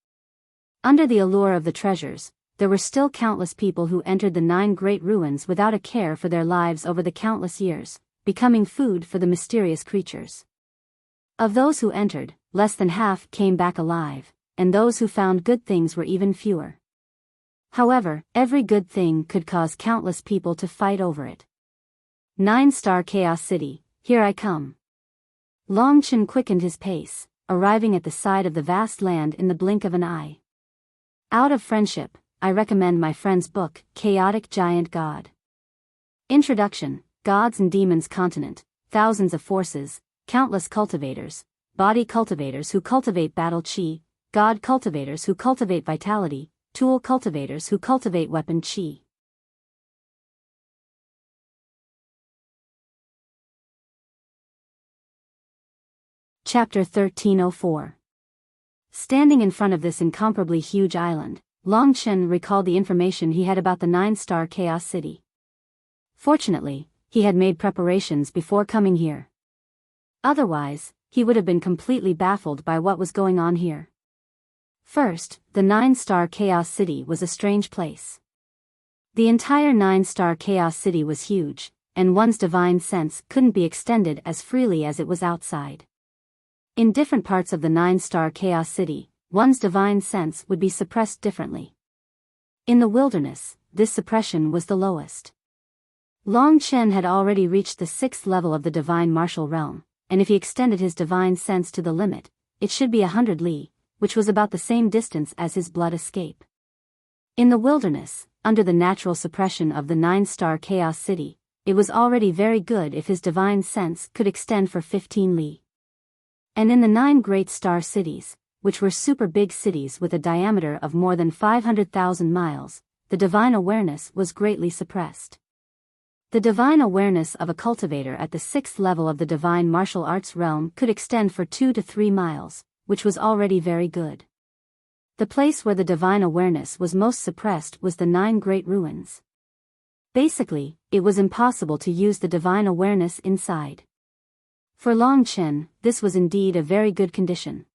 Under the allure of the treasures, there were still countless people who entered the 9 great ruins without a care for their lives over the countless years, becoming food for the mysterious creatures. Of those who entered, less than half came back alive, and those who found good things were even fewer. However, every good thing could cause countless people to fight over it. 9-star Chaos City, here I come. Long Chen quickened his pace, arriving at the side of the vast land in the blink of an eye. Out of friendship, I recommend my friend's book, Chaotic Giant God. Introduction: Gods and Demons Continent, thousands of forces, countless cultivators, body cultivators who cultivate battle chi, god cultivators who cultivate vitality, tool cultivators who cultivate weapon chi. Chapter 1304. Standing in front of this incomparably huge island, Long Chen recalled the information he had about the 9-star Chaos City. Fortunately, he had made preparations before coming here. Otherwise, he would have been completely baffled by what was going on here. First, the 9-star Chaos City was a strange place. The entire 9-star Chaos City was huge, and one's divine sense couldn't be extended as freely as it was outside. In different parts of the 9-star Chaos City, one's divine sense would be suppressed differently. In the wilderness, this suppression was the lowest. Long Chen had already reached the 6th level of the divine martial realm, and if he extended his divine sense to the limit, it should be 100 li, which was about the same distance as his blood escape. In the wilderness, under the natural suppression of the 9-star Chaos City, it was already very good if his divine sense could extend for 15 li. And in the 9 great star cities, which were super big cities with a diameter of more than 500,000 miles, the divine awareness was greatly suppressed. The divine awareness of a cultivator at the 6th level of the divine martial arts realm could extend for 2 to 3 miles, which was already very good. The place where the divine awareness was most suppressed was the 9 great ruins. Basically, it was impossible to use the divine awareness inside. For Long Chen, this was indeed a very good condition.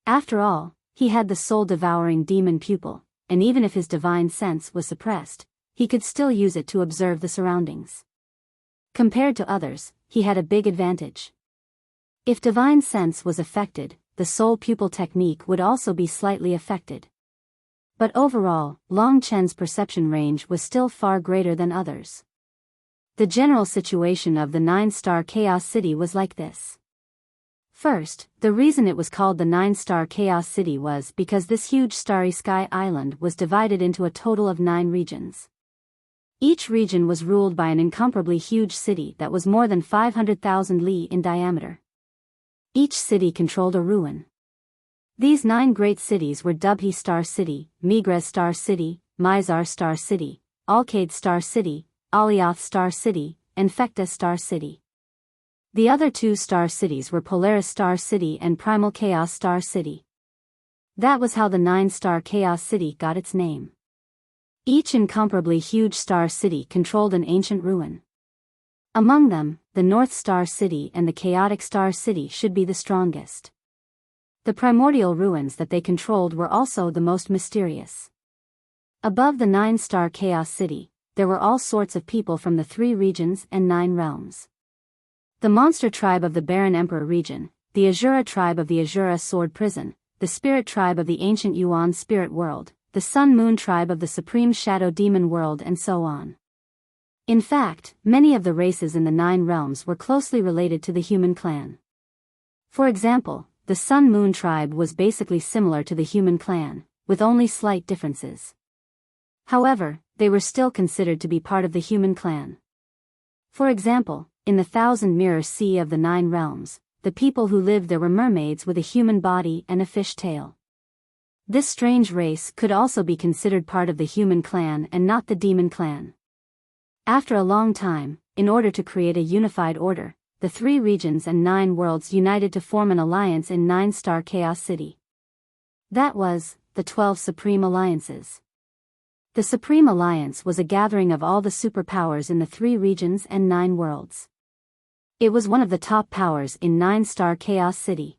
After all, he had the soul-devouring demon pupil, and even if his divine sense was suppressed, he could still use it to observe the surroundings. Compared to others, he had a big advantage. If divine sense was affected, the soul pupil technique would also be slightly affected. But overall, Long Chen's perception range was still far greater than others. The general situation of the 9-star Chaos City was like this. First, the reason it was called the 9-star Chaos City was because this huge starry sky island was divided into a total of 9 regions. Each region was ruled by an incomparably huge city that was more than 500,000 li in diameter. Each city controlled a ruin. These 9 great cities were Dubhe Star City, Migres Star City, Mizar Star City, Alkade Star City, Alioth Star City, and Fekta Star City. The other 2 star cities were Polaris Star City and Primal Chaos Star City. That was how the 9-star Chaos City got its name. Each incomparably huge star city controlled an ancient ruin. Among them, the North Star City and the Chaotic Star City should be the strongest. The primordial ruins that they controlled were also the most mysterious. Above the 9-star Chaos City, there were all sorts of people from the 3 regions and 9 realms. The monster tribe of the Barren Emperor region, the Azura tribe of the Azura Sword Prison, the spirit tribe of the ancient Yuan Spirit World, the Sun Moon tribe of the Supreme Shadow Demon World, and so on. In fact, many of the races in the 9 realms were closely related to the human clan. For example, the Sun Moon tribe was basically similar to the human clan, with only slight differences. However, they were still considered to be part of the human clan. For example, in the 1,000 Mirror Sea of the 9 realms, the people who lived there were mermaids with a human body and a fish tail. This strange race could also be considered part of the human clan and not the demon clan. After a long time, in order to create a unified order, the 3 regions and 9 worlds united to form an alliance in 9-star Chaos City. That was the 12 Supreme Alliances. The Supreme Alliance was a gathering of all the superpowers in the 3 regions and 9 worlds. It was one of the top powers in 9-star Chaos City.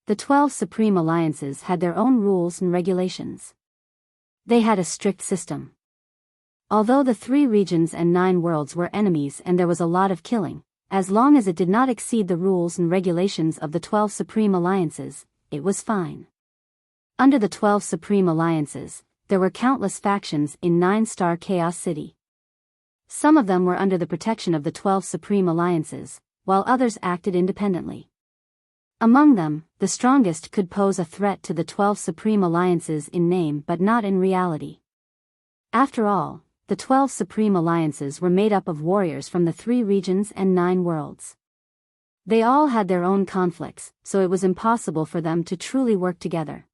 The 12 Supreme Alliances had their own rules and regulations. They had a strict system. Although the 3 regions and 9 worlds were enemies and there was a lot of killing, as long as it did not exceed the rules and regulations of the 12 Supreme Alliances, it was fine. Under the 12 Supreme Alliances, there were countless factions in 9-star Chaos City. Some of them were under the protection of the 12 Supreme Alliances, while others acted independently. Among them, the strongest could pose a threat to the 12 Supreme Alliances in name but not in reality. After all, the 12 Supreme Alliances were made up of warriors from the 3 regions and 9 worlds. They all had their own conflicts, so it was impossible for them to truly work together.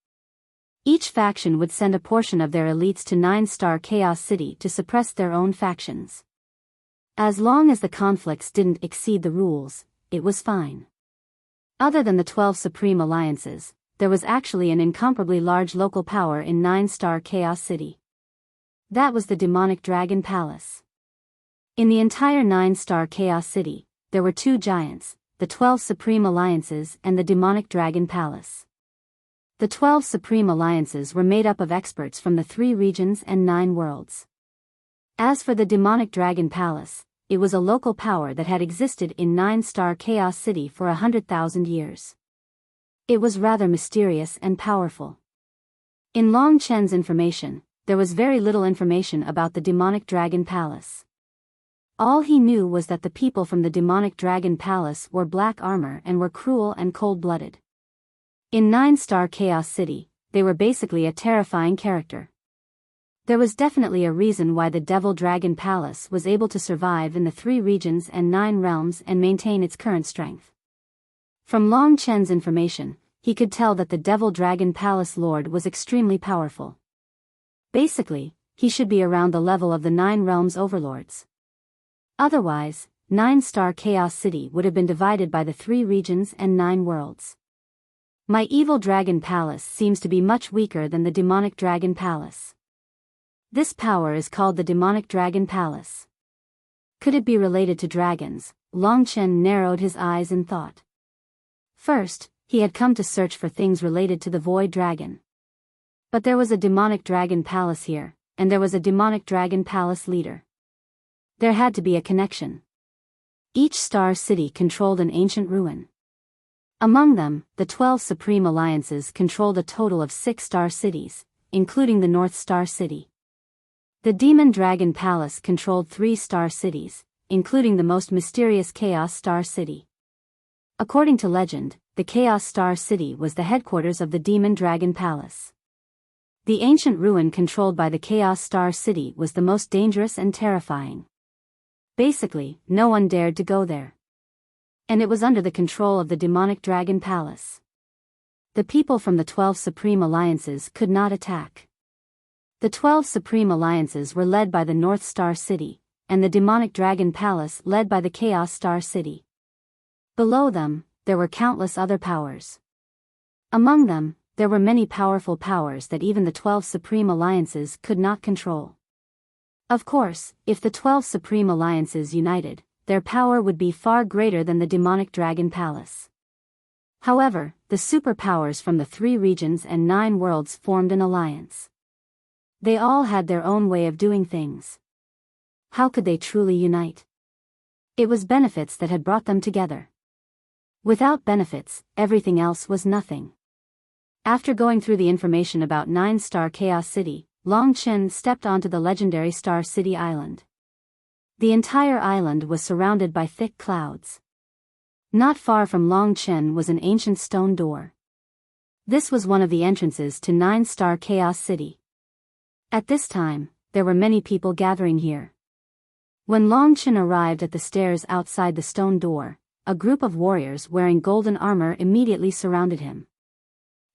Each faction would send a portion of their elites to 9-star Chaos City to suppress their own factions. As long as the conflicts didn't exceed the rules, it was fine. Other than the 12 Supreme Alliances, there was actually an incomparably large local power in 9-star Chaos City. That was the Demonic Dragon Palace. In the entire 9-star Chaos City, there were 2 giants, the 12 Supreme Alliances and the Demonic Dragon Palace. The 12 Supreme Alliances were made up of experts from the 3 regions and 9 worlds. As for the Demonic Dragon Palace, it was a local power that had existed in 9-star Chaos City for 100,000 years. It was rather mysterious and powerful. In Long Chen's information, there was very little information about the Demonic Dragon Palace. All he knew was that the people from the Demonic Dragon Palace wore black armor and were cruel and cold-blooded. In 9-star Chaos City, they were basically a terrifying character. There was definitely a reason why the Devil Dragon Palace was able to survive in the 3 regions and 9 realms and maintain its current strength. From Long Chen's information, he could tell that the Devil Dragon Palace Lord was extremely powerful. Basically, he should be around the level of the 9 realms overlords. Otherwise, 9-star Chaos City would have been divided by the 3 regions and 9 worlds. My Evil Dragon Palace seems to be much weaker than the Demonic Dragon Palace. This power is called the Demonic Dragon Palace. Could it be related to dragons? Long Chen narrowed his eyes in thought. First, he had come to search for things related to the Void Dragon. But there was a Demonic Dragon Palace here, and there was a Demonic Dragon Palace leader. There had to be a connection. Each star city controlled an ancient ruin. Among them, the 12 Supreme Alliances controlled a total of 6 star cities, including the North Star City. The Demon Dragon Palace controlled 3 star cities, including the most mysterious Chaos Star City. According to legend, the Chaos Star City was the headquarters of the Demon Dragon Palace. The ancient ruin controlled by the Chaos Star City was the most dangerous and terrifying. Basically, no one dared to go there. And it was under the control of the Demonic Dragon Palace. The people from the 12 Supreme Alliances could not attack. The 12 Supreme Alliances were led by the North Star City, and the Demonic Dragon Palace led by the Chaos Star City. Below them, there were countless other powers. Among them, there were many powerful powers that even the 12 Supreme Alliances could not control. Of course, if the 12 Supreme Alliances united, their power would be far greater than the Demonic Dragon Palace. However, the superpowers from the 3 regions and 9 worlds formed an alliance. They all had their own way of doing things. How could they truly unite? It was benefits that had brought them together. Without benefits, everything else was nothing. After going through the information about 9-star Chaos City, Long Chen stepped onto the legendary Star City Island. The entire island was surrounded by thick clouds. Not far from Long Chen was an ancient stone door. This was one of the entrances to 9-star Chaos City. At this time, there were many people gathering here. When Long Chen arrived at the stairs outside the stone door, a group of warriors wearing golden armor immediately surrounded him.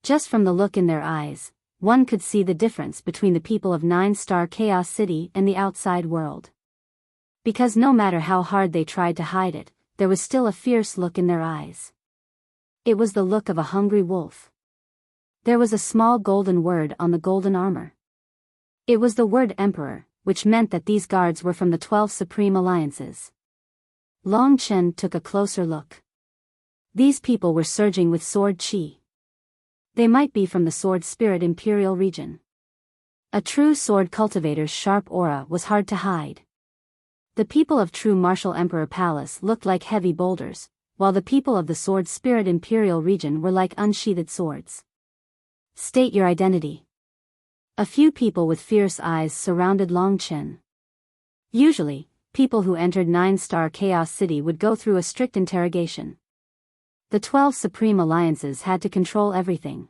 Just from the look in their eyes, one could see the difference between the people of 9-star Chaos City and the outside world. Because no matter how hard they tried to hide it, there was still a fierce look in their eyes. It was the look of a hungry wolf. There was a small golden word on the golden armor. It was the word emperor, which meant that these guards were from the 12 Supreme Alliances. Long Chen took a closer look. These people were surging with sword chi. They might be from the Sword Spirit Imperial region. A true sword cultivator's sharp aura was hard to hide. The people of true Martial Emperor Palace looked like heavy boulders, while the people of the Sword Spirit Imperial region were like unsheathed swords. State your identity. A few people with fierce eyes surrounded Long Chen. Usually, people who entered 9-star Chaos City would go through a strict interrogation. The 12 Supreme Alliances had to control everything.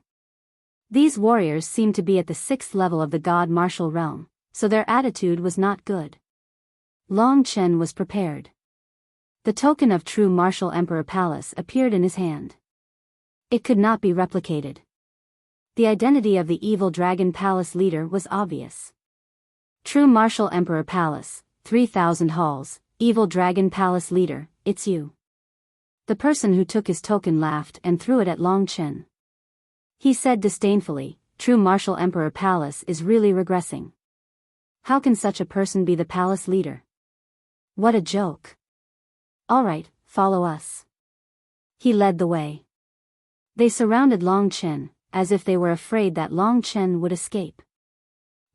These warriors seemed to be at the 6th level of the God Martial Realm, so their attitude was not good. Long Chen was prepared. The token of true Martial Emperor Palace appeared in his hand. It could not be replicated. The identity of the evil Dragon Palace leader was obvious. True Martial Emperor Palace, 3,000 halls, evil Dragon Palace leader, it's you. The person who took his token laughed and threw it at Long Chen. He said disdainfully, true Martial Emperor Palace is really regressing. How can such a person be the palace leader? What a joke. Alright, follow us. He led the way. They surrounded Long Chen, as if they were afraid that Long Chen would escape.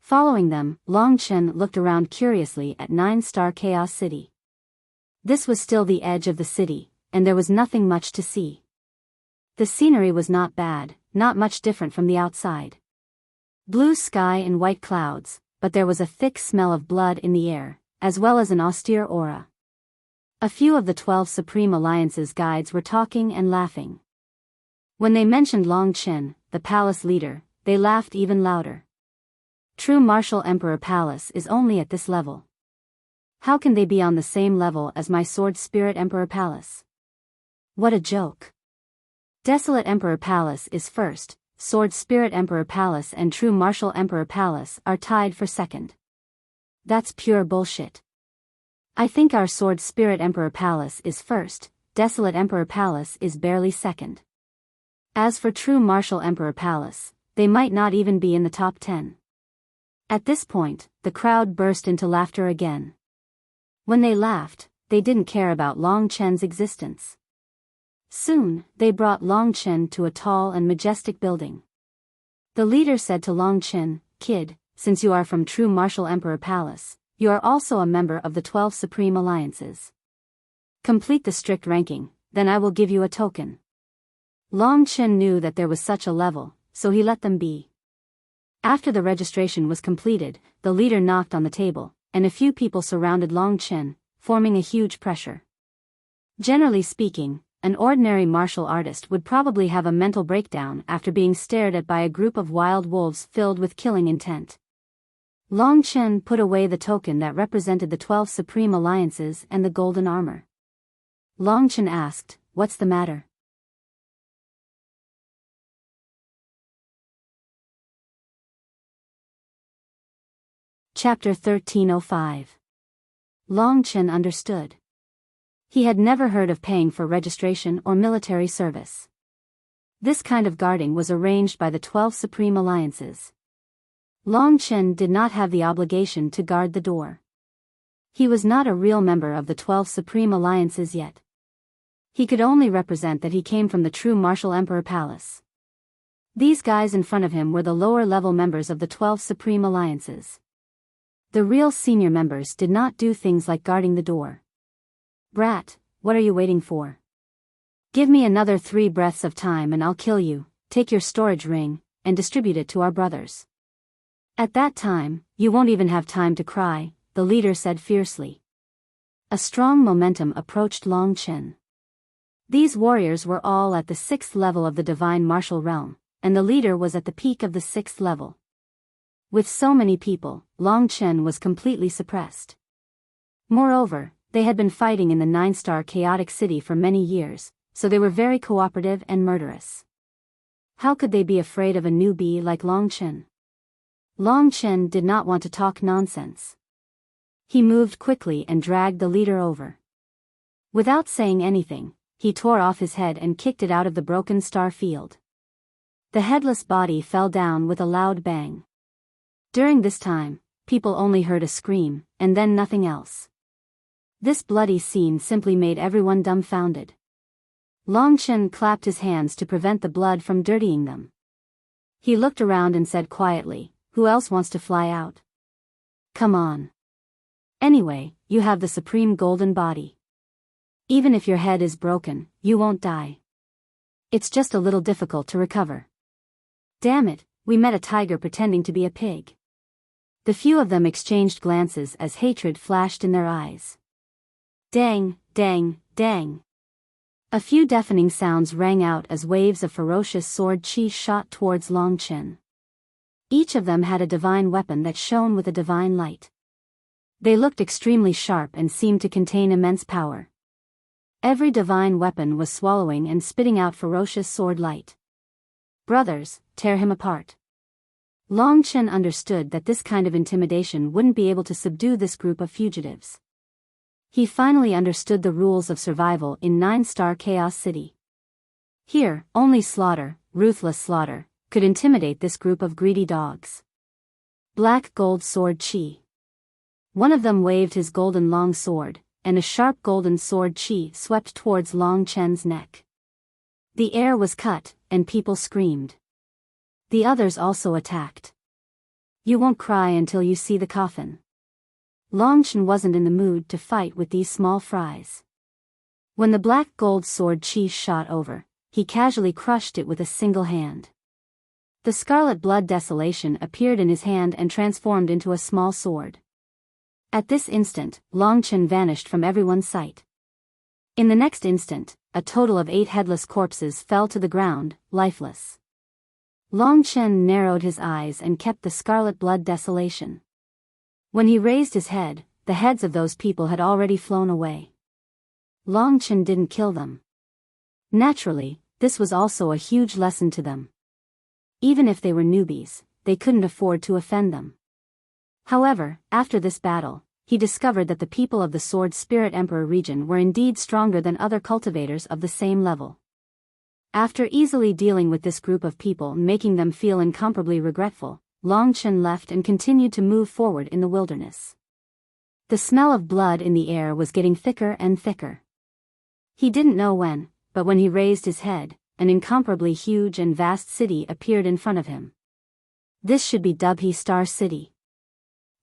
Following them, Long Chen looked around curiously at 9-star Chaos City. This was still the edge of the city, and there was nothing much to see. The scenery was not bad, not much different from the outside. Blue sky and white clouds, but there was a thick smell of blood in the air, as well as an austere aura. A few of the 12 Supreme Alliance's guides were talking and laughing. When they mentioned Long Chen, the palace leader, they laughed even louder. True Martial Emperor Palace is only at this level. How can they be on the same level as my Sword Spirit Emperor Palace? What a joke. Desolate Emperor Palace is first, Sword Spirit Emperor Palace and True Martial Emperor Palace are tied for second. That's pure bullshit. I think our Sword Spirit Emperor Palace is first, Desolate Emperor Palace is barely second. As for True Martial Emperor Palace, they might not even be in the top 10. At this point, the crowd burst into laughter again. When they laughed, they didn't care about Long Chen's existence. Soon, they brought Long Chen to a tall and majestic building. The leader said to Long Chen, "Kid, since you are from True Martial Emperor Palace, you are also a member of the 12 Supreme Alliances. Complete the strict ranking, then I will give you a token." Long Chen knew that there was such a level, so he let them be. After the registration was completed, the leader knocked on the table, and a few people surrounded Long Chen, forming a huge pressure. Generally speaking, an ordinary martial artist would probably have a mental breakdown after being stared at by a group of wild wolves filled with killing intent. Long Chen put away the token that represented the 12 Supreme Alliances and the golden armor. Long Chen asked, "What's the matter?" Chapter 1305. Long Chen understood. He had never heard of paying for registration or military service. This kind of guarding was arranged by the 12 Supreme Alliances. Long Chen did not have the obligation to guard the door. He was not a real member of the 12 Supreme Alliances yet. He could only represent that he came from the True Martial Emperor Palace. These guys in front of him were the lower-level members of the 12 Supreme Alliances. The real senior members did not do things like guarding the door. "Brat, what are you waiting for? Give me another 3 breaths of time and I'll kill you, take your storage ring, and distribute it to our brothers. At that time, you won't even have time to cry," the leader said fiercely. A strong momentum approached Long Chen. These warriors were all at the 6th level of the divine martial realm, and the leader was at the peak of the 6th level. With so many people, Long Chen was completely suppressed. Moreover, they had been fighting in the 9-star chaotic city for many years, so they were very cooperative and murderous. How could they be afraid of a newbie like Long Chen? Long Chen did not want to talk nonsense. He moved quickly and dragged the leader over. Without saying anything, he tore off his head and kicked it out of the broken star field. The headless body fell down with a loud bang. During this time, people only heard a scream, and then nothing else. This bloody scene simply made everyone dumbfounded. Long Chen clapped his hands to prevent the blood from dirtying them. He looked around and said quietly, "Who else wants to fly out? Come on. Anyway, you have the supreme golden body. Even if your head is broken, you won't die. It's just a little difficult to recover." Damn it, we met a tiger pretending to be a pig. The few of them exchanged glances as hatred flashed in their eyes. Dang, dang, dang. A few deafening sounds rang out as waves of ferocious sword chi shot towards Long Chen. Each of them had a divine weapon that shone with a divine light. They looked extremely sharp and seemed to contain immense power. Every divine weapon was swallowing and spitting out ferocious sword light. Brothers, tear him apart. Long Chen understood that this kind of intimidation wouldn't be able to subdue this group of fugitives. He finally understood the rules of survival in 9-star Chaos City. Here, only slaughter, ruthless slaughter, could intimidate this group of greedy dogs. Black gold sword chi. One of them waved his golden long sword, and a sharp golden sword chi swept towards Long Chen's neck. The air was cut, and people screamed. The others also attacked. You won't cry until you see the coffin. Long Chen wasn't in the mood to fight with these small fries. When the black gold sword chi shot over, he casually crushed it with a single hand. The scarlet blood desolation appeared in his hand and transformed into a small sword. At this instant, Long Chen vanished from everyone's sight. In the next instant, a total of 8 headless corpses fell to the ground, lifeless. Long Chen narrowed his eyes and kept the scarlet blood desolation. When he raised his head, the heads of those people had already flown away. Long Chen didn't kill them. Naturally, this was also a huge lesson to them. Even if they were newbies, they couldn't afford to offend them. However, after this battle, he discovered that the people of the Sword Spirit Emperor region were indeed stronger than other cultivators of the same level. After easily dealing with this group of people and making them feel incomparably regretful, Long Chen left and continued to move forward in the wilderness. The smell of blood in the air was getting thicker and thicker. He didn't know when, but when he raised his head, an incomparably huge and vast city appeared in front of him. This should be Dubhe Star City.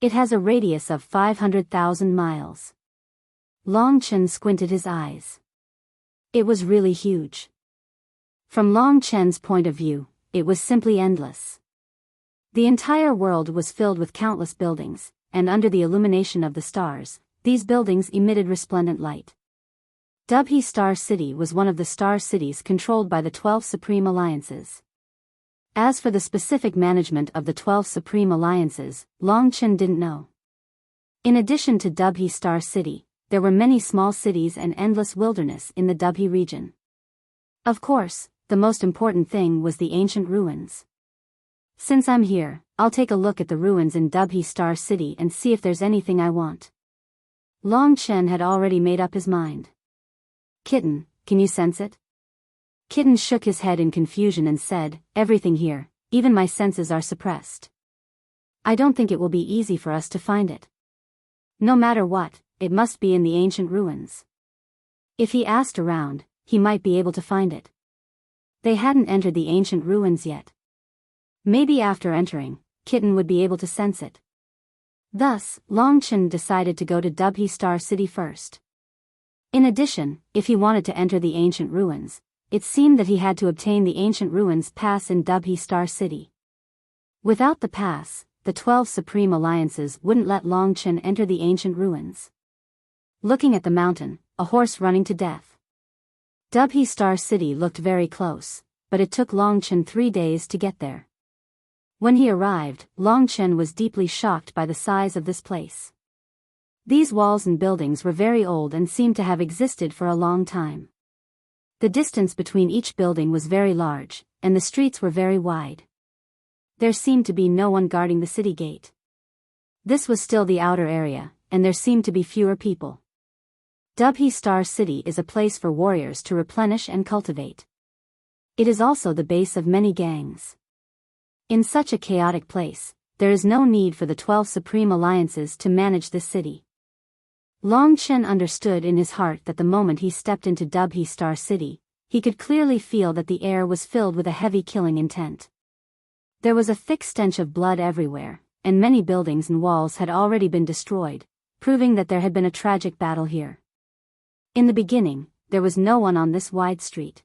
It has a radius of 500,000 miles. Long Chen squinted his eyes. It was really huge. From Long Chen's point of view, it was simply endless. The entire world was filled with countless buildings, and under the illumination of the stars, these buildings emitted resplendent light. Dubhe Star City was one of the star cities controlled by the 12 Supreme Alliances. As for the specific management of the 12 Supreme Alliances, Long Chen didn't know. In addition to Dubhe Star City, there were many small cities and endless wilderness in the Dubhe region. Of course, the most important thing was the ancient ruins. Since I'm here, I'll take a look at the ruins in Dubhe Star City and see if there's anything I want. Long Chen had already made up his mind. Kitten, can you sense it? Kitten shook his head in confusion and said, "Everything here, even my senses are suppressed. I don't think it will be easy for us to find it. No matter what, it must be in the ancient ruins." If he asked around, he might be able to find it. They hadn't entered the ancient ruins yet. Maybe after entering, Kitten would be able to sense it. Thus, Long Chen decided to go to Dubhe Star City first. In addition, if he wanted to enter the ancient ruins, it seemed that he had to obtain the ancient ruins pass in Dubhe Star City. Without the pass, the 12 Supreme Alliances wouldn't let Long Chen enter the ancient ruins. Looking at the mountain, a horse running to death. Dubhe Star City looked very close, but it took Long Chen 3 days to get there. When he arrived, Long Chen was deeply shocked by the size of this place. These walls and buildings were very old and seemed to have existed for a long time. The distance between each building was very large, and the streets were very wide. There seemed to be no one guarding the city gate. This was still the outer area, and there seemed to be fewer people. Dubhe Star City is a place for warriors to replenish and cultivate. It is also the base of many gangs. In such a chaotic place, there is no need for the 12 supreme alliances to manage this city. Long Chen understood in his heart that the moment he stepped into Dubhe Star City, he could clearly feel that the air was filled with a heavy killing intent. There was a thick stench of blood everywhere, and many buildings and walls had already been destroyed, proving that there had been a tragic battle here. In the beginning, there was no one on this wide street.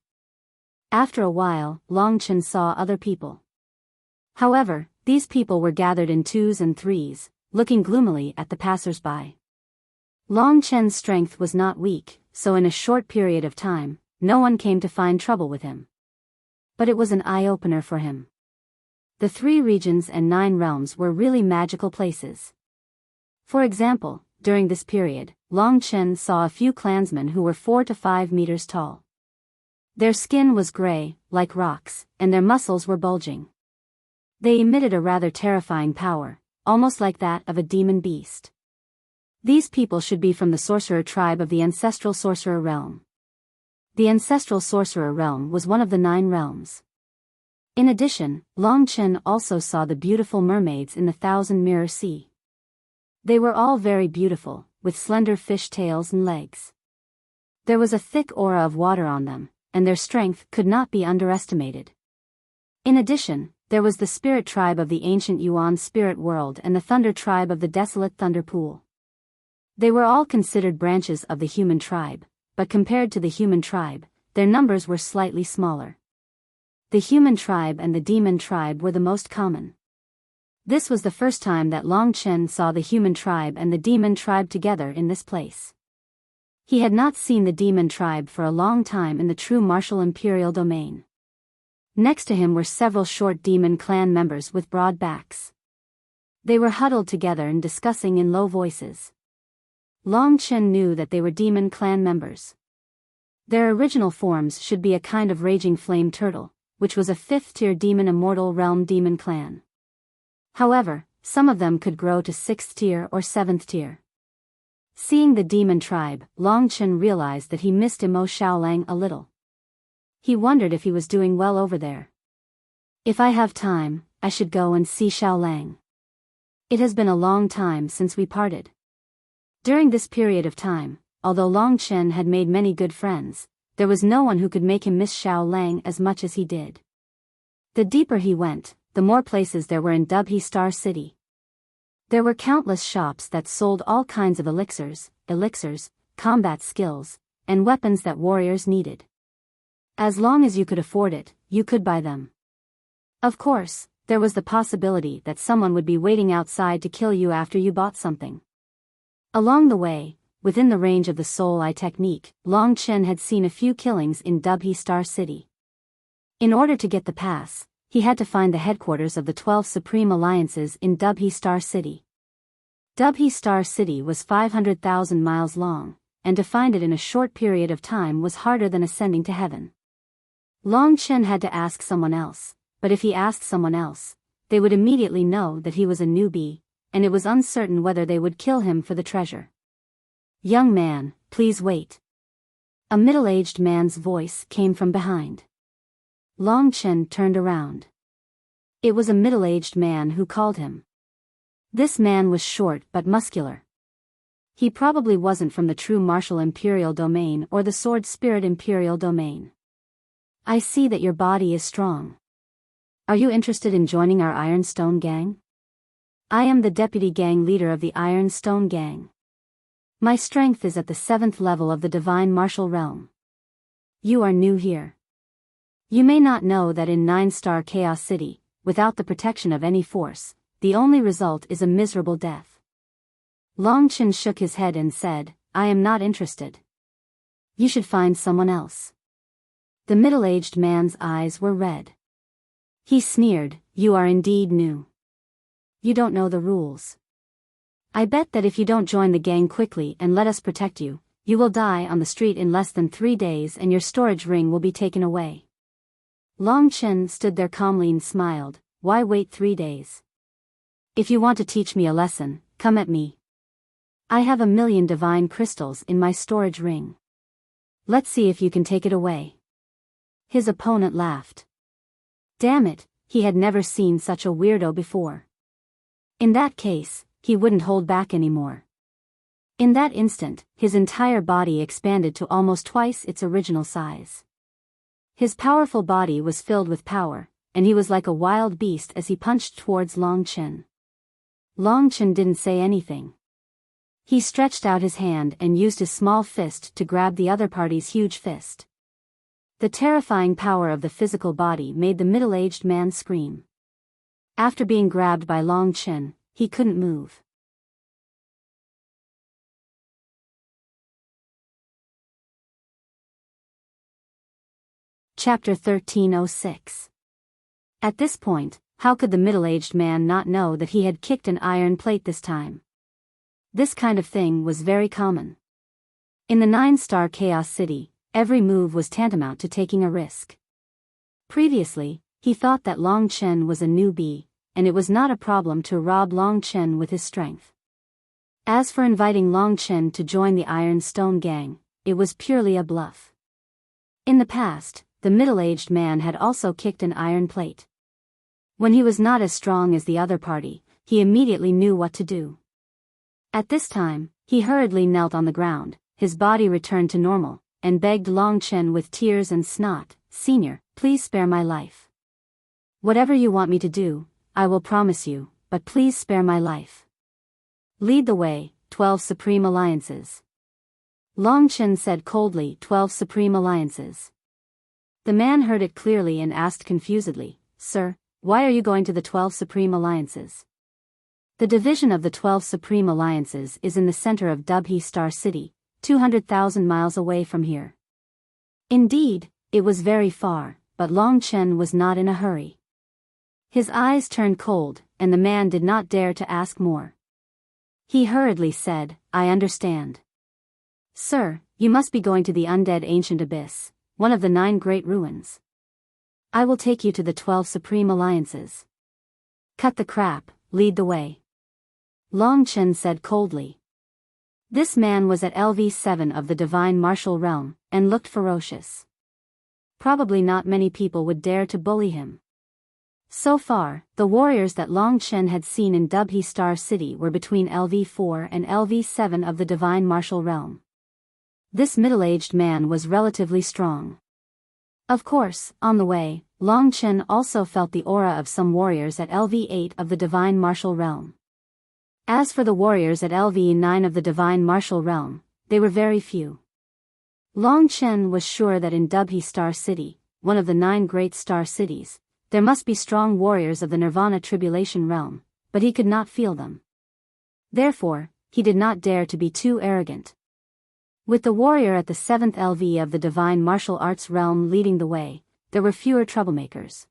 After a while, Long Chen saw other people. However, these people were gathered in twos and threes, looking gloomily at the passers-by. Long Chen's strength was not weak, so in a short period of time, no one came to find trouble with him. But it was an eye-opener for him. The 3 regions and 9 realms were really magical places. For example, during this period, Long Chen saw a few clansmen who were 4 to 5 meters tall. Their skin was gray, like rocks, and their muscles were bulging. They emitted a rather terrifying power, almost like that of a demon beast. These people should be from the sorcerer tribe of the Ancestral Sorcerer Realm. The Ancestral Sorcerer Realm was one of the 9 realms. In addition, Long Chen also saw the beautiful mermaids in the 1,000-mirror sea. They were all very beautiful, with slender fish tails and legs. There was a thick aura of water on them, and their strength could not be underestimated. In addition, there was the spirit tribe of the ancient Yuan spirit world and the thunder tribe of the desolate thunder pool. They were all considered branches of the human tribe, but compared to the human tribe, their numbers were slightly smaller. The human tribe and the demon tribe were the most common. This was the first time that Long Chen saw the human tribe and the demon tribe together in this place. He had not seen the demon tribe for a long time in the true martial imperial domain. Next to him were several short demon clan members with broad backs. They were huddled together and discussing in low voices. Long Chen knew that they were demon clan members. Their original forms should be a kind of raging flame turtle, which was a 5th-tier demon immortal realm demon clan. However, some of them could grow to 6th tier or 7th tier. Seeing the demon tribe, Long Chen realized that he missed Imo Xiaolang a little. He wondered if he was doing well over there. If I have time, I should go and see Xiaolang. It has been a long time since we parted. During this period of time, although Long Chen had made many good friends, there was no one who could make him miss Xiaolang as much as he did. The deeper he went, the more places there were in Dubhe Star City. There were countless shops that sold all kinds of elixirs, combat skills, and weapons that warriors needed. As long as you could afford it, you could buy them. Of course, there was the possibility that someone would be waiting outside to kill you after you bought something. Along the way, within the range of the Soul Eye technique, Long Chen had seen a few killings in Dubhe Star City. In order to get the pass, he had to find the headquarters of the 12 Supreme Alliances in Dubhe Star City. Dubhe Star City was 500,000 miles long, and to find it in a short period of time was harder than ascending to heaven. Long Chen had to ask someone else, but if he asked someone else, they would immediately know that he was a newbie, and it was uncertain whether they would kill him for the treasure. "Young man, please wait." A middle-aged man's voice came from behind. Long Chen turned around. It was a middle-aged man who called him. This man was short but muscular. He probably wasn't from the true martial imperial domain or the sword spirit imperial domain. "I see that your body is strong. Are you interested in joining our Ironstone gang? I am the deputy gang leader of the Ironstone gang. My strength is at the 7th level of the divine martial realm. You are new here. You may not know that in 9-star Chaos City, without the protection of any force, the only result is a miserable death." Long Chen shook his head and said, "I am not interested. You should find someone else." The middle-aged man's eyes were red. He sneered, "You are indeed new. You don't know the rules. I bet that if you don't join the gang quickly and let us protect you, you will die on the street in less than 3 days and your storage ring will be taken away." Long Chen stood there calmly and smiled. "Why wait 3 days? If you want to teach me a lesson, come at me. I have 1,000,000 divine crystals in my storage ring. Let's see if you can take it away." His opponent laughed. Damn it, he had never seen such a weirdo before. In that case, he wouldn't hold back anymore. In that instant, his entire body expanded to almost twice its original size. His powerful body was filled with power, and he was like a wild beast as he punched towards Long Chen. Long Chen didn't say anything. He stretched out his hand and used his small fist to grab the other party's huge fist. The terrifying power of the physical body made the middle-aged man scream. After being grabbed by Long Chen, he couldn't move. Chapter 1306. At this point, how could the middle-aged man not know that he had kicked an iron plate this time? This kind of thing was very common. In the 9-star Chaos City, every move was tantamount to taking a risk. Previously, he thought that Long Chen was a newbie, and it was not a problem to rob Long Chen with his strength. As for inviting Long Chen to join the Iron Stone Gang, it was purely a bluff. In the past, the middle-aged man had also kicked an iron plate. When he was not as strong as the other party, he immediately knew what to do. At this time, he hurriedly knelt on the ground, his body returned to normal, and begged Long Chen with tears and snot, "Senior, please spare my life. Whatever you want me to do, I will promise you, but please spare my life. Lead the way, 12 Supreme Alliances." Long Chen said coldly, 12 Supreme Alliances. The man heard it clearly and asked confusedly, "Sir, why are you going to the 12 Supreme Alliances?" The division of the 12 Supreme Alliances is in the center of Dubhe Star City, 200,000 miles away from here. Indeed, it was very far, but Long Chen was not in a hurry. His eyes turned cold, and the man did not dare to ask more. He hurriedly said, "I understand. Sir, you must be going to the undead ancient abyss, one of the 9 great ruins. I will take you to the 12 Supreme Alliances." "Cut the crap, lead the way," Long Chen said coldly. This man was at LV7 of the Divine Martial Realm, and looked ferocious. Probably not many people would dare to bully him. So far, the warriors that Long Chen had seen in Dubhe Star City were between LV4 and LV7 of the Divine Martial Realm. This middle-aged man was relatively strong. Of course, on the way, Long Chen also felt the aura of some warriors at LV8 of the Divine Martial Realm. As for the warriors at LV9 of the Divine Martial Realm, they were very few. Long Chen was sure that in Dubhe Star City, one of the 9 great star cities, there must be strong warriors of the Nirvana Tribulation Realm, but he could not feel them. Therefore, he did not dare to be too arrogant. With the warrior at the 7th LV of the Divine Martial Arts Realm leading the way, there were fewer troublemakers.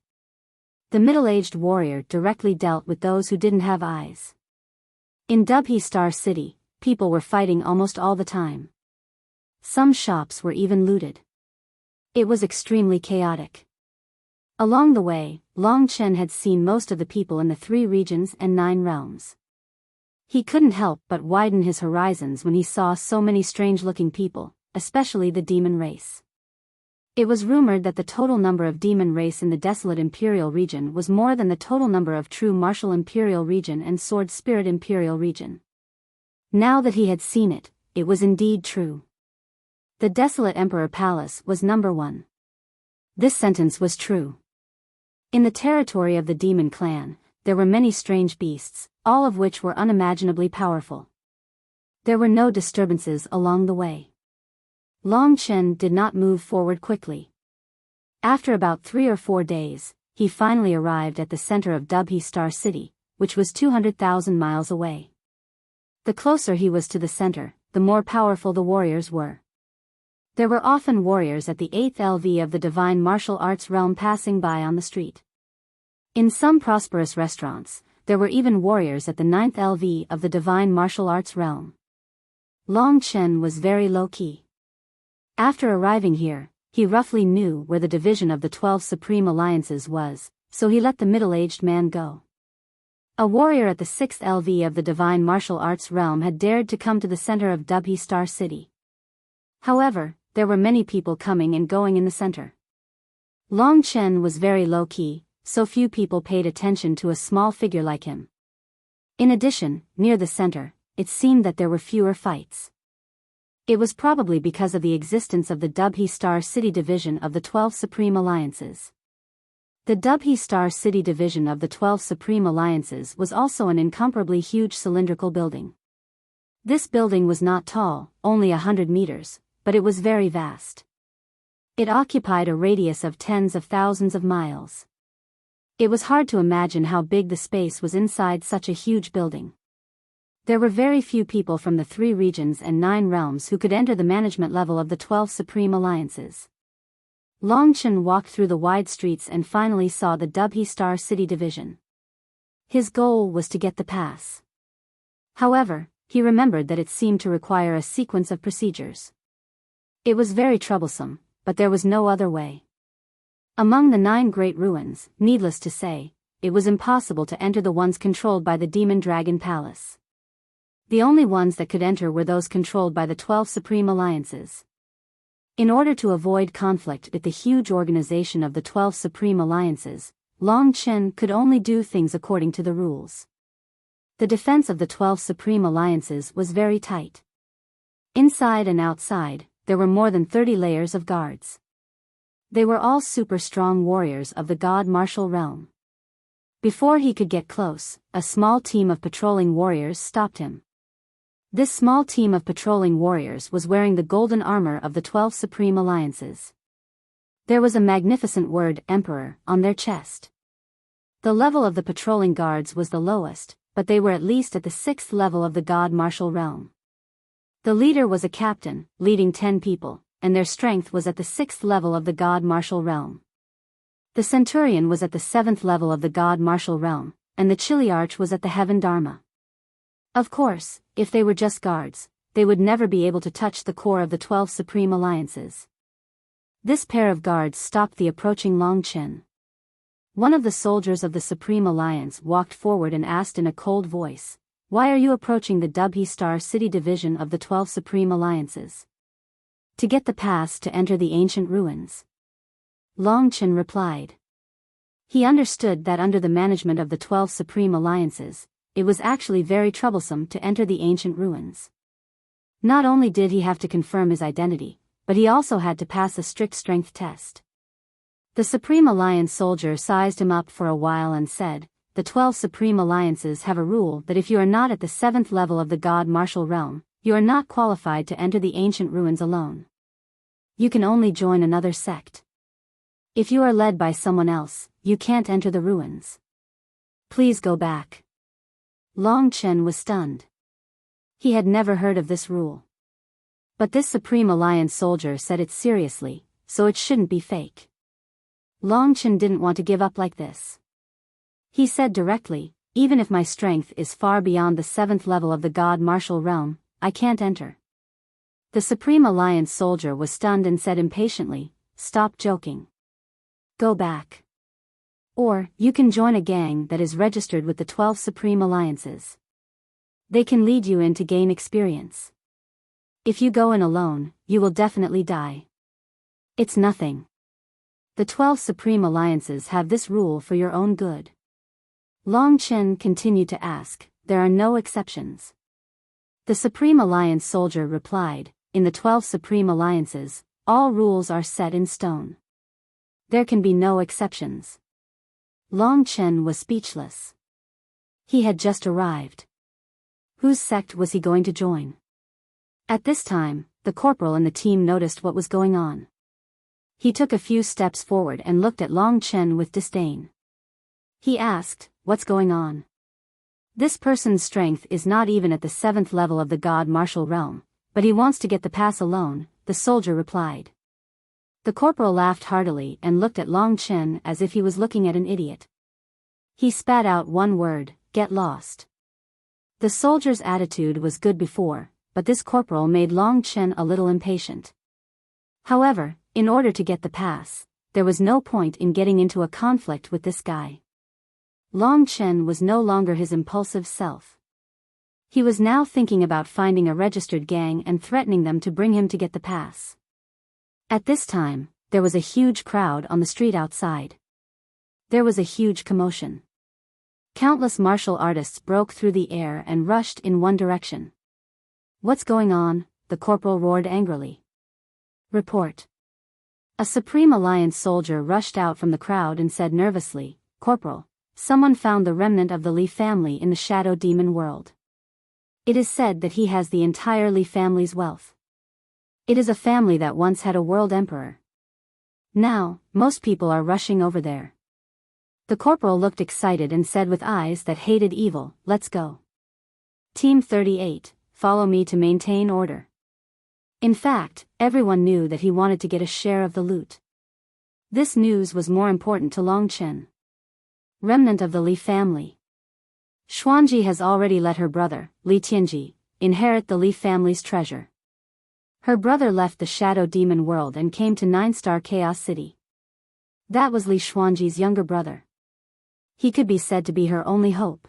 The middle-aged warrior directly dealt with those who didn't have eyes. In Dubhe Star City, people were fighting almost all the time. Some shops were even looted. It was extremely chaotic. Along the way, Long Chen had seen most of the people in the 3 regions and 9 realms. He couldn't help but widen his horizons when he saw so many strange-looking people, especially the demon race. It was rumored that the total number of demon race in the Desolate Imperial region was more than the total number of true Martial Imperial region and Sword Spirit Imperial region. Now that he had seen it, it was indeed true. The Desolate Emperor Palace was number 1. This sentence was true. In the territory of the demon clan, there were many strange beasts, all of which were unimaginably powerful. There were no disturbances along the way. Long Chen did not move forward quickly. After about 3 or 4 days, he finally arrived at the center of Dubhe Star City, which was 200,000 miles away. The closer he was to the center, the more powerful the warriors were. There were often warriors at the 8th LV of the Divine Martial Arts Realm passing by on the street. In some prosperous restaurants, there were even warriors at the 9th LV of the Divine Martial Arts Realm. Long Chen was very low-key. After arriving here, he roughly knew where the division of the 12 Supreme Alliances was, so he let the middle-aged man go. A warrior at the 6th LV of the Divine Martial Arts Realm had dared to come to the center of Dubhe Star City. However, there were many people coming and going in the center. Long Chen was very low-key, so few people paid attention to a small figure like him. In addition, near the center, it seemed that there were fewer fights. It was probably because of the existence of the Dubhe Star City Division of the 12 Supreme Alliances. The Dubhe Star City Division of the 12 Supreme Alliances was also an incomparably huge cylindrical building. This building was not tall, only 100 meters, but it was very vast. It occupied a radius of tens of thousands of miles. It was hard to imagine how big the space was inside such a huge building. There were very few people from the 3 regions and 9 realms who could enter the management level of the 12 Supreme Alliances. Longchen walked through the wide streets and finally saw the Dubhe Star City Division. His goal was to get the pass. However, he remembered that it seemed to require a sequence of procedures. It was very troublesome, but there was no other way. Among the 9 great ruins, needless to say, it was impossible to enter the ones controlled by the Demon Dragon Palace. The only ones that could enter were those controlled by the 12 Supreme Alliances. In order to avoid conflict with the huge organization of the 12 Supreme Alliances, Long Chen could only do things according to the rules. The defense of the 12 Supreme Alliances was very tight. Inside and outside, there were more than 30 layers of guards. They were all super strong warriors of the God Martial Realm. Before he could get close, a small team of patrolling warriors stopped him. This small team of patrolling warriors was wearing the golden armor of the 12 Supreme Alliances. There was a magnificent word Emperor on their chest. The level of the patrolling guards was the lowest, but they were at least at the 6th level of the God Martial Realm. The leader was a captain, leading 10 people, and their strength was at the 6th level of the God Martial Realm. The Centurion was at the 7th level of the God Martial Realm, and the Chiliarch was at the Heaven Dharma. Of course, if they were just guards, they would never be able to touch the core of the 12 Supreme Alliances. This pair of guards stopped the approaching Long Chen. One of the soldiers of the Supreme Alliance walked forward and asked in a cold voice, "Why are you approaching the Dubhe Star City Division of the 12 Supreme Alliances?" "To get the pass to enter the ancient ruins." Long Chen replied. He understood that under the management of the 12 Supreme Alliances, it was actually very troublesome to enter the ancient ruins. Not only did he have to confirm his identity, but he also had to pass a strict strength test. The Supreme Alliance soldier sized him up for a while and said, "The 12 Supreme Alliances have a rule that if you are not at the 7th level of the God Martial Realm, you are not qualified to enter the ancient ruins alone. You can only join another sect. If you are led by someone else, you can't enter the ruins. Please go back." Long Chen was stunned. He had never heard of this rule. But this Supreme Alliance soldier said it seriously, so it shouldn't be fake. Long Chen didn't want to give up like this. He said directly, "Even if my strength is far beyond the 7th level of the God Martial Realm, I can't enter." The Supreme Alliance soldier was stunned and said impatiently, "Stop joking. Go back. Or, you can join a gang that is registered with the 12 Supreme Alliances. They can lead you in to gain experience. If you go in alone, you will definitely die. It's nothing. The 12 Supreme Alliances have this rule for your own good." Long Chen continued to ask, "There are no exceptions?" The Supreme Alliance soldier replied, "In the 12 Supreme Alliances, all rules are set in stone. There can be no exceptions." Long Chen was speechless. He had just arrived. Whose sect was he going to join? At this time, the corporal and the team noticed what was going on. He took a few steps forward and looked at Long Chen with disdain. He asked, "What's going on?" "This person's strength is not even at the 7th level of the God Martial Realm, but he wants to get the pass alone," the soldier replied. The corporal laughed heartily and looked at Long Chen as if he was looking at an idiot. He spat out one word, "Get lost." The soldier's attitude was good before, but this corporal made Long Chen a little impatient. However, in order to get the pass, there was no point in getting into a conflict with this guy. Long Chen was no longer his impulsive self. He was now thinking about finding a registered gang and threatening them to bring him to get the pass. At this time, there was a huge crowd on the street outside. There was a huge commotion. Countless martial artists broke through the air and rushed in one direction. "What's going on?" the corporal roared angrily. "Report." A Supreme Alliance soldier rushed out from the crowd and said nervously, "Corporal, someone found the remnant of the Li family in the shadow demon world. It is said that he has the entire Li family's wealth. It is a family that once had a world emperor. Now, most people are rushing over there." The corporal looked excited and said with eyes that hated evil, "Let's go. Team 38, follow me to maintain order." In fact, everyone knew that he wanted to get a share of the loot. This news was more important to Long Chen. Remnant of the Li family. Xuanji has already let her brother, Li Tianji, inherit the Li family's treasure. Her brother left the shadow demon world and came to 9-star Chaos City. That was Li Xuanji's younger brother. He could be said to be her only hope.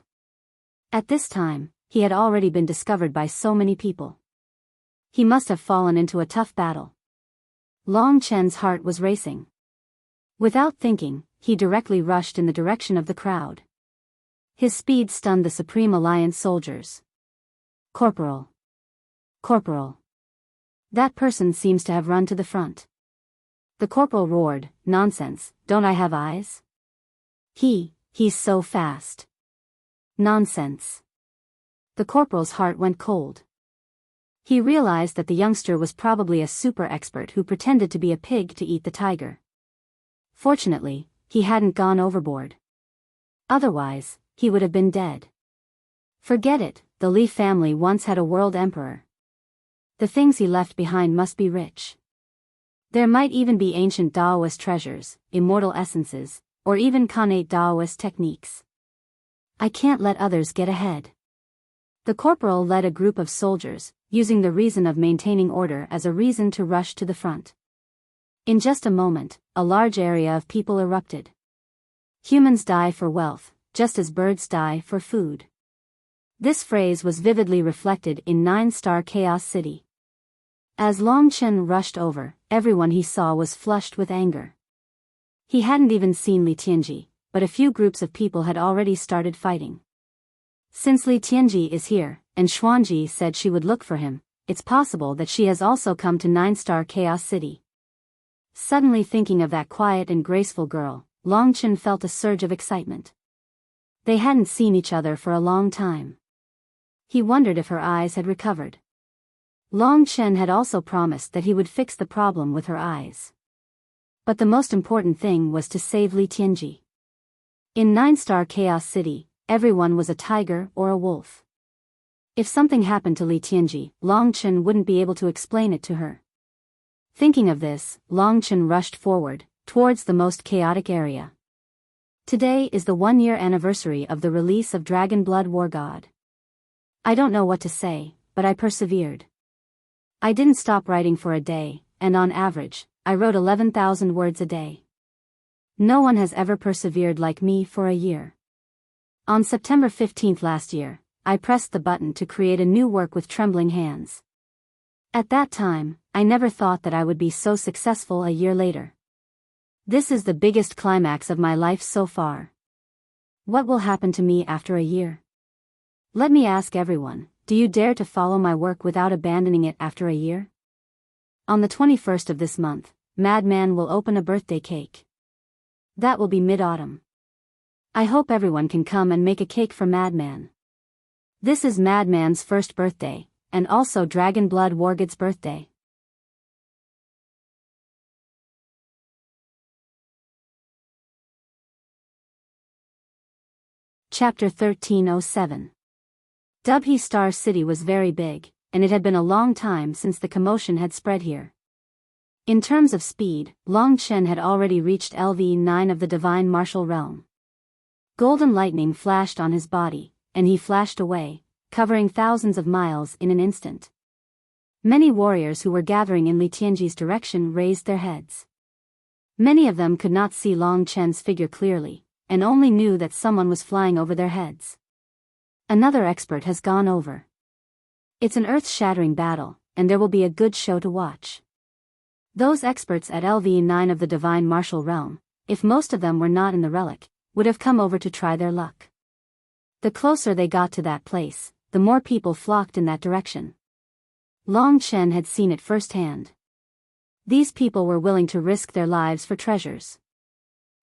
At this time, he had already been discovered by so many people. He must have fallen into a tough battle. Long Chen's heart was racing. Without thinking, he directly rushed in the direction of the crowd. His speed stunned the Supreme Alliance soldiers. "Corporal! Corporal! That person seems to have run to the front." The corporal roared, "Nonsense, don't I have eyes? He's so fast." "Nonsense." The corporal's heart went cold. He realized that the youngster was probably a super expert who pretended to be a pig to eat the tiger. Fortunately, he hadn't gone overboard. Otherwise, he would have been dead. Forget it, the Li family once had a world emperor. The things he left behind must be rich. There might even be ancient Daoist treasures, immortal essences, or even Khanate Daoist techniques. I can't let others get ahead. The corporal led a group of soldiers, using the reason of maintaining order as a reason to rush to the front. In just a moment, a large area of people erupted. Humans die for wealth, just as birds die for food. This phrase was vividly reflected in 9-star Chaos City. As Long Chen rushed over, everyone he saw was flushed with anger. He hadn't even seen Li Tianji, but a few groups of people had already started fighting. Since Li Tianji is here, and Xuanji said she would look for him, it's possible that she has also come to 9-star Chaos City. Suddenly thinking of that quiet and graceful girl, Long Chen felt a surge of excitement. They hadn't seen each other for a long time. He wondered if her eyes had recovered. Long Chen had also promised that he would fix the problem with her eyes. But the most important thing was to save Li Tianji. In 9-star Chaos City, everyone was a tiger or a wolf. If something happened to Li Tianji, Long Chen wouldn't be able to explain it to her. Thinking of this, Long Chen rushed forward, towards the most chaotic area. Today is the 1-year anniversary of the release of Dragon Blood War God. I don't know what to say, but I persevered. I didn't stop writing for a day, and on average, I wrote 11,000 words a day. No one has ever persevered like me for a year. On September 15th last year, I pressed the button to create a new work with trembling hands. At that time, I never thought that I would be so successful a year later. This is the biggest climax of my life so far. What will happen to me after a year? Let me ask everyone, do you dare to follow my work without abandoning it after a year? On the 21st of this month, Madman will open a birthday cake. That will be mid-autumn. I hope everyone can come and make a cake for Madman. This is Madman's first birthday, and also Dragon Blood Wargod's birthday. Chapter 1307. Dubhe Star City was very big, and it had been a long time since the commotion had spread here. In terms of speed, Long Chen had already reached LV9 of the Divine Martial Realm. Golden lightning flashed on his body, and he flashed away, covering thousands of miles in an instant. Many warriors who were gathering in Li Tianji's direction raised their heads. Many of them could not see Long Chen's figure clearly, and only knew that someone was flying over their heads. Another expert has gone over. It's an earth-shattering battle, and there will be a good show to watch. Those experts at LV9 of the Divine Martial Realm, if most of them were not in the relic, would have come over to try their luck. The closer they got to that place, the more people flocked in that direction. Long Chen had seen it firsthand. These people were willing to risk their lives for treasures.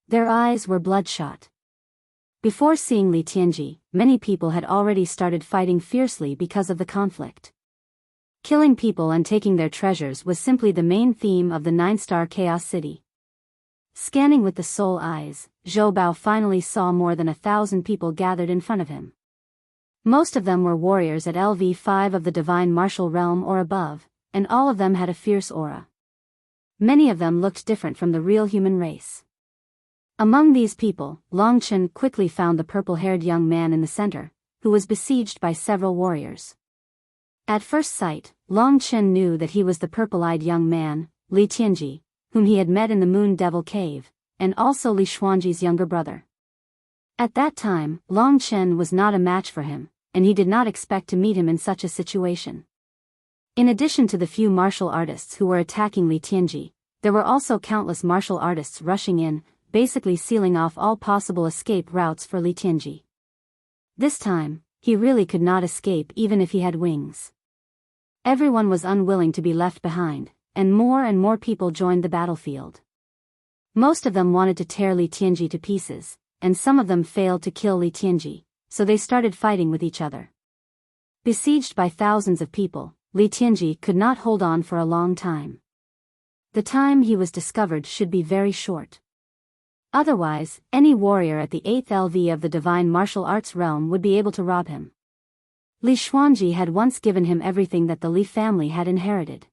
Their eyes were bloodshot. Before seeing Li Tianji, many people had already started fighting fiercely because of the conflict. Killing people and taking their treasures was simply the main theme of the 9-star Chaos City. Scanning with the soul eyes, Zhou Bao finally saw more than 1,000 people gathered in front of him. Most of them were warriors at LV5 of the divine martial realm or above, and all of them had a fierce aura. Many of them looked different from the real human race. Among these people, Long Chen quickly found the purple-haired young man in the center, who was besieged by several warriors. At first sight, Long Chen knew that he was the purple-eyed young man, Li Tianji, whom he had met in the Moon Devil Cave, and also Li Xuanji's younger brother. At that time, Long Chen was not a match for him, and he did not expect to meet him in such a situation. In addition to the few martial artists who were attacking Li Tianji, there were also countless martial artists rushing in, basically sealing off all possible escape routes for Li Tianji. This time, he really could not escape even if he had wings. Everyone was unwilling to be left behind, and more people joined the battlefield. Most of them wanted to tear Li Tianji to pieces, and some of them failed to kill Li Tianji, so they started fighting with each other. Besieged by thousands of people, Li Tianji could not hold on for a long time. The time he was discovered should be very short. Otherwise, any warrior at the 8th LV of the divine martial arts realm would be able to rob him. Li Xuanji had once given him everything that the Li family had inherited.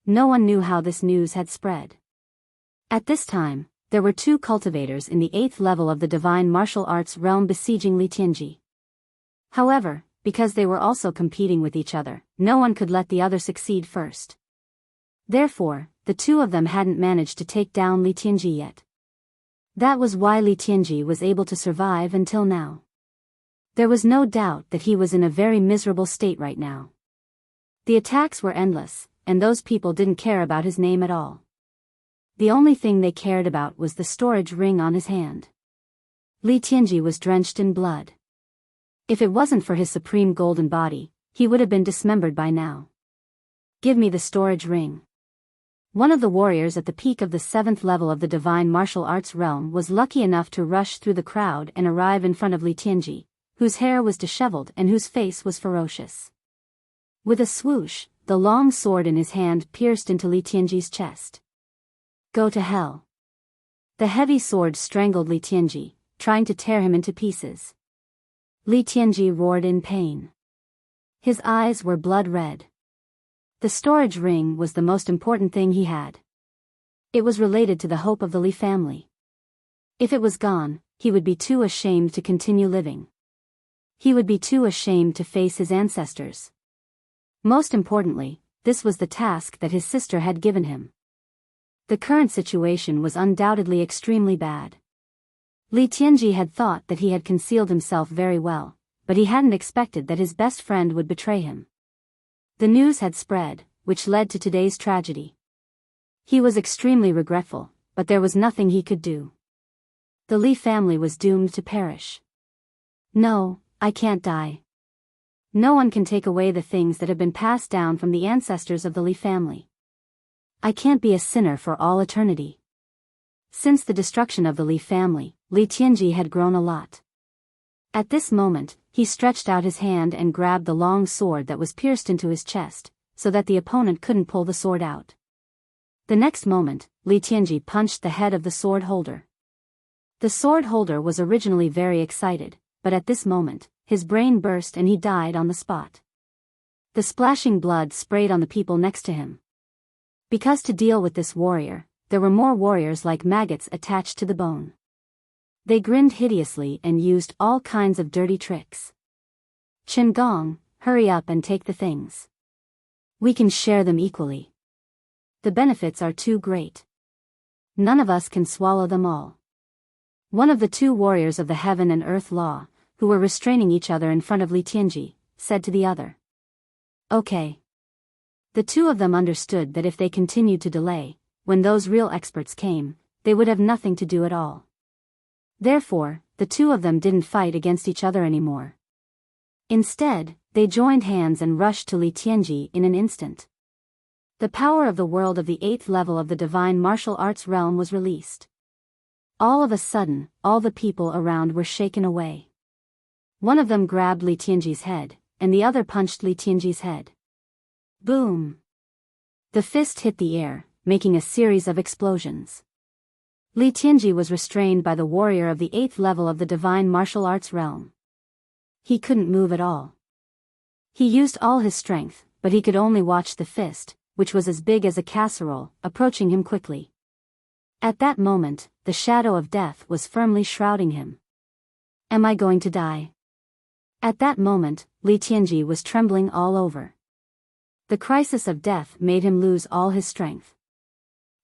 No one knew how this news had spread. At this time, there were 2 cultivators in the 8th level of the divine martial arts realm besieging Li Tianji. However, because they were also competing with each other, no one could let the other succeed first. Therefore, the 2 of them hadn't managed to take down Li Tianji yet. That was why Li Tianji was able to survive until now. There was no doubt that he was in a very miserable state right now. The attacks were endless, and those people didn't care about his name at all. The only thing they cared about was the storage ring on his hand. Li Tianji was drenched in blood. If it wasn't for his supreme golden body, he would have been dismembered by now. Give me the storage ring. One of the warriors at the peak of the 7th level of the divine martial arts realm was lucky enough to rush through the crowd and arrive in front of Li Tianji, whose hair was disheveled and whose face was ferocious. With a swoosh, the long sword in his hand pierced into Li Tianji's chest. Go to hell. The heavy sword strangled Li Tianji, trying to tear him into pieces. Li Tianji roared in pain. His eyes were blood red. The storage ring was the most important thing he had. It was related to the hope of the Li family. If it was gone, he would be too ashamed to continue living. He would be too ashamed to face his ancestors. Most importantly, this was the task that his sister had given him. The current situation was undoubtedly extremely bad. Li Tianji had thought that he had concealed himself very well, but he hadn't expected that his best friend would betray him. The news had spread, which led to today's tragedy. He was extremely regretful, but there was nothing he could do. The Li family was doomed to perish. No, I can't die. No one can take away the things that have been passed down from the ancestors of the Li family. I can't be a sinner for all eternity. Since the destruction of the Li family, Li Tianji had grown a lot. At this moment, he stretched out his hand and grabbed the long sword that was pierced into his chest, so that the opponent couldn't pull the sword out. The next moment, Li Tianji punched the head of the sword holder. The sword holder was originally very excited, but at this moment, his brain burst and he died on the spot. The splashing blood sprayed on the people next to him. Because to deal with this warrior, there were more warriors like maggots attached to the bone. They grinned hideously and used all kinds of dirty tricks. Chen Gong, hurry up and take the things. We can share them equally. The benefits are too great. None of us can swallow them all. One of the 2 warriors of the heaven and earth law, who were restraining each other in front of Li Tianji, said to the other. Okay. The 2 of them understood that if they continued to delay, when those real experts came, they would have nothing to do at all. Therefore, the two of them didn't fight against each other anymore. Instead, they joined hands and rushed to Li Tianji in an instant. The power of the world of the 8th level of the divine martial arts realm was released. All of a sudden, all the people around were shaken away. One of them grabbed Li Tianji's head, and the other punched Li Tianji's head. Boom! The fist hit the air, making a series of explosions. Li Tianji was restrained by the warrior of the 8th level of the divine martial arts realm. He couldn't move at all. He used all his strength, but he could only watch the fist, which was as big as a casserole, approaching him quickly. At that moment, the shadow of death was firmly shrouding him. Am I going to die? At that moment, Li Tianji was trembling all over. The crisis of death made him lose all his strength.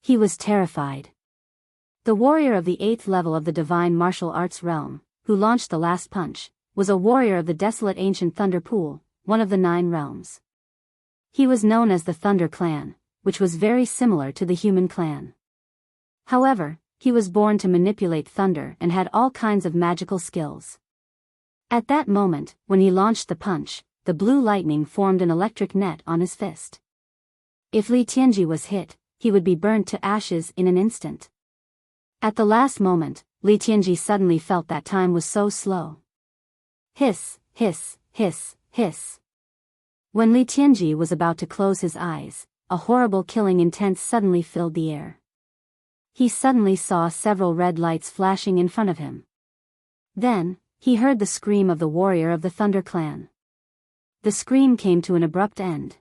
He was terrified. The warrior of the 8th level of the divine martial arts realm, who launched the last punch, was a warrior of the desolate ancient Thunder Pool, one of the 9 realms. He was known as the Thunder Clan, which was very similar to the human clan. However, he was born to manipulate thunder and had all kinds of magical skills. At that moment, when he launched the punch, the blue lightning formed an electric net on his fist. If Li Tianji was hit, he would be burnt to ashes in an instant. At the last moment, Li Tianji suddenly felt that time was so slow. Hiss, hiss, hiss, hiss. When Li Tianji was about to close his eyes, a horrible killing intent suddenly filled the air. He suddenly saw several red lights flashing in front of him. Then, he heard the scream of the warrior of the Thunder Clan. The scream came to an abrupt end.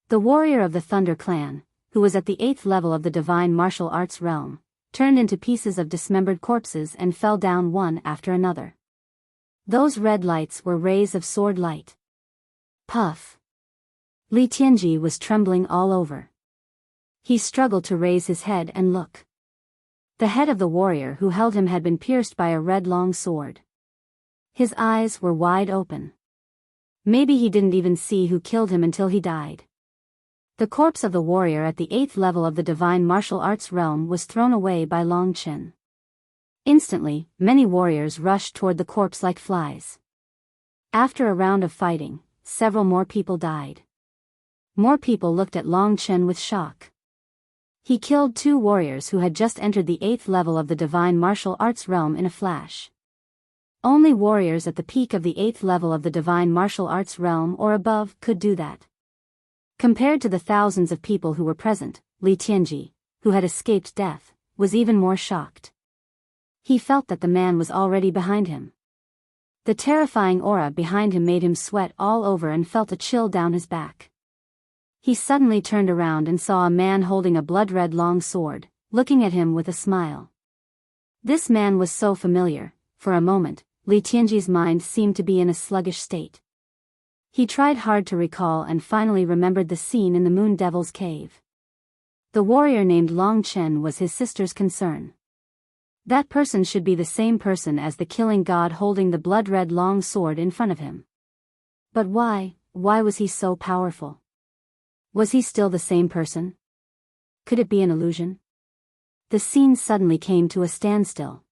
The warrior of the Thunder Clan, who was at the 8th level of the divine martial arts realm, turned into pieces of dismembered corpses and fell down one after another. Those red lights were rays of sword light. Puff! Li Tianji was trembling all over. He struggled to raise his head and look. The head of the warrior who held him had been pierced by a red long sword. His eyes were wide open. Maybe he didn't even see who killed him until he died. The corpse of the warrior at the 8th level of the divine martial arts realm was thrown away by Long Chen. Instantly, many warriors rushed toward the corpse like flies. After a round of fighting, several more people died. More people looked at Long Chen with shock. He killed 2 warriors who had just entered the 8th level of the divine martial arts realm in a flash. Only warriors at the peak of the 8th level of the divine martial arts realm or above could do that. Compared to the thousands of people who were present, Li Tianji, who had escaped death, was even more shocked. He felt that the man was already behind him. The terrifying aura behind him made him sweat all over and felt a chill down his back. He suddenly turned around and saw a man holding a blood-red long sword, looking at him with a smile. This man was so familiar. For a moment, Li Tianji's mind seemed to be in a sluggish state. He tried hard to recall and finally remembered the scene in the Moon Devil's cave. The warrior named Long Chen was his sister's concern. That person should be the same person as the killing god holding the blood-red long sword in front of him. But why was he so powerful? Was he still the same person? Could it be an illusion? The scene suddenly came to a standstill.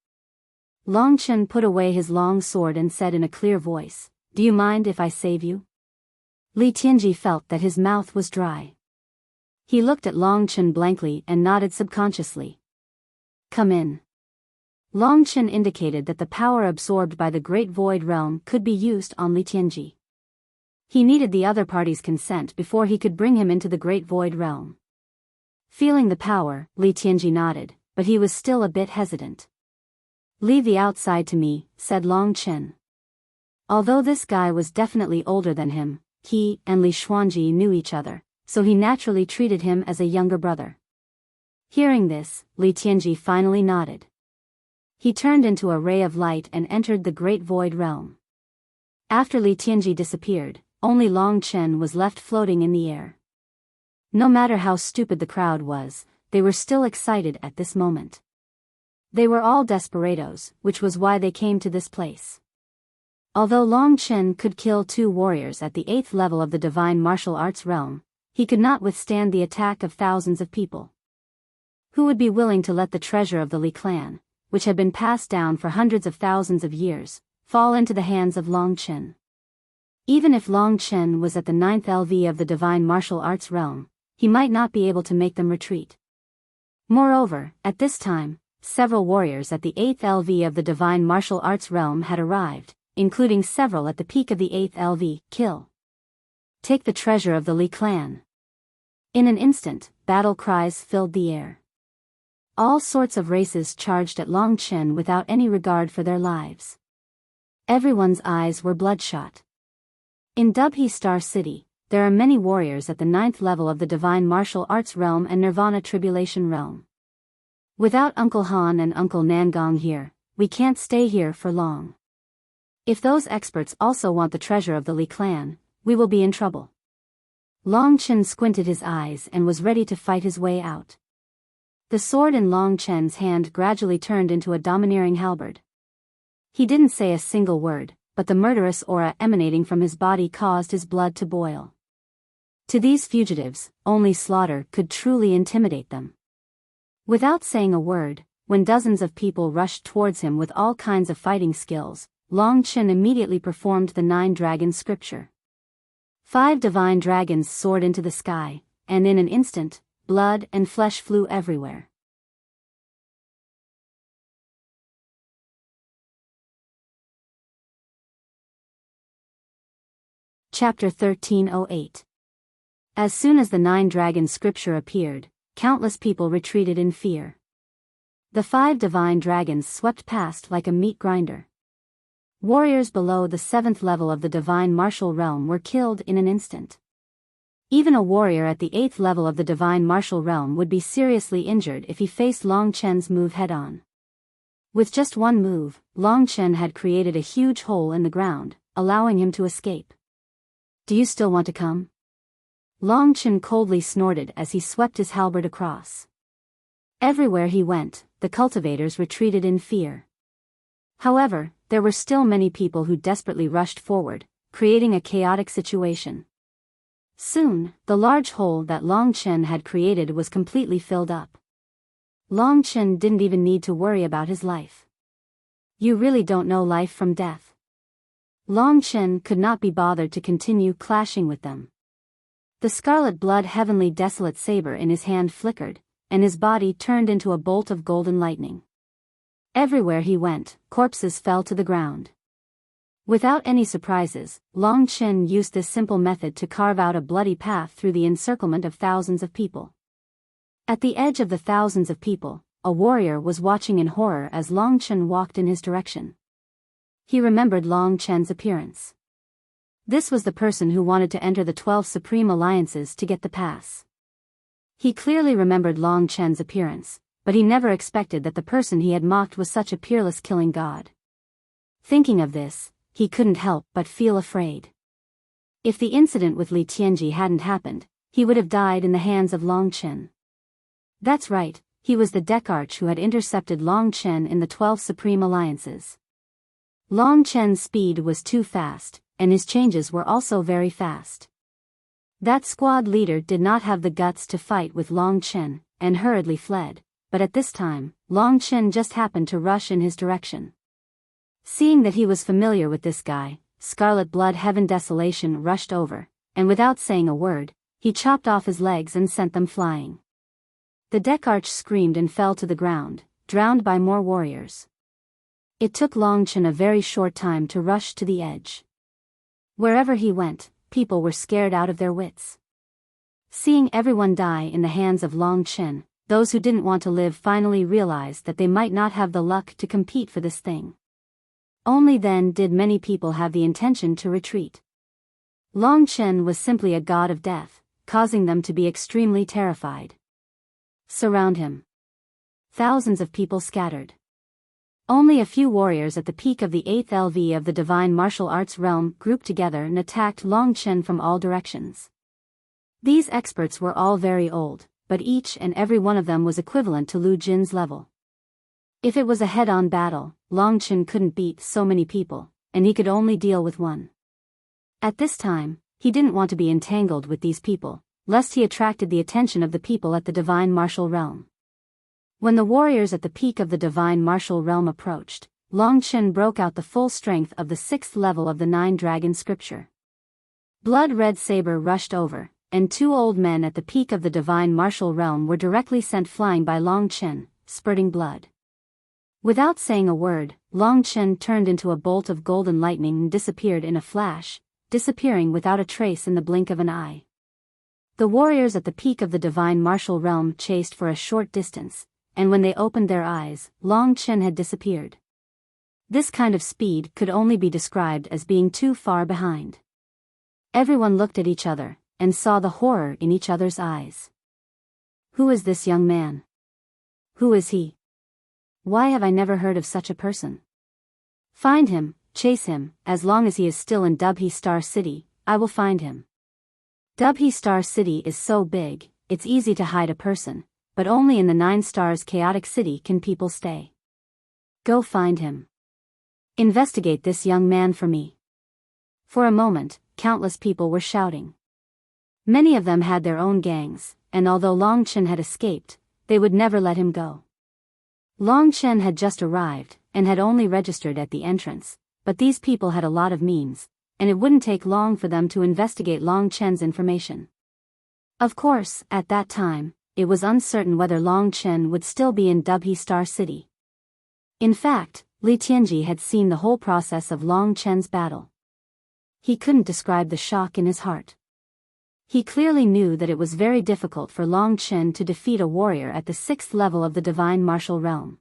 Long Chen put away his long sword and said in a clear voice, "Do you mind if I save you?" Li Tianji felt that his mouth was dry. He looked at Long Chen blankly and nodded subconsciously. "Come in." Long Chen indicated that the power absorbed by the Great Void Realm could be used on Li Tianji. He needed the other party's consent before he could bring him into the Great Void Realm. Feeling the power, Li Tianji nodded, but he was still a bit hesitant. "Leave the outside to me," said Long Chen. Although this guy was definitely older than him, he and Li Xuanji knew each other, so he naturally treated him as a younger brother. Hearing this, Li Tianji finally nodded. He turned into a ray of light and entered the Great Void Realm. After Li Tianji disappeared, only Long Chen was left floating in the air. No matter how stupid the crowd was, they were still excited at this moment. They were all desperados, which was why they came to this place. Although Long Chen could kill 2 warriors at the 8th level of the divine martial arts realm, he could not withstand the attack of thousands of people. Who would be willing to let the treasure of the Li clan, which had been passed down for hundreds of thousands of years, fall into the hands of Long Chen. Even if Long Chen was at the 9th LV of the divine martial arts realm, he might not be able to make them retreat. Moreover, at this time, several warriors at the 8th LV of the divine martial arts realm had arrived, including several at the peak of the 8th LV. Kill. Take the treasure of the Li clan. In an instant, battle cries filled the air. All sorts of races charged at Long Chen without any regard for their lives. Everyone's eyes were bloodshot. In Dubhe Star City, there are many warriors at the 9th level of the divine martial arts realm and Nirvana Tribulation realm. Without Uncle Han and Uncle Nangong here, we can't stay here for long. If those experts also want the treasure of the Li clan, we will be in trouble. Long Chen squinted his eyes and was ready to fight his way out. The sword in Long Chen's hand gradually turned into a domineering halberd. He didn't say a single word, but the murderous aura emanating from his body caused his blood to boil. To these fugitives, only slaughter could truly intimidate them. Without saying a word, when dozens of people rushed towards him with all kinds of fighting skills, Long Chen immediately performed the 9 dragon scripture. 5 divine dragons soared into the sky, and in an instant, blood and flesh flew everywhere. Chapter 1308. As soon as the 9 dragon scripture appeared, countless people retreated in fear. The 5 divine dragons swept past like a meat grinder. Warriors below the 7th level of the divine martial realm were killed in an instant. Even a warrior at the 8th level of the divine martial realm would be seriously injured if he faced Long Chen's move head-on. With just one move, Long Chen had created a huge hole in the ground, allowing him to escape. Do you still want to come? Long Chen coldly snorted as he swept his halberd across. Everywhere he went, the cultivators retreated in fear. However, there were still many people who desperately rushed forward, creating a chaotic situation. Soon, the large hole that Long Chen had created was completely filled up. Long Chen didn't even need to worry about his life. You really don't know life from death. Long Chen could not be bothered to continue clashing with them. The scarlet blood heavenly desolate saber in his hand flickered, and his body turned into a bolt of golden lightning. Everywhere he went, corpses fell to the ground. Without any surprises, Long Chen used this simple method to carve out a bloody path through the encirclement of thousands of people. At the edge of the thousands of people, a warrior was watching in horror as Long Chen walked in his direction. He remembered Long Chen's appearance. This was the person who wanted to enter the 12 Supreme Alliances to get the pass. He clearly remembered Long Chen's appearance, but he never expected that the person he had mocked was such a peerless killing god. Thinking of this, he couldn't help but feel afraid. If the incident with Li Tianji hadn't happened, he would have died in the hands of Long Chen. That's right, he was the Dekarch who had intercepted Long Chen in the 12 Supreme Alliances. Long Chen's speed was too fast, and his changes were also very fast. That squad leader did not have the guts to fight with Long Chen, and hurriedly fled, but at this time, Long Chen just happened to rush in his direction. Seeing that he was familiar with this guy, Scarlet Blood Heaven Desolation rushed over, and without saying a word, he chopped off his legs and sent them flying. The Dekarch screamed and fell to the ground, drowned by more warriors. It took Long Chen a very short time to rush to the edge. Wherever he went, people were scared out of their wits. Seeing everyone die in the hands of Long Chen, those who didn't want to live finally realized that they might not have the luck to compete for this thing. Only then did many people have the intention to retreat. Long Chen was simply a god of death, causing them to be extremely terrified. Surround him. Thousands of people scattered. Only a few warriors at the peak of the 8th LV of the divine martial arts realm grouped together and attacked Long Chen from all directions. These experts were all very old, but each and every one of them was equivalent to Lu Jin's level. If it was a head-on battle, Long Chen couldn't beat so many people, and he could only deal with one. At this time, he didn't want to be entangled with these people, lest he attracted the attention of the people at the divine martial realm. When the warriors at the peak of the divine martial realm approached, Long Chen broke out the full strength of the 6th level of the 9-dragon scripture. Blood-red saber rushed over, and 2 old men at the peak of the divine martial realm were directly sent flying by Long Chen, spurting blood. Without saying a word, Long Chen turned into a bolt of golden lightning and disappeared in a flash, disappearing without a trace in the blink of an eye. The warriors at the peak of the divine martial realm chased for a short distance, and when they opened their eyes, Long Chen had disappeared. This kind of speed could only be described as being too far behind. Everyone looked at each other, and saw the horror in each other's eyes. Who is this young man? Who is he? Why have I never heard of such a person? Find him, chase him, as long as he is still in Dubhe Star City, I will find him. Dubhe Star City is so big, it's easy to hide a person, but only in the 9 stars chaotic city can people stay. Go find him. Investigate this young man for me. For a moment, countless people were shouting. Many of them had their own gangs, and although Long Chen had escaped, they would never let him go. Long Chen had just arrived, and had only registered at the entrance, but these people had a lot of means, and it wouldn't take long for them to investigate Long Chen's information. Of course, at that time, it was uncertain whether Long Chen would still be in Dubhe Star City. In fact, Li Tianji had seen the whole process of Long Chen's battle. He couldn't describe the shock in his heart. He clearly knew that it was very difficult for Long Chen to defeat a warrior at the 6th level of the divine martial realm.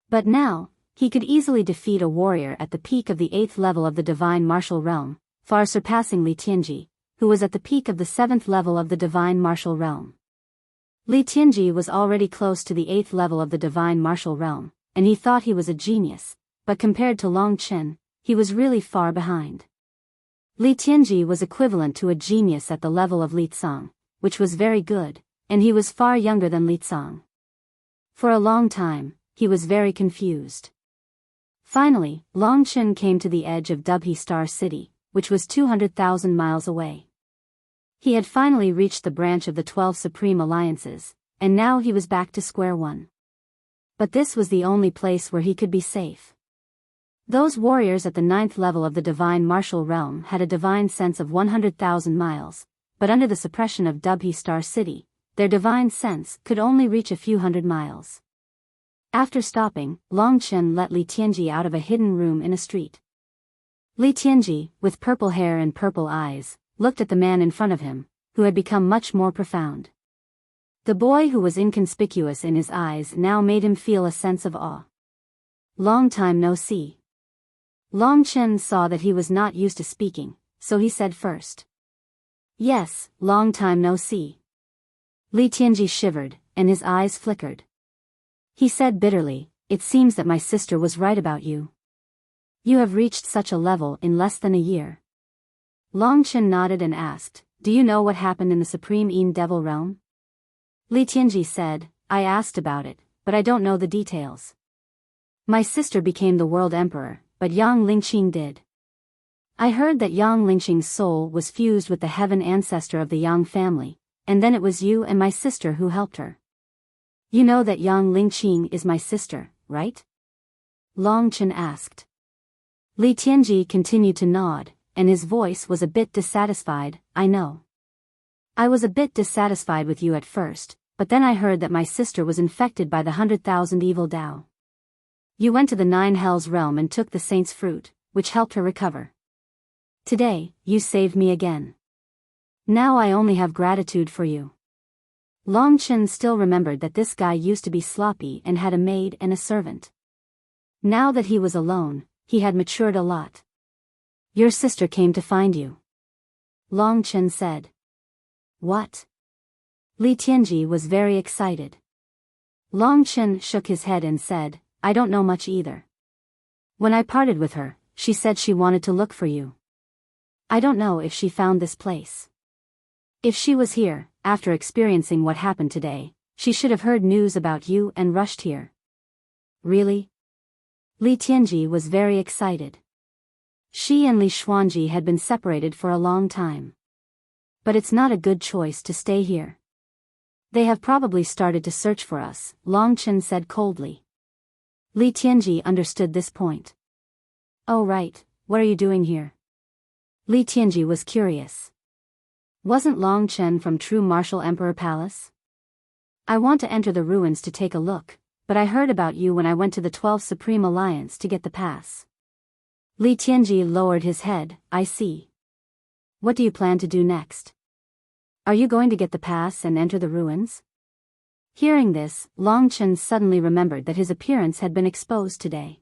But now, he could easily defeat a warrior at the peak of the 8th level of the divine martial realm, far surpassing Li Tianji, who was at the peak of the 7th level of the divine martial realm. Li Tianji was already close to the 8th level of the divine martial realm, and he thought he was a genius, but compared to Long Chen, he was really far behind. Li Tianji was equivalent to a genius at the level of Li Tsang, which was very good, and he was far younger than Li Tsang. For a long time, he was very confused. Finally, Long Chen came to the edge of Dubhe Star City, which was 200,000 miles away. He had finally reached the branch of the 12 Supreme Alliances, and now he was back to square one. But this was the only place where he could be safe. Those warriors at the 9th level of the divine martial realm had a divine sense of 100,000 miles, but under the suppression of Dubhe Star City, their divine sense could only reach a few hundred miles. After stopping, Long Chen let Li Tianji out of a hidden room in a street. Li Tianji, with purple hair and purple eyes, looked at the man in front of him, who had become much more profound. The boy who was inconspicuous in his eyes now made him feel a sense of awe. Long time no see. Long Chen saw that he was not used to speaking, so he said first. Yes, long time no see. Li Tianji shivered, and his eyes flickered. He said bitterly, it seems that my sister was right about you. You have reached such a level in less than a year. Long Chen nodded and asked, do you know what happened in the Supreme Yin Devil Realm? Li Tianji said, I asked about it, but I don't know the details. My sister became the world emperor, but Yang Lingqing did. I heard that Yang Lingqing's soul was fused with the heaven ancestor of the Yang family, and then it was you and my sister who helped her. You know that Yang Lingqing is my sister, right? Long Chen asked. Li Tianji continued to nod, and his voice was a bit dissatisfied, I know. I was a bit dissatisfied with you at first, but then I heard that my sister was infected by the 100,000 evil Dao. You went to the 9 Hells realm and took the saint's fruit, which helped her recover. Today, you saved me again. Now I only have gratitude for you. Long Chen still remembered that this guy used to be sloppy and had a maid and a servant. Now that he was alone, he had matured a lot. Your sister came to find you. Long Chen said. What? Li Tianji was very excited. Long Chen shook his head and said, I don't know much either. When I parted with her, she said she wanted to look for you. I don't know if she found this place. If she was here, after experiencing what happened today, she should have heard news about you and rushed here. Really? Li Tianji was very excited. She and Li Xuanji had been separated for a long time. But it's not a good choice to stay here. They have probably started to search for us, Long Chen said coldly. Li Tianji understood this point. Oh right, what are you doing here? Li Tianji was curious. Wasn't Long Chen from True Martial Emperor Palace? I want to enter the ruins to take a look, but I heard about you when I went to the 12th Supreme Alliance to get the pass. Li Tianji lowered his head. I see. What do you plan to do next? Are you going to get the pass and enter the ruins? Hearing this, Long Chen suddenly remembered that his appearance had been exposed today.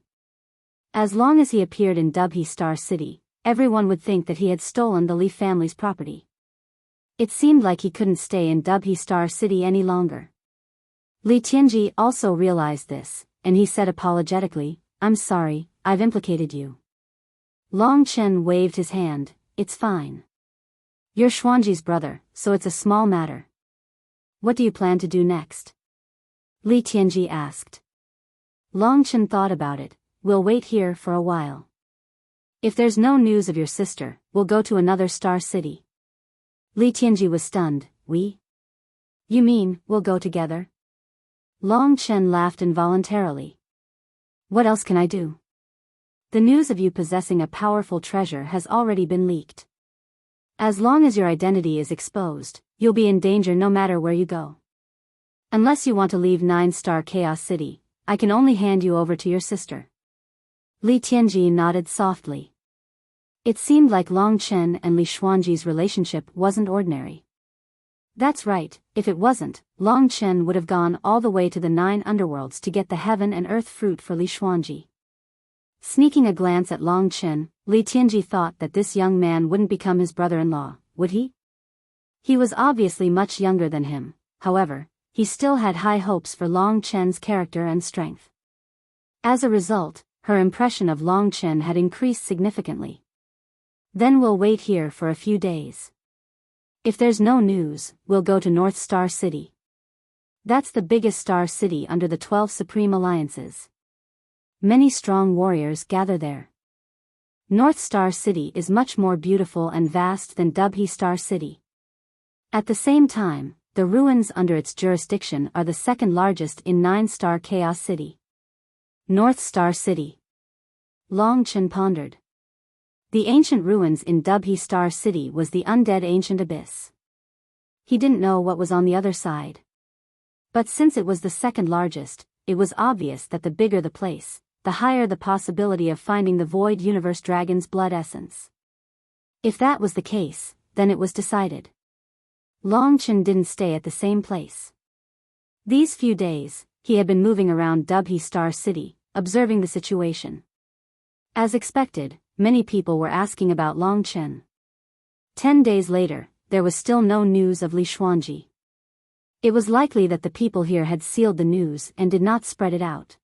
As long as he appeared in Dubhe Star City, everyone would think that he had stolen the Li family's property. It seemed like he couldn't stay in Dubhe Star City any longer. Li Tianji also realized this, and he said apologetically, I'm sorry, I've implicated you. Long Chen waved his hand, it's fine. You're Xuanji's brother, so it's a small matter. What do you plan to do next? Li Tianji asked. Long Chen thought about it. We'll wait here for a while. If there's no news of your sister, we'll go to another star city. Li Tianji was stunned. We? You mean, we'll go together? Long Chen laughed involuntarily. What else can I do? The news of you possessing a powerful treasure has already been leaked. As long as your identity is exposed, you'll be in danger no matter where you go. Unless you want to leave 9-star Chaos City, I can only hand you over to your sister. Li Tianji nodded softly. It seemed like Long Chen and Li Xuanji's relationship wasn't ordinary. That's right, if it wasn't, Long Chen would have gone all the way to the 9 underworlds to get the heaven and earth fruit for Li Xuanji. Sneaking a glance at Long Chen, Li Tianji thought that this young man wouldn't become his brother-in-law, would he? He was obviously much younger than him, however, he still had high hopes for Long Chen's character and strength. As a result, her impression of Long Chen had increased significantly. Then we'll wait here for a few days. If there's no news, we'll go to North Star City. That's the biggest star city under the 12 Supreme Alliances. Many strong warriors gather there. North Star City is much more beautiful and vast than Dubhe Star City. At the same time, the ruins under its jurisdiction are the second largest in 9-star Chaos City. North Star City. Long Chen pondered. The ancient ruins in Dubhe Star City was the undead ancient abyss. He didn't know what was on the other side. But since it was the second largest, it was obvious that the bigger the place, the higher the possibility of finding the Void Universe Dragon's blood essence. If that was the case, then it was decided. Long Chen didn't stay at the same place. These few days, he had been moving around Dubhe Star City, observing the situation. As expected, many people were asking about Long Chen. 10 days later, there was still no news of Li Xuanji. It was likely that the people here had sealed the news and did not spread it out.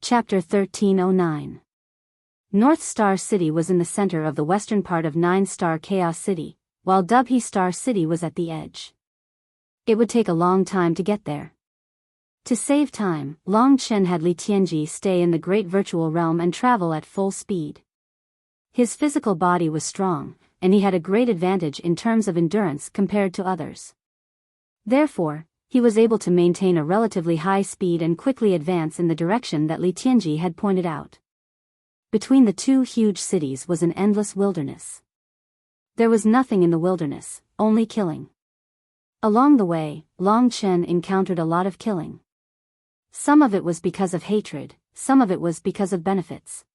Chapter 1309. North Star City was in the center of the western part of 9-star Chaos City, while Dubhe Star City was at the edge. It would take a long time to get there. To save time, Long Chen had Li Tianji stay in the Great Virtual Realm and travel at full speed. His physical body was strong, and he had a great advantage in terms of endurance compared to others. Therefore, he was able to maintain a relatively high speed and quickly advance in the direction that Li Tianji had pointed out. Between the two huge cities was an endless wilderness. There was nothing in the wilderness, only killing. Along the way, Long Chen encountered a lot of killing. Some of it was because of hatred, some of it was because of benefits.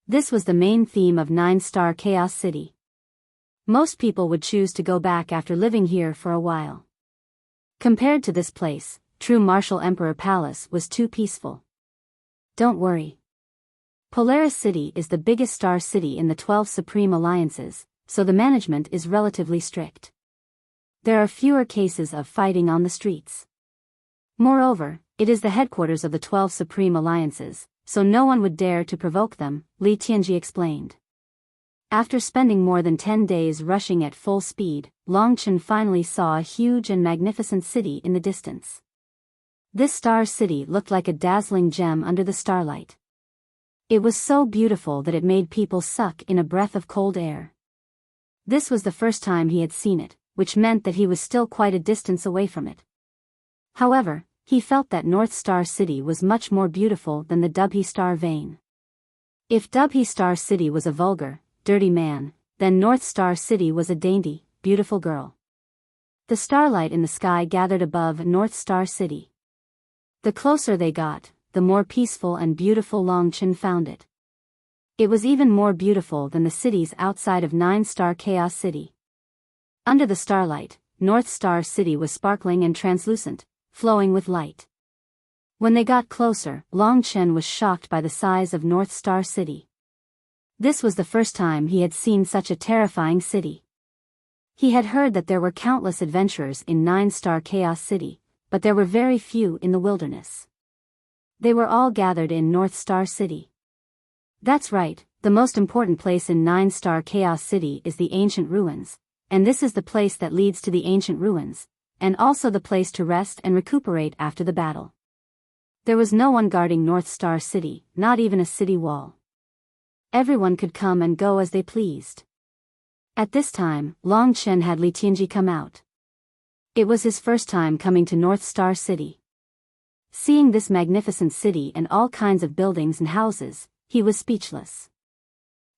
This was the main theme of 9-star Chaos City. Most people would choose to go back after living here for a while. Compared to this place, True Martial Emperor Palace was too peaceful. Don't worry. Polaris City is the biggest star city in the 12 Supreme Alliances, so the management is relatively strict. There are fewer cases of fighting on the streets. Moreover, it is the headquarters of the 12 Supreme Alliances, so no one would dare to provoke them, Li Tianji explained. After spending more than 10 days rushing at full speed, Long Chen finally saw a huge and magnificent city in the distance. This star city looked like a dazzling gem under the starlight. It was so beautiful that it made people suck in a breath of cold air. This was the first time he had seen it, which meant that he was still quite a distance away from it. However, he felt that North Star City was much more beautiful than the Dubhe Star Vein. If Dubhe Star City was a vulgar, dirty man, then North Star City was a dainty, beautiful girl. The starlight in the sky gathered above North Star City. The closer they got, the more peaceful and beautiful Longchen found it. It was even more beautiful than the cities outside of 9-Star Chaos City. Under the starlight, North Star City was sparkling and translucent, flowing with light. When they got closer, Longchen was shocked by the size of North Star City. This was the first time he had seen such a terrifying city. He had heard that there were countless adventurers in 9-Star Chaos City, but there were very few in the wilderness. They were all gathered in North Star City. That's right, the most important place in 9-Star Chaos City is the Ancient Ruins, and this is the place that leads to the Ancient Ruins, and also the place to rest and recuperate after the battle. There was no one guarding North Star City, not even a city wall. Everyone could come and go as they pleased. At this time, Longchen had Li Tianji come out. It was his first time coming to North Star City. Seeing this magnificent city and all kinds of buildings and houses, he was speechless.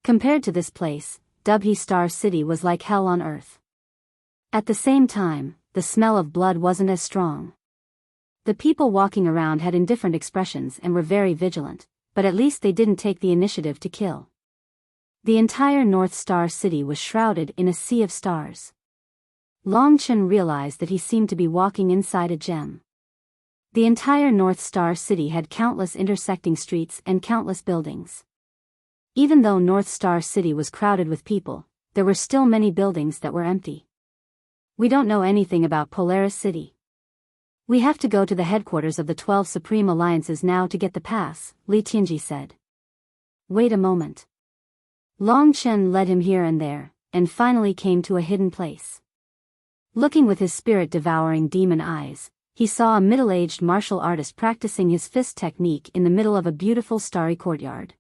Compared to this place, Dubhe Star City was like hell on earth. At the same time, the smell of blood wasn't as strong. The people walking around had indifferent expressions and were very vigilant, but at least they didn't take the initiative to kill. The entire North Star City was shrouded in a sea of stars. Longchen realized that he seemed to be walking inside a gem. The entire North Star City had countless intersecting streets and countless buildings. Even though North Star City was crowded with people, there were still many buildings that were empty. We don't know anything about Polaris City. We have to go to the headquarters of the 12 Supreme Alliances now to get the pass, Li Tianji said. Wait a moment. Longchen led him here and there, and finally came to a hidden place. Looking with his spirit-devouring demon eyes, he saw a middle-aged martial artist practicing his fist technique in the middle of a beautiful starry courtyard.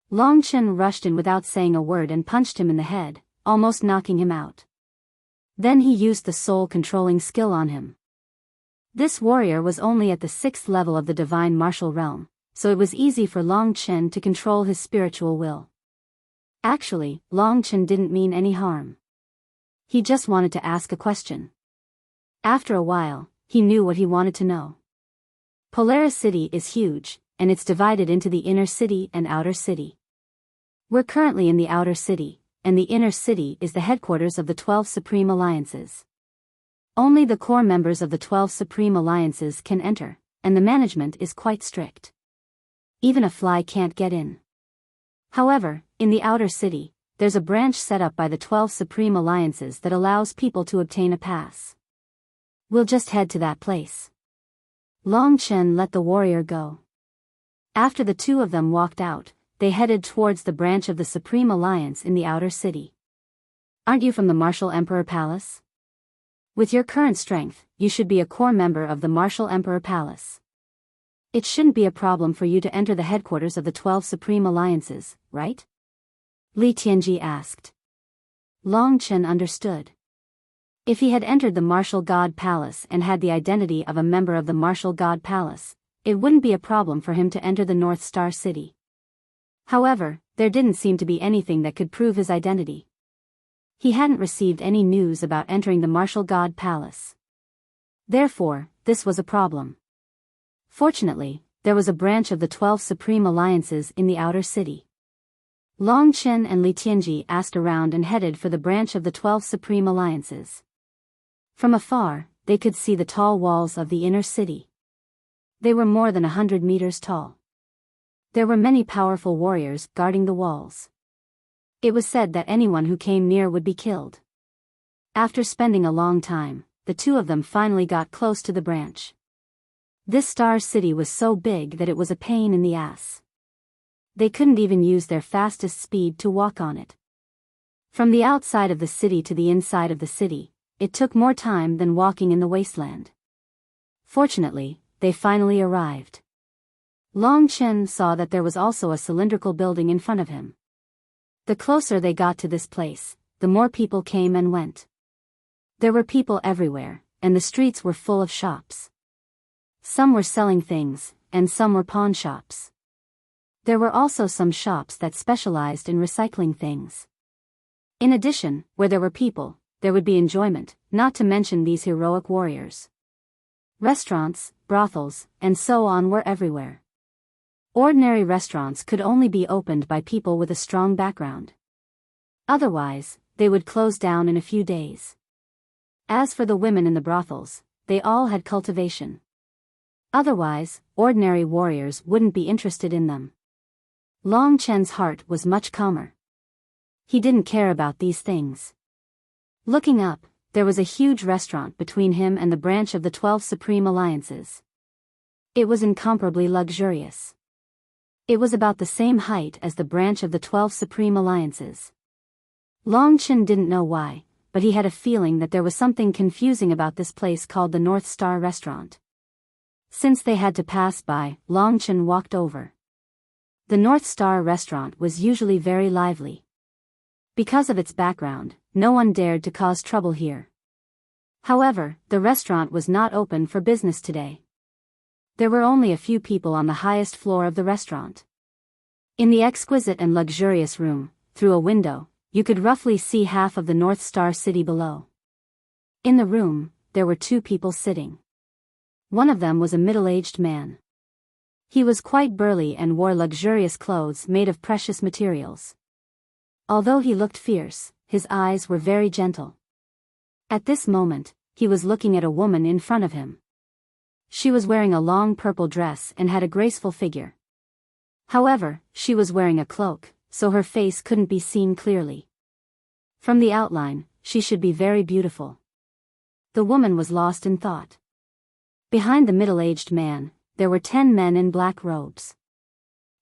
Longchen rushed in without saying a word and punched him in the head, almost knocking him out. Then he used the soul-controlling skill on him. This warrior was only at the 6th level of the divine martial realm, so it was easy for Longchen to control his spiritual will. Actually, Longchen didn't mean any harm. He just wanted to ask a question. After a while, he knew what he wanted to know. Polaris City is huge, and it's divided into the inner city and outer city. We're currently in the outer city, and the inner city is the headquarters of the 12 Supreme Alliances. Only the core members of the 12 Supreme Alliances can enter, and the management is quite strict. Even a fly can't get in. However, in the outer city, there's a branch set up by the 12 Supreme Alliances that allows people to obtain a pass. We'll just head to that place. Longchen let the warrior go. After the two of them walked out, they headed towards the branch of the Supreme Alliance in the outer city. Aren't you from the Martial Emperor Palace? With your current strength, you should be a core member of the Martial Emperor Palace. It shouldn't be a problem for you to enter the headquarters of the 12 Supreme Alliances, right? Li Tianji asked. Longchen understood. If he had entered the Martial God Palace and had the identity of a member of the Martial God Palace, it wouldn't be a problem for him to enter the North Star City. However, there didn't seem to be anything that could prove his identity. He hadn't received any news about entering the Martial God Palace. Therefore, this was a problem. Fortunately, there was a branch of the 12 Supreme Alliances in the outer city. Longchen and Li Tianji asked around and headed for the branch of the 12 Supreme Alliances. From afar, they could see the tall walls of the inner city. They were more than 100 meters tall. There were many powerful warriors guarding the walls. It was said that anyone who came near would be killed. After spending a long time, the two of them finally got close to the branch. This star city was so big that it was a pain in the ass. They couldn't even use their fastest speed to walk on it. From the outside of the city to the inside of the city, it took more time than walking in the wasteland. Fortunately, they finally arrived. Long Chen saw that there was also a cylindrical building in front of him. The closer they got to this place, the more people came and went. There were people everywhere, and the streets were full of shops. Some were selling things, and some were pawn shops. There were also some shops that specialized in recycling things. In addition, where there were people, there would be enjoyment, not to mention these heroic warriors. Restaurants, brothels, and so on were everywhere. Ordinary restaurants could only be opened by people with a strong background. Otherwise, they would close down in a few days. As for the women in the brothels, they all had cultivation. Otherwise, ordinary warriors wouldn't be interested in them. Long Chen's heart was much calmer. He didn't care about these things. Looking up, there was a huge restaurant between him and the branch of the 12 Supreme Alliances. It was incomparably luxurious. It was about the same height as the branch of the 12 Supreme Alliances. Long Chen didn't know why, but he had a feeling that there was something confusing about this place called the North Star Restaurant. Since they had to pass by, Long Chen walked over. The North Star Restaurant was usually very lively. Because of its background, no one dared to cause trouble here. However, the restaurant was not open for business today. There were only a few people on the highest floor of the restaurant. In the exquisite and luxurious room, through a window, you could roughly see half of the North Star City below. In the room, there were two people sitting. One of them was a middle-aged man. He was quite burly and wore luxurious clothes made of precious materials. Although he looked fierce, his eyes were very gentle. At this moment, he was looking at a woman in front of him. She was wearing a long purple dress and had a graceful figure. However, she was wearing a cloak, so her face couldn't be seen clearly. From the outline, she should be very beautiful. The woman was lost in thought. Behind the middle-aged man, there were 10 men in black robes.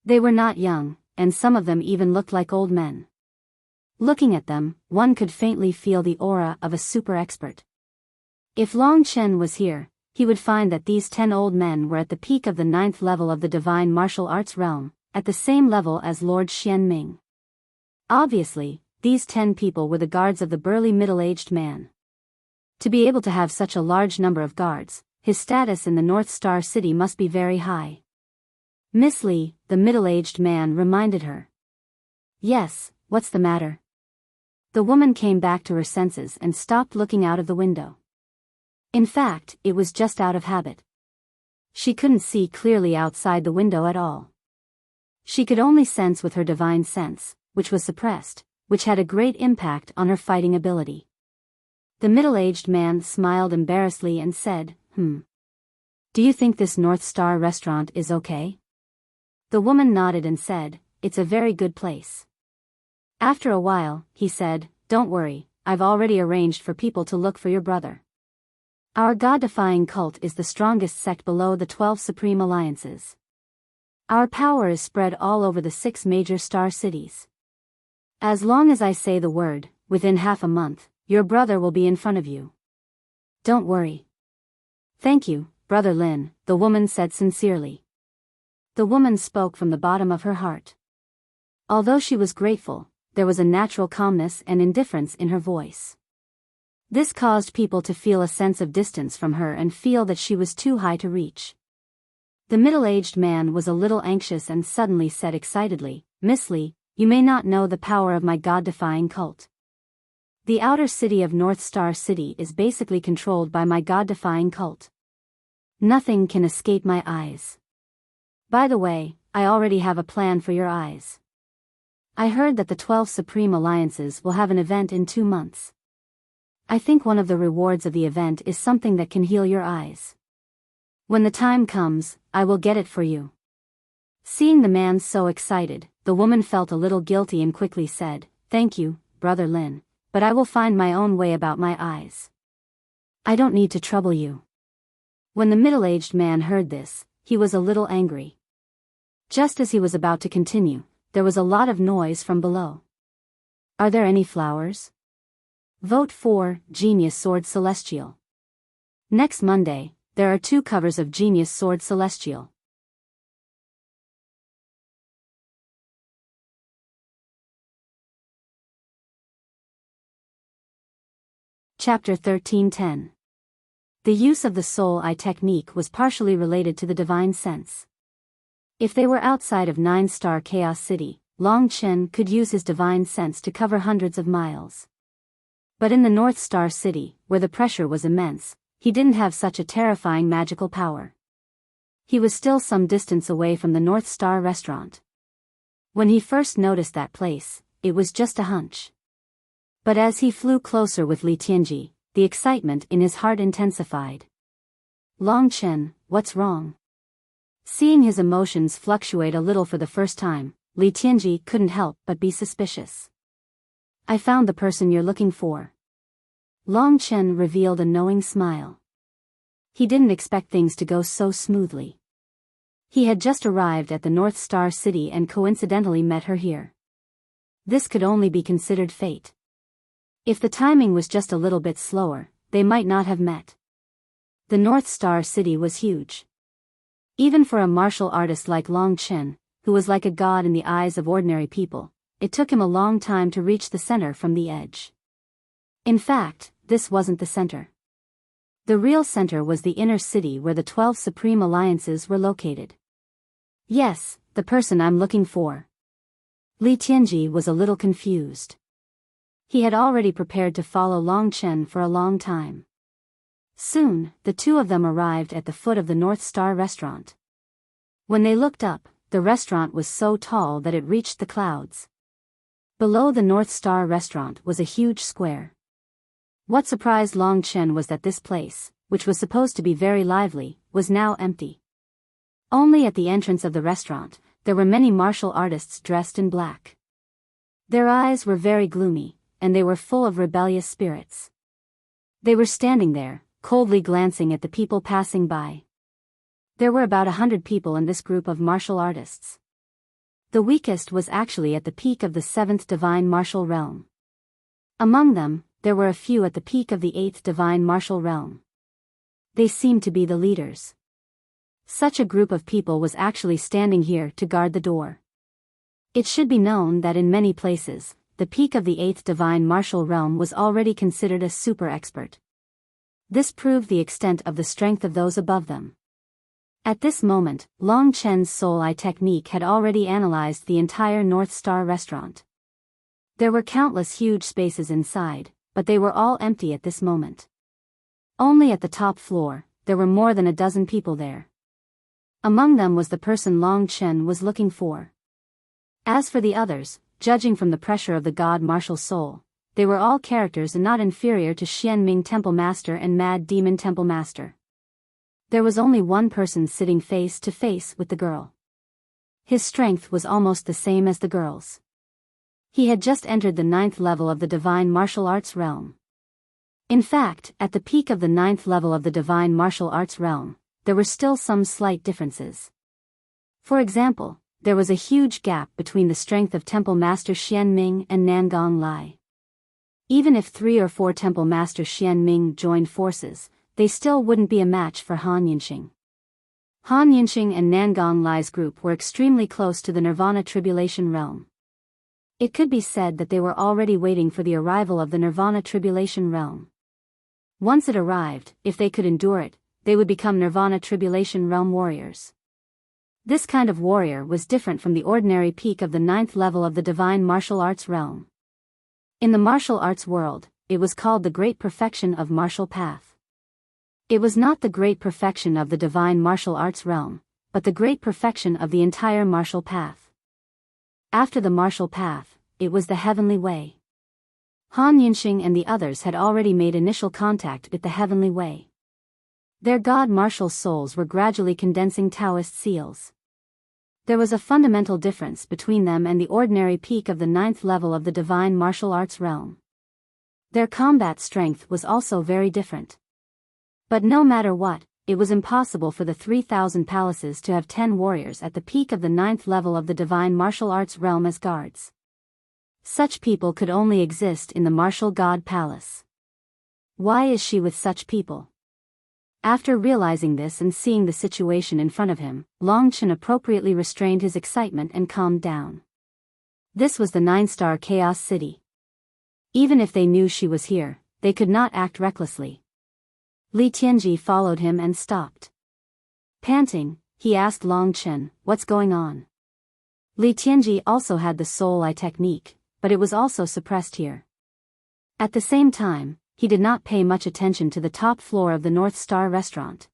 They were not young, and some of them even looked like old men. Looking at them, one could faintly feel the aura of a super expert. If Long Chen was here, he would find that these 10 old men were at the peak of the 9th level of the divine martial arts realm, at the same level as Lord Xianming. Obviously, these 10 people were the guards of the burly middle-aged man. To be able to have such a large number of guards, his status in the North Star City must be very high. Miss Li, the middle-aged man reminded her. Yes, what's the matter? The woman came back to her senses and stopped looking out of the window. In fact, it was just out of habit. She couldn't see clearly outside the window at all. She could only sense with her divine sense, which was suppressed, which had a great impact on her fighting ability. The middle-aged man smiled embarrassedly and said, Do you think this North Star restaurant is okay? The woman nodded and said, It's a very good place. After a while, he said, Don't worry, I've already arranged for people to look for your brother. Our God-defying cult is the strongest sect below the 12 Supreme Alliances. Our power is spread all over the 6 major star cities. As long as I say the word, within half a month, your brother will be in front of you. Don't worry. Thank you, Brother Lin, the woman said sincerely. The woman spoke from the bottom of her heart. Although she was grateful, there was a natural calmness and indifference in her voice. This caused people to feel a sense of distance from her and feel that she was too high to reach. The middle-aged man was a little anxious and suddenly said excitedly, Miss Li, you may not know the power of my God-defying cult. The outer city of North Star City is basically controlled by my God-defying cult. Nothing can escape my eyes. By the way, I already have a plan for your eyes. I heard that the 12 Supreme Alliances will have an event in 2 months. I think one of the rewards of the event is something that can heal your eyes. When the time comes, I will get it for you. Seeing the man so excited, the woman felt a little guilty and quickly said, Thank you, Brother Lin, but I will find my own way about my eyes. I don't need to trouble you. When the middle-aged man heard this, he was a little angry. Just as he was about to continue, there was a lot of noise from below. Are there any flowers? Vote for Genius Sword Celestial. Next Monday, there are 2 covers of Genius Sword Celestial. Chapter 13:10. The use of the soul eye technique was partially related to the divine sense. If they were outside of 9-star Chaos City, Long Chen could use his divine sense to cover hundreds of miles. But in the North Star City, where the pressure was immense, he didn't have such a terrifying magical power. He was still some distance away from the North Star restaurant. When he first noticed that place, it was just a hunch. But as he flew closer with Li Tianji, the excitement in his heart intensified. Long Chen, what's wrong? Seeing his emotions fluctuate a little for the first time, Li Tianji couldn't help but be suspicious. I found the person you're looking for. Long Chen revealed a knowing smile. He didn't expect things to go so smoothly. He had just arrived at the North Star City and coincidentally met her here. This could only be considered fate. If the timing was just a little bit slower, they might not have met. The North Star City was huge. Even for a martial artist like Long Chen, who was like a god in the eyes of ordinary people, it took him a long time to reach the center from the edge. In fact, this wasn't the center. The real center was the inner city where the 12 Supreme Alliances were located. Yes, the person I'm looking for. Li Tianji was a little confused. He had already prepared to follow Long Chen for a long time. Soon, the two of them arrived at the foot of the North Star restaurant. When they looked up, the restaurant was so tall that it reached the clouds. Below the North Star restaurant was a huge square. What surprised Long Chen was that this place, which was supposed to be very lively, was now empty. Only at the entrance of the restaurant, there were many martial artists dressed in black. Their eyes were very gloomy, and they were full of rebellious spirits. They were standing there, coldly glancing at the people passing by. There were about 100 people in this group of martial artists. The weakest was actually at the peak of the 7th divine martial realm. Among them, there were a few at the peak of the 8th divine martial realm. They seemed to be the leaders. Such a group of people was actually standing here to guard the door. It should be known that in many places, the peak of the 8th divine martial realm was already considered a super expert. This proved the extent of the strength of those above them. At this moment, Long Chen's soul eye technique had already analyzed the entire North Star restaurant. There were countless huge spaces inside, but they were all empty at this moment. Only at the top floor, there were more than a dozen people there. Among them was the person Long Chen was looking for. As for the others, judging from the pressure of the god martial soul, they were all characters and not inferior to Xianming Temple Master and Mad Demon Temple Master. There was only one person sitting face to face with the girl. His strength was almost the same as the girl's. He had just entered the 9th level of the divine martial arts realm. In fact, at the peak of the 9th level of the divine martial arts realm, there were still some slight differences. For example, there was a huge gap between the strength of Temple Master Xianming and Nangong Lai. Even if 3 or 4 Temple Master Xianming joined forces, they still wouldn't be a match for Han Yinxing. Han Yinxing and Nangong Lai's group were extremely close to the Nirvana Tribulation realm. It could be said that they were already waiting for the arrival of the Nirvana Tribulation realm. Once it arrived, if they could endure it, they would become Nirvana Tribulation realm warriors. This kind of warrior was different from the ordinary peak of the 9th level of the divine martial arts realm. In the martial arts world, it was called the Great Perfection of Martial Path. It was not the great perfection of the divine martial arts realm, but the great perfection of the entire martial path. After the martial path, it was the heavenly way. Han Yinxing and the others had already made initial contact with the heavenly way. Their god martial souls were gradually condensing Taoist seals. There was a fundamental difference between them and the ordinary peak of the 9th level of the divine martial arts realm. Their combat strength was also very different. But no matter what, it was impossible for the 3,000 palaces to have 10 warriors at the peak of the 9th level of the divine martial arts realm as guards. Such people could only exist in the martial god palace. Why is she with such people? After realizing this and seeing the situation in front of him, Long Chen appropriately restrained his excitement and calmed down. This was the 9-star Chaos City. Even if they knew she was here, they could not act recklessly. Li Tianji followed him and stopped. Panting, he asked Long Chen, "What's going on?" Li Tianji also had the soul eye technique, but it was also suppressed here. At the same time, he did not pay much attention to the top floor of the North Star restaurant.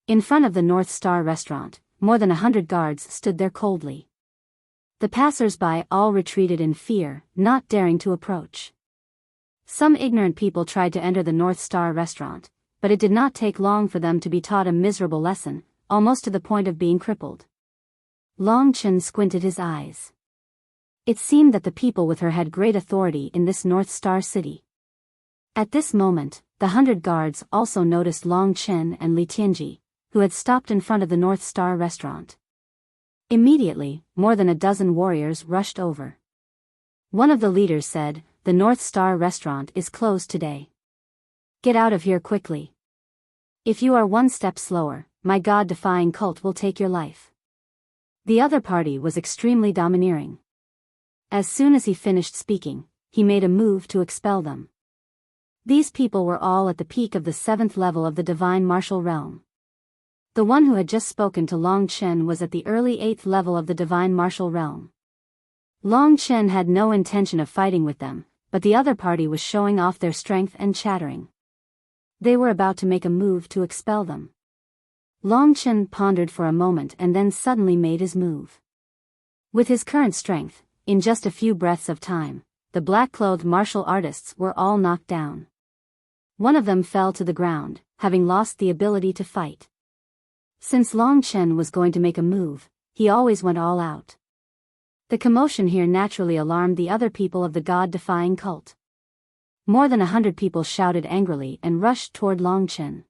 In front of the North Star restaurant, more than 100 guards stood there coldly. The passers-by all retreated in fear, not daring to approach. Some ignorant people tried to enter the North Star restaurant, but it did not take long for them to be taught a miserable lesson, almost to the point of being crippled. Long Chen squinted his eyes. It seemed that the people with her had great authority in this North Star city. At this moment, the 100 guards also noticed Long Chen and Li Tianji, who had stopped in front of the North Star restaurant. Immediately, more than a dozen warriors rushed over. One of the leaders said, "The North Star restaurant is closed today. Get out of here quickly. If you are one step slower, my God-defying cult will take your life." The other party was extremely domineering. As soon as he finished speaking, he made a move to expel them. These people were all at the peak of the 7th level of the divine martial realm. The one who had just spoken to Long Chen was at the early 8th level of the divine martial realm. Long Chen had no intention of fighting with them, but the other party was showing off their strength and chattering. They were about to make a move to expel them. Long Chen pondered for a moment and then suddenly made his move. With his current strength, in just a few breaths of time, the black-clothed martial artists were all knocked down. One of them fell to the ground, having lost the ability to fight. Since Long Chen was going to make a move, he always went all out. The commotion here naturally alarmed the other people of the God-defying cult. More than 100 people shouted angrily and rushed toward Long Chen.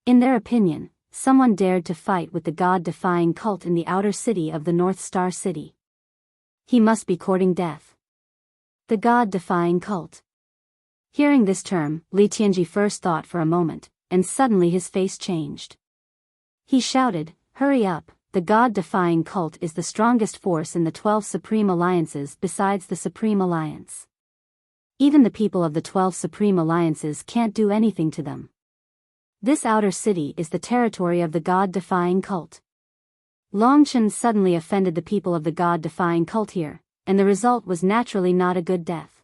In their opinion, someone dared to fight with the God-defying cult in the outer city of the North Star City. He must be courting death. The God-defying cult. Hearing this term, Li Tianji first thought for a moment, and suddenly his face changed. He shouted, "Hurry up, the God-defying cult is the strongest force in the 12 Supreme Alliances besides the Supreme Alliance. Even the people of the 12 Supreme Alliances can't do anything to them. This outer city is the territory of the God-defying cult." Long Chen suddenly offended the people of the God-defying cult here, and the result was naturally not a good death.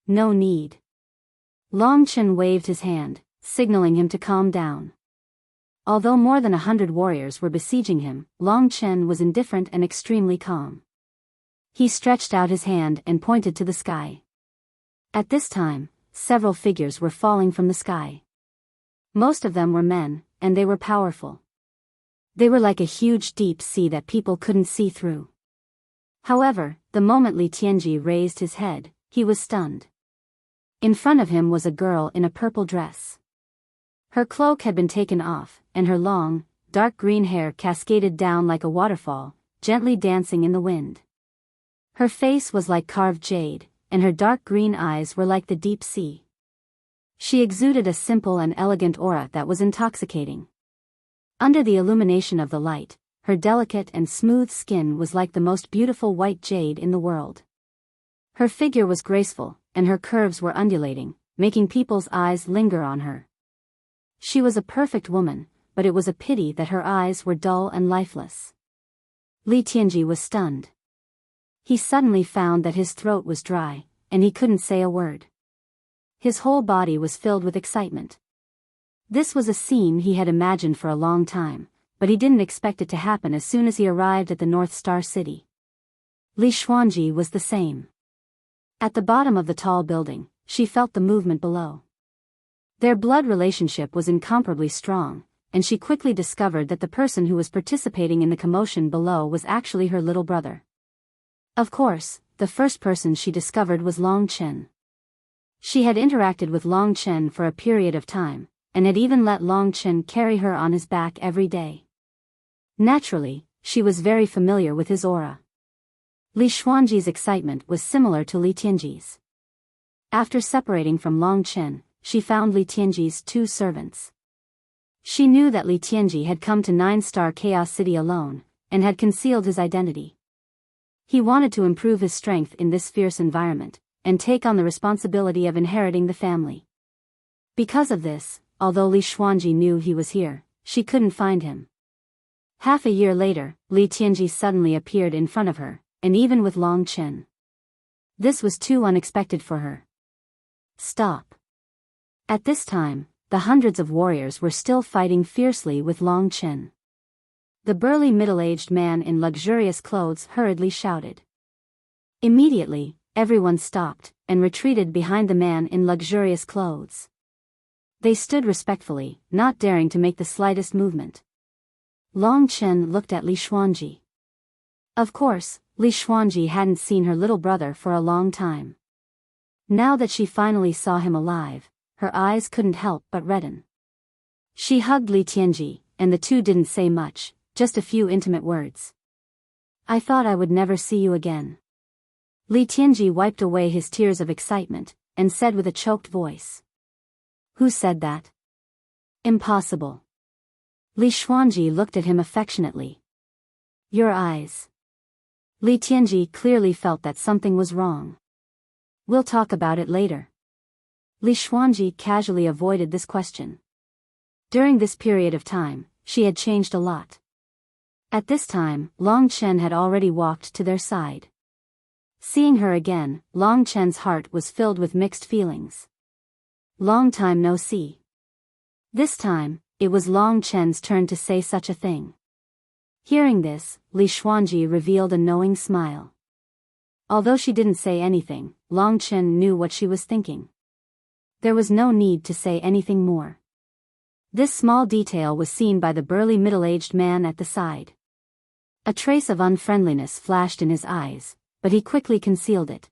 No need. Long Chen waved his hand, signaling him to calm down. Although more than 100 warriors were besieging him, Long Chen was indifferent and extremely calm. He stretched out his hand and pointed to the sky. At this time, several figures were falling from the sky. Most of them were men, and they were powerful. They were like a huge deep sea that people couldn't see through. However, the moment Li Tianji raised his head, he was stunned. In front of him was a girl in a purple dress. Her cloak had been taken off, and her long, dark green hair cascaded down like a waterfall, gently dancing in the wind. Her face was like carved jade, and her dark green eyes were like the deep sea. She exuded a simple and elegant aura that was intoxicating. Under the illumination of the light, her delicate and smooth skin was like the most beautiful white jade in the world. Her figure was graceful, and her curves were undulating, making people's eyes linger on her. She was a perfect woman, but it was a pity that her eyes were dull and lifeless. Li Tianji was stunned. He suddenly found that his throat was dry, and he couldn't say a word. His whole body was filled with excitement. This was a scene he had imagined for a long time, but he didn't expect it to happen as soon as he arrived at the North Star City. Li Xuanji was the same. At the bottom of the tall building, she felt the movement below. Their blood relationship was incomparably strong, and she quickly discovered that the person who was participating in the commotion below was actually her little brother. Of course, the first person she discovered was Long Chen. She had interacted with Long Chen for a period of time, and had even let Long Chen carry her on his back every day. Naturally, she was very familiar with his aura. Li Xuanji's excitement was similar to Li Tianji's. After separating from Long Chen, she found Li Tianji's 2 servants. She knew that Li Tianji had come to 9-star Chaos City alone, and had concealed his identity. He wanted to improve his strength in this fierce environment, and take on the responsibility of inheriting the family. Because of this, although Li Xuanji knew he was here, she couldn't find him. Half a year later, Li Tianji suddenly appeared in front of her, and even with Long Chen. This was too unexpected for her. Stop. At this time, the hundreds of warriors were still fighting fiercely with Long Chen. The burly middle-aged man in luxurious clothes hurriedly shouted. Immediately, everyone stopped and retreated behind the man in luxurious clothes. They stood respectfully, not daring to make the slightest movement. Long Chen looked at Li Xuanji. Of course, Li Xuanji hadn't seen her little brother for a long time. Now that she finally saw him alive, her eyes couldn't help but redden. She hugged Li Tianji, and the two didn't say much, just a few intimate words. I thought I would never see you again. Li Tianji wiped away his tears of excitement, and said with a choked voice. Who said that? Impossible. Li Xuanji looked at him affectionately. Your eyes. Li Tianji clearly felt that something was wrong. We'll talk about it later. Li Xuanji casually avoided this question. During this period of time, she had changed a lot. At this time, Long Chen had already walked to their side. Seeing her again, Long Chen's heart was filled with mixed feelings. Long time no see. This time, it was Long Chen's turn to say such a thing. Hearing this, Li Xuanji revealed a knowing smile. Although she didn't say anything, Long Chen knew what she was thinking. There was no need to say anything more. This small detail was seen by the burly middle-aged man at the side. A trace of unfriendliness flashed in his eyes, but he quickly concealed it.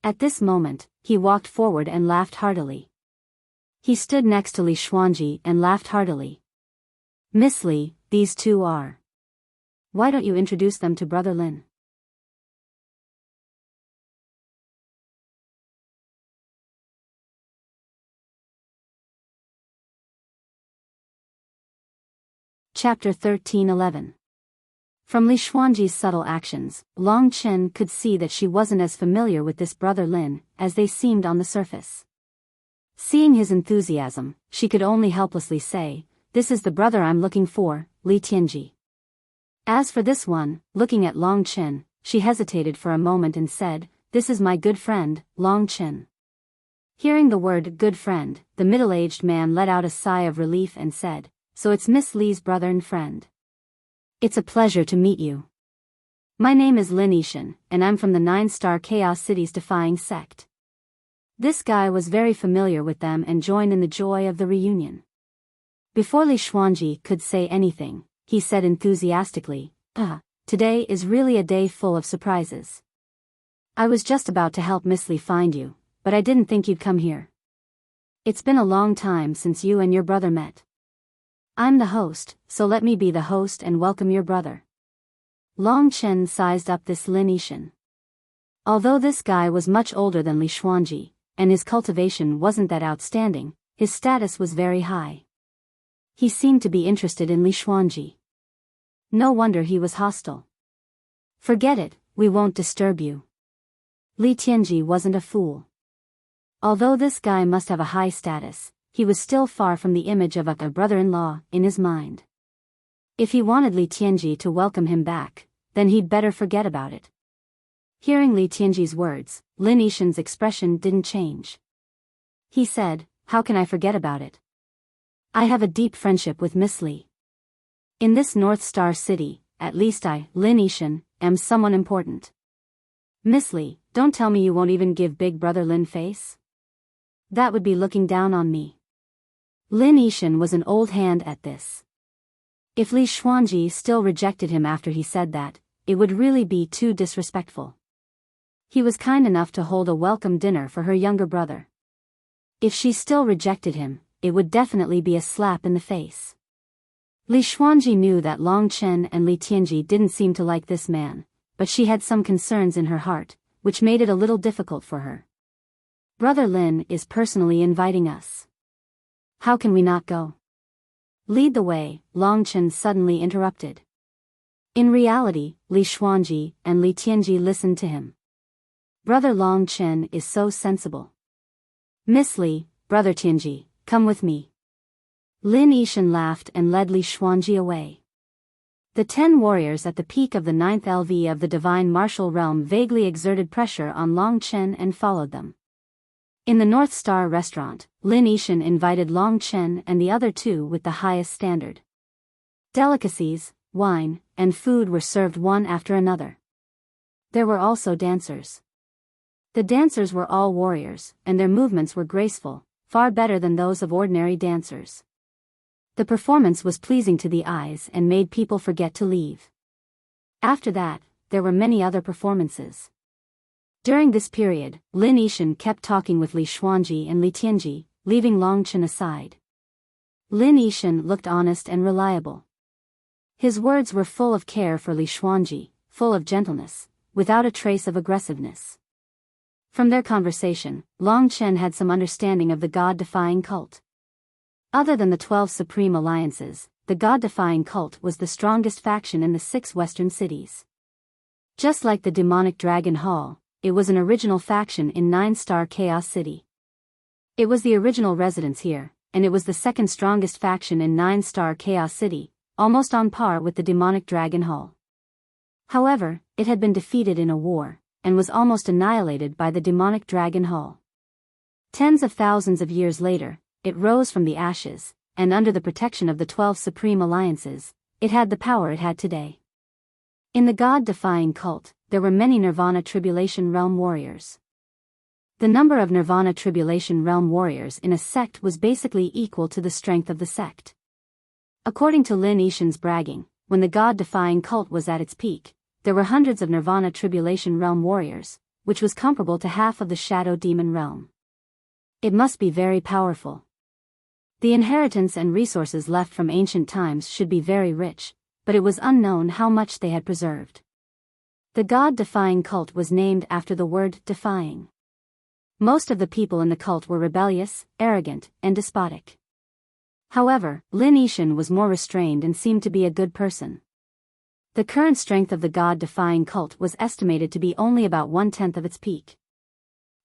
At this moment, he walked forward and laughed heartily. He stood next to Li Xuanji and laughed heartily. Miss Li, these two are. Why don't you introduce them to Brother Lin? Chapter 1311. From Li Xuanji's subtle actions, Long Chen could see that she wasn't as familiar with this Brother Lin as they seemed on the surface. Seeing his enthusiasm, she could only helplessly say, This is the brother I'm looking for, Li Tianji. As for this one, looking at Long Chen, she hesitated for a moment and said, This is my good friend, Long Chen. Hearing the word good friend, the middle-aged man let out a sigh of relief and said, So it's Miss Li's brother and friend. It's a pleasure to meet you. My name is Lin Yishan, and I'm from the 9-star Chaos Cities Defying sect. This guy was very familiar with them and joined in the joy of the reunion. Before Li Xuanji could say anything, he said enthusiastically, Today is really a day full of surprises. I was just about to help Miss Li find you, but I didn't think you'd come here. It's been a long time since you and your brother met. I'm the host, so let me be the host and welcome your brother. Long Chen sized up this Lin Yishan. Although this guy was much older than Li Xuanji, and his cultivation wasn't that outstanding, his status was very high. He seemed to be interested in Li Xuanji. No wonder he was hostile. Forget it, we won't disturb you. Li Tianji wasn't a fool. Although this guy must have a high status, he was still far from the image of a brother-in-law in his mind. If he wanted Li Tianji to welcome him back, then he'd better forget about it. Hearing Li Tianji's words, Lin Yishan's expression didn't change. He said, How can I forget about it? I have a deep friendship with Miss Li. In this North Star City, at least I, Lin Yishan, am someone important. Miss Li, don't tell me you won't even give Big Brother Lin face? That would be looking down on me. Lin Yishan was an old hand at this. If Li Xuanji still rejected him after he said that, it would really be too disrespectful. He was kind enough to hold a welcome dinner for her younger brother. If she still rejected him, it would definitely be a slap in the face. Li Xuanji knew that Long Chen and Li Tianji didn't seem to like this man, but she had some concerns in her heart, which made it a little difficult for her. Brother Lin is personally inviting us. How can we not go? Lead the way, Long Chen suddenly interrupted. In reality, Li Xuanji and Li Tianji listened to him. Brother Long Chen is so sensible. Miss Li, Brother Tianji, come with me. Lin Yishan laughed and led Li Xuanji away. The 10 warriors at the peak of the 9th LV of the divine martial realm vaguely exerted pressure on Long Chen and followed them. In the North Star restaurant, Lin Yishan invited Long Chen and the other 2 with the highest standard. Delicacies, wine, and food were served one after another. There were also dancers. The dancers were all warriors, and their movements were graceful, far better than those of ordinary dancers. The performance was pleasing to the eyes and made people forget to leave. After that, there were many other performances. During this period, Lin Yishan kept talking with Li Xuanji and Li Tianji, leaving Long Chen aside. Lin Yishan looked honest and reliable. His words were full of care for Li Xuanji, full of gentleness, without a trace of aggressiveness. From their conversation, Long Chen had some understanding of the God-defying cult. Other than the 12 supreme alliances, the God-defying cult was the strongest faction in the 6 western cities. Just like the demonic Dragon Hall, it was an original faction in 9-star Chaos City. It was the original residence here, and it was the second strongest faction in 9-star Chaos City, almost on par with the demonic Dragon Hall. However, it had been defeated in a war, and was almost annihilated by the demonic Dragon Hall. Tens of thousands of years later, it rose from the ashes, and under the protection of the 12 supreme alliances, it had the power it had today. In the God-defying cult, there were many Nirvana Tribulation Realm warriors. The number of Nirvana Tribulation Realm warriors in a sect was basically equal to the strength of the sect. According to Lin Yishan's bragging, when the God-defying cult was at its peak, there were hundreds of Nirvana Tribulation Realm warriors, which was comparable to half of the Shadow Demon Realm. It must be very powerful. The inheritance and resources left from ancient times should be very rich, but it was unknown how much they had preserved. The God-defying cult was named after the word defying. Most of the people in the cult were rebellious, arrogant, and despotic. However, Lin Yishan was more restrained and seemed to be a good person. The current strength of the God-defying cult was estimated to be only about 1/10 of its peak.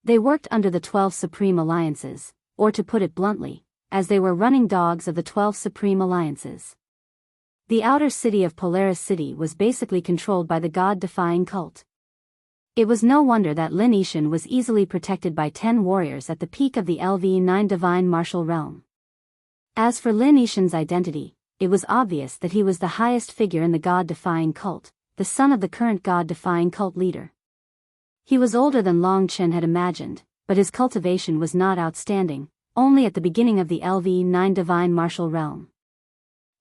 They worked under the 12 supreme alliances, or to put it bluntly, as they were running dogs of the 12 supreme alliances. The outer city of Polaris City was basically controlled by the God-defying cult. It was no wonder that Lin Yishan was easily protected by 10 warriors at the peak of the LV9 divine martial realm. As for Lin Yishan's identity, it was obvious that he was the highest figure in the God-defying cult, the son of the current God-defying cult leader. He was older than Long Chen had imagined, but his cultivation was not outstanding, only at the beginning of the LV9 divine martial realm.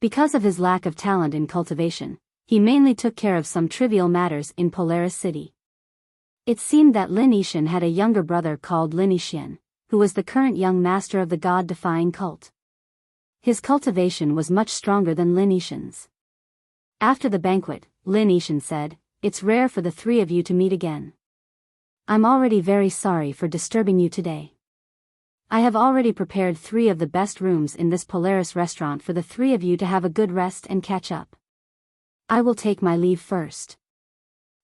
Because of his lack of talent in cultivation, he mainly took care of some trivial matters in Polaris City. It seemed that Lin Yishan had a younger brother called Lin Yishan, who was the current young master of the God-defying cult. His cultivation was much stronger than Lin Yishan's. After the banquet, Lin Yishan said, "It's rare for the 3 of you to meet again. I'm already very sorry for disturbing you today. I have already prepared 3 of the best rooms in this Polaris restaurant for the 3 of you to have a good rest and catch up. I will take my leave first."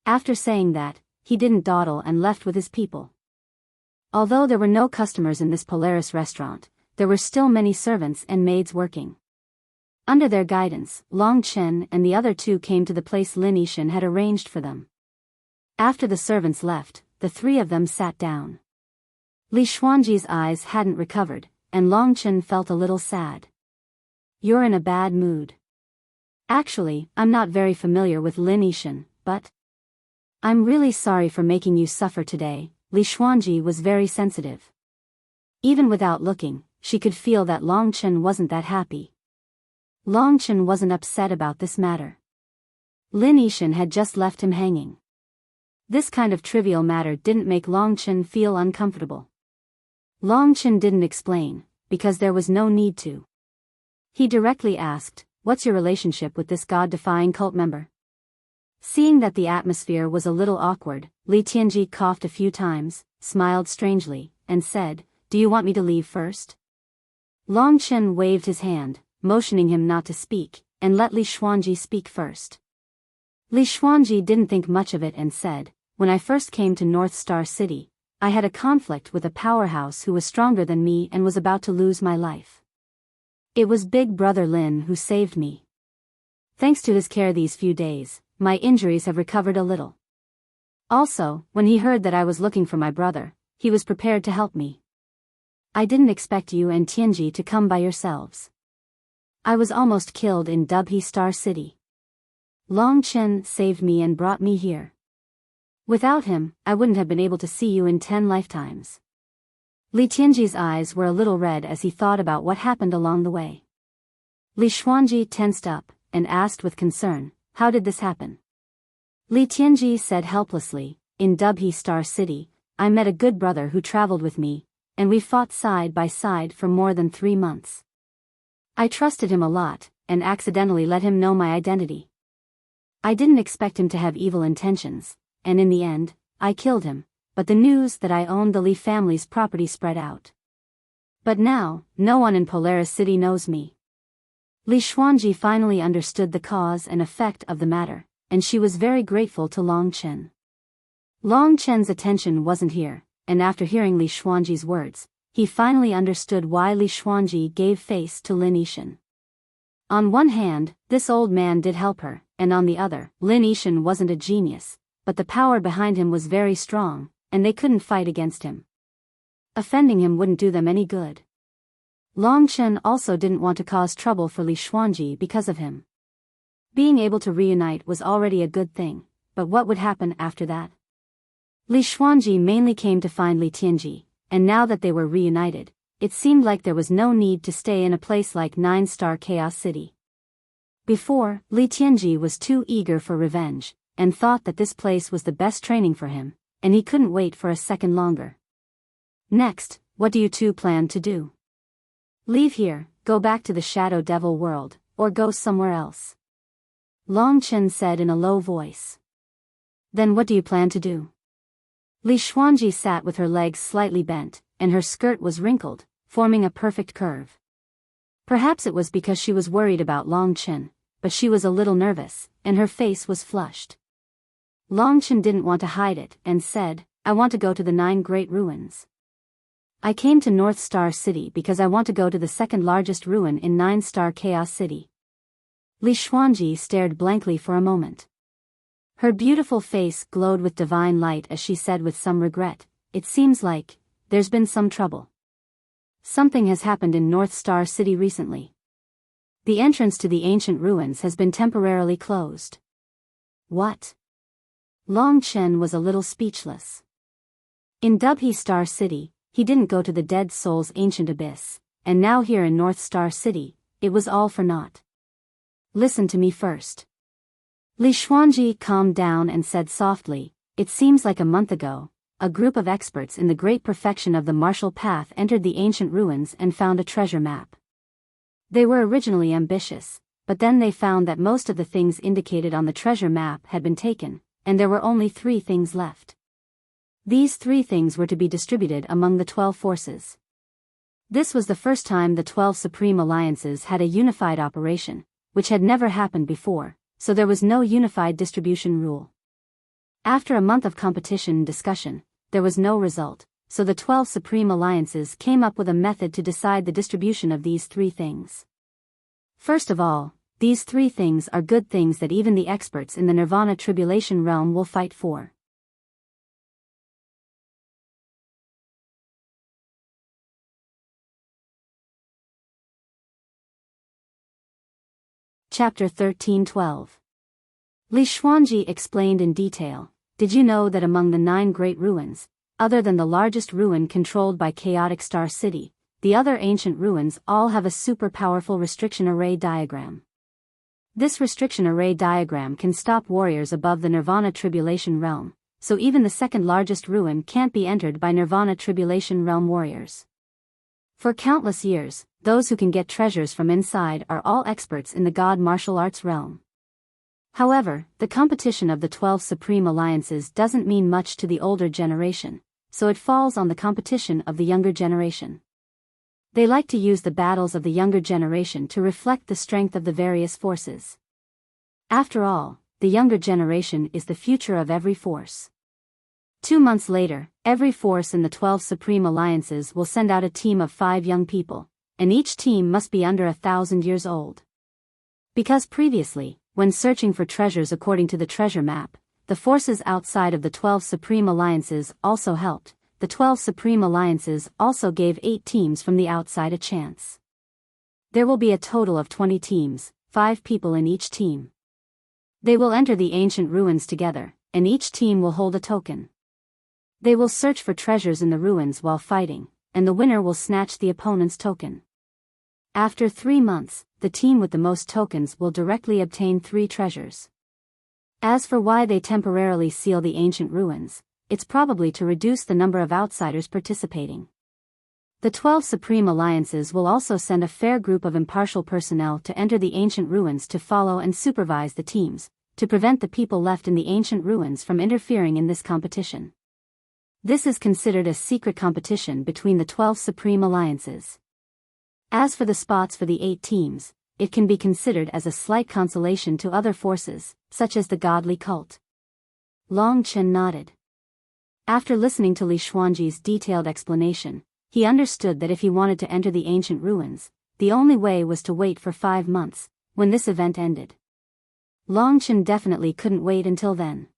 After saying that, he didn't dawdle and left with his people. Although there were no customers in this Polaris restaurant, there were still many servants and maids working. Under their guidance, Long Chen and the other 2 came to the place Lin Yishan had arranged for them. After the servants left, the 3 of them sat down. Li Xuanji's eyes hadn't recovered, and Long Chen felt a little sad. "You're in a bad mood." "Actually, I'm not very familiar with Lin Yishan, but I'm really sorry for making you suffer today." Li Xuanji was very sensitive. Even without looking, she could feel that Long Chen wasn't that happy. Long Chen wasn't upset about this matter. Lin Yishan had just left him hanging. This kind of trivial matter didn't make Long Chen feel uncomfortable. Long Chen didn't explain, because there was no need to. He directly asked, "What's your relationship with this God-defying cult member?" Seeing that the atmosphere was a little awkward, Li Tianji coughed a few times, smiled strangely, and said, "Do you want me to leave first?" Long Chen waved his hand, motioning him not to speak, and let Li Xuanji speak first. Li Xuanji didn't think much of it and said, when I first came to North Star City, I had a conflict with a powerhouse who was stronger than me and was about to lose my life. It was Big Brother Lin who saved me. Thanks to his care these few days, my injuries have recovered a little. Also, when he heard that I was looking for my brother, he was prepared to help me. I didn't expect you and Tianji to come by yourselves. I was almost killed in Dubhe Star City. Long Chen saved me and brought me here. Without him, I wouldn't have been able to see you in 10 lifetimes. Li Tianji's eyes were a little red as he thought about what happened along the way. Li Xuanji tensed up and asked with concern, "How did this happen?" Li Tianji said helplessly, "In Dubhe Star City, I met a good brother who traveled with me, and we fought side by side for more than 3 months. I trusted him a lot, and accidentally let him know my identity. I didn't expect him to have evil intentions, and in the end, I killed him, but the news that I owned the Li family's property spread out. But now, no one in Polaris City knows me." Li Xuanji finally understood the cause and effect of the matter, and she was very grateful to Long Chen. Long Chen's attention wasn't here, and after hearing Li Xuanji's words, he finally understood why Li Xuanji gave face to Lin Yixin. On one hand, this old man did help her, and on the other, Lin Yixin wasn't a genius, but the power behind him was very strong, and they couldn't fight against him. Offending him wouldn't do them any good. Long Chen also didn't want to cause trouble for Li Xuanji because of him. Being able to reunite was already a good thing, but what would happen after that? Li Xuanji mainly came to find Li Tianji, and now that they were reunited, it seemed like there was no need to stay in a place like 9-Star Chaos City. Before, Li Tianji was too eager for revenge, and thought that this place was the best training for him, and he couldn't wait for a second longer. "Next, what do you two plan to do? Leave here, go back to the Shadow Devil world, or go somewhere else?" Long Chen said in a low voice. "Then what do you plan to do?" Li Xuanji sat with her legs slightly bent, and her skirt was wrinkled, forming a perfect curve. Perhaps it was because she was worried about Long Chen, but she was a little nervous, and her face was flushed. Long Chen didn't want to hide it, and said, "I want to go to the 9 Great Ruins. I came to North Star City because I want to go to the second largest ruin in 9-Star Chaos City." Li Xuanji stared blankly for a moment. Her beautiful face glowed with divine light as she said with some regret, "It seems like there's been some trouble. Something has happened in North Star City recently. The entrance to the ancient ruins has been temporarily closed." "What?" Long Chen was a little speechless. In Dubhe Star City, he didn't go to the Dead Soul's ancient abyss, and now here in North Star City, it was all for naught. "Listen to me first." Li Xuanji calmed down and said softly, "It seems like a month ago, a group of experts in the great perfection of the martial path entered the ancient ruins and found a treasure map. They were originally ambitious, but then they found that most of the things indicated on the treasure map had been taken, and there were only 3 things left. These 3 things were to be distributed among the 12 forces. This was the first time the 12 Supreme Alliances had a unified operation, which had never happened before, so there was no unified distribution rule. After a month of competition and discussion, there was no result, so the 12 Supreme Alliances came up with a method to decide the distribution of these 3 things. First of all, these 3 things are good things that even the experts in the Nirvana Tribulation realm will fight for. Chapter 13:12. Li Xuanji explained in detail, "Did you know that among the 9 great ruins, other than the largest ruin controlled by Chaotic Star City, the other ancient ruins all have a super powerful restriction array diagram? This restriction array diagram can stop warriors above the Nirvana Tribulation realm, so even the second largest ruin can't be entered by Nirvana Tribulation realm warriors. For countless years, those who can get treasures from inside are all experts in the God martial arts realm. However, the competition of the 12 Supreme Alliances doesn't mean much to the older generation, so it falls on the competition of the younger generation. They like to use the battles of the younger generation to reflect the strength of the various forces. After all, the younger generation is the future of every force. 2 months later, every force in the 12 Supreme Alliances will send out a team of 5 young people, and each team must be under 1,000 years old. Because previously, when searching for treasures according to the treasure map, the forces outside of the 12 Supreme Alliances also helped, the 12 Supreme Alliances also gave 8 teams from the outside a chance. There will be a total of 20 teams, 5 people in each team. They will enter the ancient ruins together, and each team will hold a token. They will search for treasures in the ruins while fighting, and the winner will snatch the opponent's token. After 3 months, the team with the most tokens will directly obtain 3 treasures. As for why they temporarily seal the ancient ruins, it's probably to reduce the number of outsiders participating. The 12 Supreme Alliances will also send a fair group of impartial personnel to enter the ancient ruins to follow and supervise the teams, to prevent the people left in the ancient ruins from interfering in this competition. This is considered a secret competition between the 12 Supreme Alliances. As for the spots for the 8 teams, it can be considered as a slight consolation to other forces, such as the godly cult. Long Chen nodded. After listening to Li Xuanji's detailed explanation, he understood that if he wanted to enter the ancient ruins, the only way was to wait for 5 months, when this event ended. Long Chen definitely couldn't wait until then.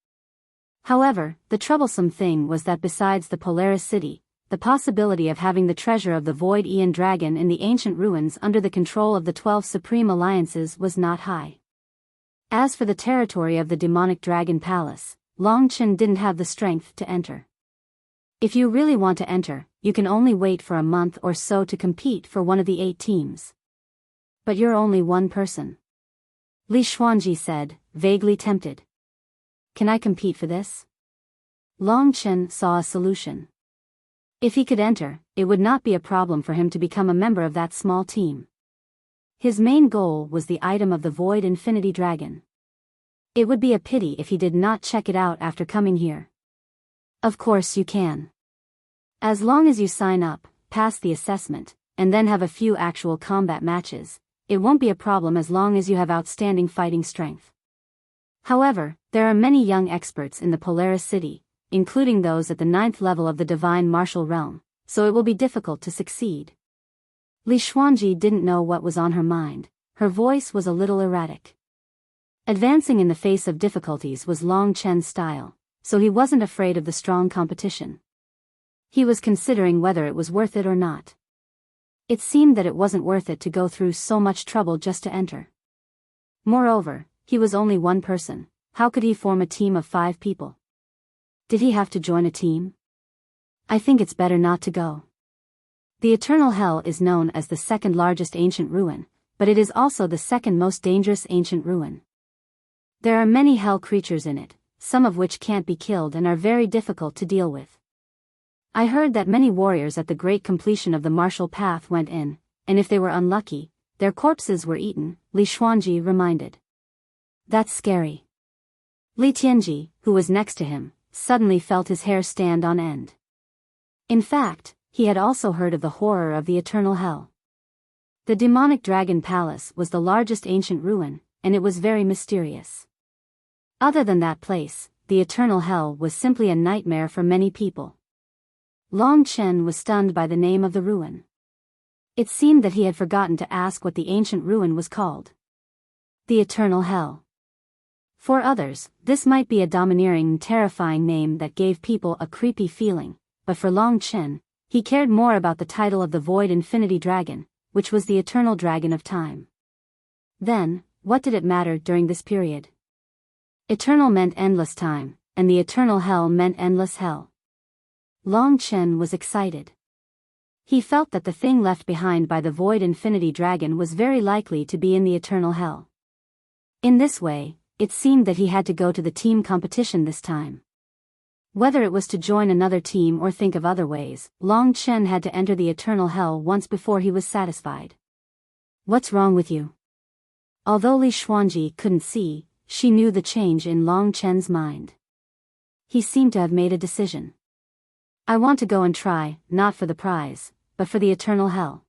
However, the troublesome thing was that besides the Polaris City, the possibility of having the treasure of the Void Aeon Dragon in the ancient ruins under the control of the 12 Supreme Alliances was not high. As for the territory of the demonic dragon palace, Long Chen didn't have the strength to enter. If you really want to enter, you can only wait for a month or so to compete for one of the 8 teams. But you're only one person. Li Xuanji said, vaguely tempted. Can I compete for this? Long Chen saw a solution. If he could enter, it would not be a problem for him to become a member of that small team. His main goal was the item of the Void Infinity Dragon. It would be a pity if he did not check it out after coming here. Of course you can. As long as you sign up, pass the assessment, and then have a few actual combat matches, it won't be a problem as long as you have outstanding fighting strength. However, there are many young experts in the Polaris City, including those at the 9th level of the Divine Martial Realm, so it will be difficult to succeed. Li Xuanji didn't know what was on her mind. Her voice was a little erratic. Advancing in the face of difficulties was Long Chen's style, so he wasn't afraid of the strong competition. He was considering whether it was worth it or not. It seemed that it wasn't worth it to go through so much trouble just to enter. Moreover, he was only one person. How could he form a team of 5 people? Did he have to join a team? I think it's better not to go. The Eternal Hell is known as the 2nd largest ancient ruin, but it is also the 2nd most dangerous ancient ruin. There are many hell creatures in it, some of which can't be killed and are very difficult to deal with. I heard that many warriors at the great completion of the martial path went in, and if they were unlucky, their corpses were eaten, Li Xuanji reminded. That's scary. Li Tianji, who was next to him, suddenly felt his hair stand on end. In fact, he had also heard of the horror of the Eternal Hell. The demonic dragon palace was the largest ancient ruin, and it was very mysterious. Other than that place, the Eternal Hell was simply a nightmare for many people. Long Chen was stunned by the name of the ruin. It seemed that he had forgotten to ask what the ancient ruin was called. The Eternal Hell. For others, this might be a domineering and terrifying name that gave people a creepy feeling, but for Long Chen, he cared more about the title of the Void Infinity Dragon, which was the Eternal Dragon of Time. Then, what did it matter during this period? Eternal meant endless time, and the Eternal Hell meant endless hell. Long Chen was excited. He felt that the thing left behind by the Void Infinity Dragon was very likely to be in the Eternal Hell. In this way, it seemed that he had to go to the team competition this time. Whether it was to join another team or think of other ways, Long Chen had to enter the Eternal Hell once before he was satisfied. What's wrong with you? Although Li Xuanji couldn't see, she knew the change in Long Chen's mind. He seemed to have made a decision. I want to go and try, not for the prize, but for the Eternal Hell.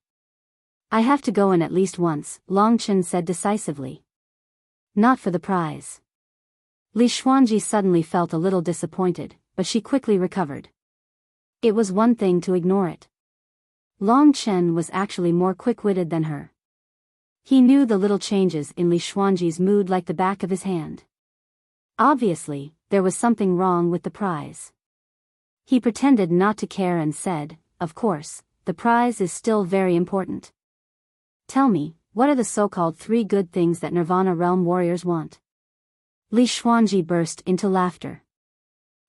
I have to go in at least once, Long Chen said decisively. Not for the prize. Li Xuanji suddenly felt a little disappointed, but she quickly recovered. It was one thing to ignore it. Long Chen was actually more quick-witted than her. He knew the little changes in Li Xuanji's mood like the back of his hand. Obviously, there was something wrong with the prize. He pretended not to care and said, "Of course, the prize is still very important. Tell me, what are the so-called 3 good things that Nirvana Realm warriors want?" Li Xuanji burst into laughter.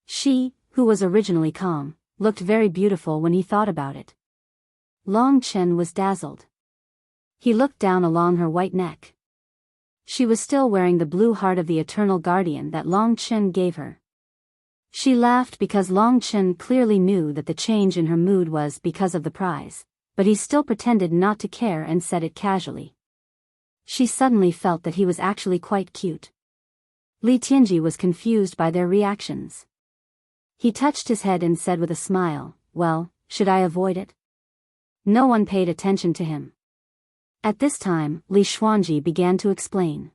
She, who was originally calm, looked very beautiful when he thought about it. Long Chen was dazzled. He looked down along her white neck. She was still wearing the blue heart of the Eternal Guardian that Long Chen gave her. She laughed because Long Chen clearly knew that the change in her mood was because of the prize, but he still pretended not to care and said it casually. She suddenly felt that he was actually quite cute. Li Tianji was confused by their reactions. He touched his head and said with a smile, "Well, should I avoid it?" No one paid attention to him. At this time, Li Xuanji began to explain.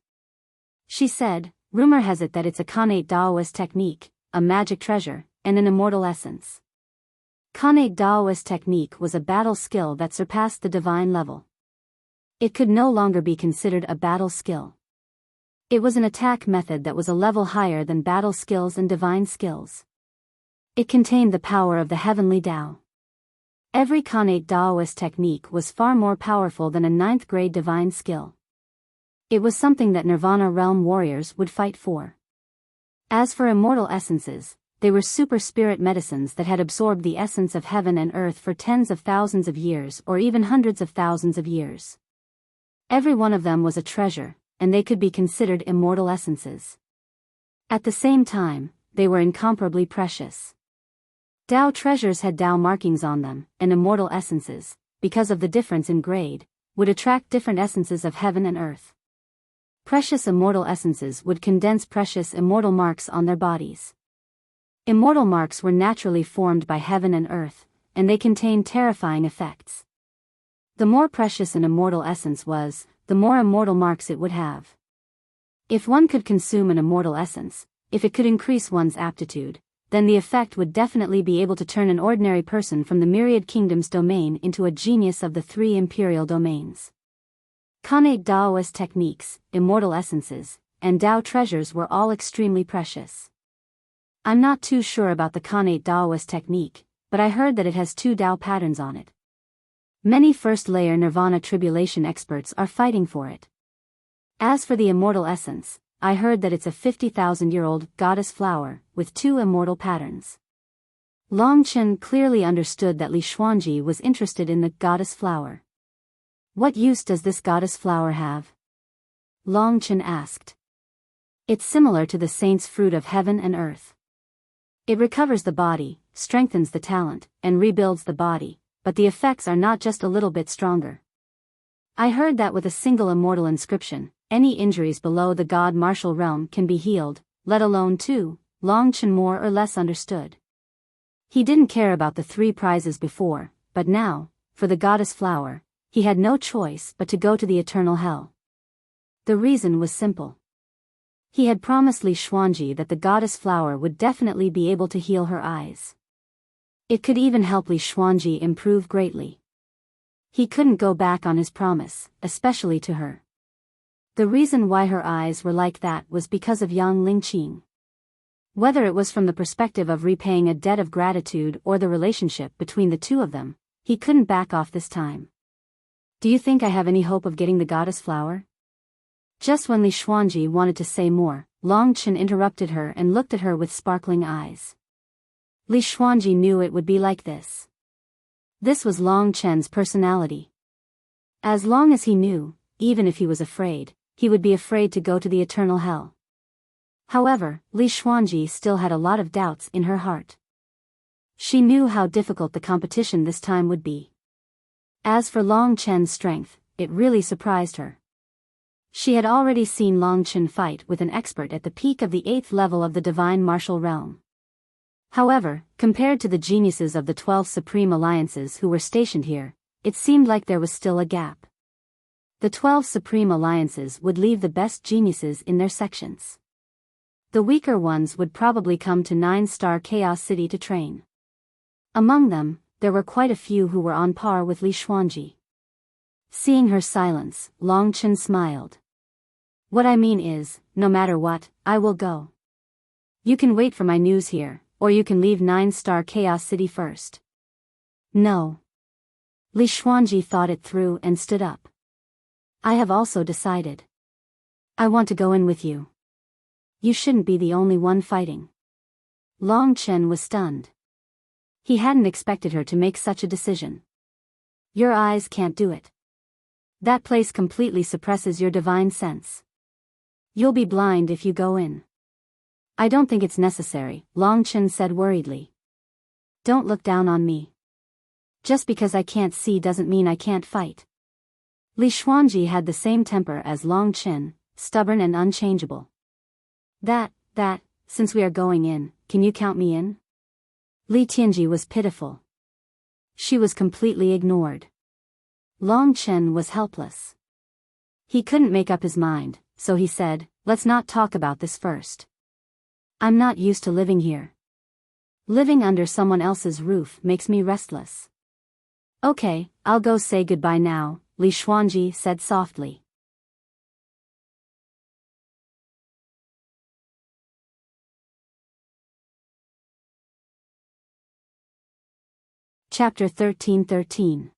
She said, "Rumor has it that it's a Khanate Daoist technique, a magic treasure, and an immortal essence." Khanate Daoist technique was a battle skill that surpassed the divine level. It could no longer be considered a battle skill. It was an attack method that was a level higher than battle skills and divine skills. It contained the power of the heavenly Tao. Every Khanate Daoist technique was far more powerful than a 9th grade divine skill. It was something that Nirvana Realm warriors would fight for. As for immortal essences, they were super spirit medicines that had absorbed the essence of heaven and earth for tens of thousands of years or even hundreds of thousands of years. Every one of them was a treasure, and they could be considered immortal essences. At the same time, they were incomparably precious. Tao treasures had Tao markings on them, and immortal essences, because of the difference in grade, would attract different essences of heaven and earth. Precious immortal essences would condense precious immortal marks on their bodies. Immortal marks were naturally formed by heaven and earth, and they contained terrifying effects. The more precious an immortal essence was, the more immortal marks it would have. If one could consume an immortal essence, if it could increase one's aptitude, then the effect would definitely be able to turn an ordinary person from the myriad kingdoms domain into a genius of the 3 imperial domains. Khanate Daoist techniques, immortal essences, and Tao treasures were all extremely precious. I'm not too sure about the Khanate Daoist technique, but I heard that it has 2 Tao patterns on it. Many first-layer Nirvana tribulation experts are fighting for it. As for the immortal essence, I heard that it's a 50,000-year-old goddess flower with 2 immortal patterns. Long Chen clearly understood that Li Xuanji was interested in the goddess flower. "What use does this goddess flower have?" Long Chen asked. "It's similar to the saint's fruit of heaven and earth. It recovers the body, strengthens the talent, and rebuilds the body, but the effects are not just a little bit stronger. I heard that with a single immortal inscription, any injuries below the God martial realm can be healed, let alone 2, Long Chen more or less understood. He didn't care about the 3 prizes before, but now, for the goddess flower, he had no choice but to go to the eternal hell. The reason was simple. He had promised Li Xuanji that the goddess flower would definitely be able to heal her eyes. It could even help Li Xuanji improve greatly. He couldn't go back on his promise, especially to her. The reason why her eyes were like that was because of Yang Lingqing. Whether it was from the perspective of repaying a debt of gratitude or the relationship between the 2 of them, he couldn't back off this time. "Do you think I have any hope of getting the goddess flower?" Just when Li Xuanji wanted to say more, Long Chen interrupted her and looked at her with sparkling eyes. Li Xuanji knew it would be like this. This was Long Chen's personality. As long as he knew, even if he was afraid, he would be afraid to go to the eternal hell. However, Li Xuanji still had a lot of doubts in her heart. She knew how difficult the competition this time would be. As for Long Chen's strength, it really surprised her. She had already seen Long Chen fight with an expert at the peak of the 8th level of the divine martial realm. However, compared to the geniuses of the 12 supreme alliances who were stationed here, it seemed like there was still a gap. The 12 supreme alliances would leave the best geniuses in their sections. The weaker ones would probably come to 9-star Chaos City to train. Among them, there were quite a few who were on par with Li Xuanji. Seeing her silence, Long Chen smiled. What I mean is, no matter what, I will go. You can wait for my news here, or you can leave 9-star Chaos City first. No. Li Xuanji thought it through and stood up. I have also decided. I want to go in with you. You shouldn't be the only one fighting. Long Chen was stunned. He hadn't expected her to make such a decision. Your eyes can't do it. That place completely suppresses your divine sense. You'll be blind if you go in. I don't think it's necessary, Long Chen said worriedly. Don't look down on me. Just because I can't see doesn't mean I can't fight. Li Xuanji had the same temper as Long Chen, stubborn and unchangeable. Since we are going in, can you count me in? Li Tianji was pitiful. She was completely ignored. Long Chen was helpless. He couldn't make up his mind, so he said, let's not talk about this first. I'm not used to living here. Living under someone else's roof makes me restless. Okay, I'll go say goodbye now, Li Xuanji said softly. Chapter 13:13.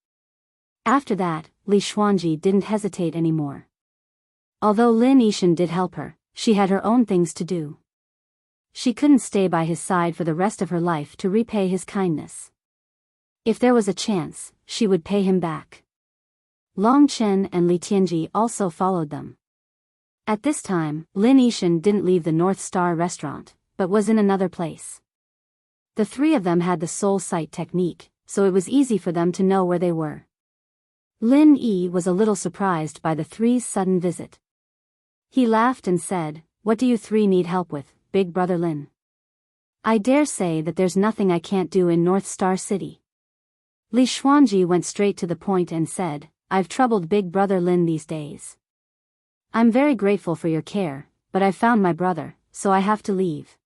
After that, Li Xuanji didn't hesitate anymore. Although Lin Yixin did help her, she had her own things to do. She couldn't stay by his side for the rest of her life to repay his kindness. If there was a chance, she would pay him back. Long Chen and Li Tianji also followed them. At this time, Lin Yixin didn't leave the North Star restaurant, but was in another place. The three of them had the soul sight technique, so it was easy for them to know where they were. Lin Yi was a little surprised by the three's sudden visit. He laughed and said, "What do you three need help with, Big Brother Lin? I dare say that there's nothing I can't do in North Star City." Li Xuanji went straight to the point and said, "I've troubled Big Brother Lin these days. I'm very grateful for your care, but I've found my brother, so I have to leave.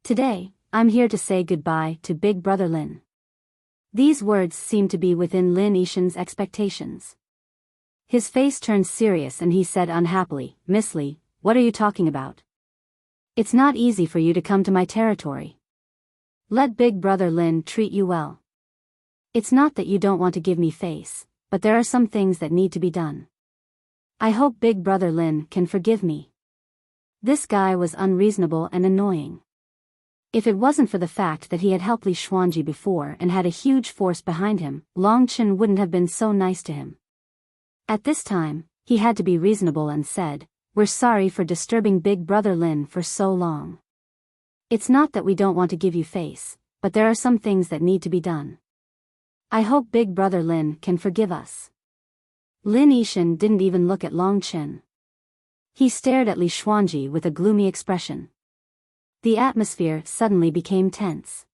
Today, I'm here to say goodbye to Big Brother Lin." These words seemed to be within Lin Yixin's expectations. His face turned serious and he said unhappily, "Miss Li, what are you talking about? It's not easy for you to come to my territory. Let Big Brother Lin treat you well. It's not that you don't want to give me face, but there are some things that need to be done. I hope Big Brother Lin can forgive me." This guy was unreasonable and annoying. If it wasn't for the fact that he had helped Li Xuanji before and had a huge force behind him, Long Chen wouldn't have been so nice to him. At this time, he had to be reasonable and said, "We're sorry for disturbing Big Brother Lin for so long. It's not that we don't want to give you face, but there are some things that need to be done. I hope Big Brother Lin can forgive us." Lin Yixin didn't even look at Long Chen. He stared at Li Xuanji with a gloomy expression. The atmosphere suddenly became tense.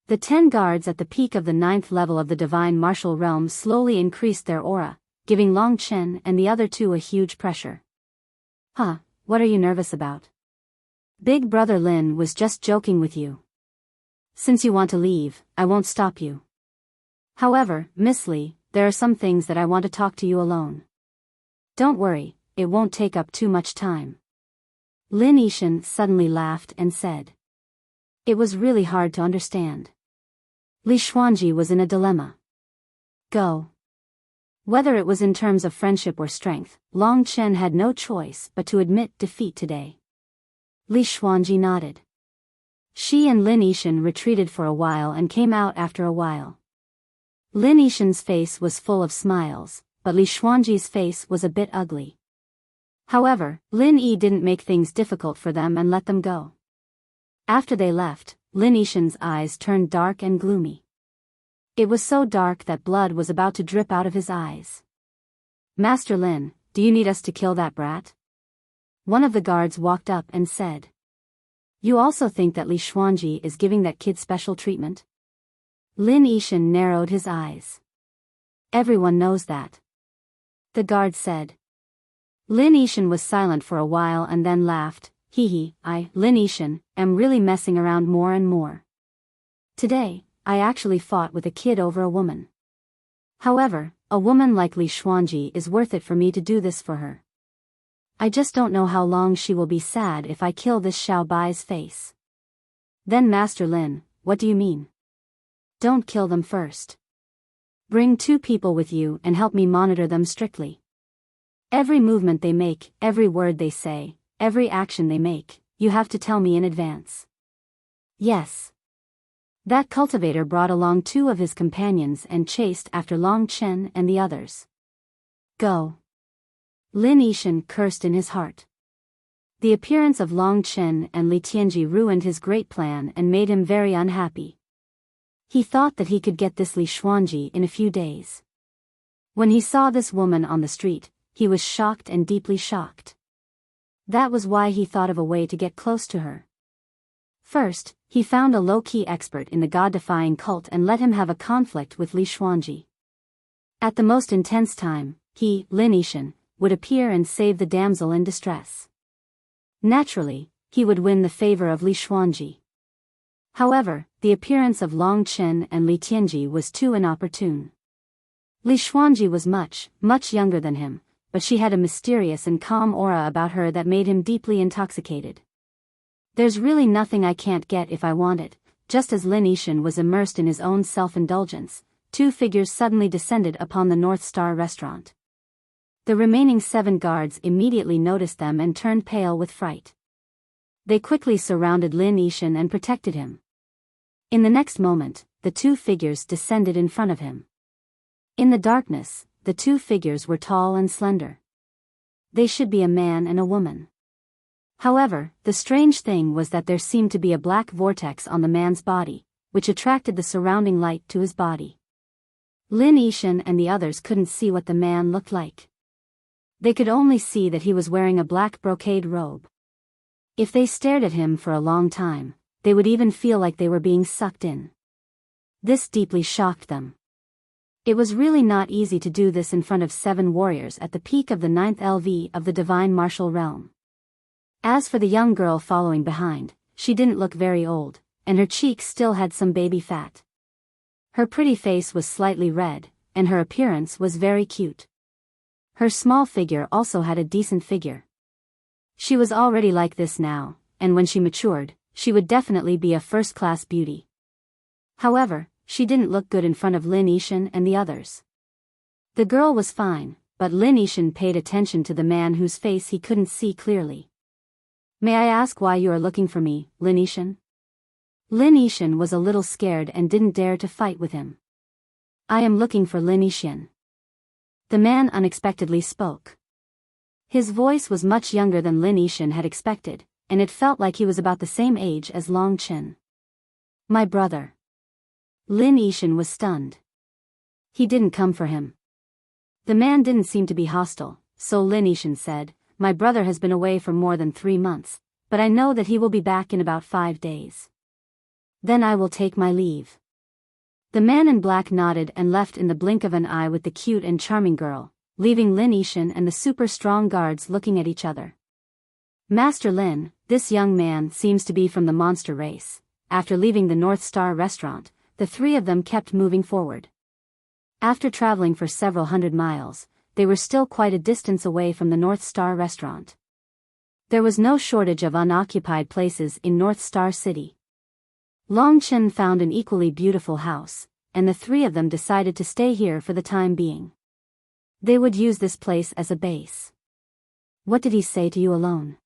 The 10 guards at the peak of the 9th level of the divine martial realm slowly increased their aura, giving Long Chen and the other two a huge pressure. What are you nervous about? Big Brother Lin was just joking with you. Since you want to leave, I won't stop you. However, Miss Li, there are some things that I want to talk to you alone. Don't worry, it won't take up too much time. Lin Yixin suddenly laughed and said. It was really hard to understand. Li Xuanji was in a dilemma. Go. Whether it was in terms of friendship or strength, Long Chen had no choice but to admit defeat today. Li Xuanji nodded. She and Lin Yixin retreated for a while and came out after a while. Lin Yixin's face was full of smiles, but Li Xuanji's face was a bit ugly. However, Lin Yi didn't make things difficult for them and let them go. After they left, Lin Yixin's eyes turned dark and gloomy. It was so dark that blood was about to drip out of his eyes. "Master Lin, do you need us to kill that brat?" One of the guards walked up and said. "You also think that Li Xuanji is giving that kid special treatment?" Lin Yixin narrowed his eyes. "Everyone knows that," the guard said. Lin Yixin was silent for a while and then laughed. Hee, Lin Yishan, am really messing around more and more. Today, I actually fought with a kid over a woman. However, a woman like Li Xuanji is worth it for me to do this for her. I just don't know how long she will be sad if I kill this Xiao Bai's face. Then Master Lin, what do you mean? Don't kill them first. Bring 2 people with you and help me monitor them strictly. Every movement they make, every word they say, every action they make, you have to tell me in advance. Yes. That cultivator brought along 2 of his companions and chased after Long Chen and the others. Go. Lin Yishan cursed in his heart. The appearance of Long Chen and Li Tianji ruined his great plan and made him very unhappy. He thought that he could get this Li Xuanji in a few days. When he saw this woman on the street, he was shocked and deeply shocked. That was why he thought of a way to get close to her. First, he found a low-key expert in the god-defying cult and let him have a conflict with Li Xuanji. At the most intense time, he, Lin Yishan, would appear and save the damsel in distress. Naturally, he would win the favor of Li Xuanji. However, the appearance of Long Chen and Li Tianji was too inopportune. Li Xuanji was much, much younger than him, but she had a mysterious and calm aura about her that made him deeply intoxicated. There's really nothing I can't get if I want it. Just as Lin Yishan was immersed in his own self-indulgence, 2 figures suddenly descended upon the North Star restaurant. The remaining 7 guards immediately noticed them and turned pale with fright. They quickly surrounded Lin Yishan and protected him. In the next moment, the 2 figures descended in front of him. In the darkness, the 2 figures were tall and slender. They should be a man and a woman. However, the strange thing was that there seemed to be a black vortex on the man's body, which attracted the surrounding light to his body. Lin Yishan and the others couldn't see what the man looked like. They could only see that he was wearing a black brocade robe. If they stared at him for a long time, they would even feel like they were being sucked in. This deeply shocked them. It was really not easy to do this in front of 7 warriors at the peak of the 9th LV of the divine martial realm. As for the young girl following behind, she didn't look very old, and her cheeks still had some baby fat. Her pretty face was slightly red, and her appearance was very cute. Her small figure also had a decent figure. She was already like this now, and when she matured, she would definitely be a first-class beauty. However, she didn't look good in front of Lin Yishan and the others. The girl was fine, but Lin Yishan paid attention to the man whose face he couldn't see clearly. May I ask why you are looking for me, Lin Yishan? Lin Yishan was a little scared and didn't dare to fight with him. I am looking for Lin Yishan. The man unexpectedly spoke. His voice was much younger than Lin Yishan had expected, and it felt like he was about the same age as Long Chen. My brother. Lin Yishan was stunned. He didn't come for him. The man didn't seem to be hostile, so Lin Yishan said, my brother has been away for more than 3 months, but I know that he will be back in about 5 days. Then I will take my leave. The man in black nodded and left in the blink of an eye with the cute and charming girl, leaving Lin Yishan and the super strong guards looking at each other. Master Lin, this young man seems to be from the monster race. After leaving the North Star restaurant, the 3 of them kept moving forward. After traveling for several hundred miles, they were still quite a distance away from the North Star restaurant. There was no shortage of unoccupied places in North Star City. Long Chen found an equally beautiful house, and the 3 of them decided to stay here for the time being. They would use this place as a base. What did he say to you alone?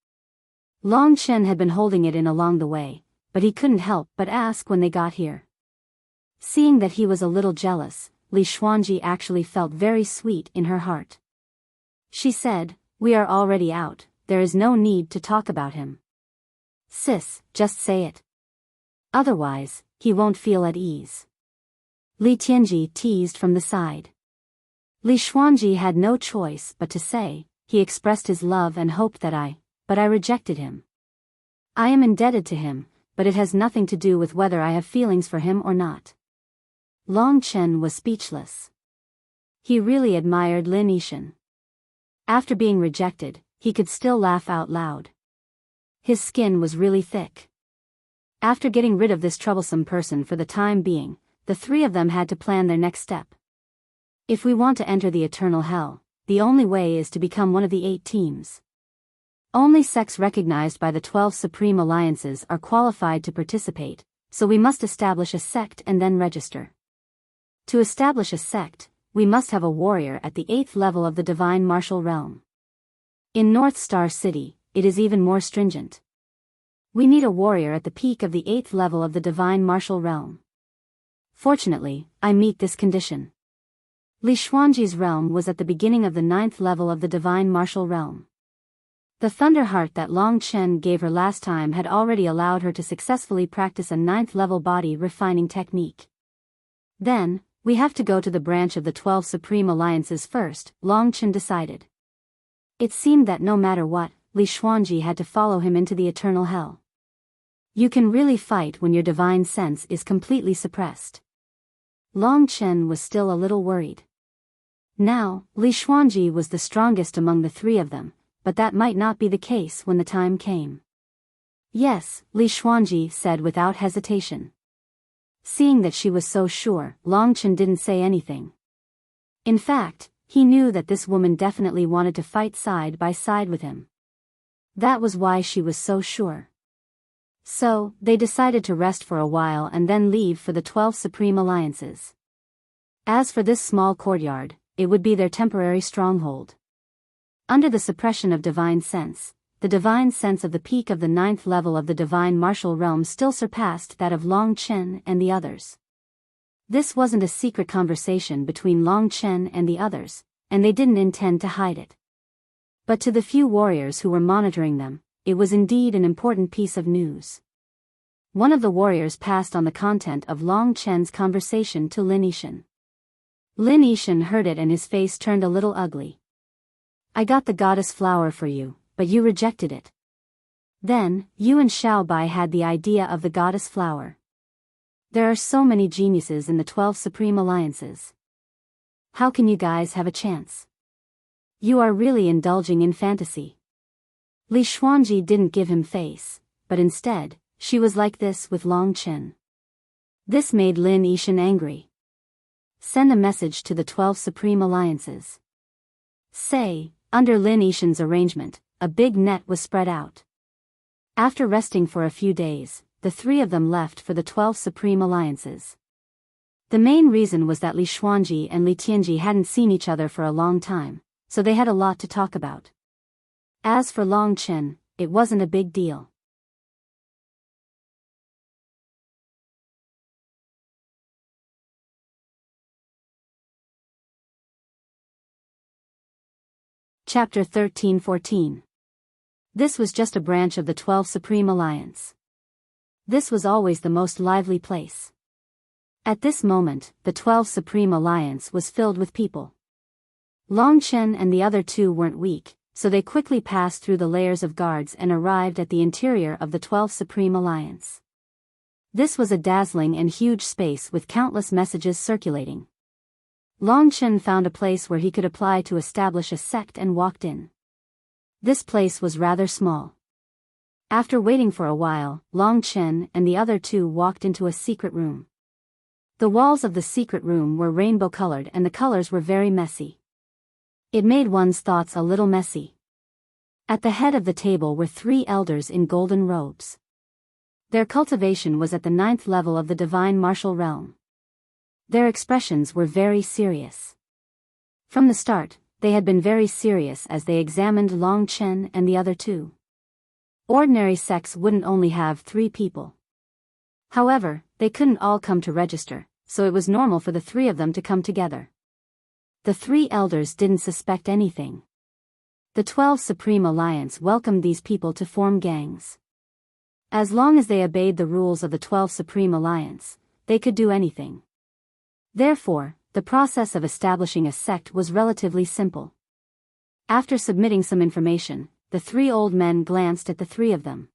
Long Chen had been holding it in along the way, but he couldn't help but ask when they got here. Seeing that he was a little jealous, Li Xuanji actually felt very sweet in her heart. She said, we are already out, there is no need to talk about him. Sis, just say it. Otherwise, he won't feel at ease. Li Tianji teased from the side. Li Xuanji had no choice but to say, he expressed his love and hoped that but I rejected him. I am indebted to him, but it has nothing to do with whether I have feelings for him or not. Long Chen was speechless. He really admired Lin Yishan. After being rejected, he could still laugh out loud. His skin was really thick. After getting rid of this troublesome person for the time being, the three of them had to plan their next step. If we want to enter the eternal hell, the only way is to become one of the 8 teams. Only sects recognized by the 12 supreme alliances are qualified to participate, so we must establish a sect and then register. To establish a sect, we must have a warrior at the 8th level of the divine martial realm. In North Star City, it is even more stringent. We need a warrior at the peak of the 8th level of the divine martial realm. Fortunately, I meet this condition. Li Xuanji's realm was at the beginning of the 9th level of the divine martial realm. The thunder heart that Long Chen gave her last time had already allowed her to successfully practice a 9th level body refining technique. Then, we have to go to the branch of the 12 supreme alliances first, Long Chen decided. It seemed that no matter what, Li Xuanji had to follow him into the eternal hell. You can really fight when your divine sense is completely suppressed. Long Chen was still a little worried. Now, Li Xuanji was the strongest among the 3 of them, but that might not be the case when the time came. Yes, Li Xuanji said without hesitation. Seeing that she was so sure, Long Chen didn't say anything. In fact, he knew that this woman definitely wanted to fight side by side with him. That was why she was so sure. So, they decided to rest for a while and then leave for the 12 supreme alliances. As for this small courtyard, it would be their temporary stronghold. Under the suppression of divine sense, the divine sense of the peak of the 9th level of the divine martial realm still surpassed that of Long Chen and the others. This wasn't a secret conversation between Long Chen and the others, and they didn't intend to hide it. But to the few warriors who were monitoring them, it was indeed an important piece of news. One of the warriors passed on the content of Long Chen's conversation to Lin Yishan. Lin Yishan heard it and his face turned a little ugly. I got the goddess flower for you, but you rejected it. Then, you and Xiao Bai had the idea of the goddess flower. There are so many geniuses in the 12 supreme alliances. How can you guys have a chance? You are really indulging in fantasy. Li Xuanji didn't give him face, but instead, she was like this with Long Chen. This made Lin Yishan angry. Send a message to the 12 supreme alliances. Say, under Lin Yishan's arrangement, a big net was spread out. After resting for a few days, the 3 of them left for the 12 supreme alliances. The main reason was that Li Xuanji and Li Tianji hadn't seen each other for a long time, so they had a lot to talk about. As for Long Chen, it wasn't a big deal. Chapter 13-14. This was just a branch of the 12 Supreme Alliance. This was always the most lively place. At this moment, the 12 Supreme Alliance was filled with people. Long Chen and the other 2 weren't weak, so they quickly passed through the layers of guards and arrived at the interior of the 12 Supreme Alliance. This was a dazzling and huge space with countless messages circulating. Long Chen found a place where he could apply to establish a sect and walked in. This place was rather small. After waiting for a while, Long Chen and the other 2 walked into a secret room. The walls of the secret room were rainbow-colored and the colors were very messy. It made one's thoughts a little messy. At the head of the table were 3 elders in golden robes. Their cultivation was at the 9th level of the divine martial realm. Their expressions were very serious. From the start, they had been very serious as they examined Long Chen and the other 2. Ordinary sects wouldn't only have 3 people. However, they couldn't all come to register, so it was normal for the 3 of them to come together. The 3 elders didn't suspect anything. The 12 Supreme Alliance welcomed these people to form gangs. As long as they obeyed the rules of the 12 Supreme Alliance, they could do anything. Therefore, the process of establishing a sect was relatively simple. After submitting some information, the 3 old men glanced at the 3 of them.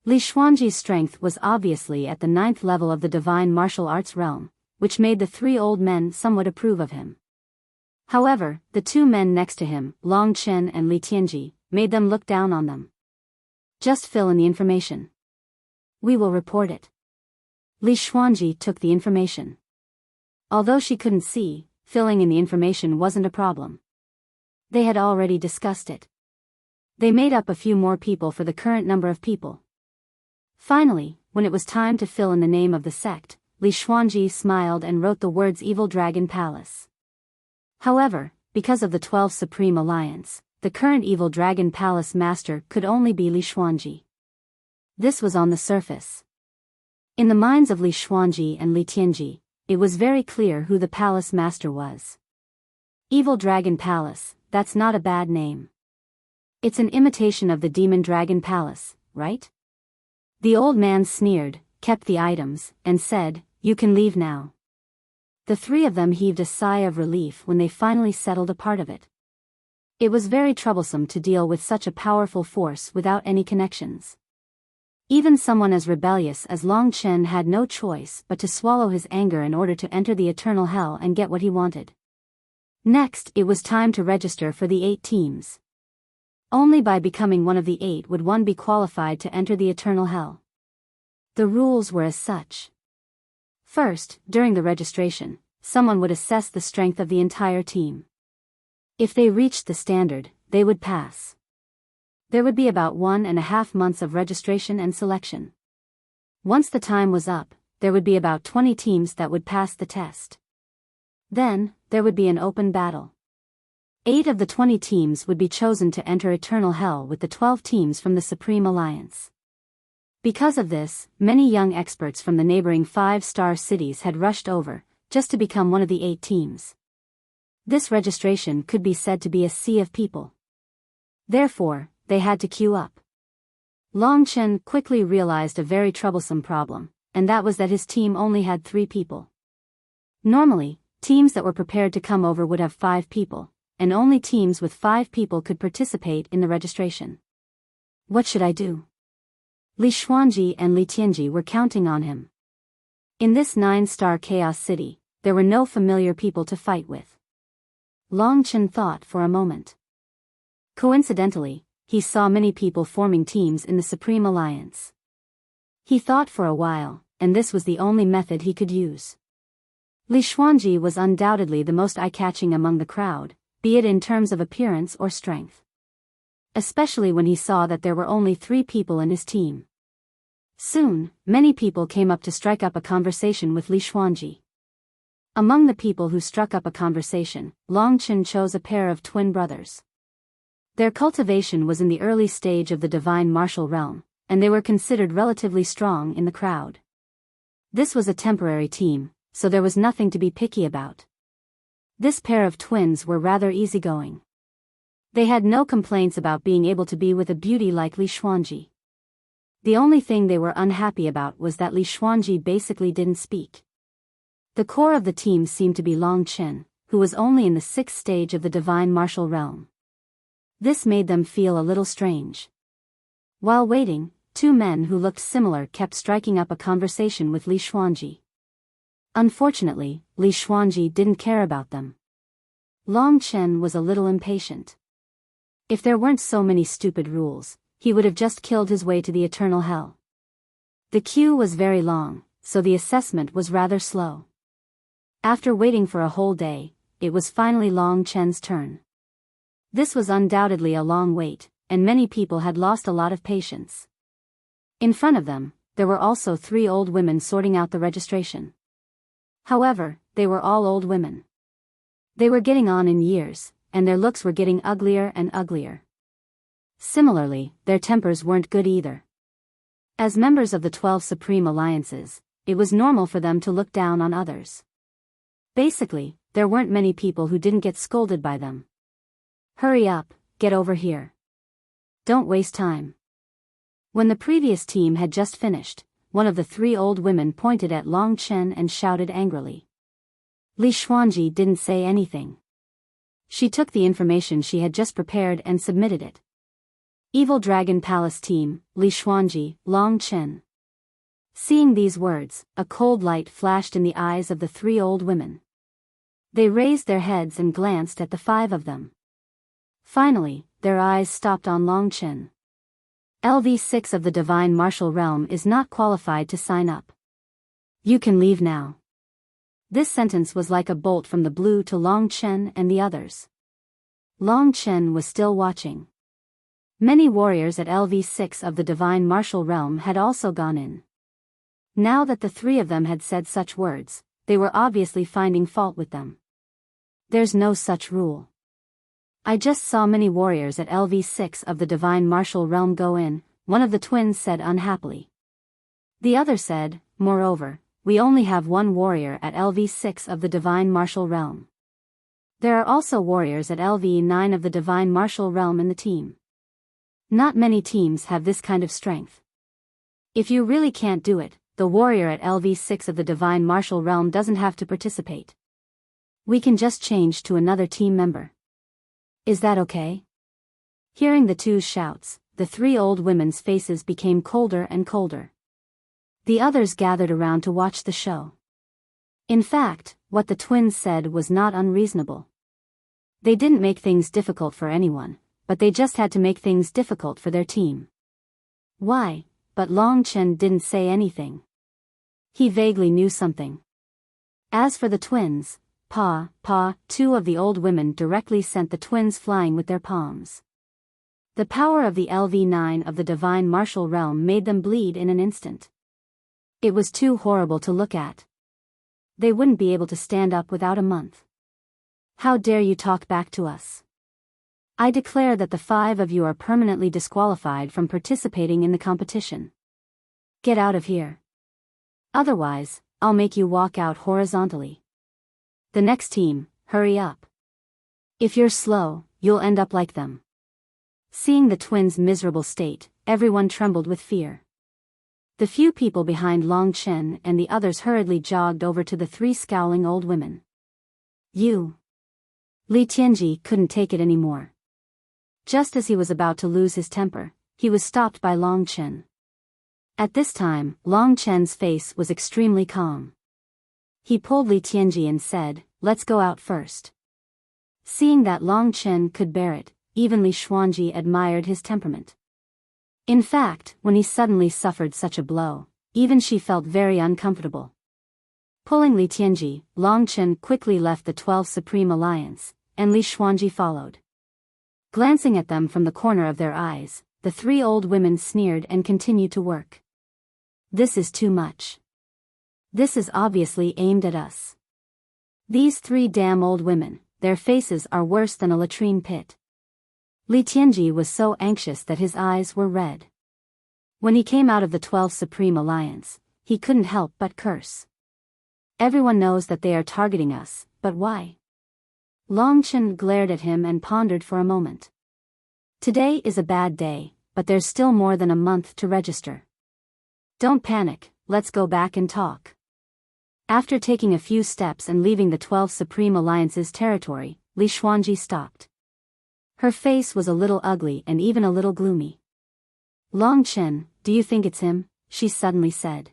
Li Xuanji's strength was obviously at the 9th level of the divine martial arts realm, which made the 3 old men somewhat approve of him. However, the 2 men next to him, Long Chen and Li Tianji, made them look down on them. Just fill in the information. We will report it. Li Xuanji took the information. Although she couldn't see, filling in the information wasn't a problem. They had already discussed it. They made up a few more people for the current number of people. Finally, when it was time to fill in the name of the sect, Li Xuanji smiled and wrote the words Evil Dragon Palace. However, because of the 12 Supreme Alliance, the current Evil Dragon Palace master could only be Li Xuanji. This was on the surface. In the minds of Li Xuanji and Li Tianji, it was very clear who the palace master was. Evil Dragon Palace, that's not a bad name. It's an imitation of the Demon Dragon Palace, right? The old man sneered, kept the items, and said, "You can leave now." The three of them heaved a sigh of relief when they finally settled a part of it. It was very troublesome to deal with such a powerful force without any connections. Even someone as rebellious as Long Chen had no choice but to swallow his anger in order to enter the eternal hell and get what he wanted. Next, it was time to register for the 8 teams. Only by becoming one of the 8 would one be qualified to enter the eternal hell. The rules were as such. First, during the registration, someone would assess the strength of the entire team. If they reached the standard, they would pass. There would be about 1.5 months of registration and selection. Once the time was up, there would be about 20 teams that would pass the test. Then, there would be an open battle. 8 of the 20 teams would be chosen to enter Eternal Hell with the 12 teams from the Supreme Alliance. Because of this, many young experts from the neighboring 5-star cities had rushed over, just to become one of the 8 teams. This registration could be said to be a sea of people. Therefore, they had to queue up. Long Chen quickly realized a very troublesome problem, and that was that his team only had 3 people. Normally, teams that were prepared to come over would have 5 people, and only teams with 5 people could participate in the registration. What should I do? Li Xuanji and Li Tianji were counting on him. In this 9-star chaos city, there were no familiar people to fight with. Long Chen thought for a moment. Coincidentally, he saw many people forming teams in the Supreme Alliance. He thought for a while, and this was the only method he could use. Li Xuanji was undoubtedly the most eye-catching among the crowd, be it in terms of appearance or strength. Especially when he saw that there were only 3 people in his team. Soon, many people came up to strike up a conversation with Li Xuanji. Among the people who struck up a conversation, Long Chen chose a pair of twin brothers. Their cultivation was in the early stage of the divine martial realm, and they were considered relatively strong in the crowd. This was a temporary team, so there was nothing to be picky about. This pair of twins were rather easygoing. They had no complaints about being able to be with a beauty like Li Xuanji. The only thing they were unhappy about was that Li Xuanji basically didn't speak. The core of the team seemed to be Long Chen, who was only in the 6th stage of the divine martial realm. This made them feel a little strange. While waiting, 2 men who looked similar kept striking up a conversation with Li Xuanji. Unfortunately, Li Xuanji didn't care about them. Long Chen was a little impatient. If there weren't so many stupid rules, he would have just killed his way to the eternal hell. The queue was very long, so the assessment was rather slow. After waiting for a whole day, it was finally Long Chen's turn. This was undoubtedly a long wait, and many people had lost a lot of patience. In front of them, there were also 3 old women sorting out the registration. However, they were all old women. They were getting on in years, and their looks were getting uglier and uglier. Similarly, their tempers weren't good either. As members of the 12 Supreme Alliances, it was normal for them to look down on others. Basically, there weren't many people who didn't get scolded by them. Hurry up, get over here. Don't waste time. When the previous team had just finished, one of the 3 old women pointed at Long Chen and shouted angrily. Li Xuanji didn't say anything. She took the information she had just prepared and submitted it. Evil Dragon Palace Team, Li Xuanji, Long Chen. Seeing these words, a cold light flashed in the eyes of the 3 old women. They raised their heads and glanced at the 5 of them. Finally, their eyes stopped on Long Chen. LV6 of the Divine Martial Realm is not qualified to sign up. You can leave now. This sentence was like a bolt from the blue to Long Chen and the others. Long Chen was still watching. Many warriors at LV6 of the Divine Martial Realm had also gone in. Now that the three of them had said such words, they were obviously finding fault with them. There's no such rule. I just saw many warriors at LV6 of the Divine Martial Realm go in, one of the twins said unhappily. The other said, moreover, we only have one warrior at LV6 of the Divine Martial Realm. There are also warriors at LV9 of the Divine Martial Realm in the team. Not many teams have this kind of strength. If you really can't do it, the warrior at LV6 of the Divine Martial Realm doesn't have to participate. We can just change to another team member. Is that okay? Hearing the two's shouts, the three old women's faces became colder and colder. The others gathered around to watch the show. In fact, what the twins said was not unreasonable. They didn't make things difficult for anyone, but they just had to make things difficult for their team. Why? But Long Chen didn't say anything. He vaguely knew something. As for the twins, two of the old women directly sent the twins flying with their palms. The power of the LV9 of the Divine Martial Realm made them bleed in an instant. It was too horrible to look at. They wouldn't be able to stand up without a month. How dare you talk back to us? I declare that the 5 of you are permanently disqualified from participating in the competition. Get out of here. Otherwise, I'll make you walk out horizontally. The next team, hurry up. If you're slow, you'll end up like them. Seeing the twins' miserable state, everyone trembled with fear. The few people behind Long Chen and the others hurriedly jogged over to the 3 scowling old women. You. Li Tianji couldn't take it anymore. Just as he was about to lose his temper, he was stopped by Long Chen. At this time, Long Chen's face was extremely calm. He pulled Li Tianji and said, let's go out first. Seeing that Long Chen could bear it, even Li Xuanji admired his temperament. In fact, when he suddenly suffered such a blow, even she felt very uncomfortable. Pulling Li Tianji, Long Chen quickly left the 12 Supreme Alliance, and Li Xuanji followed. Glancing at them from the corner of their eyes, the 3 old women sneered and continued to work. This is too much. This is obviously aimed at us. These 3 damn old women, their faces are worse than a latrine pit. Li Tianji was so anxious that his eyes were red. When he came out of the 12 Supreme Alliance, he couldn't help but curse. Everyone knows that they are targeting us, but why? Long Chen glared at him and pondered for a moment. Today is a bad day, but there's still more than a month to register. Don't panic, let's go back and talk. After taking a few steps and leaving the 12 Supreme Alliance's territory, Li Xuanji stopped. Her face was a little ugly and even a little gloomy. Long Chen, do you think it's him? She suddenly said.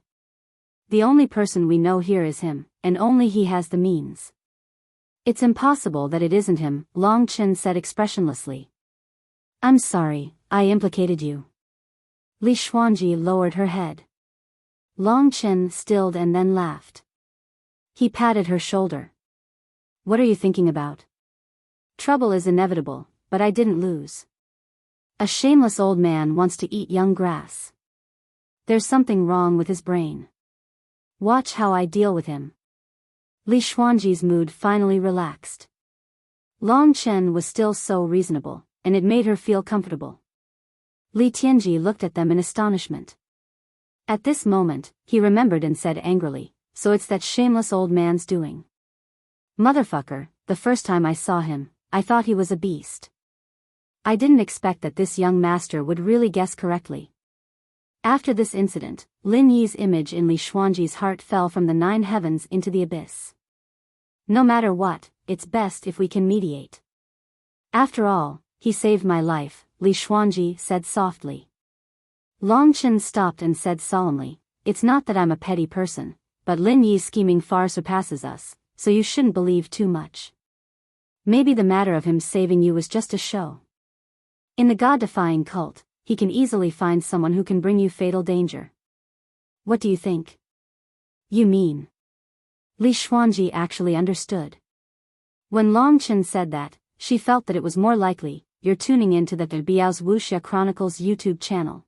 The only person we know here is him, and only he has the means. It's impossible that it isn't him, Long Chen said expressionlessly. I'm sorry, I implicated you. Li Xuanji lowered her head. Long Chen stilled and then laughed. He patted her shoulder. What are you thinking about? Trouble is inevitable, but I didn't lose. A shameless old man wants to eat young grass. There's something wrong with his brain. Watch how I deal with him. Li Xuanji's mood finally relaxed. Long Chen was still so reasonable, and it made her feel comfortable. Li Tianji looked at them in astonishment. At this moment, he remembered and said angrily, so it's that shameless old man's doing. Motherfucker, the first time I saw him, I thought he was a beast. I didn't expect that this young master would really guess correctly. After this incident, Lin Yi's image in Li Xuanji's heart fell from the 9 heavens into the abyss. No matter what, it's best if we can mediate. After all, he saved my life, Li Xuanji said softly. Long Chen stopped and said solemnly, it's not that I'm a petty person, but Lin Yi's scheming far surpasses us, so you shouldn't believe too much. Maybe the matter of him saving you was just a show. In the God-defying cult, he can easily find someone who can bring you fatal danger. What do you think? You mean? Li Xuanji actually understood. When Long Chen said that, she felt that it was more likely. You're tuning into the Biyao's Wuxia Chronicles YouTube channel.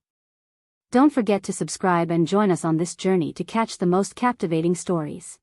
Don't forget to subscribe and join us on this journey to catch the most captivating stories.